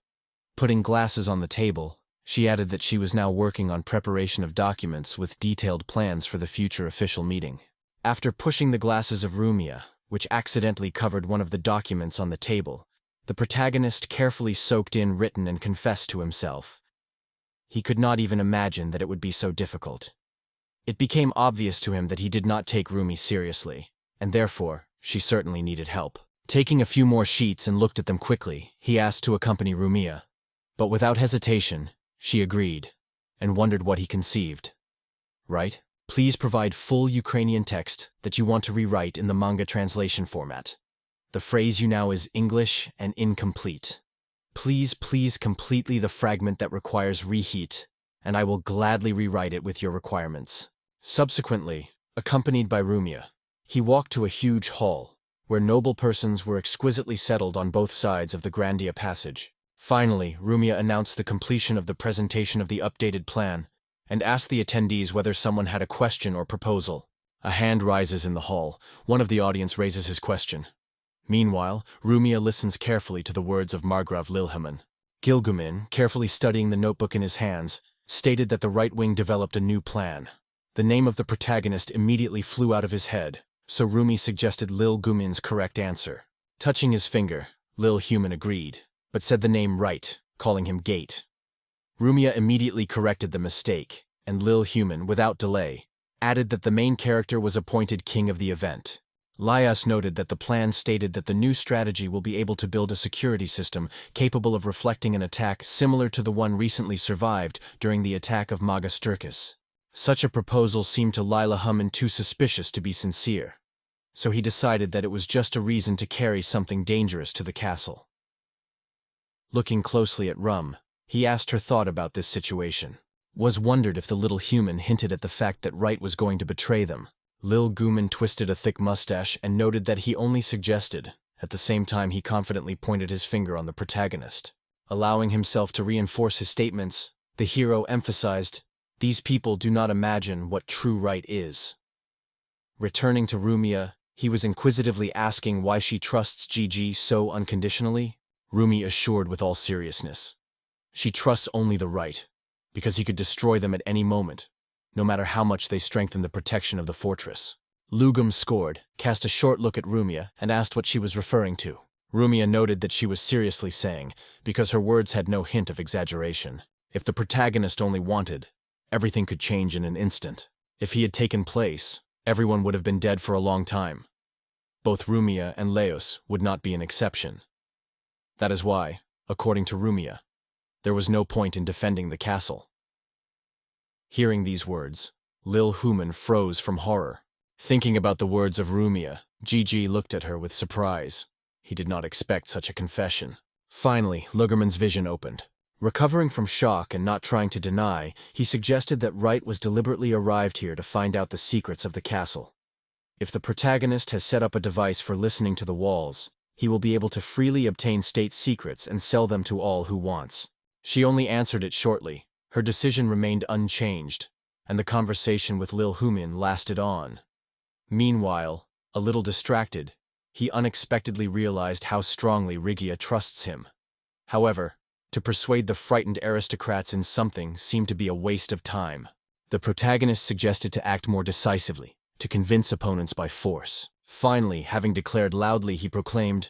Putting glasses on the table, she added that she was now working on preparation of documents with detailed plans for the future official meeting. After pushing the glasses of Rumia, which accidentally covered one of the documents on the table, the protagonist carefully soaked in written and confessed to himself. He could not even imagine that it would be so difficult. It became obvious to him that he did not take Rumi seriously, and therefore, she certainly needed help. Taking a few more sheets and looked at them quickly, he asked to accompany Rumia. But without hesitation, she agreed, and wondered what he conceived. Right? Please provide full Ukrainian text that you want to rewrite in the manga translation format. The phrase you now is English and incomplete. Please completely the fragment that requires reheat, and I will gladly rewrite it with your requirements. Subsequently, accompanied by Rumia, he walked to a huge hall, where noble persons were exquisitely settled on both sides of the Grandia passage. Finally, Rumia announced the completion of the presentation of the updated plan, and asked the attendees whether someone had a question or proposal. A hand rises in the hall. One of the audience raises his question. Meanwhile, Rumia listens carefully to the words of Margrave Lilhamen. Gilgumin, carefully studying the notebook in his hands, stated that the right wing developed a new plan. The name of the protagonist immediately flew out of his head, so Rumi suggested Lil Gumin's correct answer. Touching his finger, Lil Human agreed, but said the name right, calling him Gate. Rumia immediately corrected the mistake, and Lil Human, without delay, added that the main character was appointed king of the event. Lias noted that the plan stated that the new strategy will be able to build a security system capable of reflecting an attack similar to the one recently survived during the attack of Maga Sturkis. Such a proposal seemed to Lila Hummin too suspicious to be sincere, so he decided that it was just a reason to carry something dangerous to the castle. Looking closely at Rum, he asked her thought about this situation. Wondered if the little human hinted at the fact that Wright was going to betray them. Lil Gumin twisted a thick mustache and noted that he only suggested. At the same time, he confidently pointed his finger on the protagonist. Allowing himself to reinforce his statements, the hero emphasized, "These people do not imagine what true right is." Returning to Rumia, he was inquisitively asking why she trusts Gigi so unconditionally. Rumi assured with all seriousness. She trusts only the right, because he could destroy them at any moment, no matter how much they strengthen the protection of the fortress. Lugum scored, cast a short look at Rumia, and asked what she was referring to. Rumia noted that she was seriously saying, because her words had no hint of exaggeration. If the protagonist only wanted, everything could change in an instant. If he had taken place, everyone would have been dead for a long time. Both Rumia and Leos would not be an exception. That is why, according to Rumia, there was no point in defending the castle. Hearing these words, Lil Human froze from horror. Thinking about the words of Rumia, Gigi looked at her with surprise. He did not expect such a confession. Finally, Lugerman's vision opened. Recovering from shock and not trying to deny, he suggested that Wright was deliberately arrived here to find out the secrets of the castle. If the protagonist has set up a device for listening to the walls, he will be able to freely obtain state secrets and sell them to all who wants. She only answered it shortly. Her decision remained unchanged, and the conversation with Lil Humin lasted on. Meanwhile, a little distracted, he unexpectedly realized how strongly Rigia trusts him. However, To persuade the frightened aristocrats in something seemed to be a waste of time. The protagonist suggested to act more decisively, to convince opponents by force. Finally, having declared loudly, he proclaimed,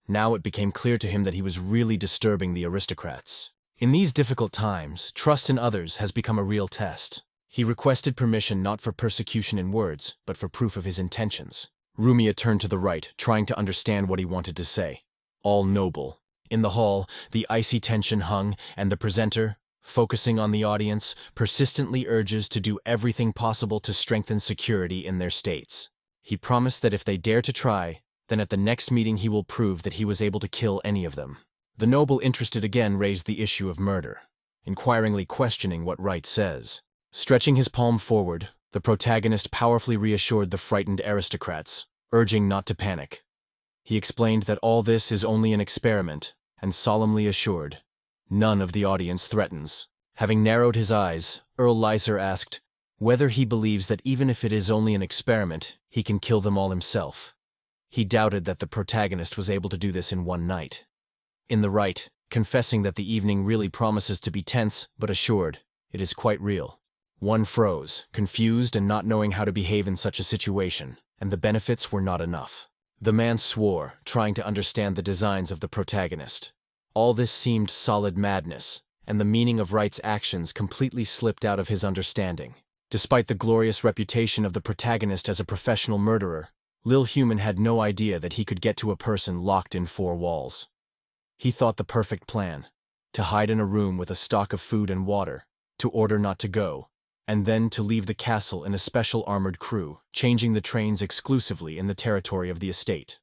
now it became clear to him that he was really disturbing the aristocrats. In these difficult times, trust in others has become a real test. He requested permission not for persecution in words, but for proof of his intentions. Rumia turned to the right, trying to understand what he wanted to say. All noble. In the hall, the icy tension hung, and the presenter, focusing on the audience, persistently urges to do everything possible to strengthen security in their states. He promised that if they dare to try, then at the next meeting he will prove that he was able to kill any of them. The noble interested again raised the issue of murder, inquiringly questioning what right says. Stretching his palm forward, the protagonist powerfully reassured the frightened aristocrats, urging not to panic. He explained that all this is only an experiment, and solemnly assured, none of the audience threatens. Having narrowed his eyes, Earl Lyser asked whether he believes that even if it is only an experiment, he can kill them all himself. He doubted that the protagonist was able to do this in one night. In the right, confessing that the evening really promises to be tense, but assured, it is quite real. One froze, confused and not knowing how to behave in such a situation, and the benefits were not enough. The man swore, trying to understand the designs of the protagonist. All this seemed solid madness, and the meaning of Wright's actions completely slipped out of his understanding. Despite the glorious reputation of the protagonist as a professional murderer, Lil Human had no idea that he could get to a person locked in four walls. He thought the perfect plan: to hide in a room with a stock of food and water, to order not to go, and then to leave the castle in a special armored crew, changing the trains exclusively in the territory of the estate.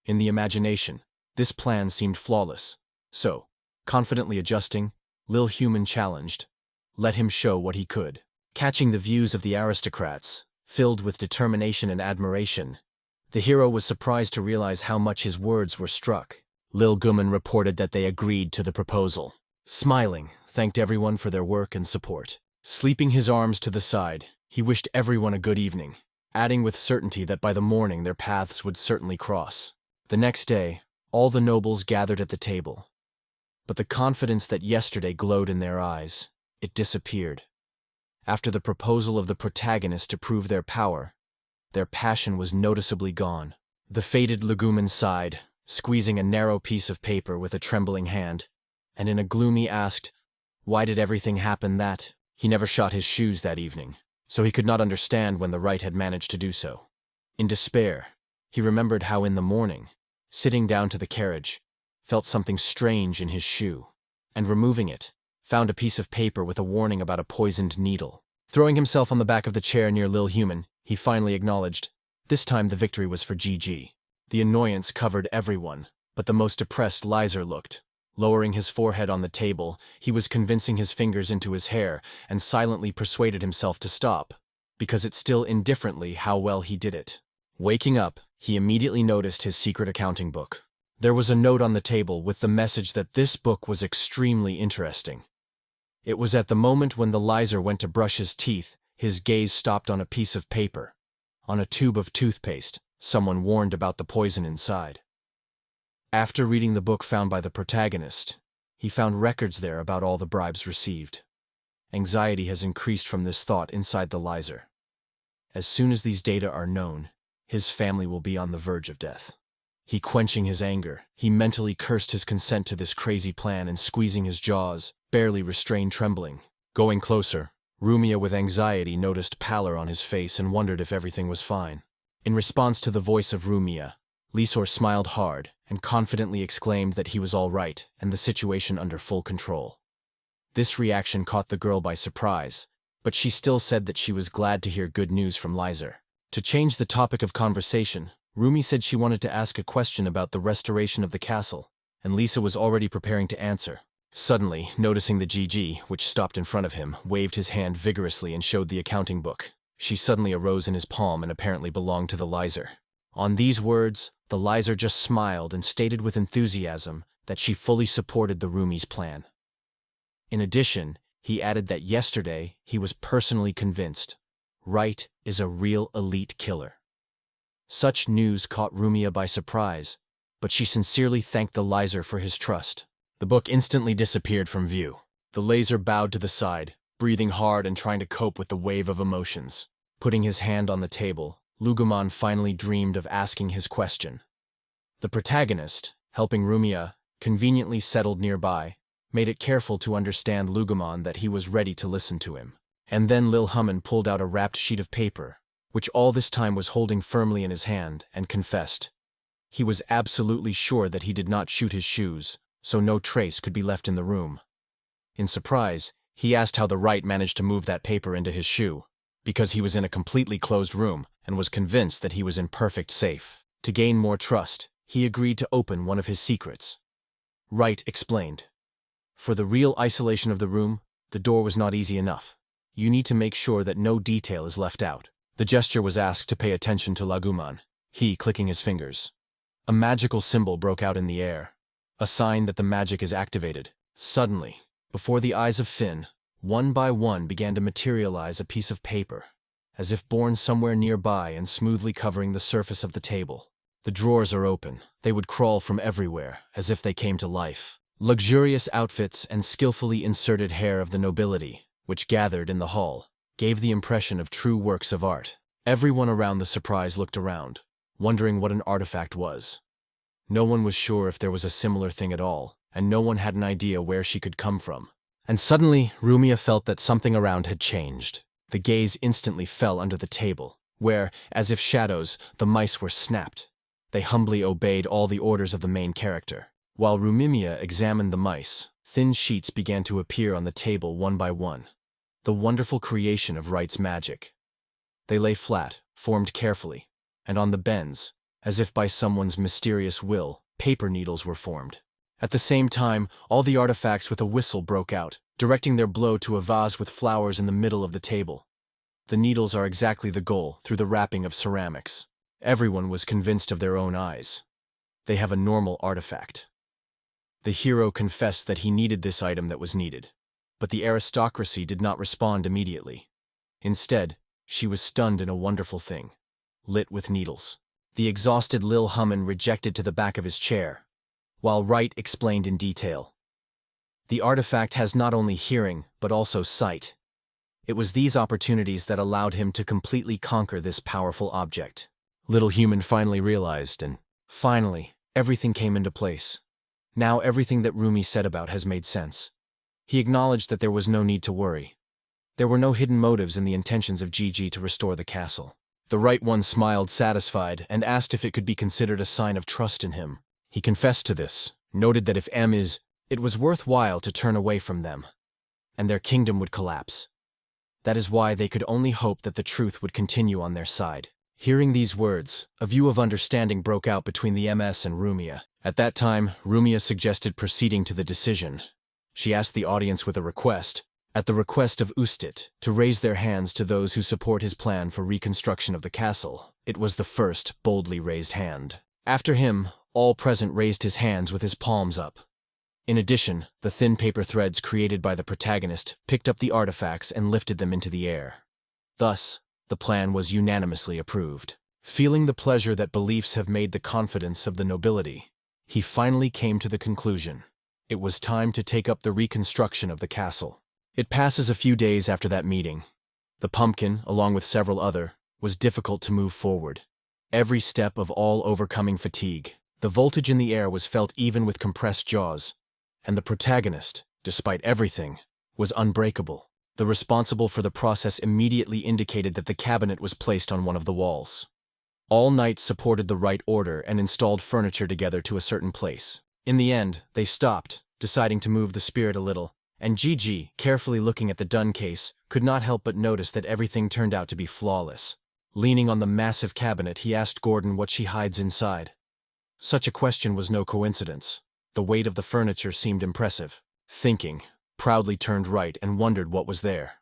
In the imagination, this plan seemed flawless, so, confidently adjusting, Lil Human challenged, let him show what he could. Catching the views of the aristocrats, filled with determination and admiration, the hero was surprised to realize how much his words were struck. Lil Guman reported that they agreed to the proposal. Smiling, thanked everyone for their work and support. Sleeping his arms to the side, he wished everyone a good evening, adding with certainty that by the morning their paths would certainly cross. The next day, all the nobles gathered at the table. But the confidence that yesterday glowed in their eyes, it disappeared. After the proposal of the protagonist to prove their power, their passion was noticeably gone. The faded legumen sighed, squeezing a narrow piece of paper with a trembling hand, and in a gloomy asked, why did everything happen that? He never shot his shoes that evening, so he could not understand when the right had managed to do so. In despair, he remembered how in the morning, sitting down to the carriage, felt something strange in his shoe, and removing it, found a piece of paper with a warning about a poisoned needle. Throwing himself on the back of the chair near Lil Human, he finally acknowledged, this time the victory was for GG. The annoyance covered everyone, but the most depressed Lyser looked. Lowering his forehead on the table, he was convincing his fingers into his hair and silently persuaded himself to stop, because it still indifferently how well he did it. Waking up, he immediately noticed his secret accounting book. There was a note on the table with the message that this book was extremely interesting. It was at the moment when the Lyser went to brush his teeth, his gaze stopped on a piece of paper. On a tube of toothpaste, someone warned about the poison inside. After reading the book found by the protagonist, he found records there about all the bribes received. Anxiety has increased from this thought inside the Lyser. As soon as these data are known, his family will be on the verge of death. Quenching his anger, he mentally cursed his consent to this crazy plan and squeezing his jaws, barely restrained trembling. Going closer, Rumia with anxiety noticed pallor on his face and wondered if everything was fine. In response to the voice of Rumia, Lisor smiled hard and confidently exclaimed that he was all right and the situation under full control. This reaction caught the girl by surprise, but she still said that she was glad to hear good news from Lyser. To change the topic of conversation, Rumi said she wanted to ask a question about the restoration of the castle, and Lisa was already preparing to answer. Suddenly, noticing the GG, which stopped in front of him, waved his hand vigorously and showed the accounting book. She suddenly arose in his palm and apparently belonged to the Lyser. On these words, the Lyser just smiled and stated with enthusiasm that she fully supported the Rumi's plan. In addition, he added that yesterday he was personally convinced Wright is a real elite killer. Such news caught Rumia by surprise, but she sincerely thanked the Lyser for his trust. The book instantly disappeared from view. The laser bowed to the side, breathing hard and trying to cope with the wave of emotions. Putting his hand on the table, Lugumon finally dreamed of asking his question. The protagonist, helping Rumia, conveniently settled nearby, made it careful to understand Lugumon that he was ready to listen to him. And then Lil Hummin pulled out a wrapped sheet of paper, which all this time was holding firmly in his hand, and confessed. He was absolutely sure that he did not shoot his shoes, so no trace could be left in the room. In surprise, he asked how the right managed to move that paper into his shoe, because he was in a completely closed room and was convinced that he was in perfect safe. To gain more trust, he agreed to open one of his secrets. Wright explained. For the real isolation of the room, the door was not easy enough. You need to make sure that no detail is left out. The gesture was asked to pay attention to Lagumon, he clicking his fingers. A magical symbol broke out in the air, a sign that the magic is activated. Suddenly, before the eyes of Finn, one by one began to materialize a piece of paper, as if born somewhere nearby and smoothly covering the surface of the table. The drawers are open. They would crawl from everywhere, as if they came to life. Luxurious outfits and skillfully inserted hair of the nobility, which gathered in the hall, gave the impression of true works of art. Everyone around the surprise looked around, wondering what an artifact was. No one was sure if there was a similar thing at all, and no one had an idea where she could come from. And suddenly, Rumia felt that something around had changed. The gaze instantly fell under the table, where, as if shadows, the mice were snapped. They humbly obeyed all the orders of the main character. While Rumimia examined the mice, thin sheets began to appear on the table one by one. The wonderful creation of Wright's magic. They lay flat, formed carefully, and on the bends, as if by someone's mysterious will, paper needles were formed. At the same time, all the artifacts with a whistle broke out, directing their blow to a vase with flowers in the middle of the table. The needles are exactly the goal through the wrapping of ceramics. Everyone was convinced of their own eyes. They have a normal artifact. The hero confessed that he needed this item that was needed, but the aristocracy did not respond immediately. Instead, she was stunned in a wonderful thing, lit with needles. The exhausted Lil Hummin rejected to the back of his chair, while Wright explained in detail. The artifact has not only hearing, but also sight. It was these opportunities that allowed him to completely conquer this powerful object. Little Human finally realized, and finally, everything came into place. Now everything that Rumi said about has made sense. He acknowledged that there was no need to worry. There were no hidden motives in the intentions of Gigi to restore the castle. The right one smiled satisfied and asked if it could be considered a sign of trust in him. He confessed to this, noted that if it was worthwhile to turn away from them, and their kingdom would collapse. That is why they could only hope that the truth would continue on their side. Hearing these words, a view of understanding broke out between the MS and Rumia. At that time, Rumia suggested proceeding to the decision. She asked the audience with a request, at the request of Ustit, to raise their hands to those who support his plan for reconstruction of the castle. It was the first boldly raised hand. After him, all present raised his hands with his palms up. In addition, the thin paper threads created by the protagonist picked up the artifacts and lifted them into the air. Thus, the plan was unanimously approved. Feeling the pleasure that beliefs have made the confidence of the nobility, he finally came to the conclusion. It was time to take up the reconstruction of the castle. It passes a few days after that meeting. The pumpkin, along with several other, was difficult to move forward. Every step of all overcoming fatigue. The voltage in the air was felt even with compressed jaws, and the protagonist, despite everything, was unbreakable. The responsible for the process immediately indicated that the cabinet was placed on one of the walls. All knights supported the right order and installed furniture together to a certain place. In the end, they stopped, deciding to move the spirit a little, and Gigi, carefully looking at the dun case, could not help but notice that everything turned out to be flawless. Leaning on the massive cabinet, he asked Gordon what she hides inside. Such a question was no coincidence. The weight of the furniture seemed impressive. Thinking, proudly turned right and wondered what was there.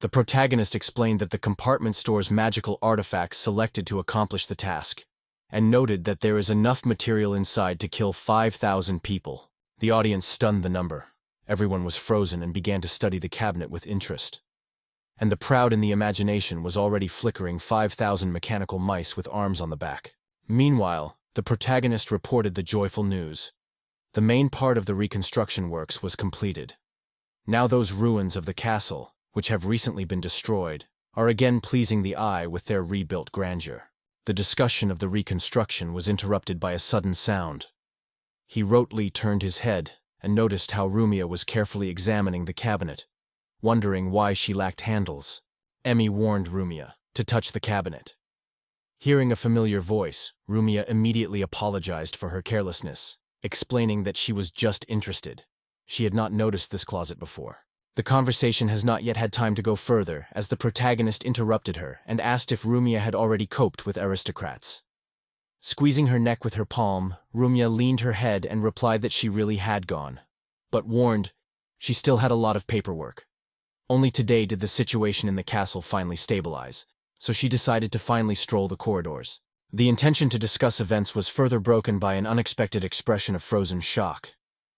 The protagonist explained that the compartment stores magical artifacts selected to accomplish the task, and noted that there is enough material inside to kill 5,000 people. The audience stunned the number. Everyone was frozen and began to study the cabinet with interest. And the proud in the imagination was already flickering 5,000 mechanical mice with arms on the back. Meanwhile, the protagonist reported the joyful news. The main part of the reconstruction works was completed. Now those ruins of the castle, which have recently been destroyed, are again pleasing the eye with their rebuilt grandeur. The discussion of the reconstruction was interrupted by a sudden sound. He rotely turned his head and noticed how Rumia was carefully examining the cabinet, wondering why she lacked handles. Emmy warned Rumia to touch the cabinet. Hearing a familiar voice, Rumia immediately apologized for her carelessness, explaining that she was just interested. She had not noticed this closet before. The conversation has not yet had time to go further, as the protagonist interrupted her and asked if Rumia had already coped with aristocrats. Squeezing her neck with her palm, Rumia leaned her head and replied that she really had gone, but warned she still had a lot of paperwork. Only today did the situation in the castle finally stabilize, so she decided to finally stroll the corridors. The intention to discuss events was further broken by an unexpected expression of frozen shock.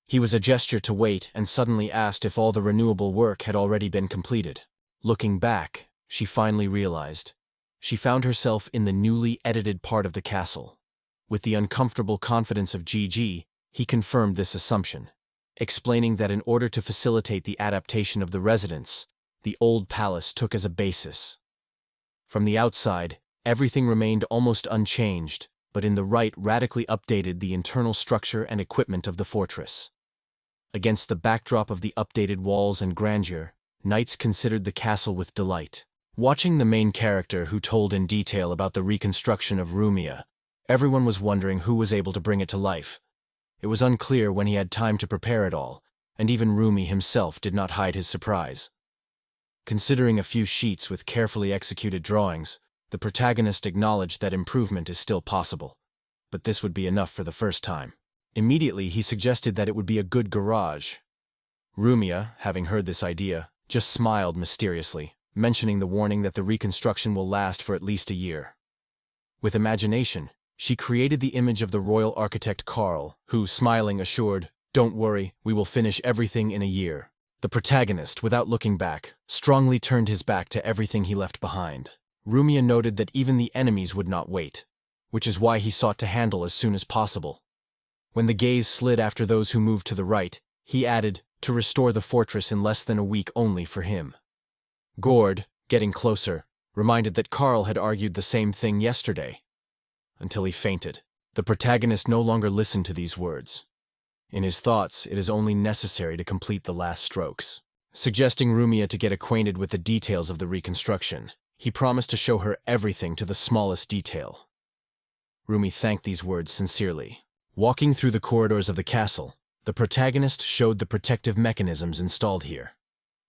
He was a gesture to wait and suddenly asked if all the renewable work had already been completed. Looking back, she finally realized. She found herself in the newly edited part of the castle. With the uncomfortable confidence of GG, he confirmed this assumption, explaining that in order to facilitate the adaptation of the residents, the old palace took as a basis. From the outside, everything remained almost unchanged, but in the right radically updated the internal structure and equipment of the fortress. Against the backdrop of the updated walls and grandeur, knights considered the castle with delight. Watching the main character who told in detail about the reconstruction of Rumia, everyone was wondering who was able to bring it to life. It was unclear when he had time to prepare it all, and even Rumi himself did not hide his surprise. Considering a few sheets with carefully executed drawings, the protagonist acknowledged that improvement is still possible, but this would be enough for the first time. Immediately, he suggested that it would be a good garage. Rumia, having heard this idea, just smiled mysteriously, mentioning the warning that the reconstruction will last for at least a year. With imagination, she created the image of the royal architect Karl, who, smiling, assured, "Don't worry, we will finish everything in a year." The protagonist, without looking back, strongly turned his back to everything he left behind. Rumia noted that even the enemies would not wait, which is why he sought to handle as soon as possible. When the gaze slid after those who moved to the right, he added, to restore the fortress in less than a week only for him. Gord, getting closer, reminded that Karl had argued the same thing yesterday, until he fainted. The protagonist no longer listened to these words. In his thoughts, it is only necessary to complete the last strokes. Suggesting Rumia to get acquainted with the details of the reconstruction, he promised to show her everything to the smallest detail. Rumi thanked these words sincerely. Walking through the corridors of the castle, the protagonist showed the protective mechanisms installed here.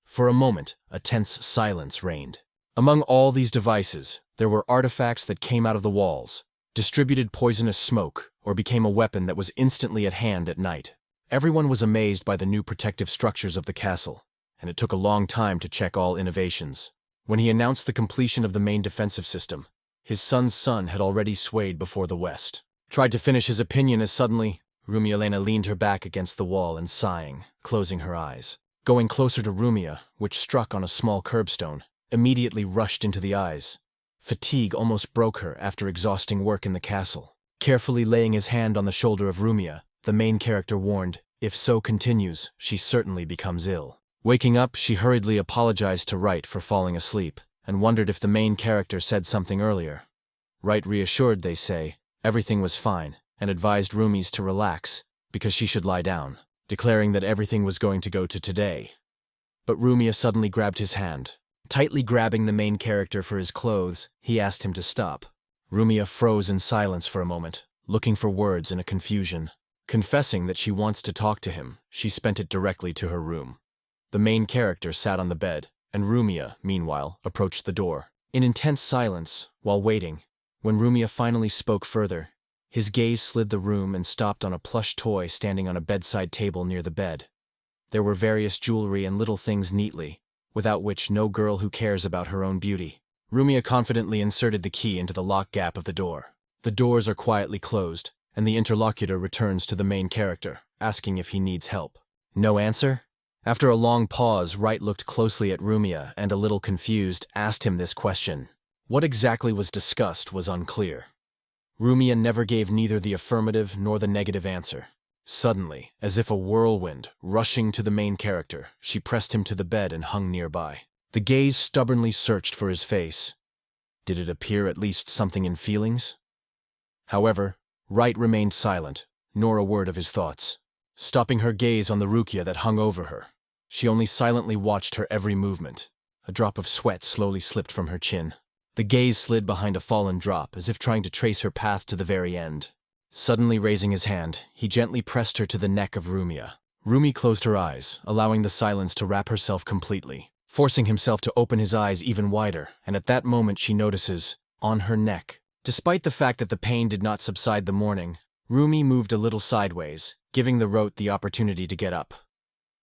For a moment, a tense silence reigned. Among all these devices, there were artifacts that came out of the walls, distributed poisonous smoke, or became a weapon that was instantly at hand at night. Everyone was amazed by the new protective structures of the castle, and it took a long time to check all innovations. When he announced the completion of the main defensive system, his son's son had already swayed before the west. Tried to finish his opinion as suddenly, Rumia leaned her back against the wall and sighing, closing her eyes. Going closer to Rumia, which struck on a small curbstone, immediately rushed into the eyes. Fatigue almost broke her after exhausting work in the castle. Carefully laying his hand on the shoulder of Rumia, the main character warned, if so continues, she certainly becomes ill. Waking up, she hurriedly apologized to Wright for falling asleep, and wondered if the main character said something earlier. Wright reassured, they say, everything was fine, and advised Rumi's to relax, because she should lie down, declaring that everything was going to go to today. But Rumia suddenly grabbed his hand. Tightly grabbing the main character for his clothes, he asked him to stop. Rumia froze in silence for a moment, looking for words in a confusion. Confessing that she wants to talk to him, she spent it directly to her room. The main character sat on the bed, and Rumia, meanwhile, approached the door. In intense silence, while waiting, when Rumia finally spoke further, his gaze slid the room and stopped on a plush toy standing on a bedside table near the bed. There were various jewelry and little things neatly, without which no girl who cares about her own beauty. Rumia confidently inserted the key into the lock gap of the door. The doors are quietly closed, and the interlocutor returns to the main character, asking if he needs help. No answer? After a long pause, Wright looked closely at Rumia and, a little confused, asked him this question. What exactly was discussed was unclear. Rumia never gave neither the affirmative nor the negative answer. Suddenly, as if a whirlwind, rushing to the main character, she pressed him to the bed and hung nearby. The gaze stubbornly searched for his face. Did it appear at least something in feelings? However, Wright remained silent, nor a word of his thoughts. Stopping her gaze on the Rukia that hung over her, she only silently watched her every movement. A drop of sweat slowly slipped from her chin. The gaze slid behind a fallen drop, as if trying to trace her path to the very end. Suddenly raising his hand, he gently pressed her to the neck of Rumia. Rumi closed her eyes, allowing the silence to wrap herself completely, forcing himself to open his eyes even wider, and at that moment she notices, on her neck. Despite the fact that the pain did not subside the morning, Rumi moved a little sideways, giving the Rote the opportunity to get up.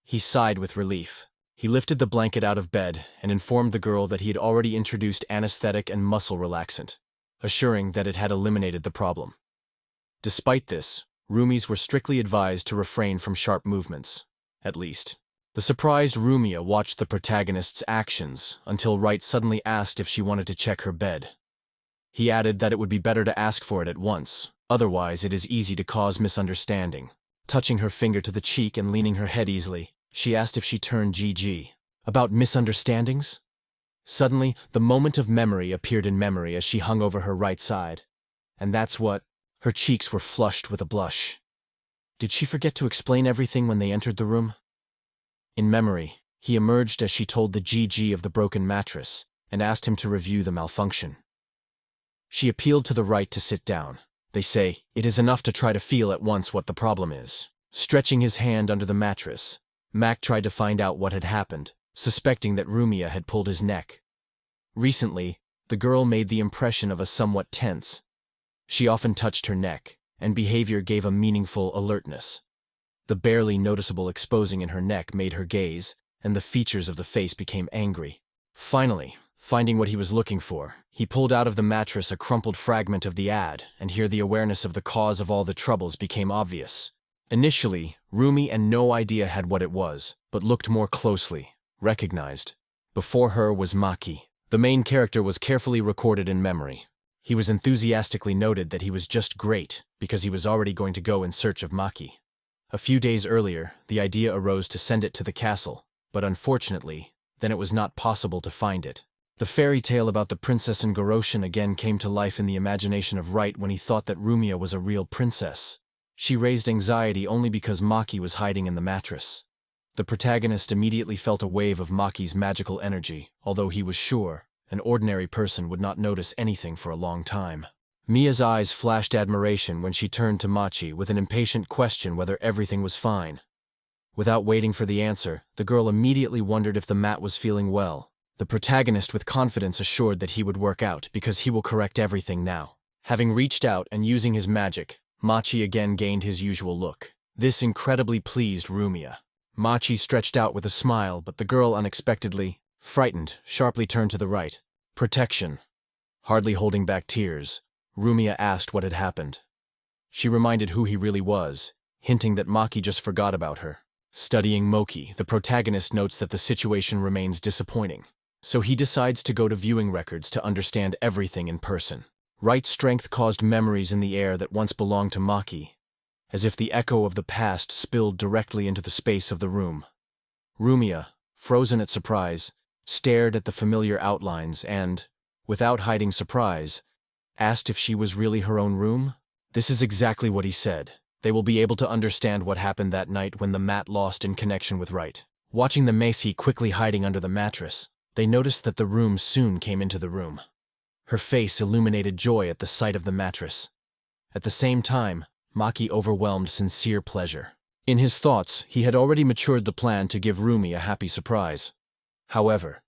He sighed with relief. He lifted the blanket out of bed and informed the girl that he had already introduced anesthetic and muscle relaxant, assuring that it had eliminated the problem. Despite this, Rumis were strictly advised to refrain from sharp movements, at least. The surprised Rumia watched the protagonist's actions until Wright suddenly asked if she wanted to check her bed. He added that it would be better to ask for it at once, otherwise it is easy to cause misunderstanding. Touching her finger to the cheek and leaning her head easily, she asked if she turned GG. About misunderstandings? Suddenly, the moment of memory appeared in memory as she hung over her right side. And that's what... Her cheeks were flushed with a blush. Did she forget to explain everything when they entered the room? In memory, he emerged as she told the GG of the broken mattress and asked him to review the malfunction. She appealed to the right to sit down. They say, it is enough to try to feel at once what the problem is. Stretching his hand under the mattress, Mac tried to find out what had happened, suspecting that Rumia had pulled his neck. Recently, the girl made the impression of a somewhat tense. She often touched her neck, and behavior gave a meaningful alertness. The barely noticeable exposing in her neck made her gaze, and the features of the face became angry. Finally, finding what he was looking for, he pulled out of the mattress a crumpled fragment of the ad, and here the awareness of the cause of all the troubles became obvious. Initially, Rumi and no idea had what it was, but looked more closely, recognized. Before her was Maki. The main character was carefully recorded in memory. He was enthusiastically noted that he was just great, because he was already going to go in search of Maki. A few days earlier, the idea arose to send it to the castle, but unfortunately, then it was not possible to find it. The fairy tale about the princess and Goroshin again came to life in the imagination of Wright when he thought that Rumia was a real princess. She raised anxiety only because Maki was hiding in the mattress. The protagonist immediately felt a wave of Maki's magical energy, although he was sure an ordinary person would not notice anything for a long time. Mia's eyes flashed admiration when she turned to Machi with an impatient question whether everything was fine. Without waiting for the answer, the girl immediately wondered if the mat was feeling well. The protagonist with confidence assured that he would work out because he will correct everything now. Having reached out and using his magic, Machi again gained his usual look. This incredibly pleased Rumia. Machi stretched out with a smile, but the girl unexpectedly, frightened, sharply turned to the right. Protection. Hardly holding back tears, Rumia asked what had happened. She reminded who he really was, hinting that Maki just forgot about her. Studying Moki, the protagonist notes that the situation remains disappointing, so he decides to go to viewing records to understand everything in person. Wright's strength caused memories in the air that once belonged to Maki, as if the echo of the past spilled directly into the space of the room. Rumia, frozen at surprise, stared at the familiar outlines and, without hiding surprise, asked if she was really her own room. This is exactly what he said. They will be able to understand what happened that night when the mat lost in connection with Wright. Watching the Macy quickly hiding under the mattress, they noticed that the room soon came into the room. Her face illuminated joy at the sight of the mattress. At the same time, Maki overwhelmed sincere pleasure. In his thoughts, he had already matured the plan to give Rumi a happy surprise. However,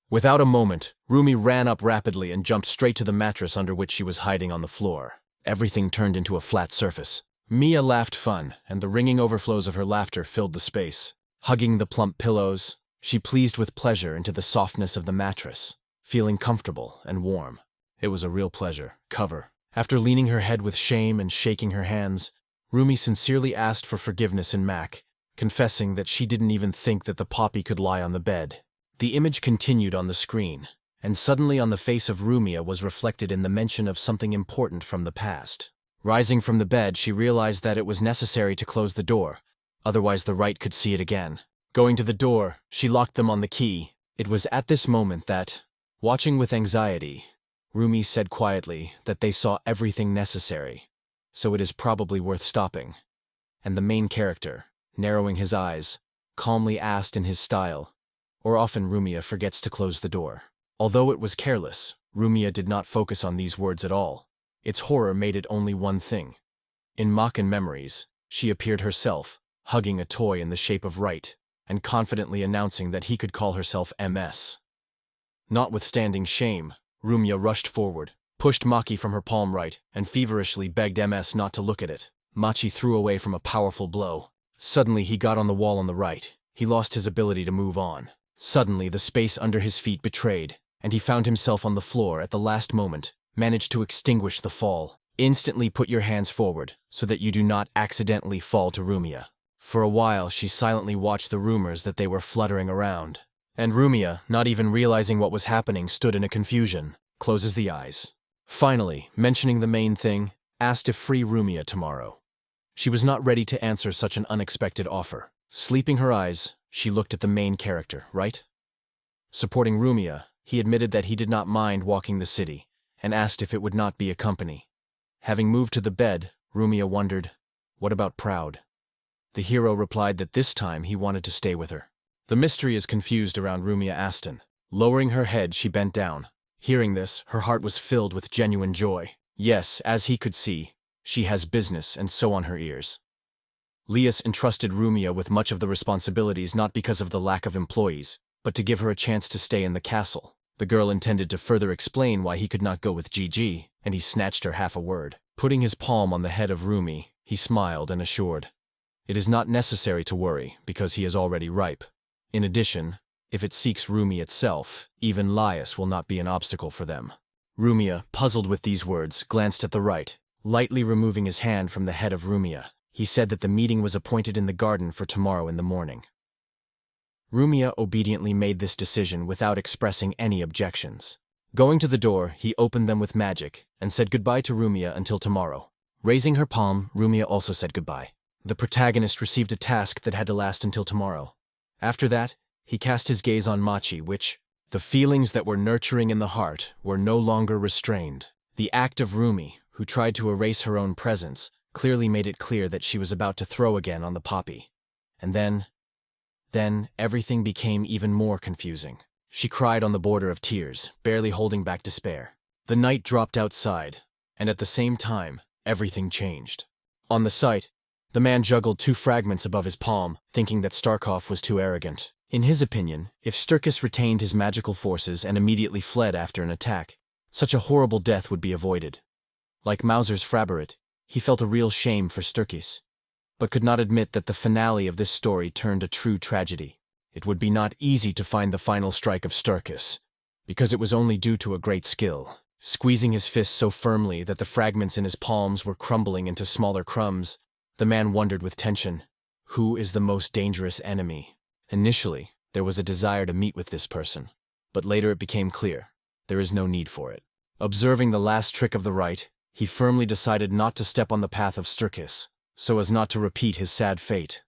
without a moment, Rumi ran up rapidly and jumped straight to the mattress under which she was hiding on the floor. Everything turned into a flat surface. Mia laughed fun, and the ringing overflows of her laughter filled the space. Hugging the plump pillows, she pleased with pleasure into the softness of the mattress, feeling comfortable and warm. It was a real pleasure. Cover. After leaning her head with shame and shaking her hands, Rumi sincerely asked for forgiveness in Mac, confessing that she didn't even think that the poppy could lie on the bed. The image continued on the screen, and suddenly on the face of Rumia was reflected in the mention of something important from the past. Rising from the bed, she realized that it was necessary to close the door, otherwise the right could see it again. Going to the door, she locked them on the key. It was at this moment that, watching with anxiety, Rumi said quietly that they saw everything necessary, so it is probably worth stopping. And the main character, narrowing his eyes, calmly asked in his style, or often Rumia forgets to close the door. Although it was careless, Rumia did not focus on these words at all. Its horror made it only one thing. In Makan memories, she appeared herself, hugging a toy in the shape of Right, and confidently announcing that he could call herself MS. Notwithstanding shame, Rumia rushed forward, pushed Maki from her palm Right, and feverishly begged MS not to look at it. Machi threw away from a powerful blow. Suddenly he got on the wall on the right. He lost his ability to move on. Suddenly the space under his feet betrayed, and he found himself on the floor at the last moment, managed to extinguish the fall. Instantly put your hands forward, so that you do not accidentally fall to Rumia. For a while she silently watched the rumors that they were fluttering around. And Rumia, not even realizing what was happening, stood in a confusion, closes the eyes. Finally, mentioning the main thing, asked to free Rumia tomorrow. She was not ready to answer such an unexpected offer. Sleeping her eyes, she looked at the main character, Right? Supporting Rumia, he admitted that he did not mind walking the city, and asked if it would not be a company. Having moved to the bed, Rumia wondered, what about Proud? The hero replied that this time he wanted to stay with her. The mystery is confused around Rumia Aston. Lowering her head, she bent down. Hearing this, her heart was filled with genuine joy. Yes, as he could see, she has business and so on her ears. Lias entrusted Rumia with much of the responsibilities not because of the lack of employees, but to give her a chance to stay in the castle. The girl intended to further explain why he could not go with Gigi, and he snatched her half a word. Putting his palm on the head of Rumi, he smiled and assured, "It is not necessary to worry, because he is already ripe. In addition, if it seeks Rumi itself, even Lias will not be an obstacle for them." Rumia, puzzled with these words, glanced at the right, lightly removing his hand from the head of Rumia. He said that the meeting was appointed in the garden for tomorrow in the morning. Rumia obediently made this decision without expressing any objections. Going to the door, he opened them with magic, and said goodbye to Rumia until tomorrow. Raising her palm, Rumia also said goodbye. The protagonist received a task that had to last until tomorrow. After that, he cast his gaze on Machi, the feelings that were nurturing in the heart were no longer restrained. The act of Rumi, who tried to erase her own presence, clearly made it clear that she was about to throw again on the poppy. And then everything became even more confusing. She cried on the border of tears, barely holding back despair. The night dropped outside, and at the same time, everything changed. On the site, the man juggled two fragments above his palm, thinking that Starkov was too arrogant. In his opinion, if Starkus retained his magical forces and immediately fled after an attack, such a horrible death would be avoided. Like Mauser's Fraberit, he felt a real shame for Starkus, but could not admit that the finale of this story turned a true tragedy. It would be not easy to find the final strike of Starkus, because it was only due to a great skill. Squeezing his fists so firmly that the fragments in his palms were crumbling into smaller crumbs, the man wondered with tension, who is the most dangerous enemy? Initially, there was a desire to meet with this person, but later it became clear, there is no need for it. Observing the last trick of the right, he firmly decided not to step on the path of Starkus, so as not to repeat his sad fate.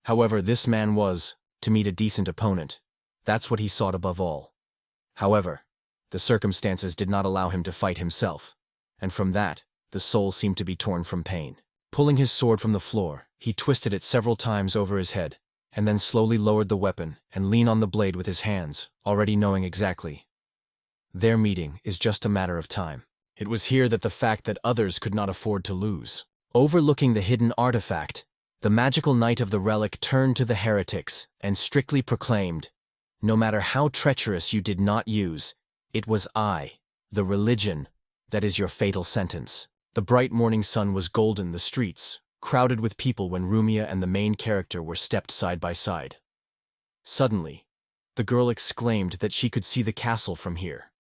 However, this man was, to meet a decent opponent. That's what he sought above all. However, the circumstances did not allow him to fight himself, and from that, the soul seemed to be torn from pain. Pulling his sword from the floor, he twisted it several times over his head, and then slowly lowered the weapon and leaned on the blade with his hands, already knowing exactly. Their meeting is just a matter of time. It was here that the fact that others could not afford to lose. Overlooking the hidden artifact, the magical knight of the relic turned to the heretics and strictly proclaimed, "No matter how treacherous you did not use, it was I, the religion, that is your fatal sentence." The bright morning sun was golden, the streets, crowded with people when Rumia and the main character were stepped side by side. Suddenly, the girl exclaimed that she could see the castle from here,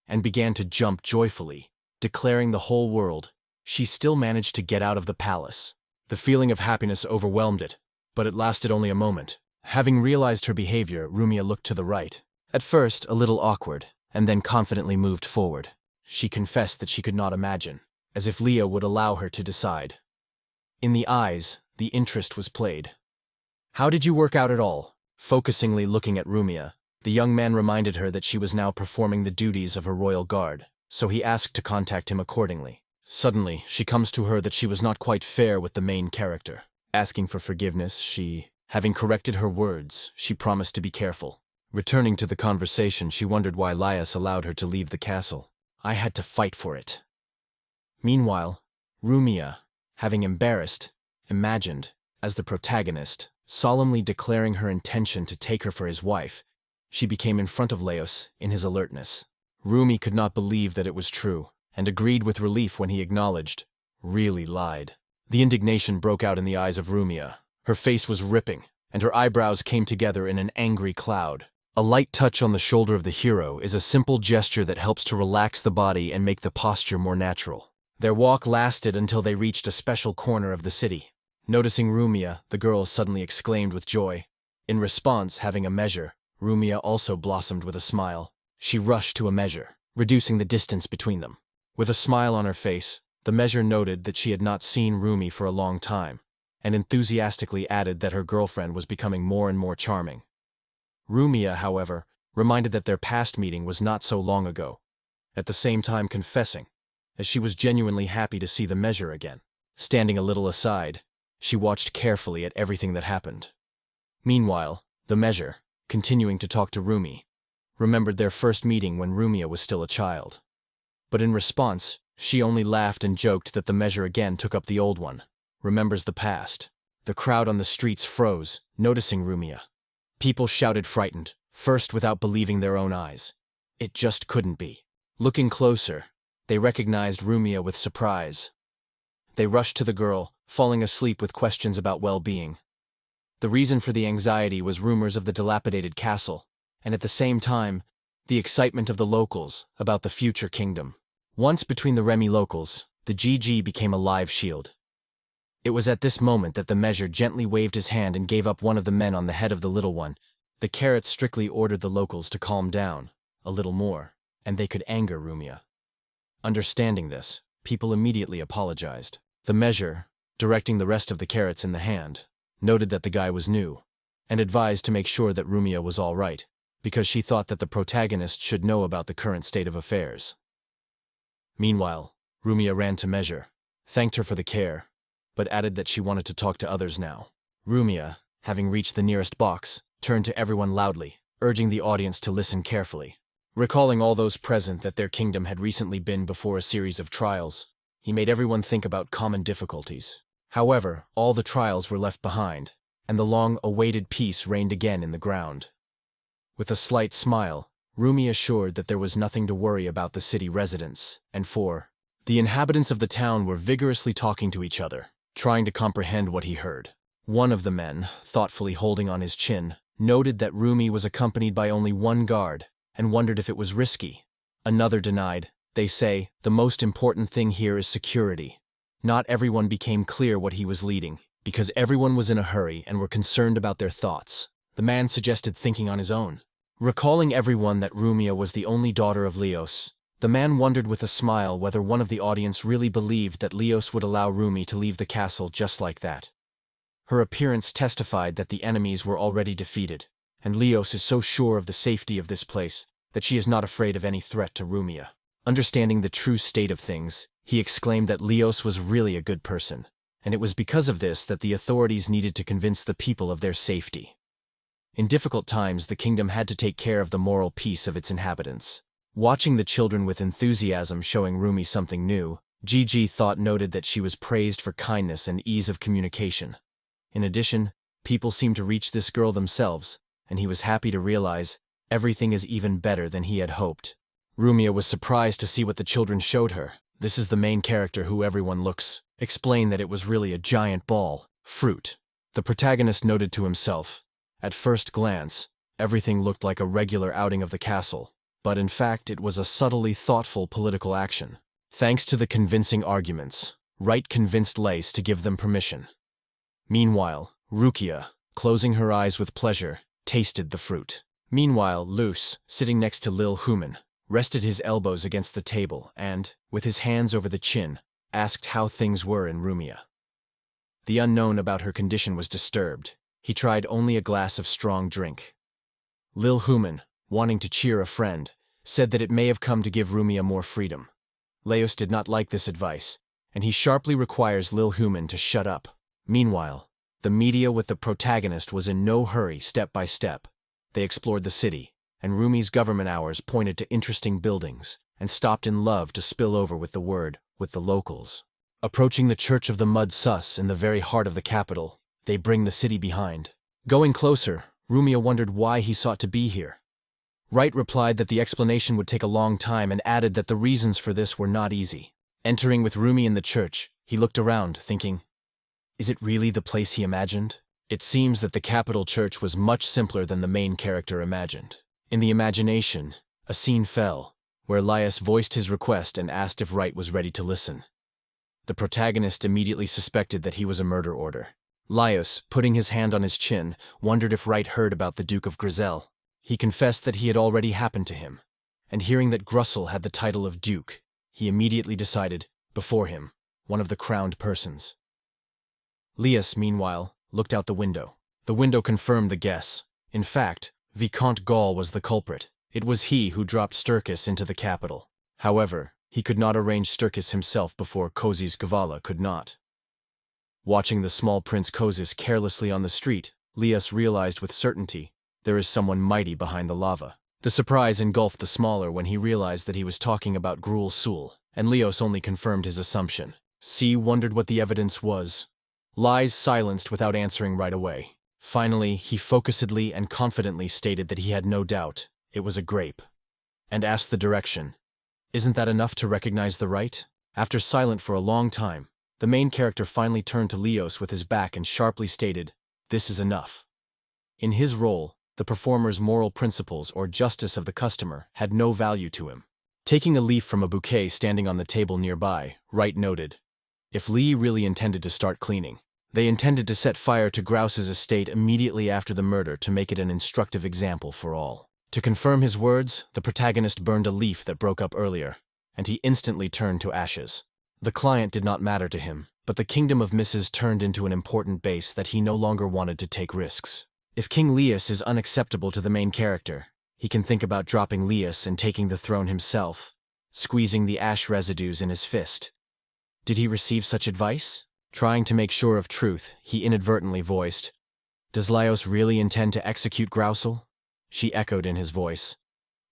and began to jump joyfully, declaring the whole world, she still managed to get out of the palace. The feeling of happiness overwhelmed it, but it lasted only a moment. Having realized her behavior, Rumia looked to the right. At first, a little awkward, and then confidently moved forward. She confessed that she could not imagine. as if Leo would allow her to decide. In the eyes, the interest was played. "How did you work out it all?" Focusingly looking at Rumia, the young man reminded her that she was now performing the duties of her royal guard, so he asked to contact him accordingly. Suddenly, she comes to her that she was not quite fair with the main character. Asking for forgiveness, having corrected her words, she promised to be careful. Returning to the conversation, she wondered why Laius allowed her to leave the castle. "I had to fight for it." Meanwhile, Rumia, having imagined, as the protagonist, solemnly declaring her intention to take her for his wife, she became in front of Laios in his alertness. Rumi could not believe that it was true, and agreed with relief when he acknowledged, really lied. The indignation broke out in the eyes of Rumia. Her face was ripping, and her eyebrows came together in an angry cloud. A light touch on the shoulder of the hero is a simple gesture that helps to relax the body and make the posture more natural. Their walk lasted until they reached a special corner of the city. Noticing Rumia, the girl suddenly exclaimed with joy. In response, having a measure, Rumia also blossomed with a smile. She rushed to a measure, reducing the distance between them. With a smile on her face, the measure noted that she had not seen Rumi for a long time, and enthusiastically added that her girlfriend was becoming more and more charming. Rumia, however, reminded that their past meeting was not so long ago, at the same time confessing, as she was genuinely happy to see the measure again. Standing a little aside, she watched carefully at everything that happened. Meanwhile, the measure, continuing to talk to Rumi, remembered their first meeting when Rumia was still a child. But in response, she only laughed and joked that the measure again took up the old one. Remembers the past. The crowd on the streets froze, noticing Rumia. People shouted frightened, first without believing their own eyes. It just couldn't be. Looking closer, they recognized Rumia with surprise. They rushed to the girl, falling asleep with questions about well-being. The reason for the anxiety was rumors of the dilapidated castle, and at the same time, the excitement of the locals about the future kingdom. Once between the Remy locals, the GG became a live shield. It was at this moment that the measure gently waved his hand and gave up one of the men on the head of the little one. The carrot strictly ordered the locals to calm down, a little more, and they could anger Rumia. Understanding this, people immediately apologized. The measure, directing the rest of the carrots in the hand, noted that the guy was new, and advised to make sure that Rumia was all right, because she thought that the protagonist should know about the current state of affairs. Meanwhile, Rumia ran to Measure, thanked her for the care, but added that she wanted to talk to others now. Rumia, having reached the nearest box, turned to everyone loudly, urging the audience to listen carefully. Recalling all those present that their kingdom had recently been before a series of trials, he made everyone think about common difficulties. However, all the trials were left behind, and the long-awaited peace reigned again in the ground. With a slight smile, Rumi assured that there was nothing to worry about the city residents, and the inhabitants of the town were vigorously talking to each other, trying to comprehend what he heard. One of the men, thoughtfully holding on his chin, noted that Rumi was accompanied by only one guard, and wondered if it was risky. Another denied, "They say, the most important thing here is security." Not everyone became clear what he was leading, because everyone was in a hurry and were concerned about their thoughts. The man suggested thinking on his own. Recalling everyone that Rumia was the only daughter of Leos, the man wondered with a smile whether one of the audience really believed that Leos would allow Rumi to leave the castle just like that. Her appearance testified that the enemies were already defeated, and Leos is so sure of the safety of this place that she is not afraid of any threat to Rumia. Understanding the true state of things, he exclaimed that Leos was really a good person, and it was because of this that the authorities needed to convince the people of their safety. In difficult times, the kingdom had to take care of the moral peace of its inhabitants. Watching the children with enthusiasm showing Rumi something new, Gigi thought noted that she was praised for kindness and ease of communication. In addition, people seemed to reach this girl themselves, and he was happy to realize everything is even better than he had hoped. Rumia was surprised to see what the children showed her. This is the main character who everyone looks. Explained that it was really a giant ball, fruit. The protagonist noted to himself, at first glance, everything looked like a regular outing of the castle, but in fact it was a subtly thoughtful political action. Thanks to the convincing arguments, Wright convinced Lace to give them permission. Meanwhile, Rukia, closing her eyes with pleasure, tasted the fruit. Meanwhile, Luce, sitting next to Lil Human, rested his elbows against the table and, with his hands over the chin, asked how things were in Rumia. The unknown about her condition was disturbed. He tried only a glass of strong drink. Lil Human, wanting to cheer a friend, said that it may have come to give Rumia more freedom. Leos did not like this advice, and he sharply requires Lil Human to shut up. Meanwhile, the media with the protagonist was in no hurry step by step. They explored the city, and Rumi's government hours pointed to interesting buildings, and stopped in love to spill over with the word with the locals. Approaching the Church of the Mud Sus in the very heart of the capital, they bring the city behind. Going closer, Rumia wondered why he sought to be here. Wright replied that the explanation would take a long time and added that the reasons for this were not easy. Entering with Rumi in the church, he looked around, thinking, is it really the place he imagined? It seems that the capital church was much simpler than the main character imagined. In the imagination, a scene fell, where Lias voiced his request and asked if Wright was ready to listen. The protagonist immediately suspected that he was a murder order. Lias, putting his hand on his chin, wondered if Wright heard about the Duke of Griselle. He confessed that he had already happened to him, and hearing that Grussel had the title of Duke, he immediately decided, before him, one of the crowned persons. Lias, meanwhile, looked out the window. The window confirmed the guess. In fact, Vicomte Gaul was the culprit. It was he who dropped Starkus into the capital. However, he could not arrange Starkus himself before Kozis Gavala could not. Watching the small Prince Kozis carelessly on the street, Lias realized with certainty there is someone mighty behind the lava. The surprise engulfed the smaller when he realized that he was talking about Gruul Sul, and Leos only confirmed his assumption. C wondered what the evidence was. Lies silenced without answering right away. Finally, he focusedly and confidently stated that he had no doubt it was a grape, and asked the direction. Isn't that enough to recognize the right? After silent for a long time, the main character finally turned to Leos with his back and sharply stated, this is enough. In his role, the performer's moral principles or justice of the customer had no value to him. Taking a leaf from a bouquet standing on the table nearby, Wright noted, if Lee really intended to start cleaning, they intended to set fire to Grouse's estate immediately after the murder to make it an instructive example for all. To confirm his words, the protagonist burned a leaf that broke up earlier, and he instantly turned to ashes. The client did not matter to him, but the kingdom of Mrs. turned into an important base that he no longer wanted to take risks. If King Lias is unacceptable to the main character, he can think about dropping Lias and taking the throne himself, squeezing the ash residues in his fist. Did he receive such advice? Trying to make sure of truth, he inadvertently voiced, does Lios really intend to execute Grousel? She echoed in his voice.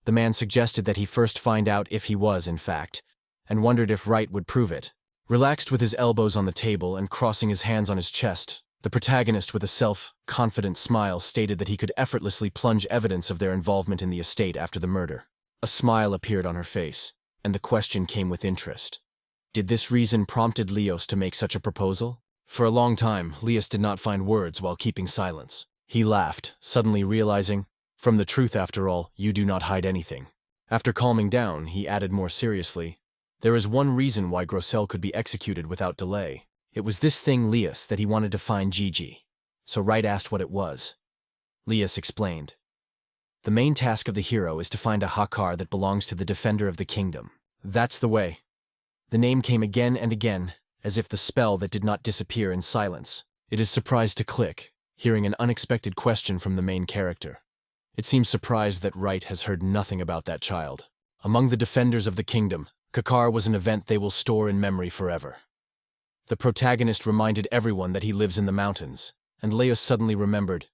The man suggested that he first find out if he was, in fact, and wondered if Wright would prove it. Relaxed with his elbows on the table and crossing his hands on his chest, the protagonist with a self-confident smile stated that he could effortlessly plunge evidence of their involvement in the estate after the murder. A smile appeared on her face, and the question came with interest. Did this reason prompted Leos to make such a proposal? For a long time, Leos did not find words while keeping silence. He laughed, suddenly realizing, from the truth after all, you do not hide anything. After calming down, he added more seriously, there is one reason why Grossel could be executed without delay. It was this thing Leos that he wanted to find Gigi. So Wright asked what it was. Leos explained. The main task of the hero is to find a Hakar that belongs to the defender of the kingdom. That's the way. The name came again and again, as if the spell that did not disappear in silence. It is surprised to click, hearing an unexpected question from the main character. It seems surprised that Wright has heard nothing about that child. Among the defenders of the kingdom, Kakar was an event they will store in memory forever. The protagonist reminded everyone that he lives in the mountains, and Leos suddenly remembered.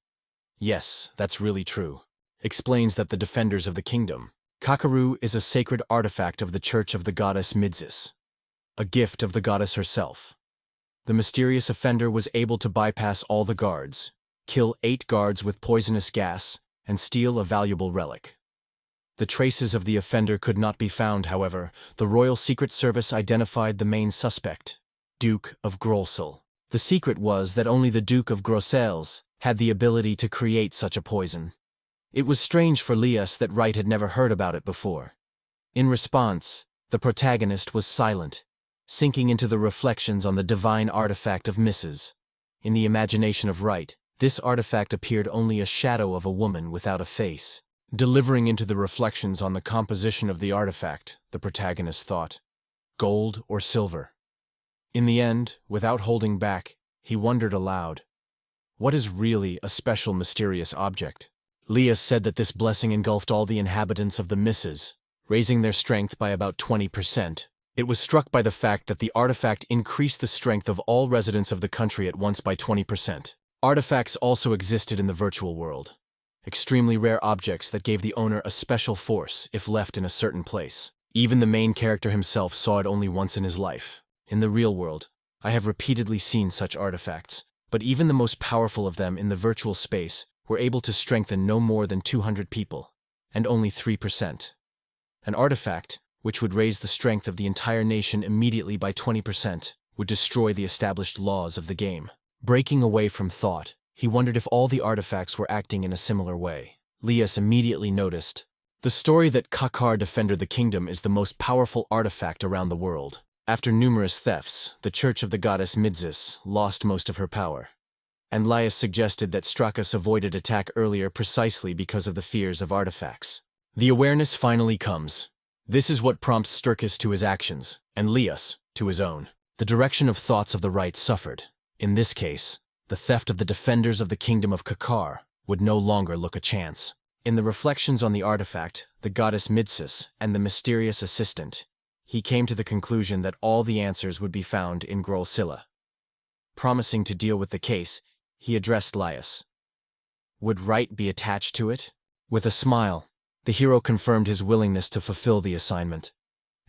Yes, that's really true. Explains that the defenders of the kingdom. Kakaru is a sacred artifact of the church of the goddess Midzis, a gift of the goddess herself. The mysterious offender was able to bypass all the guards, kill 8 guards with poisonous gas, and steal a valuable relic. The traces of the offender could not be found, however. The Royal Secret Service identified the main suspect, Duke of Grossel. The secret was that only the Duke of Grossels had the ability to create such a poison. It was strange for Leos that Wright had never heard about it before. In response, the protagonist was silent, sinking into the reflections on the divine artifact of Mrs. In the imagination of Wright, this artifact appeared only a shadow of a woman without a face. Delivering into the reflections on the composition of the artifact, the protagonist thought, gold or silver. In the end, without holding back, he wondered aloud, what is really a special mysterious object? Leah said that this blessing engulfed all the inhabitants of the Misses, raising their strength by about 20%. It was struck by the fact that the artifact increased the strength of all residents of the country at once by 20%. Artifacts also existed in the virtual world. Extremely rare objects that gave the owner a special force if left in a certain place. Even the main character himself saw it only once in his life. In the real world, I have repeatedly seen such artifacts, but even the most powerful of them in the virtual space were able to strengthen no more than 200 people, and only 3%. An artifact, which would raise the strength of the entire nation immediately by 20%, would destroy the established laws of the game. Breaking away from thought, he wondered if all the artifacts were acting in a similar way. Lias immediately noticed. The story that Kakar Defender the Kingdom is the most powerful artifact around the world. After numerous thefts, the Church of the Goddess Midzis lost most of her power. And Lias suggested that Starkus avoided attack earlier precisely because of the fears of artifacts. The awareness finally comes. This is what prompts Starkus to his actions, and Lias to his own. The direction of thoughts of the right suffered. In this case, the theft of the defenders of the kingdom of Kakar would no longer look a chance. In the reflections on the artifact, the goddess Midsis, and the mysterious assistant, he came to the conclusion that all the answers would be found in Grolsilla. Promising to deal with the case, he addressed Lias. Would right be attached to it? With a smile, the hero confirmed his willingness to fulfill the assignment,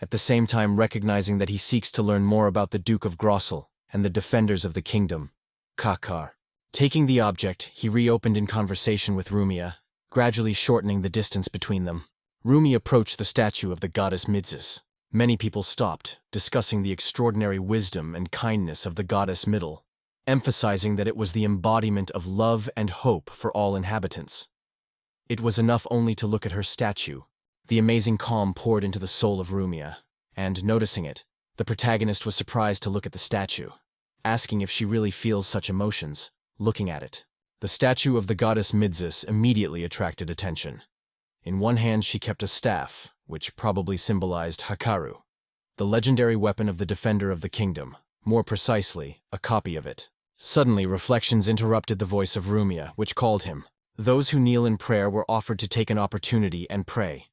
at the same time recognizing that he seeks to learn more about the Duke of Grossel and the defenders of the kingdom, Kakar. Taking the object, he reopened in conversation with Rumia, gradually shortening the distance between them. Rumi approached the statue of the goddess Midzis. Many people stopped, discussing the extraordinary wisdom and kindness of the goddess Middle, emphasizing that it was the embodiment of love and hope for all inhabitants. It was enough only to look at her statue. The amazing calm poured into the soul of Rumia, and, noticing it, the protagonist was surprised to look at the statue, asking if she really feels such emotions. Looking at it, the statue of the goddess Midzis immediately attracted attention. In one hand she kept a staff, which probably symbolized Hakaru, the legendary weapon of the defender of the kingdom, more precisely, a copy of it. Suddenly, reflections interrupted the voice of Rumia, which called him. Those who kneel in prayer were offered to take an opportunity and pray.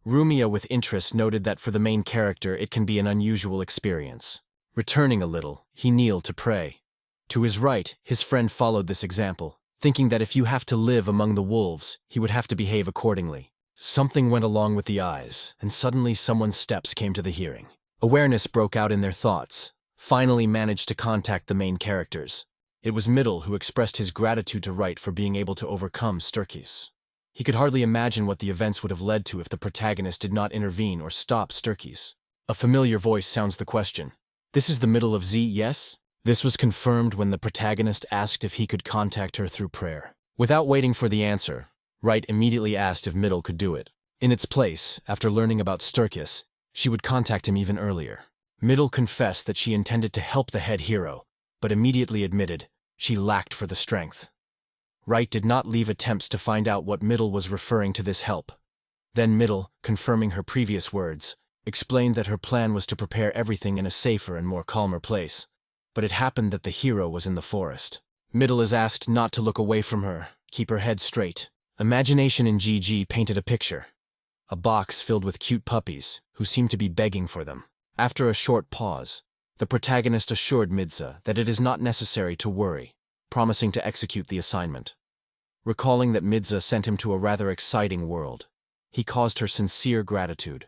Rumia with interest noted that for the main character it can be an unusual experience. Returning a little, he kneeled to pray. To his right, his friend followed this example, thinking that if you have to live among the wolves, he would have to behave accordingly. Something went along with the eyes, and suddenly someone's steps came to the hearing. Awareness broke out in their thoughts, finally managed to contact the main characters. It was Middle who expressed his gratitude to Wright for being able to overcome Starkus. He could hardly imagine what the events would have led to if the protagonist did not intervene or stop Starkus. A familiar voice sounds the question. This is the Middle of Z, yes? This was confirmed when the protagonist asked if he could contact her through prayer. Without waiting for the answer, Wright immediately asked if Middle could do it. In its place, after learning about Starkus, she would contact him even earlier. Middle confessed that she intended to help the head hero, but immediately admitted she lacked for the strength. Wright did not leave attempts to find out what Middle was referring to this help. Then Middle, confirming her previous words, explained that her plan was to prepare everything in a safer and more calmer place. But it happened that the hero was in the forest. Middle is asked not to look away from her, keep her head straight. Imagination in GG painted a picture. A box filled with cute puppies, who seemed to be begging for them. After a short pause, the protagonist assured Midza that it is not necessary to worry, promising to execute the assignment. Recalling that Midza sent him to a rather exciting world, he caused her sincere gratitude.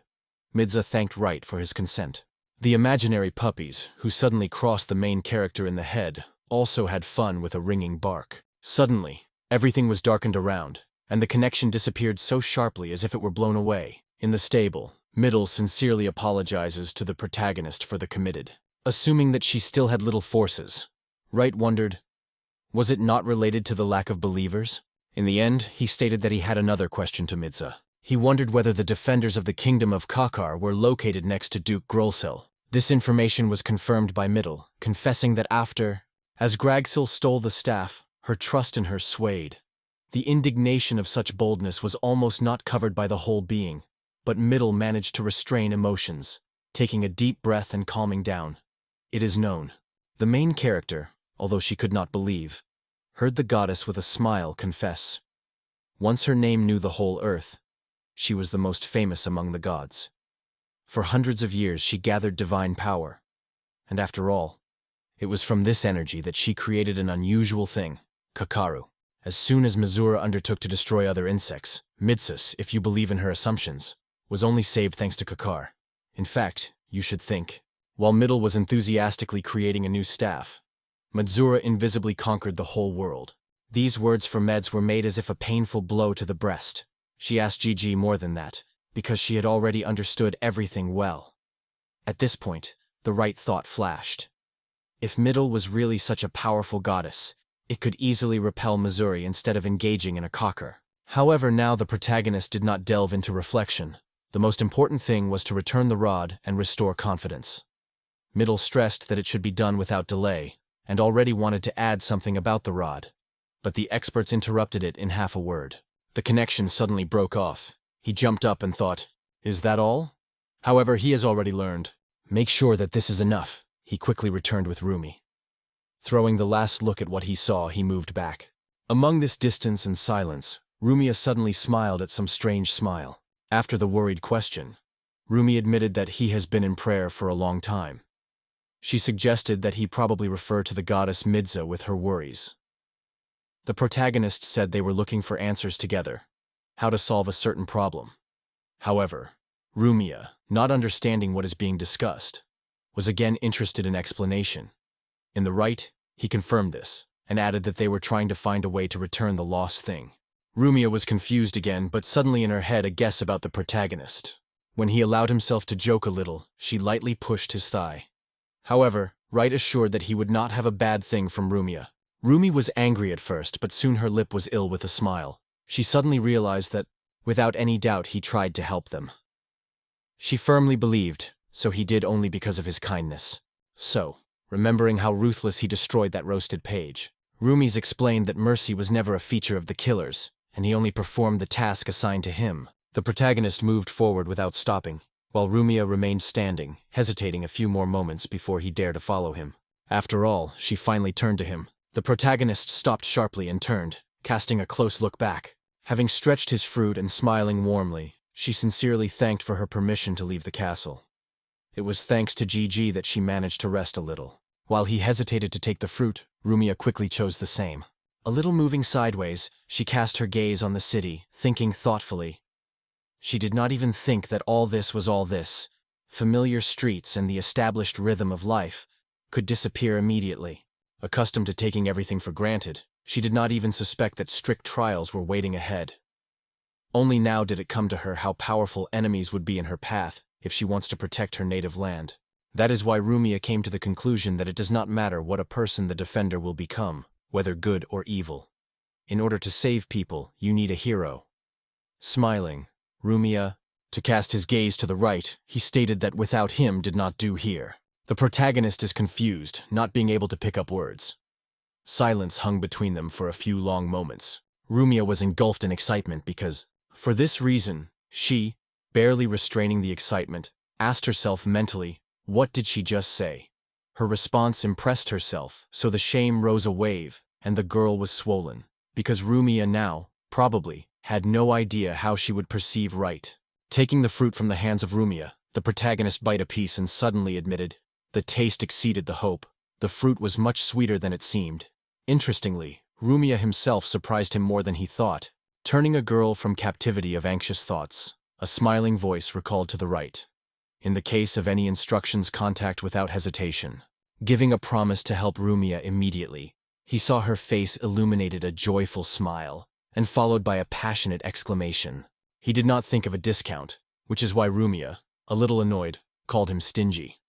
Midza thanked Wright for his consent. The imaginary puppies, who suddenly crossed the main character in the head, also had fun with a ringing bark. Suddenly, everything was darkened around, and the connection disappeared so sharply as if it were blown away. In the stable, Middle sincerely apologizes to the protagonist for the committed, assuming that she still had little forces. Wright wondered, was it not related to the lack of believers? In the end, he stated that he had another question to Midza. He wondered whether the defenders of the kingdom of Kakar were located next to Duke Grolsel. This information was confirmed by Middle, confessing that as Gragsil stole the staff, her trust in her swayed. The indignation of such boldness was almost not covered by the whole being, but Middle managed to restrain emotions, taking a deep breath and calming down. It is known. The main character, although she could not believe, heard the goddess with a smile confess. Once her name knew the whole earth, she was the most famous among the gods. For hundreds of years she gathered divine power. And after all, it was from this energy that she created an unusual thing, Kakaru. As soon as Mizura undertook to destroy other insects, Mitsus, if you believe in her assumptions, was only saved thanks to Kakar. In fact, you should think, while Middle was enthusiastically creating a new staff, Mizura invisibly conquered the whole world. These words for Meds were made as if a painful blow to the breast. She asked Gigi more than that, because she had already understood everything well. At this point, the right thought flashed. If Middle was really such a powerful goddess, it could easily repel Missouri instead of engaging in a cocker. However, now the protagonist did not delve into reflection. The most important thing was to return the rod and restore confidence. Middle stressed that it should be done without delay, and already wanted to add something about the rod. But the experts interrupted it in half a word. The connection suddenly broke off. He jumped up and thought, "Is that all?" However, he has already learned. Make sure that this is enough. He quickly returned with Rumi. Throwing the last look at what he saw, he moved back. Among this distance and silence, Rumia suddenly smiled at some strange smile. After the worried question, Rumi admitted that he has been in prayer for a long time. She suggested that he probably refer to the goddess Midza with her worries. The protagonist said they were looking for answers together, how to solve a certain problem. However, Rumia, not understanding what is being discussed, was again interested in explanation. In the right, he confirmed this, and added that they were trying to find a way to return the lost thing. Rumia was confused again, but suddenly in her head a guess about the protagonist. When he allowed himself to joke a little, she lightly pushed his thigh. However, Right assured that he would not have a bad thing from Rumia. Rumi was angry at first, but soon her lip was ill with a smile. She suddenly realized that, without any doubt, he tried to help them. She firmly believed, so he did only because of his kindness. So, remembering how ruthless he destroyed that roasted page, Rumi's explained that mercy was never a feature of the killers, and he only performed the task assigned to him. The protagonist moved forward without stopping, while Rumia remained standing, hesitating a few more moments before he dared to follow him. After all, she finally turned to him. The protagonist stopped sharply and turned, casting a close look back. Having stretched his fruit and smiling warmly, she sincerely thanked for her permission to leave the castle. It was thanks to Gigi that she managed to rest a little. While he hesitated to take the fruit, Rumia quickly chose the same. A little moving sideways, she cast her gaze on the city, thinking thoughtfully. She did not even think that all this was all this. Familiar streets and the established rhythm of life could disappear immediately. Accustomed to taking everything for granted, she did not even suspect that strict trials were waiting ahead. Only now did it come to her how powerful enemies would be in her path if she wants to protect her native land. That is why Rumia came to the conclusion that it does not matter what a person the defender will become, whether good or evil. In order to save people, you need a hero. Smiling, Rumia, to cast his gaze to the right, he stated that without him did not do here. The protagonist is confused, not being able to pick up words. Silence hung between them for a few long moments. Rumia was engulfed in excitement because, for this reason, she, barely restraining the excitement, asked herself mentally, what did she just say? Her response impressed herself, so the shame rose a wave, and the girl was swollen, because Rumia now, probably, had no idea how she would perceive right. Taking the fruit from the hands of Rumia, the protagonist bit a piece and suddenly admitted, the taste exceeded the hope. The fruit was much sweeter than it seemed. Interestingly, Rumia himself surprised him more than he thought. Turning a girl from captivity of anxious thoughts, a smiling voice recalled to the right. In the case of any instructions, contact without hesitation. Giving a promise to help Rumia immediately, he saw her face illuminated a joyful smile, and followed by a passionate exclamation. He did not think of a discount, which is why Rumia, a little annoyed, called him stingy.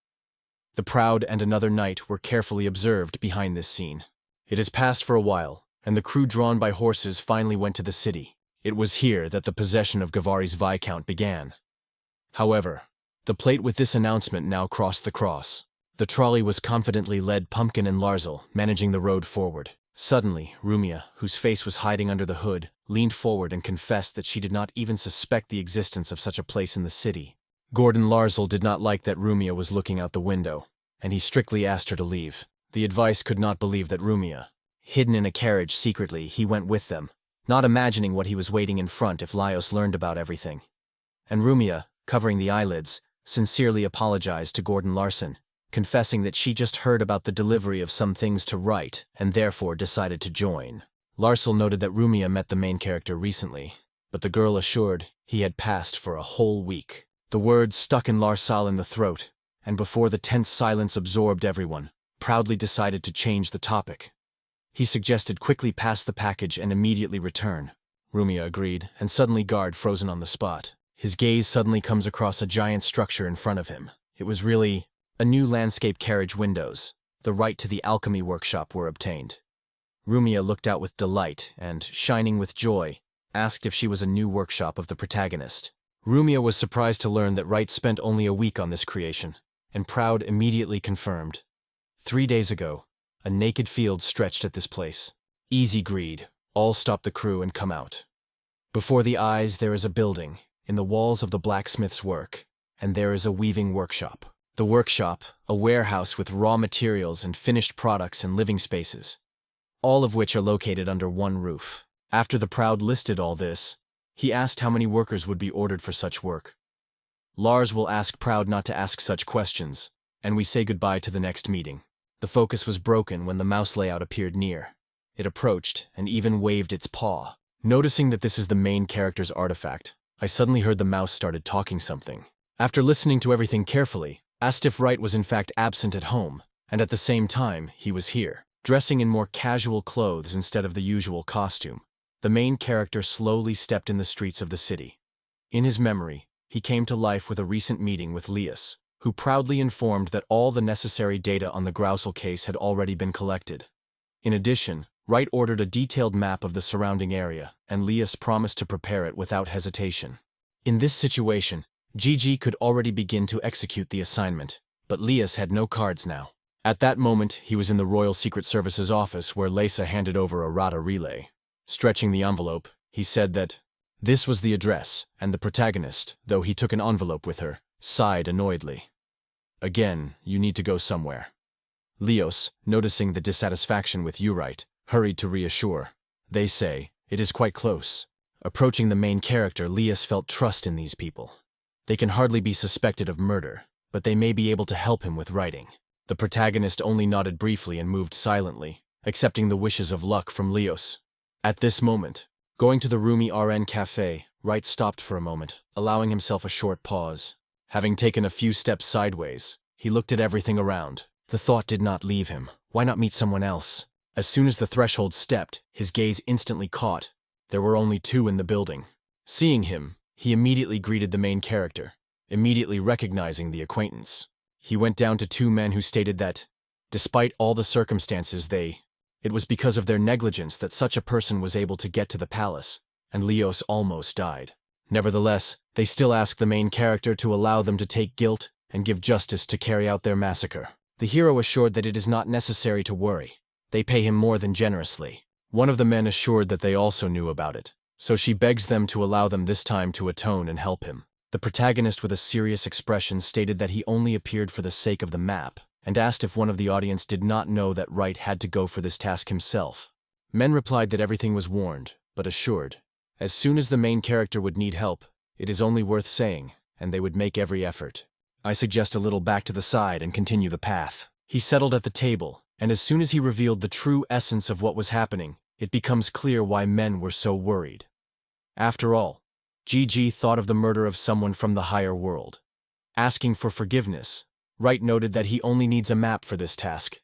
The Proud and another knight were carefully observed behind this scene. It has passed for a while, and the crew drawn by horses finally went to the city. It was here that the possession of Gavari's Viscount began. However, the plate with this announcement now crossed the cross. The trolley was confidently led Pumpkin and Larzel, managing the road forward. Suddenly, Rumia, whose face was hiding under the hood, leaned forward and confessed that she did not even suspect the existence of such a place in the city. Gordon Larzel did not like that Rumia was looking out the window. and he strictly asked her to leave. The advice could not believe that Rumia. Hidden in a carriage secretly, he went with them, not imagining what he was waiting in front if Laios learned about everything. And Rumia, covering the eyelids, sincerely apologized to Gordon Larson, confessing that she just heard about the delivery of some things to Wright and therefore decided to join. Larsel noted that Rumia met the main character recently, but the girl assured he had passed for a whole week. The words stuck in Larsal in the throat, and before the tense silence absorbed everyone, proudly decided to change the topic. He suggested quickly pass the package and immediately return. Rumia agreed, and suddenly guard frozen on the spot. His gaze suddenly comes across a giant structure in front of him. It was really a new landscape carriage windows. The right to the alchemy workshop were obtained. Rumia looked out with delight and, shining with joy, asked if she was a new workshop of the protagonist. Rumia was surprised to learn that Wright spent only a week on this creation, and Proud immediately confirmed. 3 days ago, a naked field stretched at this place. Easy greed, all stop the crew and come out. Before the eyes there is a building, in the walls of the blacksmith's work, and there is a weaving workshop. The workshop, a warehouse with raw materials and finished products and living spaces, all of which are located under one roof. After the Proud listed all this, he asked how many workers would be ordered for such work. Lars will ask Proud not to ask such questions, and we say goodbye to the next meeting. The focus was broken when the mouse layout appeared near. It approached and even waved its paw. Noticing that this is the main character's artifact, I suddenly heard the mouse started talking something. After listening to everything carefully, asked if Wright was in fact absent at home, and at the same time, he was here, dressing in more casual clothes instead of the usual costume. The main character slowly stepped in the streets of the city. In his memory, he came to life with a recent meeting with Lias, who proudly informed that all the necessary data on the Grousel case had already been collected. In addition, Wright ordered a detailed map of the surrounding area, and Lias promised to prepare it without hesitation. In this situation, Gigi could already begin to execute the assignment, but Lias had no cards now. At that moment, he was in the Royal Secret Service's office where Lesa handed over a Rada relay. Stretching the envelope, he said that this was the address, and the protagonist, though he took an envelope with her, sighed annoyedly. Again, you need to go somewhere. Leos, noticing the dissatisfaction with Wright, hurried to reassure. They say, it is quite close. Approaching the main character, Lias felt trust in these people. They can hardly be suspected of murder, but they may be able to help him with writing. The protagonist only nodded briefly and moved silently, accepting the wishes of luck from Leos. At this moment, going to the roomy RN cafe, Wright stopped for a moment, allowing himself a short pause. Having taken a few steps sideways, he looked at everything around. The thought did not leave him. Why not meet someone else? As soon as the threshold stepped, his gaze instantly caught. There were only 2 in the building. Seeing him, he immediately greeted the main character, immediately recognizing the acquaintance. He went down to 2 men who stated that, despite all the circumstances it was because of their negligence that such a person was able to get to the palace, and Leos almost died. Nevertheless, they still asked the main character to allow them to take guilt and give justice to carry out their massacre. The hero assured that it is not necessary to worry. They pay him more than generously. One of the men assured that they also knew about it, so she begs them to allow them this time to atone and help him. The protagonist with a serious expression stated that he only appeared for the sake of the map, and asked if one of the audience did not know that Wright had to go for this task himself. Men replied that everything was warned, but assured, as soon as the main character would need help, it is only worth saying, and they would make every effort. I suggest a little back to the side and continue the path. He settled at the table, and as soon as he revealed the true essence of what was happening, it becomes clear why men were so worried. After all, Gigi thought of the murder of someone from the higher world. Asking for forgiveness, Wright noted that he only needs a map for this task.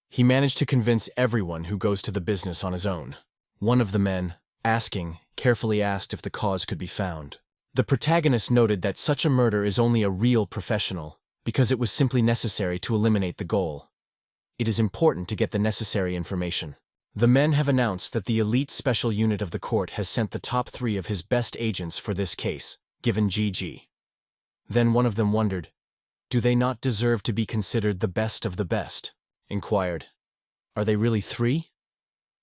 He managed to convince everyone who goes to the business on his own. One of the men, carefully asked if the cause could be found. The protagonist noted that such a murder is only a real professional, because it was simply necessary to eliminate the goal. It is important to get the necessary information. The men have announced that the elite special unit of the court has sent the top 3 of his best agents for this case, given GG. Then one of them wondered, do they not deserve to be considered the best of the best? Inquired. Are they really 3?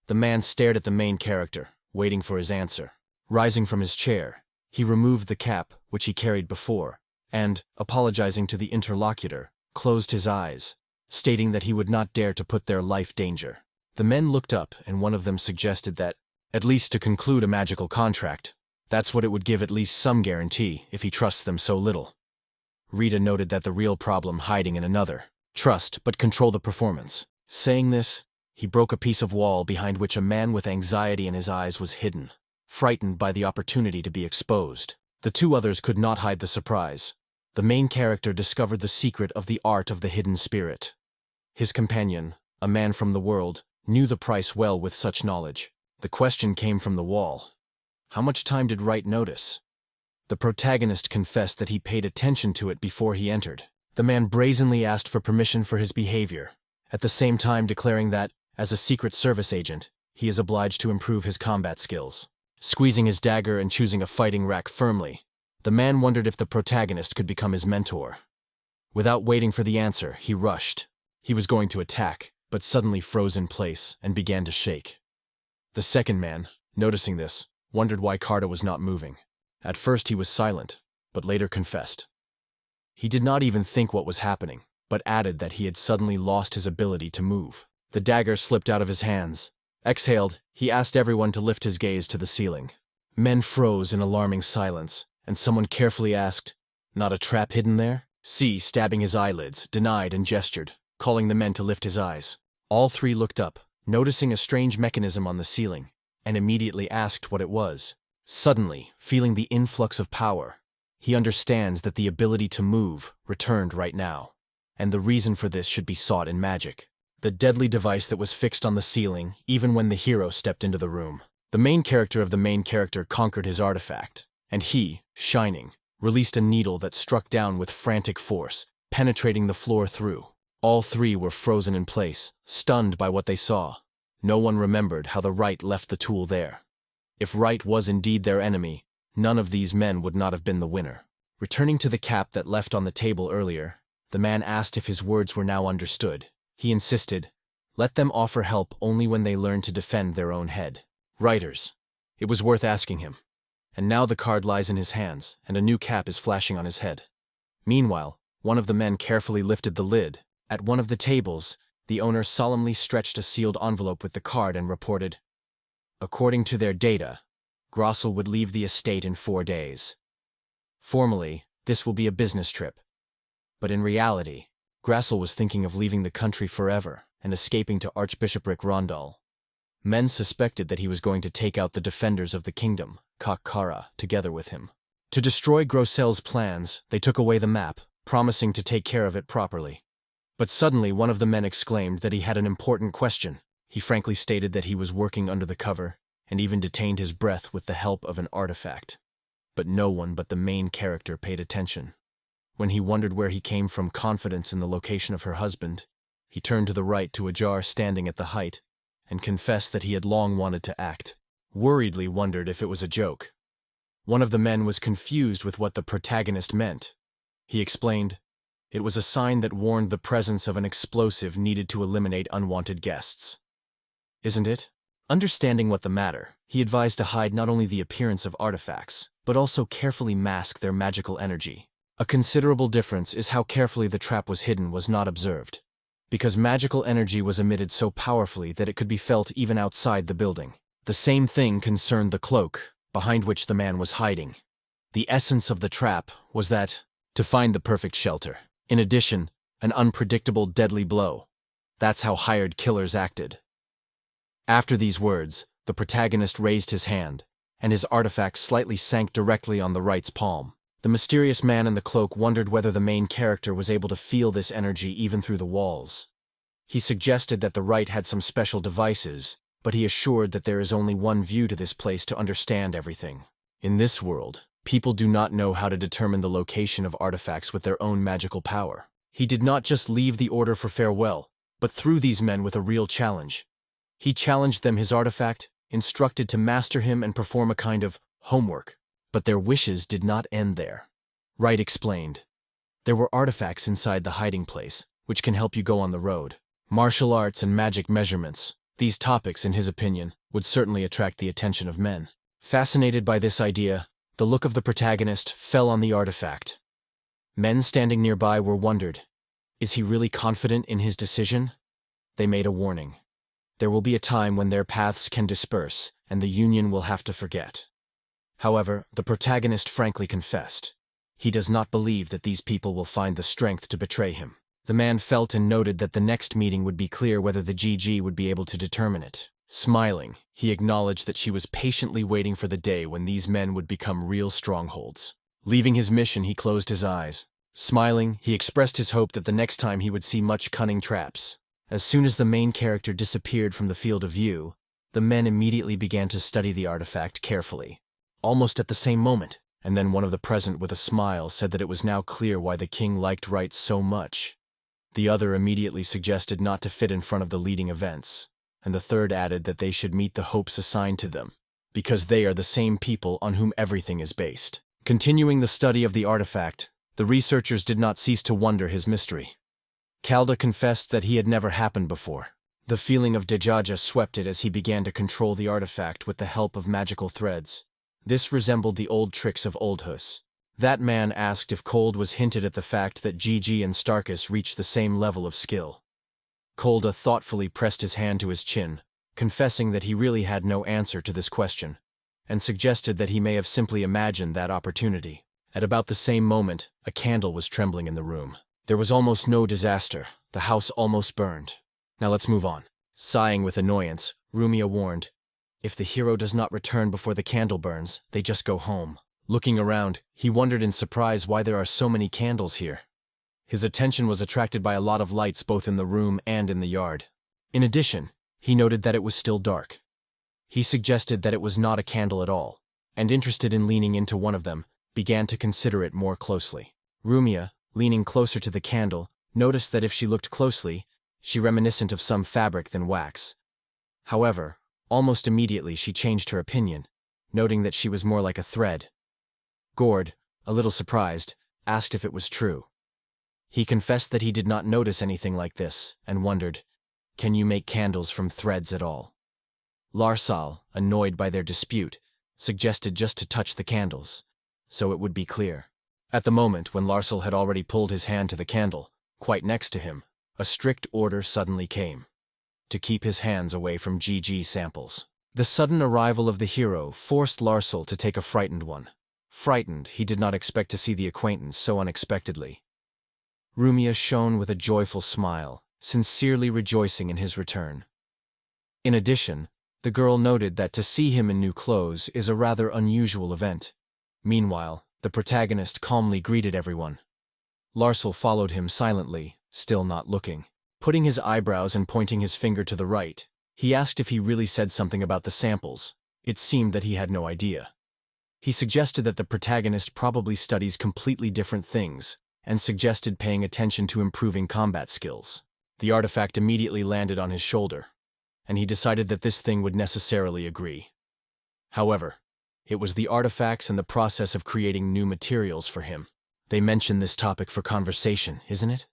The man stared at the main character, waiting for his answer. Rising from his chair, he removed the cap, which he carried before, and, apologizing to the interlocutor, closed his eyes, stating that he would not dare to put their life danger. The men looked up, and one of them suggested that, at least to conclude a magical contract, that's what it would give at least some guarantee if he trusts them so little. Rita noted that the real problem hiding in another. Trust, but control the performance. Saying this, he broke a piece of wall behind which a man with anxiety in his eyes was hidden, frightened by the opportunity to be exposed. The two others could not hide the surprise. The main character discovered the secret of the art of the hidden spirit. His companion, a man from the world, knew the price well with such knowledge. The question came from the wall. How much time did Wright notice? The protagonist confessed that he paid attention to it before he entered. The man brazenly asked for permission for his behavior, at the same time declaring that, as a Secret Service agent, he is obliged to improve his combat skills. Squeezing his dagger and choosing a fighting rack firmly, the man wondered if the protagonist could become his mentor. Without waiting for the answer, he rushed. He was going to attack, but suddenly froze in place and began to shake. The second man, noticing this, wondered why Carter was not moving. At first he was silent, but later confessed. He did not even think what was happening, but added that he had suddenly lost his ability to move. The dagger slipped out of his hands. Exhaled, he asked everyone to lift his gaze to the ceiling. Men froze in alarming silence, and someone carefully asked, "Not a trap hidden there?" C, stabbing his eyelids, denied and gestured, calling the men to lift his eyes. All three looked up, noticing a strange mechanism on the ceiling, and immediately asked what it was. Suddenly, feeling the influx of power, he understands that the ability to move returned right now, and the reason for this should be sought in magic. The deadly device that was fixed on the ceiling even when the hero stepped into the room. The main character of the main character conquered his artifact, and he, shining, released a needle that struck down with frantic force, penetrating the floor through. All three were frozen in place, stunned by what they saw. No one remembered how the Wright left the tool there. If Wright was indeed their enemy, none of these men would not have been the winner. Returning to the cap that left on the table earlier, the man asked if his words were now understood. He insisted, let them offer help only when they learn to defend their own head. Writers. It was worth asking him. And now the card lies in his hands, and a new cap is flashing on his head. Meanwhile, one of the men carefully lifted the lid. At one of the tables, the owner solemnly stretched a sealed envelope with the card and reported, according to their data, Grossel would leave the estate in 4 days. Formally, this will be a business trip. But in reality, Grossel was thinking of leaving the country forever and escaping to Archbishopric Rondal. Men suspected that he was going to take out the defenders of the kingdom, Kakkara, together with him. To destroy Grossel's plans, they took away the map, promising to take care of it properly. But suddenly one of the men exclaimed that he had an important question. He frankly stated that he was working under the cover, and even detained his breath with the help of an artifact. But no one but the main character paid attention. When he wondered where he came from confidence in the location of her husband, he turned to the right to a jar standing at the height, and confessed that he had long wanted to act. Worriedly wondered if it was a joke. One of the men was confused with what the protagonist meant. He explained, it was a sign that warned the presence of an explosive needed to eliminate unwanted guests. Isn't it? Understanding what the matter, he advised to hide not only the appearance of artifacts, but also carefully mask their magical energy. A considerable difference is how carefully the trap was hidden was not observed, because magical energy was emitted so powerfully that it could be felt even outside the building. The same thing concerned the cloak, behind which the man was hiding. The essence of the trap was that, to find the perfect shelter. In addition, an unpredictable deadly blow. That's how hired killers acted. After these words, the protagonist raised his hand, and his artifact slightly sank directly on the Wright's palm. The mysterious man in the cloak wondered whether the main character was able to feel this energy even through the walls. He suggested that the Wright had some special devices, but he assured that there is only one view to this place to understand everything. In this world, people do not know how to determine the location of artifacts with their own magical power. He did not just leave the order for farewell, but threw these men with a real challenge. He challenged them his artifact, instructed to master him and perform a kind of homework. But their wishes did not end there. Wright explained. There were artifacts inside the hiding place, which can help you go on the road. Martial arts and magic measurements. These topics, in his opinion, would certainly attract the attention of men. Fascinated by this idea, the look of the protagonist fell on the artifact. Men standing nearby were wondered. Is he really confident in his decision? They made a warning. There will be a time when their paths can disperse, and the union will have to forget. However, the protagonist frankly confessed. He does not believe that these people will find the strength to betray him. The man felt and noted that the next meeting would be clear whether the GG would be able to determine it. Smiling, he acknowledged that she was patiently waiting for the day when these men would become real strongholds. Leaving his mission, he closed his eyes. Smiling, he expressed his hope that the next time he would see much cunning traps. As soon as the main character disappeared from the field of view, the men immediately began to study the artifact carefully. Almost at the same moment, and then one of the present with a smile said that it was now clear why the king liked Wright so much. The other immediately suggested not to fit in front of the leading events, and the third added that they should meet the hopes assigned to them, because they are the same people on whom everything is based. Continuing the study of the artifact, the researchers did not cease to wonder his mystery. Calda confessed that he had never happened before. The feeling of dejaja swept it as he began to control the artifact with the help of magical threads. This resembled the old tricks of Oldhus. That man asked if Cold was hinted at the fact that GG and Starkus reached the same level of skill. Kolda thoughtfully pressed his hand to his chin, confessing that he really had no answer to this question, and suggested that he may have simply imagined that opportunity. At about the same moment, a candle was trembling in the room. There was almost no disaster. The house almost burned. Now let's move on. Sighing with annoyance, Rumia warned, "If the hero does not return before the candle burns, they just go home." Looking around, he wondered in surprise why there are so many candles here. His attention was attracted by a lot of lights both in the room and in the yard. In addition, he noted that it was still dark. He suggested that it was not a candle at all, and interested in leaning into one of them, began to consider it more closely. Rumia, leaning closer to the candle, noticed that if she looked closely, she reminiscent of some fabric than wax. However, almost immediately she changed her opinion, noting that she was more like a thread. Gord, a little surprised, asked if it was true. He confessed that he did not notice anything like this, and wondered, "Can you make candles from threads at all?" Larsal, annoyed by their dispute, suggested just to touch the candles, so it would be clear. At the moment when Larsal had already pulled his hand to the candle, quite next to him, a strict order suddenly came: to keep his hands away from GG samples. The sudden arrival of the hero forced Larsal to take a frightened one. Frightened, he did not expect to see the acquaintance so unexpectedly. Rumia shone with a joyful smile, sincerely rejoicing in his return. In addition, the girl noted that to see him in new clothes is a rather unusual event. Meanwhile, the protagonist calmly greeted everyone. Larsal followed him silently, still not looking. Putting his eyebrows and pointing his finger to the right, he asked if he really said something about the samples. It seemed that he had no idea. He suggested that the protagonist probably studies completely different things, and suggested paying attention to improving combat skills. The artifact immediately landed on his shoulder, and he decided that this thing would necessarily agree. However, it was the artifacts and the process of creating new materials for him. They mentioned this topic for conversation, isn't it?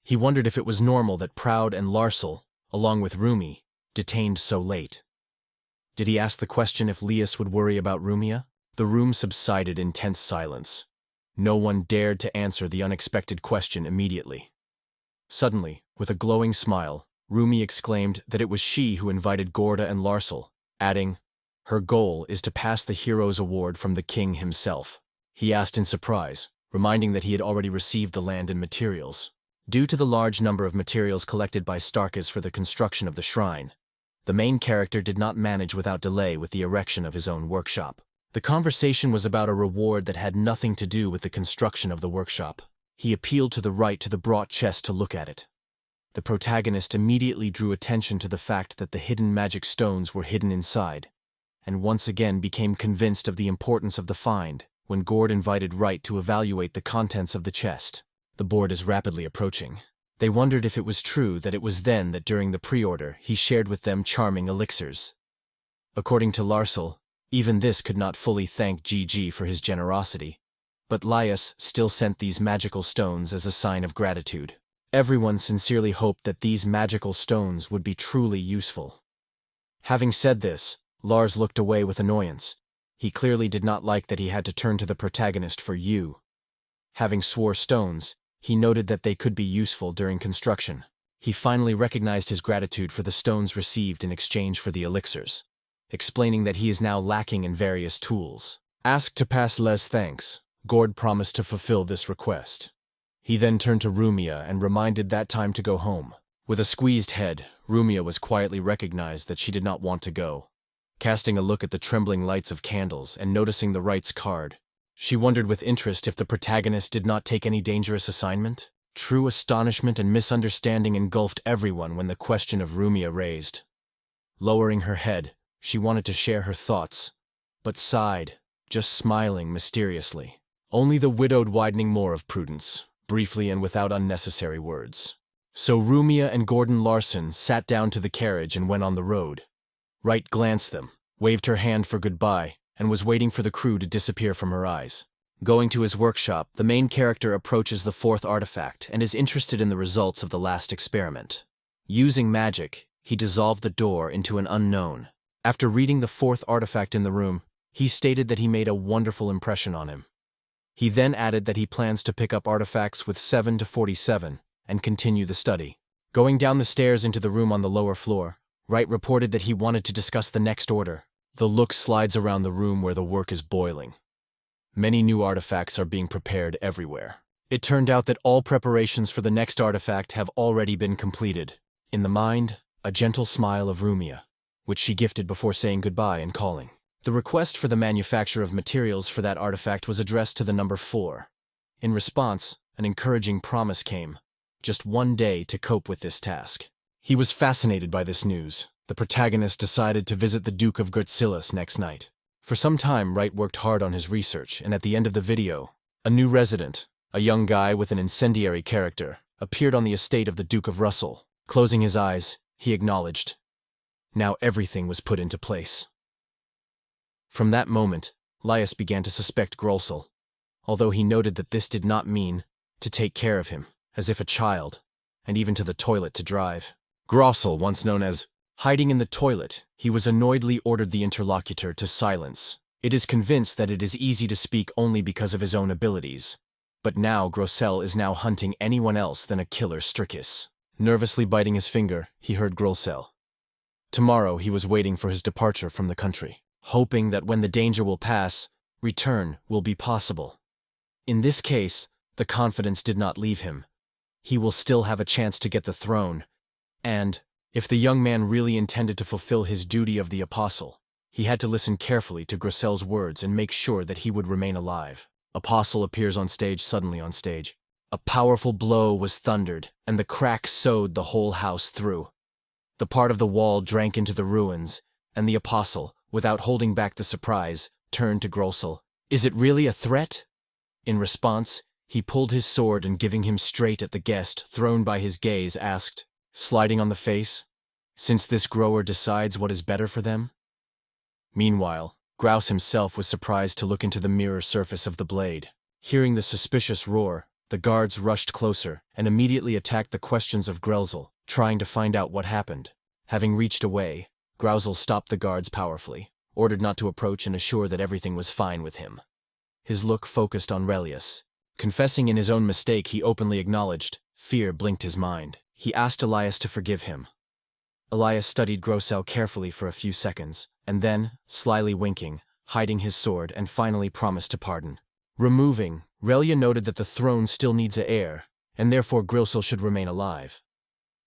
He wondered if it was normal that Proud and Larsal, along with Rumi, detained so late. Did he ask the question if Lias would worry about Rumia? The room subsided in tense silence. No one dared to answer the unexpected question immediately. Suddenly, with a glowing smile, Rumi exclaimed that it was she who invited Gorda and Larsal, adding, "Her goal is to pass the hero's award from the king himself." He asked in surprise, reminding that he had already received the land and materials. Due to the large number of materials collected by Starkus for the construction of the shrine, the main character did not manage without delay with the erection of his own workshop. The conversation was about a reward that had nothing to do with the construction of the workshop. He appealed to the right to the brought chest to look at it. The protagonist immediately drew attention to the fact that the hidden magic stones were hidden inside, and once again became convinced of the importance of the find when Gord invited Wright to evaluate the contents of the chest. The board is rapidly approaching. They wondered if it was true that it was then that during the pre-order he shared with them charming elixirs. According to Larsal, even this could not fully thank GG for his generosity, but Lias still sent these magical stones as a sign of gratitude. Everyone sincerely hoped that these magical stones would be truly useful. Having said this, Lars looked away with annoyance. He clearly did not like that he had to turn to the protagonist for you. Having swore stones, he noted that they could be useful during construction. He finally recognized his gratitude for the stones received in exchange for the elixirs, explaining that he is now lacking in various tools. Asked to pass Les thanks, Gord promised to fulfill this request. He then turned to Rumia and reminded that time to go home. With a squeezed head, Rumia was quietly recognized that she did not want to go. Casting a look at the trembling lights of candles and noticing the rights card, she wondered with interest if the protagonist did not take any dangerous assignment. True astonishment and misunderstanding engulfed everyone when the question of Rumia raised. Lowering her head, she wanted to share her thoughts, but sighed, just smiling mysteriously. Only the widowed widening more of prudence, briefly and without unnecessary words. So Rumia and Gordon Larson sat down to the carriage and went on the road. Wright glanced them, waved her hand for goodbye, and was waiting for the crew to disappear from her eyes. Going to his workshop, the main character approaches the fourth artifact and is interested in the results of the last experiment. Using magic, he dissolved the door into an unknown. After reading the fourth artifact in the room, he stated that he made a wonderful impression on him. He then added that he plans to pick up artifacts with 7 to 47 and continue the study. Going down the stairs into the room on the lower floor, Wright reported that he wanted to discuss the next order. The look slides around the room where the work is boiling. Many new artifacts are being prepared everywhere. It turned out that all preparations for the next artifact have already been completed. In the mind, a gentle smile of Rumia, which she gifted before saying goodbye and calling. The request for the manufacture of materials for that artifact was addressed to the number 4. In response, an encouraging promise came. Just 1 day to cope with this task. He was fascinated by this news. The protagonist decided to visit the Duke of Gertsilis next night. For some time, Wright worked hard on his research, and at the end of the video, a new resident, a young guy with an incendiary character, appeared on the estate of the Duke of Russell. Closing his eyes, he acknowledged. Now everything was put into place. From that moment, Lias began to suspect Grolsel, although he noted that this did not mean to take care of him, as if a child, and even to the toilet to drive. Grolsel, once known as hiding in the toilet, he was annoyedly ordered the interlocutor to silence. It is convinced that it is easy to speak only because of his own abilities. But now Grolsel is now hunting anyone else than a killer Strikis. Nervously biting his finger, he heard Grolsel. Tomorrow he was waiting for his departure from the country, hoping that when the danger will pass, return will be possible. In this case, the confidence did not leave him. He will still have a chance to get the throne, and if the young man really intended to fulfill his duty of the apostle, he had to listen carefully to Grolsel's words and make sure that he would remain alive. Apostle appears on stage suddenly on stage. A powerful blow was thundered, and the crack sewed the whole house through. The part of the wall drank into the ruins, and the apostle, without holding back the surprise, turned to Grolsel. "Is it really a threat?" In response, he pulled his sword and giving him straight at the guest thrown by his gaze asked, sliding on the face, "Since this grower decides what is better for them?" Meanwhile, Grouse himself was surprised to look into the mirror surface of the blade. Hearing the suspicious roar, the guards rushed closer and immediately attacked the questions of Grelzel, trying to find out what happened. Having reached away, Grauzel stopped the guards powerfully, ordered not to approach and assured that everything was fine with him. His look focused on Relius. Confessing in his own mistake, he openly acknowledged. Fear blinked his mind. He asked Elias to forgive him. Elias studied Grosel carefully for a few seconds, and then, slyly winking, hiding his sword, and finally promised to pardon. Removing, Relia noted that the throne still needs an heir, and therefore Grilsel should remain alive.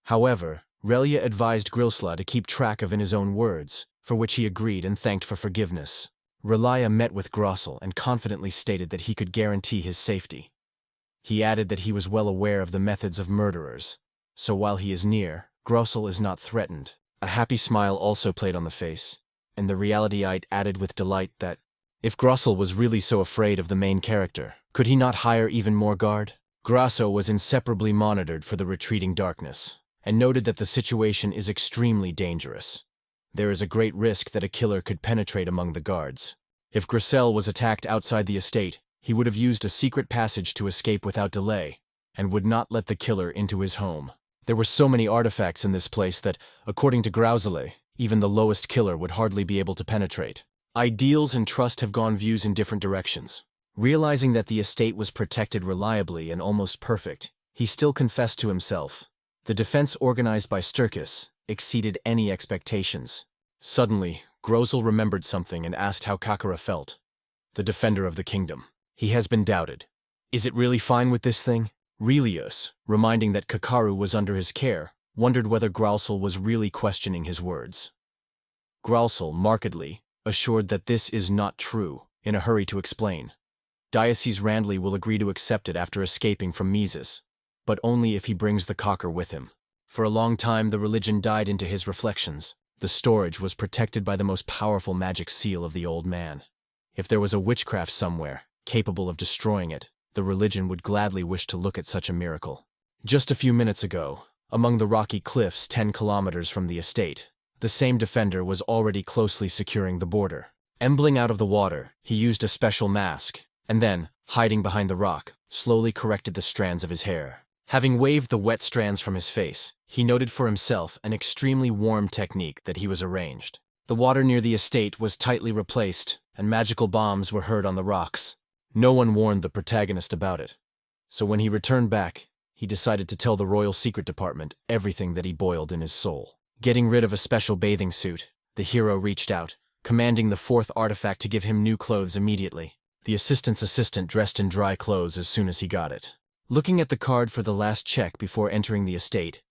However, Relia advised Grilsla to keep track of in his own words, for which he agreed and thanked for forgiveness. Relia met with Grossel and confidently stated that he could guarantee his safety. He added that he was well aware of the methods of murderers, so while he is near, Grossel is not threatened. A happy smile also played on the face, and the realityite added with delight that, if Grossel was really so afraid of the main character, could he not hire even more guard? Grasso was inseparably monitored for the retreating darkness, and noted that the situation is extremely dangerous. There is a great risk that a killer could penetrate among the guards. If Grissel was attacked outside the estate, he would have used a secret passage to escape without delay, and would not let the killer into his home. There were so many artifacts in this place that, according to Grausele, even the lowest killer would hardly be able to penetrate. Ideals and trust have gone views in different directions. Realizing that the estate was protected reliably and almost perfect, he still confessed to himself. The defense organized by Starkus exceeded any expectations. Suddenly, Grosel remembered something and asked how Kakara felt. The defender of the kingdom. He has been doubted. Is it really fine with this thing? Relius, reminding that Kakaru was under his care, wondered whether Grosel was really questioning his words. Grosel, markedly, assured that this is not true, in a hurry to explain. Diocese Randley will agree to accept it after escaping from Mises, but only if he brings the cocker with him. For a long time the religion died into his reflections. The storage was protected by the most powerful magic seal of the old man. If there was a witchcraft somewhere, capable of destroying it, the religion would gladly wish to look at such a miracle. Just a few minutes ago, among the rocky cliffs 10 kilometers from the estate, the same defender was already closely securing the border. Embling out of the water, he used a special mask, and then, hiding behind the rock, slowly corrected the strands of his hair. Having waved the wet strands from his face, he noted for himself an extremely warm technique that he was arranged. The water near the estate was tightly replaced, and magical bombs were heard on the rocks. No one warned the protagonist about it. So when he returned back, he decided to tell the Royal Secret Department everything that he boiled in his soul. Getting rid of a special bathing suit, the hero reached out, commanding the 4th artifact to give him new clothes immediately. The assistant's assistant dressed in dry clothes as soon as he got it. Looking at the card for the last check before entering the estate,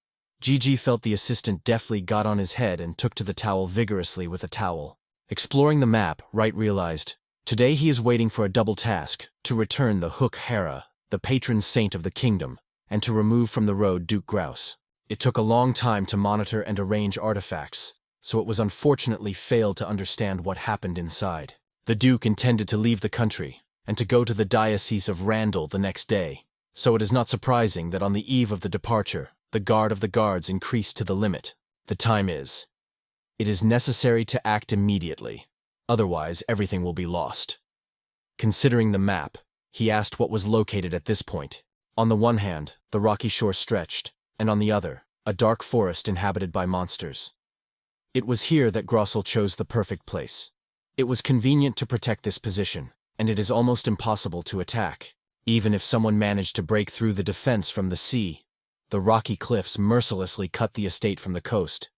Gigi felt the assistant deftly got on his head and took to the towel vigorously with a towel. Exploring the map, Wright realized, today he is waiting for a double task, to return the Hook Hera, the patron saint of the kingdom, and to remove from the road Duke Grouse. It took a long time to monitor and arrange artifacts, so it was unfortunately failed to understand what happened inside. The Duke intended to leave the country, and to go to the Diocese of Randall the next day. So it is not surprising that on the eve of the departure, the guard of the guards increased to the limit. The time is. It is necessary to act immediately, otherwise everything will be lost. Considering the map, he asked what was located at this point. On the one hand, the rocky shore stretched, and on the other, a dark forest inhabited by monsters. It was here that Grosel chose the perfect place. It was convenient to protect this position, and it is almost impossible to attack. Even if someone managed to break through the defense from the sea, the rocky cliffs mercilessly cut the estate from the coast.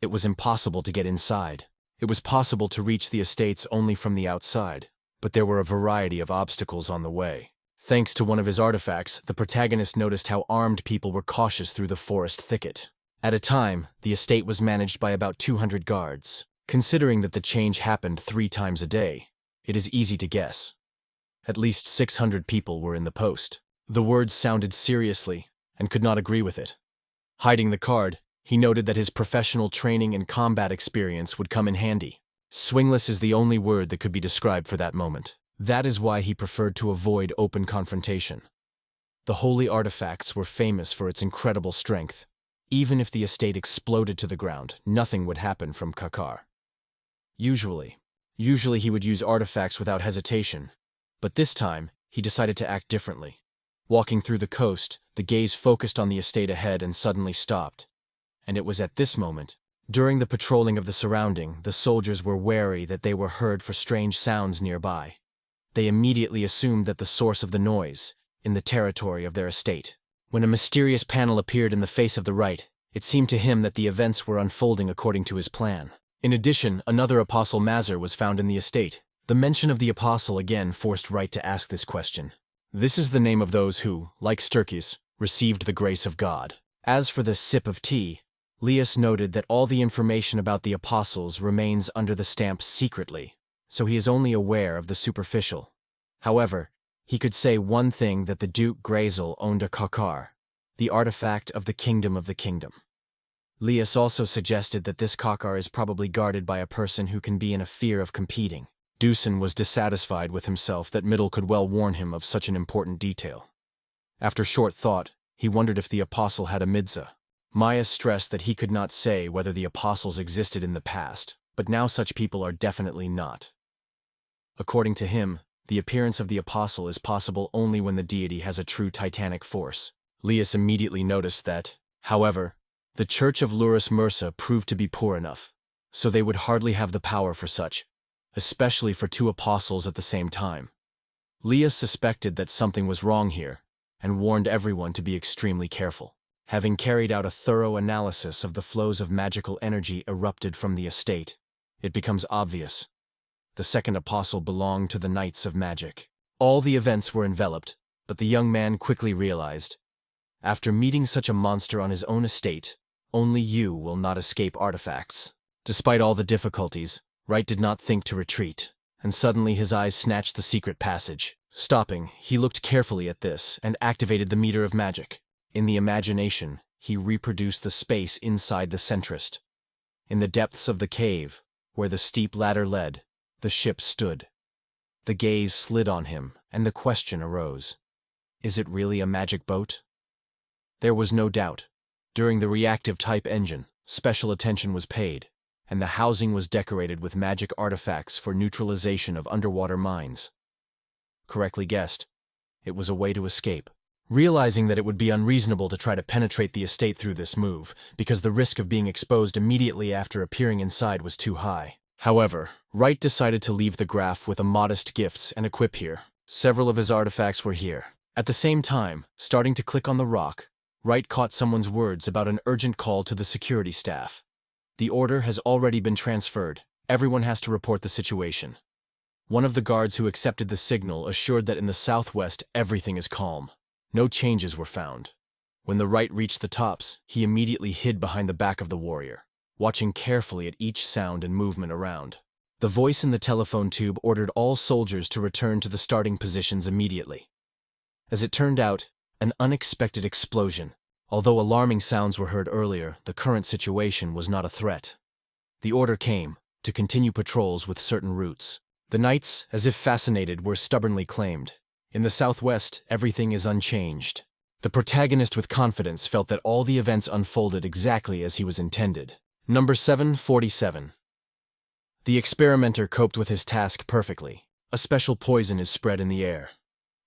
It was impossible to get inside. It was possible to reach the estates only from the outside, but there were a variety of obstacles on the way. Thanks to one of his artifacts, the protagonist noticed how armed people were cautious through the forest thicket. At a time, the estate was managed by about 200 guards. Considering that the change happened 3 times a day, it is easy to guess. At least 600 people were in the post. The words sounded seriously, and could not agree with it. Hiding the card, he noted that his professional training and combat experience would come in handy. Swingless is the only word that could be described for that moment. That is why he preferred to avoid open confrontation. The holy artifacts were famous for its incredible strength. Even if the estate exploded to the ground, nothing would happen from Kakar. Usually he would use artifacts without hesitation. But this time, he decided to act differently. Walking through the coast, the gaze focused on the estate ahead and suddenly stopped. And it was at this moment, during the patrolling of the surrounding, the soldiers were wary that they were heard for strange sounds nearby. They immediately assumed that the source of the noise, in the territory of their estate. When a mysterious panel appeared in the face of the right, it seemed to him that the events were unfolding according to his plan. In addition, another Apostle Mazur was found in the estate. The mention of the apostle again forced Wright to ask this question. This is the name of those who, like Starkus, received the grace of God. As for the sip of tea, Lias noted that all the information about the apostles remains under the stamp secretly, so he is only aware of the superficial. However, he could say one thing, that the Duke Grazel owned a Kakar, the artifact of the kingdom of the kingdom. Lias also suggested that this Kakar is probably guarded by a person who can be in a fear of competing. Deussen was dissatisfied with himself that Middle could well warn him of such an important detail. After short thought, he wondered if the apostle had a Midza. Maya stressed that he could not say whether the apostles existed in the past, but now such people are definitely not. According to him, the appearance of the apostle is possible only when the deity has a true titanic force. Lias immediately noticed that, however, the Church of Lurus Mursa proved to be poor enough, so they would hardly have the power for such, especially for 2 apostles at the same time. Leah suspected that something was wrong here, and warned everyone to be extremely careful. Having carried out a thorough analysis of the flows of magical energy erupted from the estate, it becomes obvious. The second apostle belonged to the Knights of Magic. All the events were enveloped, but the young man quickly realized, after meeting such a monster on his own estate, only you will not escape artifacts. Despite all the difficulties, Wright did not think to retreat, and suddenly his eyes snatched the secret passage. Stopping, he looked carefully at this and activated the meter of magic. In the imagination, he reproduced the space inside the centrist. In the depths of the cave, where the steep ladder led, the ship stood. The gaze slid on him, and the question arose. Is it really a magic boat? There was no doubt. During the reactive type engine, special attention was paid, and the housing was decorated with magic artifacts for neutralization of underwater mines. Correctly guessed, it was a way to escape. Realizing that it would be unreasonable to try to penetrate the estate through this move, because the risk of being exposed immediately after appearing inside was too high. However, Wright decided to leave the graph with a modest gifts and equip here. Several of his artifacts were here. At the same time, starting to click on the rock, Wright caught someone's words about an urgent call to the security staff. The order has already been transferred. Everyone has to report the situation. One of the guards who accepted the signal assured that in the southwest everything is calm. No changes were found. When the Wright reached the tops, he immediately hid behind the back of the warrior, watching carefully at each sound and movement around. The voice in the telephone tube ordered all soldiers to return to the starting positions immediately. As it turned out, an unexpected explosion. Although alarming sounds were heard earlier, the current situation was not a threat. The order came to continue patrols with certain routes. The knights, as if fascinated, were stubbornly claimed. In the southwest, everything is unchanged. The protagonist with confidence felt that all the events unfolded exactly as he was intended. Number 747. The experimenter coped with his task perfectly. A special poison is spread in the air.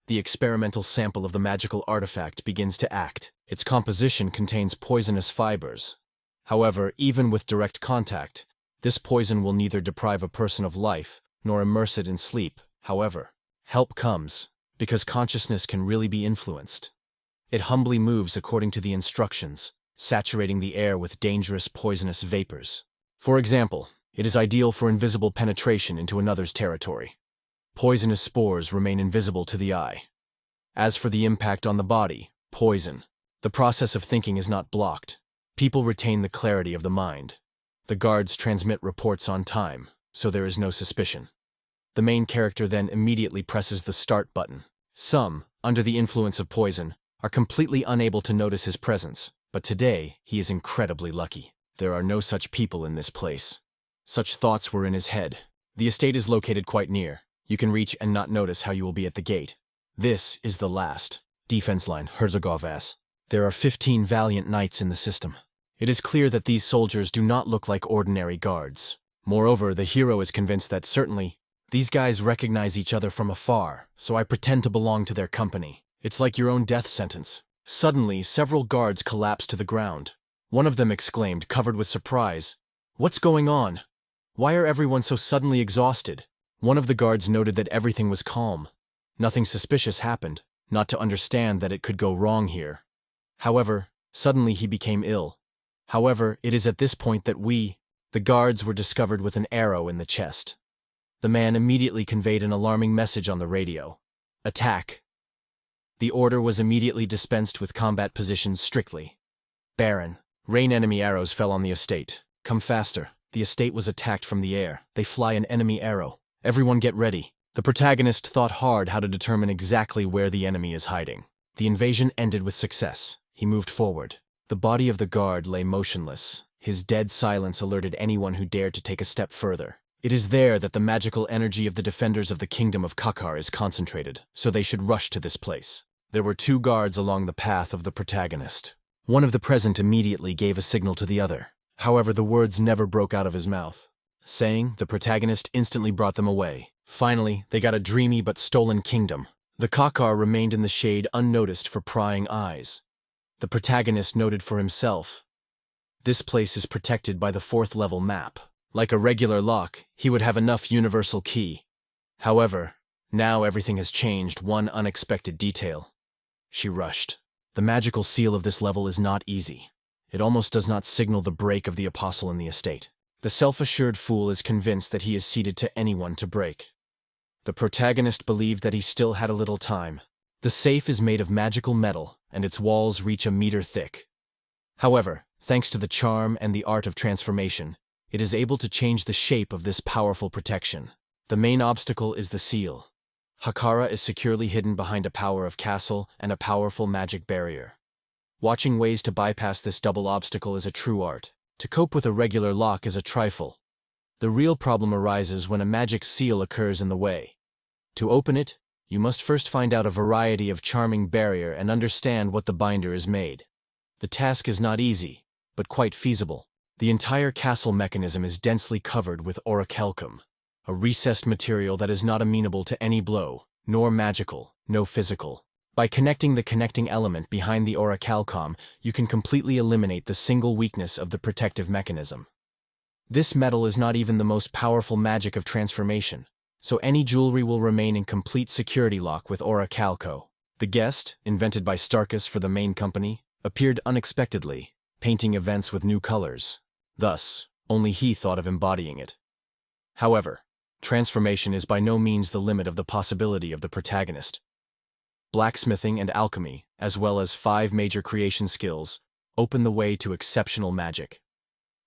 The experimental sample of the magical artifact begins to act. Its composition contains poisonous fibers. However, even with direct contact, this poison will neither deprive a person of life nor immerse it in sleep. However, help comes, because consciousness can really be influenced. It humbly moves according to the instructions, saturating the air with dangerous poisonous vapors. For example, it is ideal for invisible penetration into another's territory. Poisonous spores remain invisible to the eye. As for the impact on the body, poison. The process of thinking is not blocked. People retain the clarity of the mind. The guards transmit reports on time, so there is no suspicion. The main character then immediately presses the start button. Some, under the influence of poison, are completely unable to notice his presence, but today he is incredibly lucky. There are no such people in this place. Such thoughts were in his head. The estate is located quite near. You can reach and not notice how you will be at the gate. This is the last defense line, Herzegovas. There are 15 valiant knights in the system. It is clear that these soldiers do not look like ordinary guards. Moreover, the hero is convinced that certainly, these guys recognize each other from afar, so I pretend to belong to their company. It's like your own death sentence. Suddenly, several guards collapsed to the ground. One of them exclaimed, covered with surprise, "What's going on? Why are everyone so suddenly exhausted?" One of the guards noted that everything was calm. Nothing suspicious happened, not to understand that it could go wrong here. However, suddenly he became ill. However, it is at this point that the guards, were discovered with an arrow in the chest. The man immediately conveyed an alarming message on the radio. Attack. The order was immediately dispensed with combat positions strictly. Baron. Rain enemy arrows fell on the estate. Come faster. The estate was attacked from the air. They fly an enemy arrow. Everyone get ready. The protagonist thought hard how to determine exactly where the enemy is hiding. The invasion ended with success. He moved forward. The body of the guard lay motionless. His dead silence alerted anyone who dared to take a step further. It is there that the magical energy of the defenders of the kingdom of Kakar is concentrated, so they should rush to this place. There were 2 guards along the path of the protagonist. One of the present immediately gave a signal to the other. However, the words never broke out of his mouth. Saying, the protagonist instantly brought them away. Finally, they got a dreamy but stolen kingdom. The Kakar remained in the shade unnoticed for prying eyes. The protagonist noted for himself, this place is protected by the 4th level map. Like a regular lock, he would have enough universal key. However, Now everything has changed, one unexpected detail. She rushed. The magical seal of this level is not easy. It almost does not signal the break of the apostle in the estate. The self-assured fool is convinced that he is ceded to anyone to break. The protagonist believed that he still had a little time. The safe is made of magical metal, and its walls reach a meter thick. However, thanks to the charm and the art of transformation, it is able to change the shape of this powerful protection. The main obstacle is the seal. Hakara is securely hidden behind a power of castle and a powerful magic barrier. Watching ways to bypass this double obstacle is a true art. To cope with a regular lock is a trifle. The real problem arises when a magic seal occurs in the way. To open it, you must first find out a variety of charming barrier and understand what the binder is made. The task is not easy, but quite feasible. The entire castle mechanism is densely covered with orichalcum, a recessed material that is not amenable to any blow, nor magical, no physical. By connecting the connecting element behind the orichalcum, you can completely eliminate the single weakness of the protective mechanism. This metal is not even the most powerful magic of transformation, so any jewelry will remain in complete security lock with orichalco. The guest, invented by Starkus for the main company, appeared unexpectedly, painting events with new colors. Thus, only he thought of embodying it. However, transformation is by no means the limit of the possibility of the protagonist. Blacksmithing and alchemy, as well as 5 major creation skills, open the way to exceptional magic.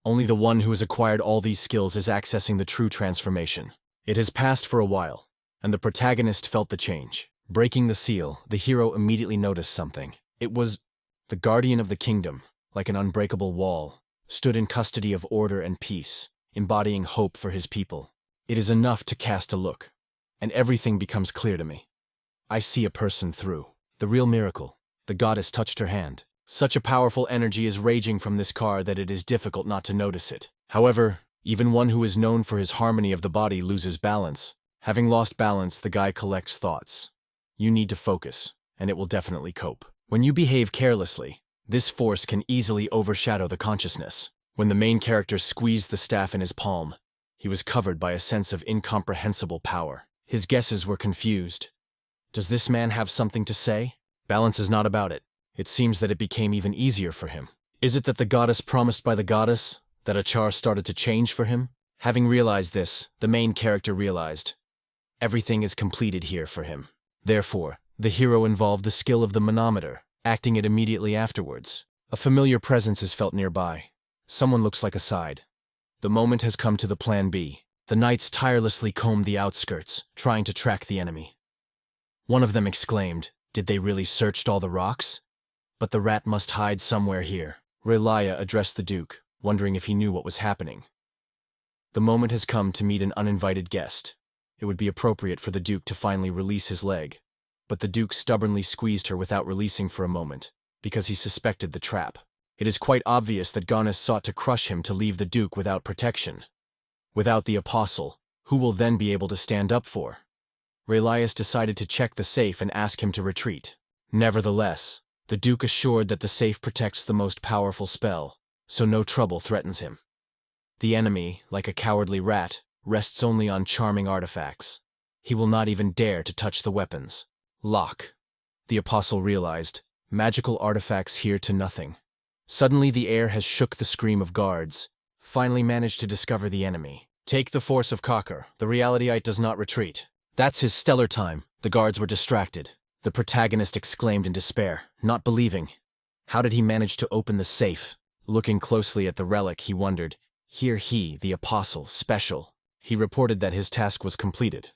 Only the one who has acquired all these skills is accessing the true transformation. It has passed for a while, and the protagonist felt the change. Breaking the seal, the hero immediately noticed something. It was the guardian of the kingdom, like an unbreakable wall, stood in custody of order and peace, embodying hope for his people. It is enough to cast a look, and everything becomes clear to me. I see a person through. The real miracle. The goddess touched her hand. Such a powerful energy is raging from this car that it is difficult not to notice it. However, even one who is known for his harmony of the body loses balance. Having lost balance, the guy collects thoughts. You need to focus, and it will definitely cope. When you behave carelessly, this force can easily overshadow the consciousness. When the main character squeezed the staff in his palm, he was covered by a sense of incomprehensible power. His guesses were confused. Does this man have something to say? Balance is not about it. It seems that it became even easier for him. Is it that the goddess promised by the goddess, that Achar started to change for him? Having realized this, the main character realized everything is completed here for him. Therefore, the hero involved the skill of the manometer, acting it immediately afterwards. A familiar presence is felt nearby. Someone looks like a side. The moment has come to the plan B. The knights tirelessly combed the outskirts, trying to track the enemy. One of them exclaimed, "Did they really searched all the rocks? But the rat must hide somewhere here." Relia addressed the Duke, wondering if he knew what was happening. The moment has come to meet an uninvited guest. It would be appropriate for the Duke to finally release his leg. But the Duke stubbornly squeezed her without releasing for a moment, because he suspected the trap. It is quite obvious that Gaunus sought to crush him to leave the Duke without protection. Without the apostle, who will then be able to stand up for? Relias decided to check the safe and ask him to retreat. Nevertheless, the Duke assured that the safe protects the most powerful spell, so no trouble threatens him. The enemy, like a cowardly rat, rests only on charming artifacts. He will not even dare to touch the weapons. Lock. The apostle realized, magical artifacts here to nothing. Suddenly the air has shook the scream of guards, finally managed to discover the enemy. Take the force of Cocker. The realityite does not retreat. That's his stellar time. The guards were distracted. The protagonist exclaimed in despair, not believing. How did he manage to open the safe? Looking closely at the relic, he wondered. Here he, the apostle, special. He reported that his task was completed.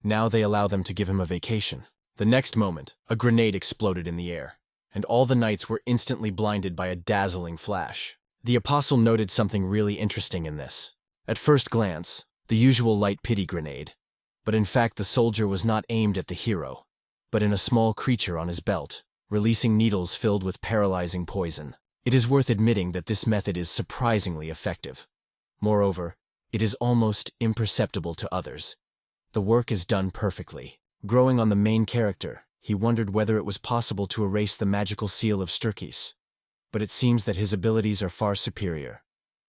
Now they allow them to give him a vacation. The next moment, a grenade exploded in the air, and all the knights were instantly blinded by a dazzling flash. The apostle noted something really interesting in this. At first glance, the usual light pity grenade. But in fact the soldier was not aimed at the hero, but in a small creature on his belt, releasing needles filled with paralyzing poison. It is worth admitting that this method is surprisingly effective. Moreover, it is almost imperceptible to others. The work is done perfectly. Growing on the main character, he wondered whether it was possible to erase the magical seal of Sturkis. But it seems that his abilities are far superior.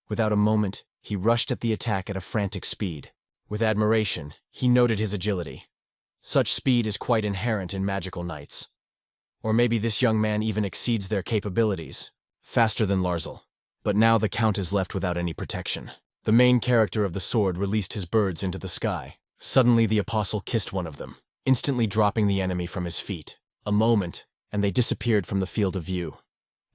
Without a moment, he rushed at the attack at a frantic speed. With admiration, he noted his agility. Such speed is quite inherent in magical knights. Or maybe this young man even exceeds their capabilities. Faster than Larzel. But now the Count is left without any protection. The main character of the sword released his birds into the sky. Suddenly the apostle kissed one of them, instantly dropping the enemy from his feet. A moment, and they disappeared from the field of view.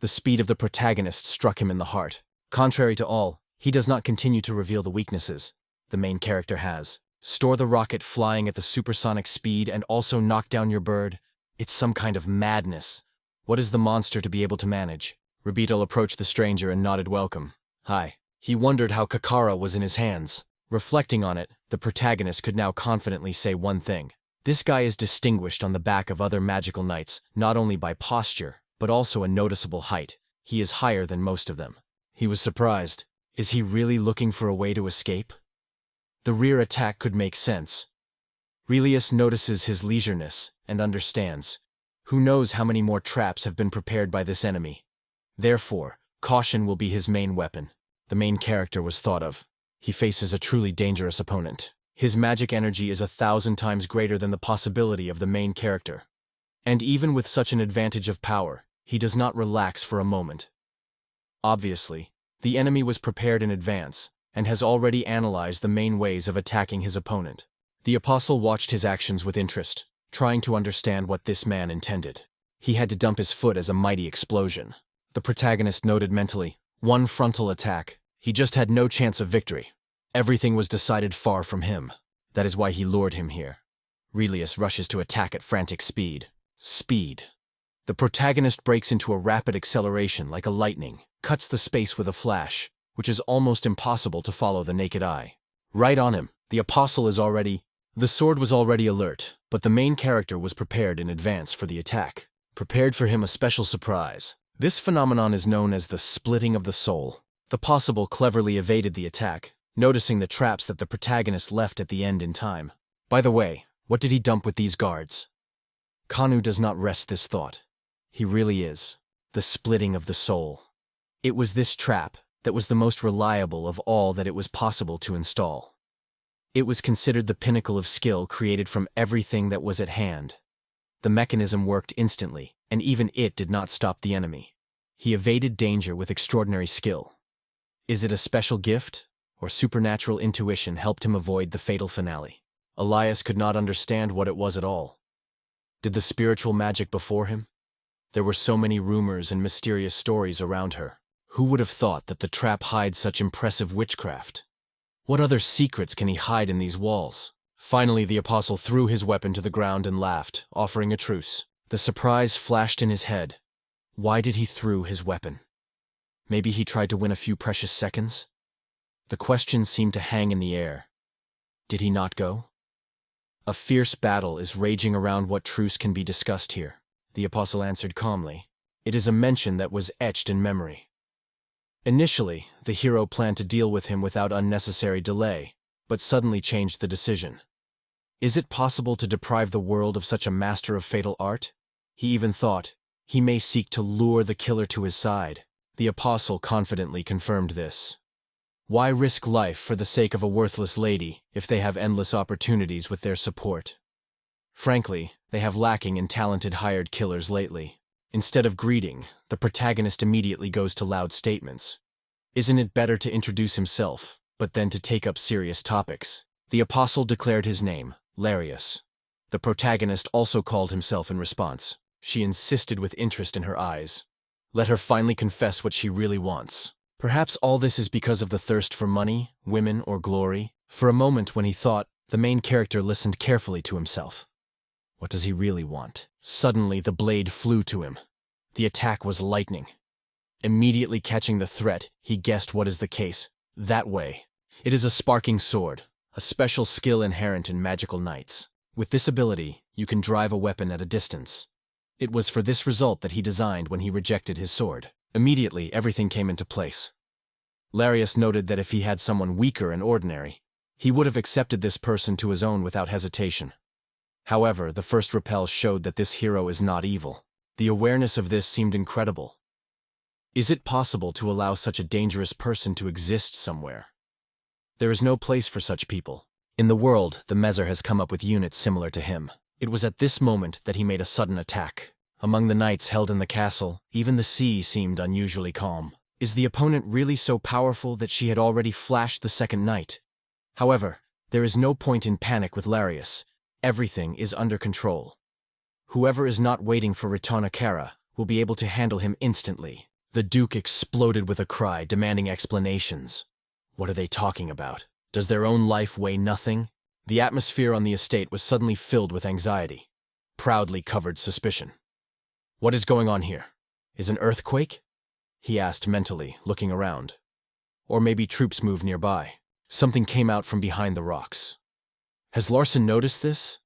The speed of the protagonist struck him in the heart. Contrary to all, he does not continue to reveal the weaknesses the main character has. Store the rocket flying at the supersonic speed and also knock down your bird? It's some kind of madness. What is the monster to be able to manage? Rebeetle approached the stranger and nodded welcome. Hi. He wondered how Kakara was in his hands. Reflecting on it, the protagonist could now confidently say one thing. This guy is distinguished on the back of other magical knights, not only by posture, but also a noticeable height. He is higher than most of them. He was surprised. Is he really looking for a way to escape? The rear attack could make sense. Relius notices his leisureness and understands. Who knows how many more traps have been prepared by this enemy? Therefore, caution will be his main weapon. The main character was thought of. He faces a truly dangerous opponent. His magic energy is 1,000 times greater than the possibility of the main character. And even with such an advantage of power, he does not relax for a moment. Obviously, the enemy was prepared in advance, and has already analyzed the main ways of attacking his opponent. The apostle watched his actions with interest, trying to understand what this man intended. He had to dump his foot as a mighty explosion. The protagonist noted mentally, one frontal attack. He just had no chance of victory. Everything was decided far from him. That is why he lured him here. Relius rushes to attack at frantic speed. Speed. The protagonist breaks into a rapid acceleration like a lightning, cuts the space with a flash, which is almost impossible to follow the naked eye. Right on him, the apostle is already... The sword was already alert, but the main character was prepared in advance for the attack. Prepared for him a special surprise. This phenomenon is known as the splitting of the soul. The apostle cleverly evaded the attack, noticing the traps that the protagonist left at the end in time. By the way, what did he dump with these guards? Kanu does not rest this thought. He really is. The splitting of the soul. It was this trap that was the most reliable of all that it was possible to install. It was considered the pinnacle of skill created from everything that was at hand. The mechanism worked instantly, and even it did not stop the enemy. He evaded danger with extraordinary skill. Is it a special gift, or supernatural intuition helped him avoid the fatal finale? Elias could not understand what it was at all. Did the spiritual magic before him? There were so many rumors and mysterious stories around her. Who would have thought that the trap hides such impressive witchcraft? What other secrets can he hide in these walls? Finally, the apostle threw his weapon to the ground and laughed, offering a truce. The surprise flashed in his head. Why did he throw his weapon? Maybe he tried to win a few precious seconds? The question seemed to hang in the air. Did he not go? A fierce battle is raging around what truce can be discussed here. The apostle answered calmly. It is a mention that was etched in memory. Initially, the hero planned to deal with him without unnecessary delay, but suddenly changed the decision. Is it possible to deprive the world of such a master of fatal art? He even thought, he may seek to lure the killer to his side. The apostle confidently confirmed this. Why risk life for the sake of a worthless lady if they have endless opportunities with their support? Frankly, they have lacking in talented hired killers lately. Instead of greeting, the protagonist immediately goes to loud statements. Isn't it better to introduce himself, but then to take up serious topics? The apostle declared his name, Larius. The protagonist also called himself in response. She insisted with interest in her eyes. Let her finally confess what she really wants. Perhaps all this is because of the thirst for money, women, or glory. For a moment when he thought, the main character listened carefully to himself. What does he really want? Suddenly the blade flew to him. The attack was lightning. Immediately catching the threat, he guessed what is the case. That way. It is a sparking sword, a special skill inherent in magical knights. With this ability, you can drive a weapon at a distance. It was for this result that he designed when he rejected his sword. Immediately, everything came into place. Larius noted that if he had someone weaker and ordinary, he would have accepted this person to his own without hesitation. However, the first repel showed that this hero is not evil. The awareness of this seemed incredible. Is it possible to allow such a dangerous person to exist somewhere? There is no place for such people. In the world, the Mezzer has come up with units similar to him. It was at this moment that he made a sudden attack. Among the knights held in the castle, even the sea seemed unusually calm. Is the opponent really so powerful that she had already flashed the second knight? However, there is no point in panic with Larius. Everything is under control. Whoever is not waiting for Reconnaissance will be able to handle him instantly. The Duke exploded with a cry, demanding explanations. What are they talking about? Does their own life weigh nothing? The atmosphere on the estate was suddenly filled with anxiety. Proudly covered suspicion. What is going on here? Is an earthquake? He asked mentally, looking around. Or maybe troops moved nearby. Something came out from behind the rocks. Has Larson noticed this?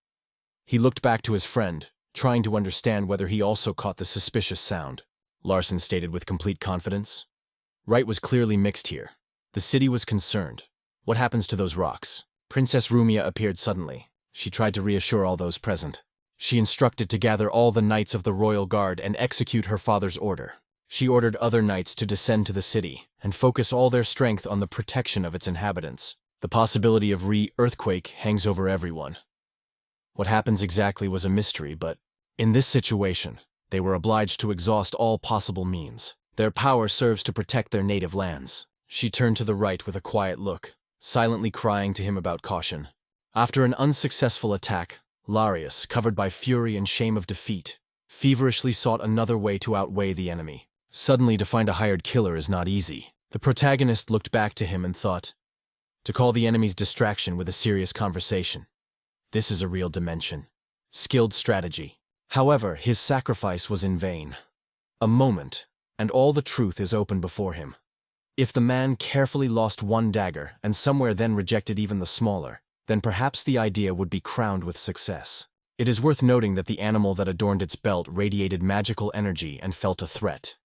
He looked back to his friend, trying to understand whether he also caught the suspicious sound. Larson stated with complete confidence. Right was clearly mixed here. The city was concerned. What happens to those rocks? Princess Rumia appeared suddenly. She tried to reassure all those present. She instructed to gather all the knights of the royal guard and execute her father's order. She ordered other knights to descend to the city and focus all their strength on the protection of its inhabitants. The possibility of earthquake hangs over everyone. What happens exactly was a mystery, but in this situation, they were obliged to exhaust all possible means. Their power serves to protect their native lands. She turned to the right with a quiet look, silently crying to him about caution. After an unsuccessful attack, Larius, covered by fury and shame of defeat, feverishly sought another way to outweigh the enemy. Suddenly, to find a hired killer is not easy. The protagonist looked back to him and thought, to call the enemy's distraction with a serious conversation. This is a real dimension. Skilled strategy. However, his sacrifice was in vain. A moment, and all the truth is open before him. If the man carefully lost one dagger and somewhere then rejected even the smaller, then perhaps the idea would be crowned with success. It is worth noting that the animal that adorned its belt radiated magical energy and felt a threat.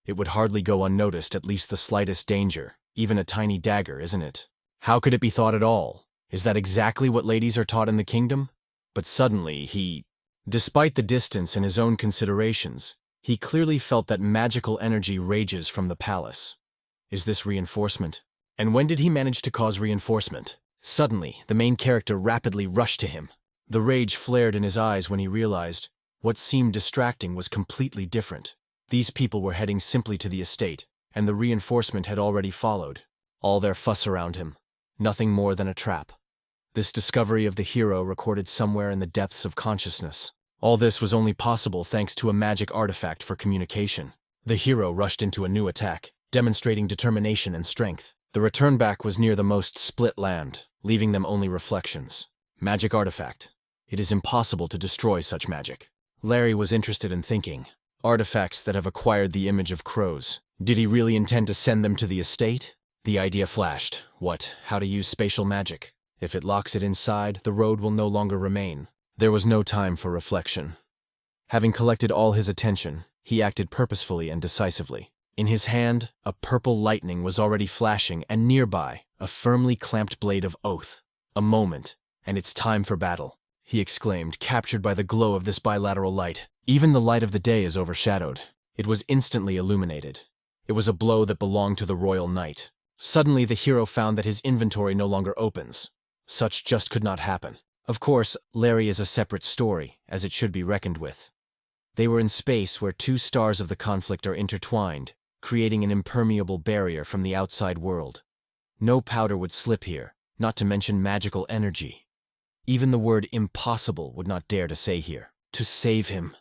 It would hardly go unnoticed at least the slightest danger, even a tiny dagger, isn't it? How could it be thought at all? Is that exactly what ladies are taught in the kingdom? But suddenly despite the distance and his own considerations, he clearly felt that magical energy rages from the palace. Is this reinforcement? And when did he manage to cause reinforcement? Suddenly, the main character rapidly rushed to him. The rage flared in his eyes when he realized what seemed distracting was completely different. These people were heading simply to the estate, and the reinforcement had already followed. All their fuss around him. Nothing more than a trap. This discovery of the hero recorded somewhere in the depths of consciousness. All this was only possible thanks to a magic artifact for communication. The hero rushed into a new attack, demonstrating determination and strength. The return back was near the most split land, leaving them only reflections. Magic artifact. It is impossible to destroy such magic. Larry was interested in thinking. Artifacts that have acquired the image of crows. Did he really intend to send them to the estate? The idea flashed. How to use spatial magic. If it locks it inside, the road will no longer remain. There was no time for reflection. Having collected all his attention, he acted purposefully and decisively. In his hand, a purple lightning was already flashing, and nearby, a firmly clamped blade of oath. A moment, and it's time for battle, he exclaimed, captured by the glow of this bilateral light. Even the light of the day is overshadowed. It was instantly illuminated. It was a blow that belonged to the royal knight. Suddenly, the hero found that his inventory no longer opens. Such just could not happen. Of course, Larry is a separate story, as it should be reckoned with. They were in space where two stars of the conflict are intertwined, creating an impermeable barrier from the outside world. No powder would slip here, not to mention magical energy. Even the word impossible would not dare to say here. To save him.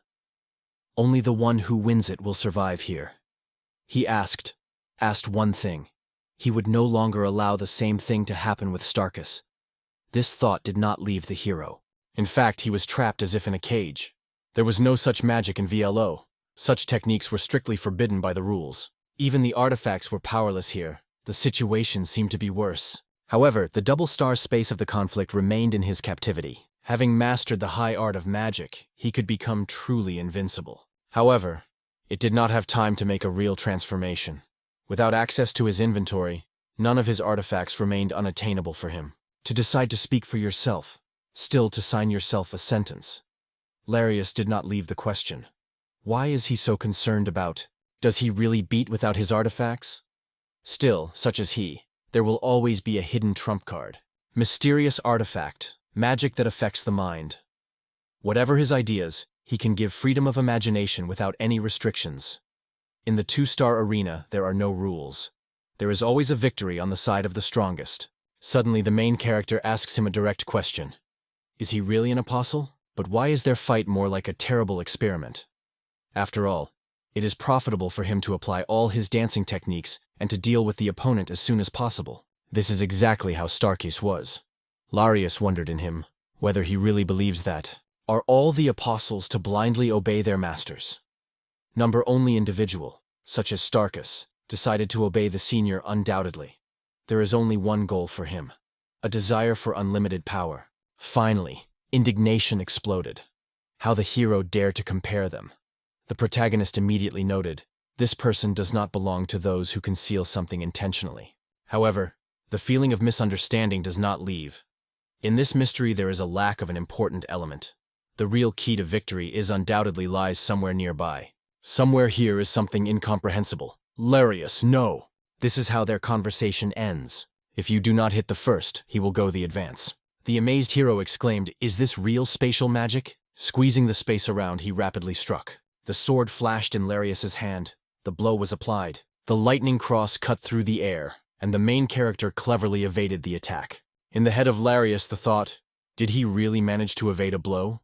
Only the one who wins it will survive here. He asked one thing. He would no longer allow the same thing to happen with Starkus. This thought did not leave the hero. In fact, he was trapped as if in a cage. There was no such magic in VLO. Such techniques were strictly forbidden by the rules. Even the artifacts were powerless here. The situation seemed to be worse. However, the double-star space of the conflict remained in his captivity. Having mastered the high art of magic, he could become truly invincible. However, it did not have time to make a real transformation. Without access to his inventory, none of his artifacts remained unattainable for him. To decide to speak for yourself, still to sign yourself a sentence. Larius did not leave the question. Why is he so concerned about? Does he really beat without his artifacts? Still, such as he, there will always be a hidden trump card. Mysterious artifact, magic that affects the mind. Whatever his ideas, he can give freedom of imagination without any restrictions. In the 2-star arena, there are no rules. There is always a victory on the side of the strongest. Suddenly, the main character asks him a direct question. Is he really an apostle? But why is their fight more like a terrible experiment? After all, it is profitable for him to apply all his dancing techniques and to deal with the opponent as soon as possible. This is exactly how Starkus was. Larius wondered in him whether he really believes that. Are all the apostles to blindly obey their masters? Only individual, such as Starkus, decided to obey the senior undoubtedly. There is only one goal for him, a desire for unlimited power. Finally, indignation exploded. How the hero dared to compare them. The protagonist immediately noted, this person does not belong to those who conceal something intentionally. However, the feeling of misunderstanding does not leave. In this mystery there is a lack of an important element. The real key to victory undoubtedly lies somewhere nearby. Somewhere here is something incomprehensible. Larius, no! This is how their conversation ends. If you do not hit the first, he will go the advance. The amazed hero exclaimed, is this real spatial magic? Squeezing the space around, he rapidly struck. The sword flashed in Larius's hand. The blow was applied. The lightning cross cut through the air, and the main character cleverly evaded the attack. In the head of Larius the thought, did he really manage to evade a blow?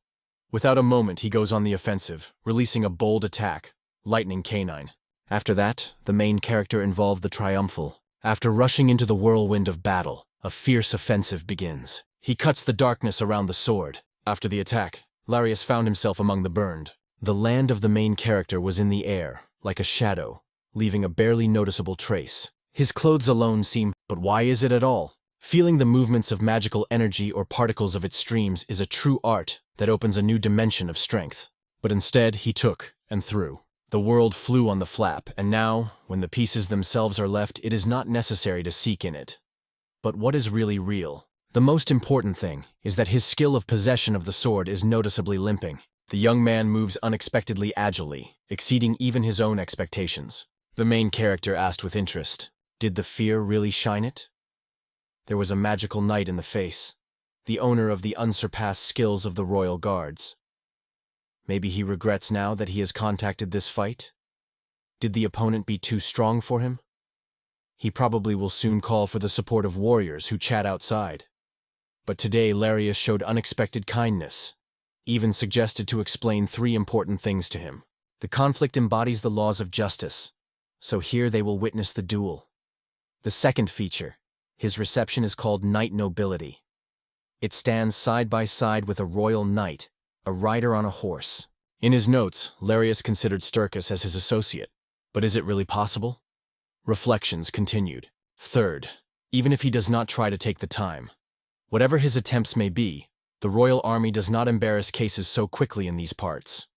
Without a moment he goes on the offensive, releasing a bold attack, Lightning Canine. After that, the main character involved the triumphal. After rushing into the whirlwind of battle, a fierce offensive begins. He cuts the darkness around the sword. After the attack, Larius found himself among the burned. The land of the main character was in the air, like a shadow, leaving a barely noticeable trace. His clothes alone seem, but why is it at all? Feeling the movements of magical energy or particles of its streams is a true art that opens a new dimension of strength. But instead, he took and threw. The world flew on the flap, and now, when the pieces themselves are left, it is not necessary to seek in it. But what is really real? The most important thing is that his skill of possession of the sword is noticeably limping. The young man moves unexpectedly agilely, exceeding even his own expectations. The main character asked with interest, did the fear really shine it? There was a magical knight in the face, the owner of the unsurpassed skills of the royal guards. Maybe he regrets now that he has contacted this fight? Did the opponent be too strong for him? He probably will soon call for the support of warriors who chat outside. But today Larius showed unexpected kindness, even suggested to explain 3 important things to him. The conflict embodies the laws of justice, so here they will witness the duel. The second feature, his reception, is called Knight Nobility. It stands side by side with a royal knight, a rider on a horse. In his notes, Larius considered Starkus as his associate. But is it really possible? Reflections continued. Third, even if he does not try to take the time, whatever his attempts may be, the royal army does not embarrass cases so quickly in these parts.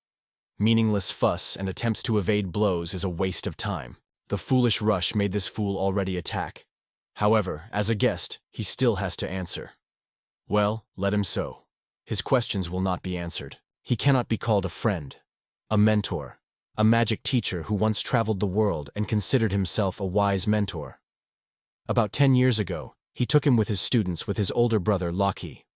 Meaningless fuss and attempts to evade blows is a waste of time. The foolish rush made this fool already attack. However, as a guest, he still has to answer. Well, let him so. His questions will not be answered. He cannot be called a friend, a mentor, a magic teacher who once traveled the world and considered himself a wise mentor. About 10 years ago, he took him with his students with his older brother Loki.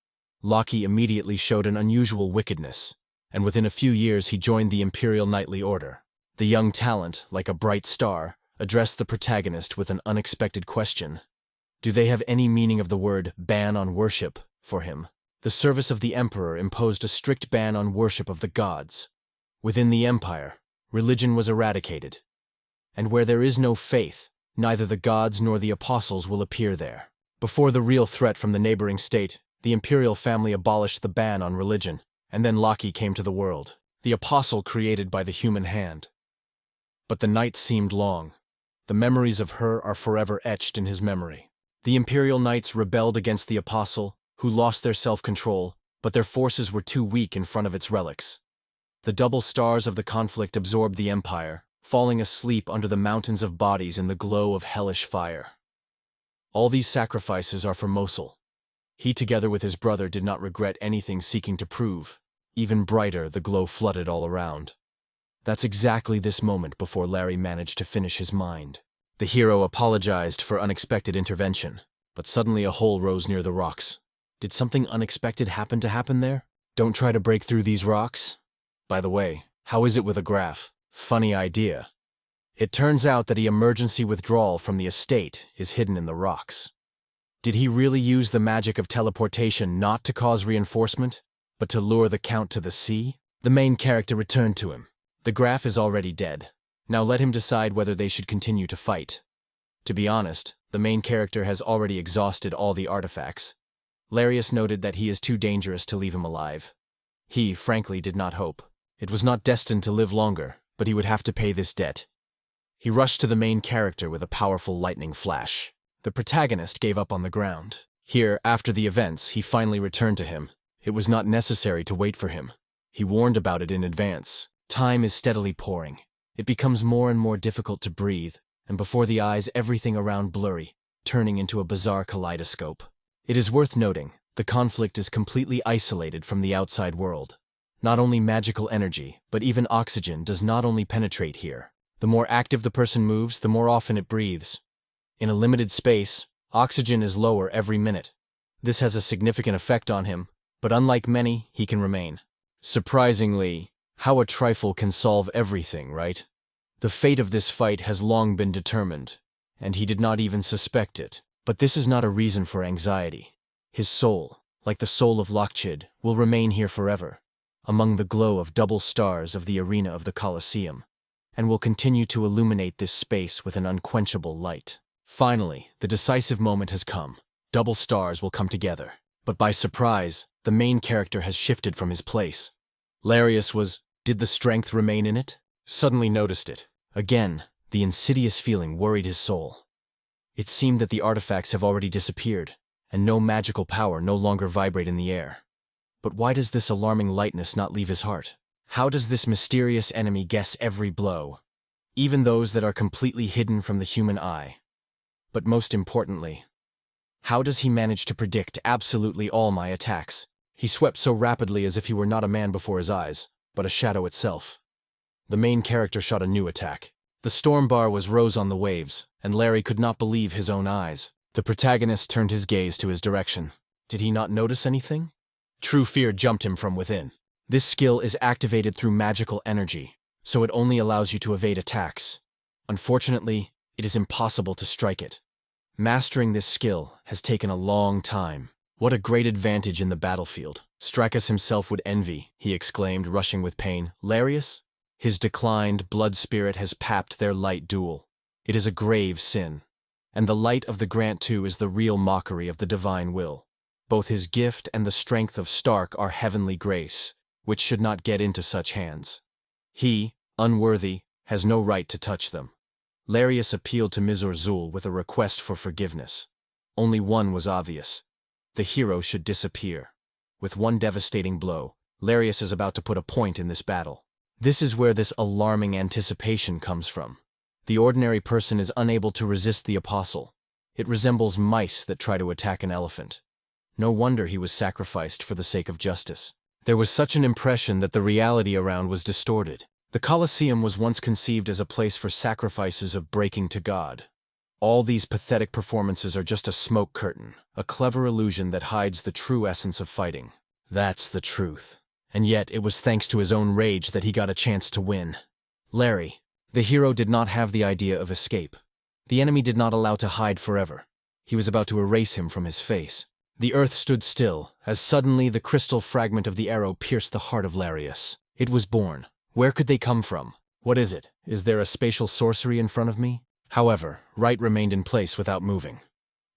Loki immediately showed an unusual wickedness, and within a few years he joined the Imperial Knightly Order. The young talent, like a bright star, addressed the protagonist with an unexpected question. Do they have any meaning of the word ban on worship for him? The service of the emperor imposed a strict ban on worship of the gods. Within the empire, religion was eradicated. And where there is no faith, neither the gods nor the apostles will appear there. Before the real threat from the neighboring state, the imperial family abolished the ban on religion, and then Loki came to the world, the apostle created by the human hand. But the night seemed long. The memories of her are forever etched in his memory. The imperial knights rebelled against the apostle, who lost their self-control, but their forces were too weak in front of its relics. The double stars of the conflict absorbed the empire, falling asleep under the mountains of bodies in the glow of hellish fire. All these sacrifices are for Mosul. He, together with his brother, did not regret anything seeking to prove. Even brighter, the glow flooded all around. That's exactly this moment before Larry managed to finish his mind. The hero apologized for unexpected intervention, but suddenly a hole rose near the rocks. Did something unexpected happen there? Don't try to break through these rocks. By the way, how is it with a graph? Funny idea. It turns out that emergency withdrawal from the estate is hidden in the rocks. Did he really use the magic of teleportation not to cause reinforcement, but to lure the Count to the sea? The main character returned to him. The graph is already dead. Now let him decide whether they should continue to fight. To be honest, the main character has already exhausted all the artifacts. Larius noted that he is too dangerous to leave him alive. He, frankly, did not hope. It was not destined to live longer, but he would have to pay this debt. He rushed to the main character with a powerful lightning flash. The protagonist gave up on the ground. Here, after the events, he finally returned to him. It was not necessary to wait for him. He warned about it in advance. Time is steadily pouring. It becomes more and more difficult to breathe, and before the eyes everything around blurry, turning into a bizarre kaleidoscope. It is worth noting, the conflict is completely isolated from the outside world. Not only magical energy, but even oxygen does not only penetrate here. The more active the person moves, the more often it breathes. In a limited space, oxygen is lower every minute. This has a significant effect on him, but unlike many, he can remain. Surprisingly, how a trifle can solve everything, right? The fate of this fight has long been determined, and he did not even suspect it. But this is not a reason for anxiety. His soul, like the soul of Lockchid, will remain here forever, among the glow of double stars of the arena of the Colosseum, and will continue to illuminate this space with an unquenchable light. Finally, the decisive moment has come. Double stars will come together. But by surprise, the main character has shifted from his place. Did the strength remain in it? Suddenly noticed it. Again, the insidious feeling worried his soul. It seemed that the artifacts have already disappeared, and no magical power no longer vibrate in the air. But why does this alarming lightness not leave his heart? How does this mysterious enemy guess every blow, even those that are completely hidden from the human eye? But most importantly, how does he manage to predict absolutely all my attacks? He swept so rapidly as if he were not a man before his eyes, but a shadow itself. The main character shot a new attack. The storm bar was rose on the waves, and Larry could not believe his own eyes. The protagonist turned his gaze to his direction. Did he not notice anything? True fear jumped him from within. This skill is activated through magical energy, so it only allows you to evade attacks. Unfortunately, it is impossible to strike it. Mastering this skill has taken a long time. What a great advantage in the battlefield. Starkus himself would envy, he exclaimed, rushing with pain. Larius? His declined blood spirit has papped their light duel. It is a grave sin. And the light of the Grant too is the real mockery of the divine will. Both his gift and the strength of Stark are heavenly grace, which should not get into such hands. He, unworthy, has no right to touch them. Larius appealed to Mizor-Zul with a request for forgiveness. Only one was obvious. The hero should disappear. With one devastating blow, Larius is about to put a point in this battle. This is where this alarming anticipation comes from. The ordinary person is unable to resist the apostle. It resembles mice that try to attack an elephant. No wonder he was sacrificed for the sake of justice. There was such an impression that the reality around was distorted. The Colosseum was once conceived as a place for sacrifices of breaking to God. All these pathetic performances are just a smoke curtain, a clever illusion that hides the true essence of fighting. That's the truth. And yet it was thanks to his own rage that he got a chance to win. Larry, the hero, did not have the idea of escape. The enemy did not allow to hide forever. He was about to erase him from his face. The earth stood still, as suddenly the crystal fragment of the arrow pierced the heart of Larius. It was born. Where could they come from? What is it? Is there a spatial sorcery in front of me? However, Wright remained in place without moving.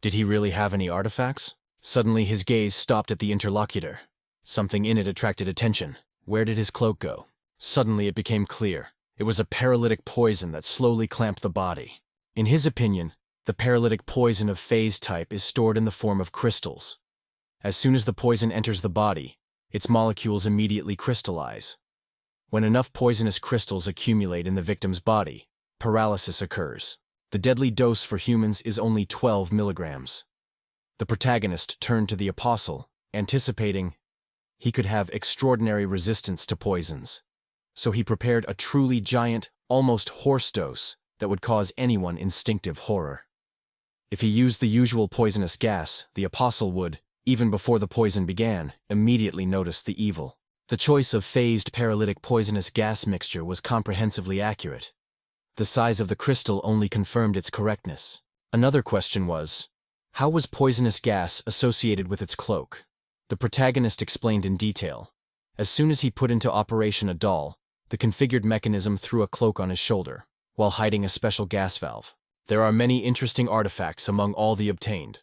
Did he really have any artifacts? Suddenly his gaze stopped at the interlocutor. Something in it attracted attention. Where did his cloak go? Suddenly it became clear. It was a paralytic poison that slowly clamped the body. In his opinion, the paralytic poison of phase type is stored in the form of crystals. As soon as the poison enters the body, its molecules immediately crystallize. When enough poisonous crystals accumulate in the victim's body, paralysis occurs. The deadly dose for humans is only 12 milligrams. The protagonist turned to the apostle, anticipating he could have extraordinary resistance to poisons. So he prepared a truly giant, almost horse dose that would cause anyone instinctive horror. If he used the usual poisonous gas, the apostle would, even before the poison began, immediately notice the evil. The choice of phased paralytic poisonous gas mixture was comprehensively accurate. The size of the crystal only confirmed its correctness. Another question was, how was poisonous gas associated with its cloak? The protagonist explained in detail. As soon as he put into operation a doll, the configured mechanism threw a cloak on his shoulder, while hiding a special gas valve. There are many interesting artifacts among all the obtained,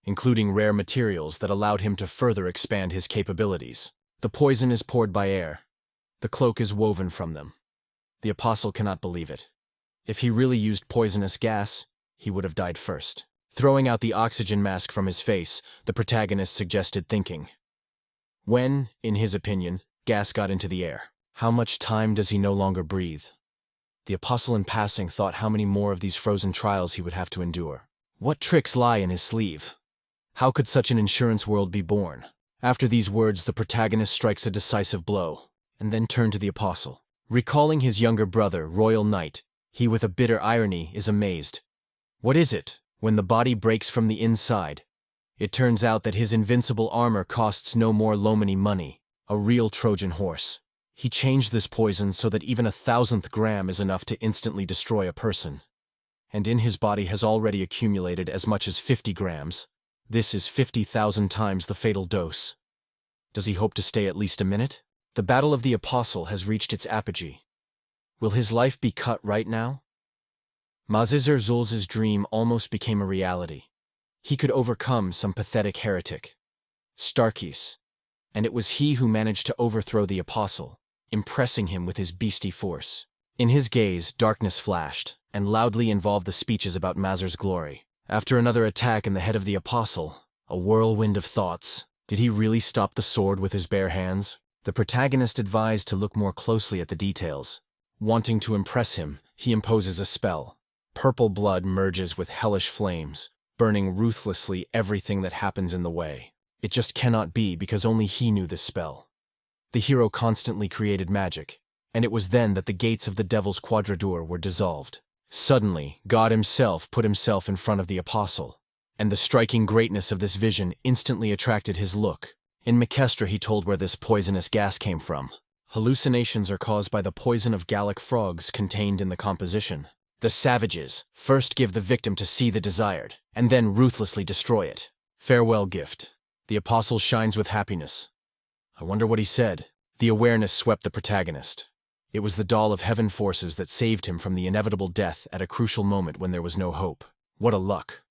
including rare materials that allowed him to further expand his capabilities. The poison is poured by air. The cloak is woven from them. The apostle cannot believe it. If he really used poisonous gas, he would have died first. Throwing out the oxygen mask from his face, the protagonist suggested thinking. When, in his opinion, gas got into the air, how much time does he no longer breathe? The apostle in passing thought how many more of these frozen trials he would have to endure. What tricks lie in his sleeve? How could such an insurance world be born? After these words, the protagonist strikes a decisive blow, and then turns to the apostle. Recalling his younger brother, Royal Knight, he with a bitter irony is amazed. What is it? When the body breaks from the inside, it turns out that his invincible armor costs no more Lomini money, a real Trojan horse. He changed this poison so that even 1,000th gram is enough to instantly destroy a person. And in his body has already accumulated as much as 50 grams. This is 50,000 times the fatal dose. Does he hope to stay at least a minute? The Battle of the Apostle has reached its apogee. Will his life be cut right now? Mazizur Zulz's dream almost became a reality. He could overcome some pathetic heretic, Starkus, and it was he who managed to overthrow the apostle, impressing him with his beastly force. In his gaze, darkness flashed, and loudly involved the speeches about Mazur's glory. After another attack in the head of the apostle, a whirlwind of thoughts. Did he really stop the sword with his bare hands? The protagonist advised to look more closely at the details. Wanting to impress him, he imposes a spell. Purple blood merges with hellish flames, burning ruthlessly everything that happens in the way. It just cannot be because only he knew this spell. The hero constantly created magic, and it was then that the gates of the Devil's Quadradur were dissolved. Suddenly, God himself put himself in front of the apostle, and the striking greatness of this vision instantly attracted his look. In Mekestra he told where this poisonous gas came from. Hallucinations are caused by the poison of Gallic frogs contained in the composition. The savages first give the victim to see the desired, and then ruthlessly destroy it. Farewell gift. The apostle shines with happiness. I wonder what he said. The awareness swept the protagonist. It was the doll of heaven forces that saved him from the inevitable death at a crucial moment when there was no hope. What a luck.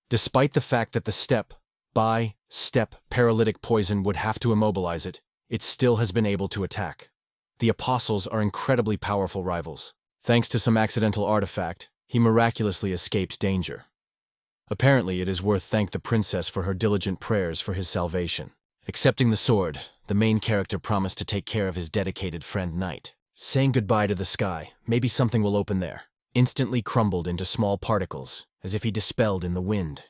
Despite the fact that the step-by-step paralytic poison would have to immobilize it, it still has been able to attack. The apostles are incredibly powerful rivals. Thanks to some accidental artifact, he miraculously escaped danger. Apparently, it is worth thank the princess for her diligent prayers for his salvation. Accepting the sword, the main character promised to take care of his dedicated friend Knight. Saying goodbye to the sky, maybe something will open there. Instantly crumbled into small particles, as if he dispelled in the wind.